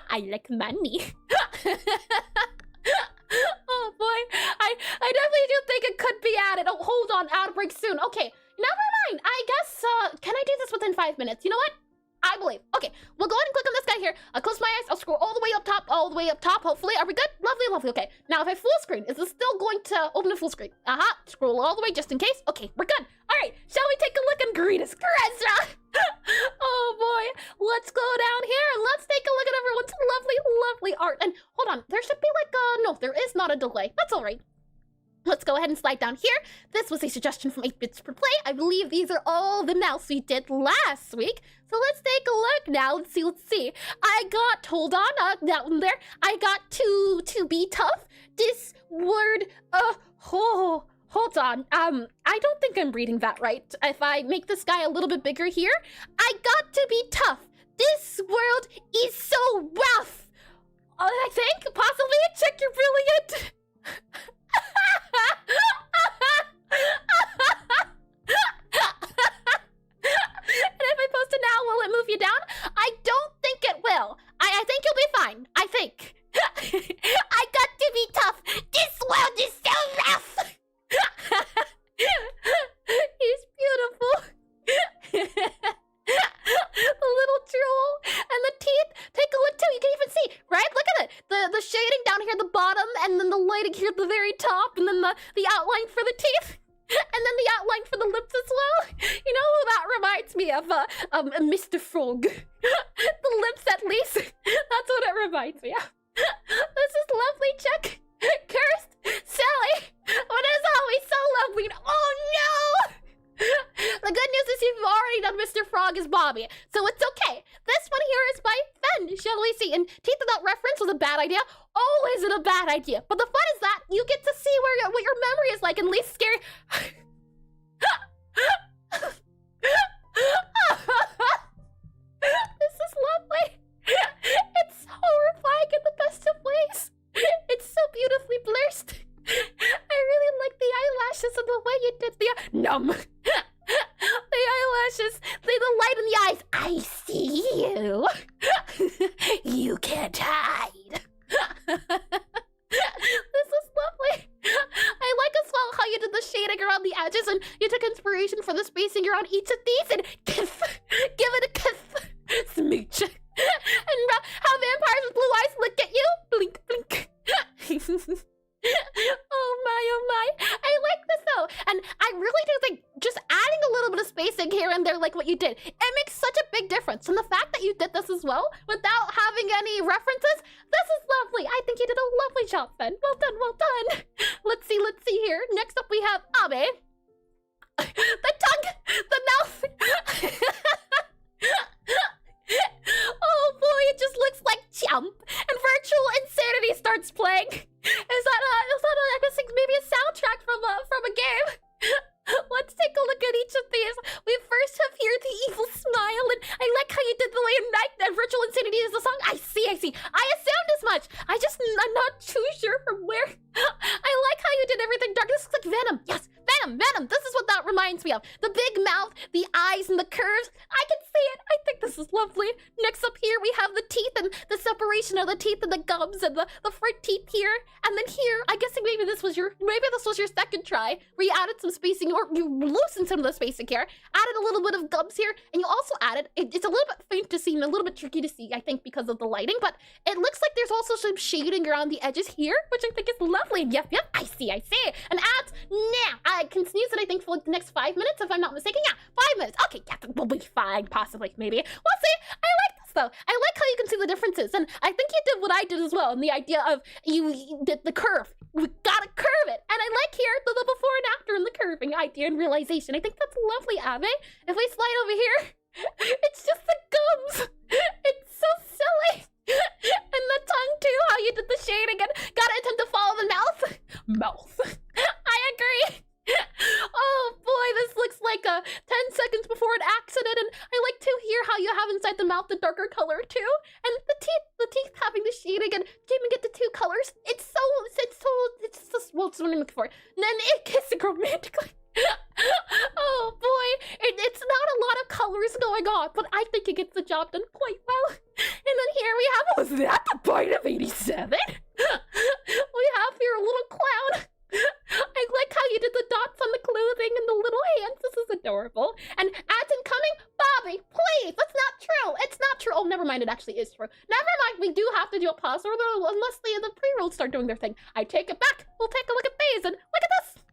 I like money. Oh boy, I definitely do think it could be added. Oh, hold on, outbreak soon. Okay, never mind. I guess, can I do this within 5 minutes? You know what? I believe. Okay, we'll go ahead and click on this guy here. I'll close my eyes. I'll scroll all the way up top, hopefully. Are we good? Lovely. Okay, now if I full screen, is this still going to open a full screen? Scroll all the way just in case. Okay, we're good. All right, shall we take a look and greet us, Grezra? Oh boy, let's go down here and let's take a look at everyone's lovely art. And hold on, there should be like no, there is not a delay. That's all right. Let's go ahead and slide down here. This was a suggestion from 8 Bits Per Play. I believe these are all the mouse we did last week. So let's take a look now. Let's see. I got, hold on, down there. I got to be tough. This word, hold on. I don't think I'm reading that right. If I make this guy a little bit bigger here, I got to be tough. This world is so rough. I think, possibly, check your brilliant. And if I post it now, will it move you down? I don't think it will. I think you'll be fine. I think. I got to be tough. This world is so rough. He's beautiful. The little drool and the teeth. Take a look too. You can even see, right? Look at it. The shading down here at the bottom, and then the lighting here at the very top, and then the outline for the teeth. And then the outline for the lips as well. You know who that reminds me of? Mr. Frog. The lips, at least. That's what it reminds me of. This is lovely, Chuck. Cursed. Sally. What is always so lovely? Oh no! The good news is you've already done Mr. Frog as Bobby, so it's okay. This one here is by Fen, shall we see? And teeth without reference was a bad idea. Oh, is it a bad idea? But the fun is that you get to see what your memory is like, and least scary. This is lovely. It's horrifying in the best of ways. It's so beautifully blurred. I really like the eyelashes and the way you did the the eyelashes, the light in the eyes. I see you. You can't hide. This is lovely. I like as well how you did the shading around the edges, and you took inspiration for the spacing around each of these, and give it a kiss, smooch. And how vampires with blue eyes look at you, blink, blink. Oh my, I like this though, and I really do think just adding a little bit of spacing here and there like what you did, it makes such a big difference. And the fact that you did this as well without having any references, this is lovely. I think you did a lovely job, Ben. Well done. Let's see here. Next up we have Abe. The tongue, the mouth. Oh boy, it just looks like Chomp, and virtual insanity starts playing. Is that I guess maybe a soundtrack from a game? Let's take a look at each of these. We first have here the evil smile, and I like how you did the way and virtual insanity is the song. I see. I assumed as much. I'm not too sure from where. I like how you did everything dark. This looks like Venom. Yes, Venom. This is what that reminds me of. The big mouth, the eyes, and the curves. I can see it. I think This is lovely. Next up here, we have the teeth and the separation of the teeth and the gums and the front teeth here. And then here, I guess maybe this was your second try, where you added some spacing, or you loosened some of the spacing here, added a little bit of gums here, and you also added, it's a little bit faint to see and a little bit tricky to see, I think, because of the lighting, but it looks like there's also some shading around the edges here, which I think is lovely. Yep, I see. And adds now. I can sneeze it, I think, for like the next 5 minutes, if I'm not mistaken. Yeah, 5 minutes. Okay, yeah, we'll be fine, possibly, maybe. We'll see. I like this, though. I like how you can see the differences, and I think you did what I did as well, and the idea of you did the curve. We gotta curve it. And I like here the before and after and the curving idea and realization. I think that's lovely, Ave. If we slide over here, it's just the gums. It's so silly. And the tongue too, how you did the shading and got it to follow the mouth. I agree. Oh boy, this looks like 10 seconds before an accident, and I like to hear how you have inside the mouth the darker color too, and the teeth having the shading and giving it the two colors. It's just what I'm looking for. And then it kissing romantically. Oh boy, it's not a lot of colors going on, but I think it gets the job done quite well. And then here we have, was that the bite of 87? We have here a little clown. I like how you did the dots on the clothing and the little hands. This is adorable. And ads incoming, Bobby, please. That's not true. It's not true. Oh, never mind. It actually is true. Never mind. We do have to do a pause, or unless the pre-rolls start doing their thing. I take it back. We'll take a look at these, and look at this.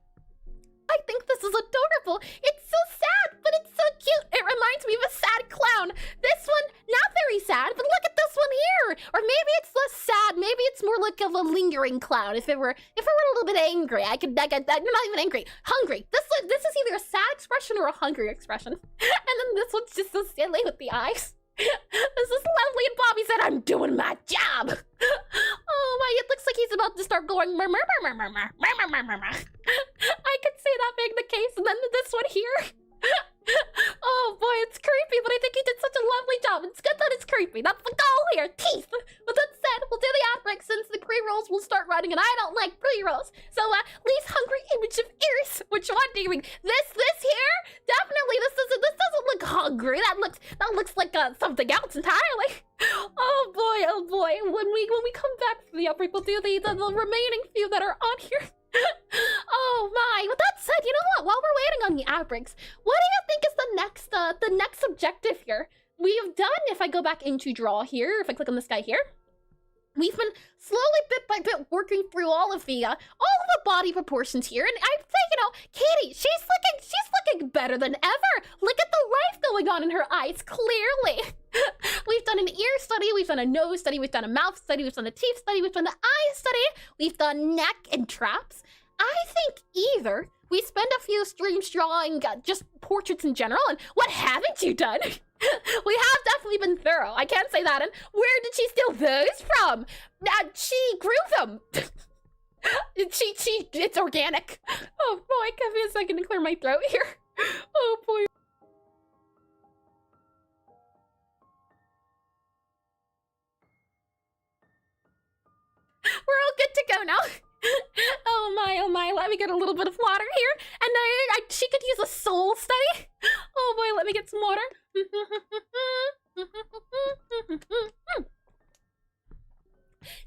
I think this is adorable. It's so sad, but it's so cute. It reminds me of a sad clown. This one, not very sad, but look at this one here. Or maybe it's less sad. Maybe it's more like of a lingering clown. If it were a little bit angry, I could not even angry, hungry. This is either a sad expression or a hungry expression. And then this one's just so silly with the eyes. This is lovely, and Bobby said, "I'm doing my job." Oh my, it looks like he's about to start going murmur. I could see that being the case, and then this one here. Oh boy, it's creepy, but I think he did such a lovely job. It's good that it's creepy. That's the goal here. Teeth. With that said, we'll do the outbreak since the pre-rolls will start running, and I don't like pre-rolls. So, least hungry image of Iris. Which one do you mean? This here? Definitely, this doesn't look hungry. That looks like something else entirely. Oh boy. When we come back from the outbreak, we'll do the remaining few that are on here. Oh my, with that said, you know what, while we're waiting on the outbreaks, what do you think is the next objective here? We have done, if I go back into draw here, if I click on this guy here, we've been slowly bit by bit working through all of the body proportions here, and I think, Katie, she's looking better than ever. Look at the life going on in her eyes, clearly. We've done an ear study, we've done a nose study, we've done a mouth study, we've done a teeth study, we've done the eye study, we've done neck and traps. I think either we spend a few streams drawing just portraits in general, and what haven't you done? We have definitely been thorough, I can't say that. And where did she steal those from? She grew them. It's organic. Oh boy, give me a second to clear my throat here. Oh boy. We're all good to go now. Oh my, let me get a little bit of water here. And she could use a soul study. Oh boy, let me get some water.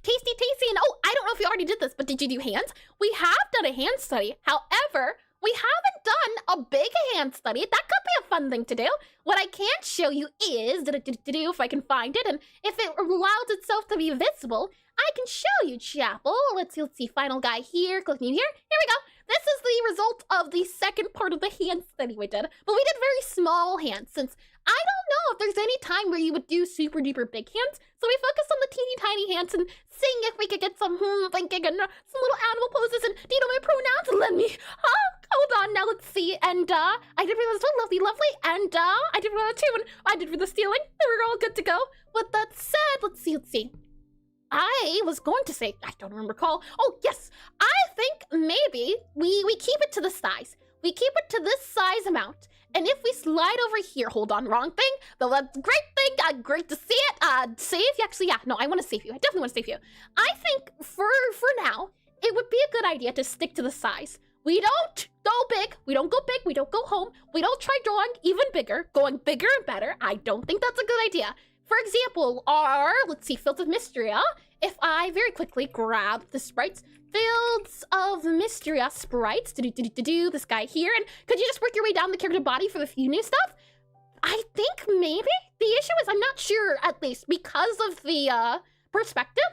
Tasty, and oh, I don't know if you already did this, but did you do hands? We have done a hand study. However, we haven't done a big hand study. That could be a fun thing to do. What I can't show you is, if I can find it, and if it allows itself to be visible, I can show you, Chapel. Let's see, final guy here, click me here. Here we go. This is the result of the second part of the hand study we did. But we did very small hands, since I don't know if there's any time where you would do super duper big hands. So we focused on the teeny tiny hands and seeing if we could get some thinking and some little animal poses. And do you know my pronouns? Let me, hold on, now let's see. And I did for this one, lovely. And I did for that too, and I did for the stealing. We're all good to go. With that said, let's see. I was going to say, I don't recall. Oh, yes. I think maybe we keep it to the size. We keep it to this size amount. And if we slide over here, hold on, wrong thing. But that's great thing. Great to see it. Save you. Actually, yeah, no, I want to save you. I definitely want to save you. I think for now, it would be a good idea to stick to the size. We don't go big. We don't go big. We don't go home. We don't try drawing even bigger, going bigger and better. I don't think that's a good idea. For example, let's see, Fields of Mysteria. If I very quickly grab the sprites, Fields of Mysteria sprites, this guy here, and could you just work your way down the character body for the few new stuff? I think maybe the issue is I'm not sure, at least because of the perspective,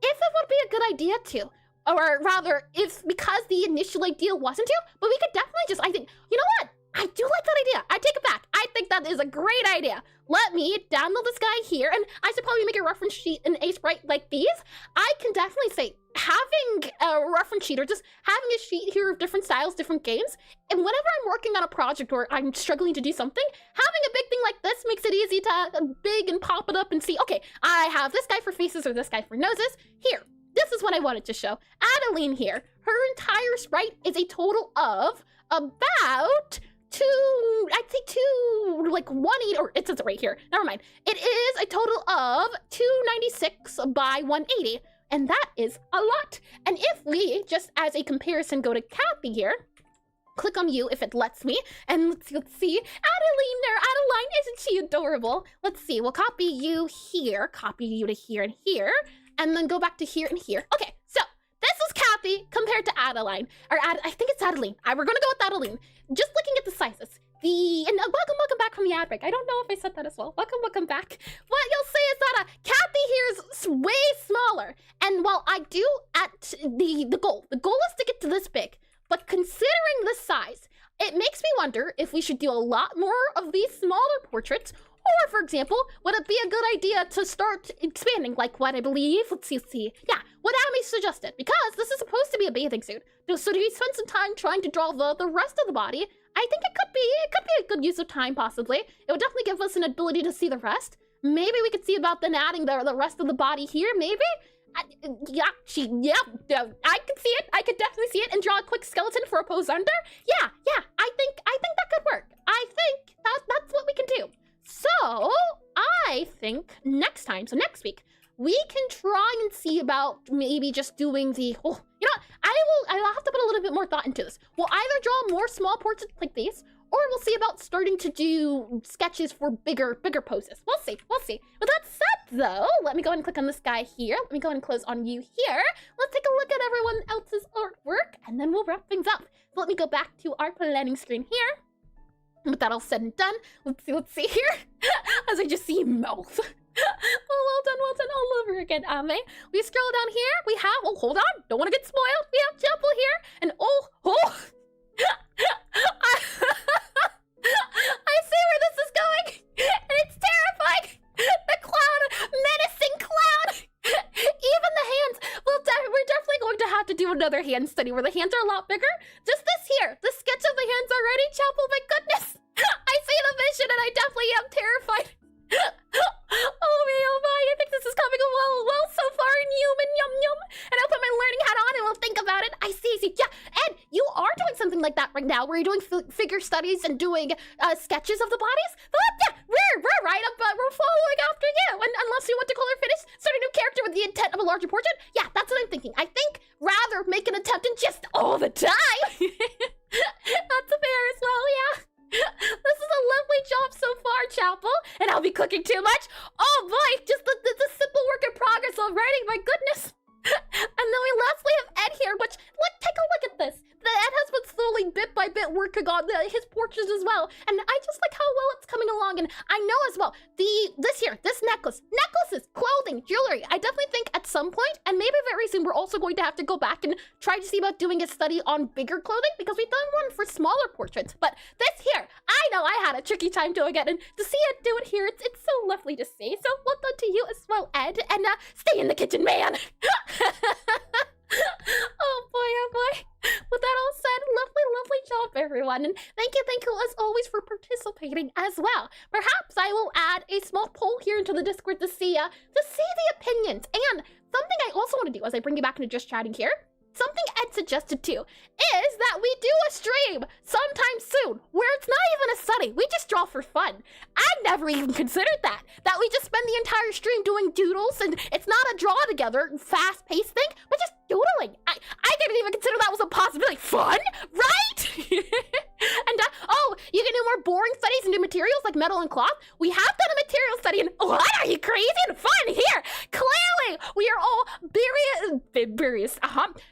if it would be a good idea to. Or rather, if because the initial idea wasn't to, but we could definitely just, I think, you know what? I do like that idea. I take it back. I think that is a great idea. Let me download this guy here, and I should probably make a reference sheet in Aseprite like these. I can definitely say having a reference sheet or just having a sheet here of different styles, different games, and whenever I'm working on a project or I'm struggling to do something, having a big thing like this makes it easy to big and pop it up and see, okay, I have this guy for faces or this guy for noses. Here, this is what I wanted to show. Adeline here, her entire sprite is a total of about like 180, or it says it right here. Never mind. It is a total of 296 by 180, and that is a lot. And if we, just as a comparison, go to Kathy here, click on you if it lets me, and let's see. Adeline, isn't she adorable? Let's see, we'll copy you here, copy you to here and here, and then go back to here and here. Okay, so this is Kathy compared to Adeline, or I think it's Adeline. We're gonna go with Adeline. Just looking at the sizes, and welcome back from the ad break. I don't know if I said that as well. Welcome back. What you'll see is that Kathy here is way smaller, and while I do at the goal is to get to this big, but considering the size, it makes me wonder if we should do a lot more of these smaller portraits. Or, for example, would it be a good idea to start expanding, like what I believe, let's see, yeah, what Amy suggested, because this is supposed to be a bathing suit. So do we spend some time trying to draw the rest of the body? I think it could be a good use of time, possibly. It would definitely give us an ability to see the rest. Maybe we could see about then adding the rest of the body here, maybe? I can see it. I could definitely see it and draw a quick skeleton for a pose under. Yeah, I think that could work. I think that's what we can do. So, I think next time, so next week, we can try and see about maybe just doing the, you know what, I'll have to put a little bit more thought into this. We'll either draw more small portraits like these, or we'll see about starting to do sketches for bigger poses. We'll see. With that said, though, let me go ahead and click on this guy here. Let me go ahead and close on you here. Let's take a look at everyone else's artwork, and then we'll wrap things up. So let me go back to our planning screen here. With that all said and done, let's see here. As I just see mouth. Oh, well done all over again, Ame. We scroll down here, we have, oh, hold on, don't want to get spoiled. We have Chapel here, and oh. I see where this is going, and it's terrifying. The clown, menacing clown. Even the hands, we're definitely going to have to do another hand study where the hands are a lot bigger. Just this here, the sketch of the hands already, Chapel, my goodness. I see the vision and I definitely am terrified. Oh my, I think this is coming well so far in human, yum. And I'll put my learning hat on and we'll think about it. I see, yeah. And you are doing something like that right now where you're doing figure studies and doing sketches of the bodies. But yeah, we're right up, we're following after you. And unless you want to color finish, start a new character with the intent of a larger portrait. Yeah, that's what I'm thinking. I think rather make an attempt and just all the time. That's fair as well, yeah. This is a lovely job so far, Chapel. And I'll be cooking too much. Oh boy, just the simple work in progress already, my goodness. And then we lastly have Ed here, which, take a look at this. Ed has been slowly, bit by bit, working on his portraits as well. And I just like how well it's coming along. And I know as well, this necklaces, clothing, jewelry. I definitely think at some point, and maybe very soon, we're also going to have to go back and try to see about doing a study on bigger clothing, because we've done one for smaller portraits. But this here, I know I had a tricky time doing it, and to see it do it here, it's so lovely to see. So well done to you as well, Ed, and stay in the kitchen, man. Oh boy. With that all said, lovely job, everyone. And thank you as always for participating as well. Perhaps I will add a small poll here into the Discord to see the opinions. And something I also want to do as I bring you back into just chatting here something Ed suggested too is that we do a stream sometime soon where it's not even a study. We just draw for fun. I never even considered that we just spend the entire stream doing doodles, and it's not a draw together, fast-paced thing, but just doodling. I didn't even consider that was a possibility. Fun, right? And oh, you can do more boring studies and do materials like metal and cloth. We have done a material study, and what, are you crazy and fun here? Clearly, we are all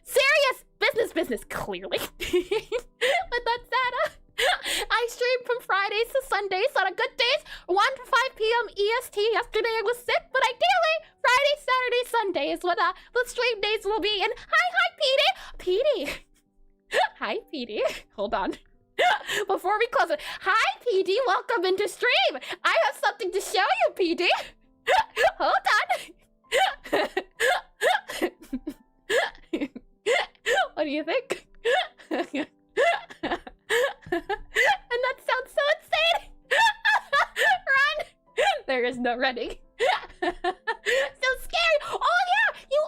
serious business, clearly. But that's that. I stream from Fridays to Sundays on a good days, 1 to 5 p.m. EST. Yesterday I was sick, but ideally, Friday, Saturday, Sunday is what the stream days will be. And hi, Petey. Hi, Petey. Hold on. Before we close it, hi, PD. Welcome into stream. I have something to show you, PD. Hold on. What do you think? And that sounds so insane. Run. There is no running. So scary. Oh yeah, you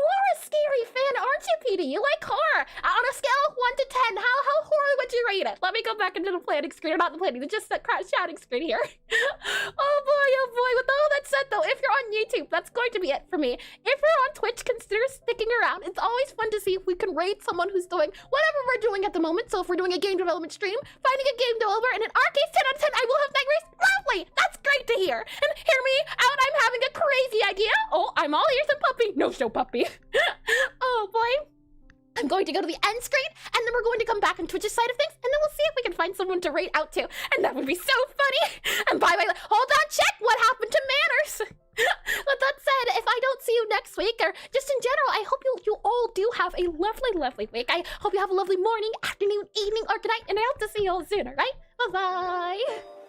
are a scary fan, aren't you, Petey? You like horror. On a scale of 1 to 10, how horror would you rate it? Let me go back into the planning screen, or not the planning, just the shouting screen here. Oh boy, with all that said though, if you're on YouTube, that's going to be it for me. If you're on Twitch, consider sticking around. It's always fun to see if we can rate someone who's doing whatever we're doing at the moment. So if we're doing a game development stream, finding a game developer, and in our case, 10 out of 10, I will have nightmares. Lovely, that's great to hear. And hear me out, I'm having a crazy idea. Oh, I'm all ears and puppy. No show puppy. Oh boy. I'm going to go to the end screen, and then we're going to come back on Twitch's side of things, and then we'll see if we can find someone to rate out to. And that would be so funny. And by the way, hold on, check what happened to manners. With that said, if I don't see you next week, or just in general, I hope you all do have a lovely week. I hope you have a lovely morning, afternoon, evening, or good night, and I hope to see you all soon, alright? Bye-bye.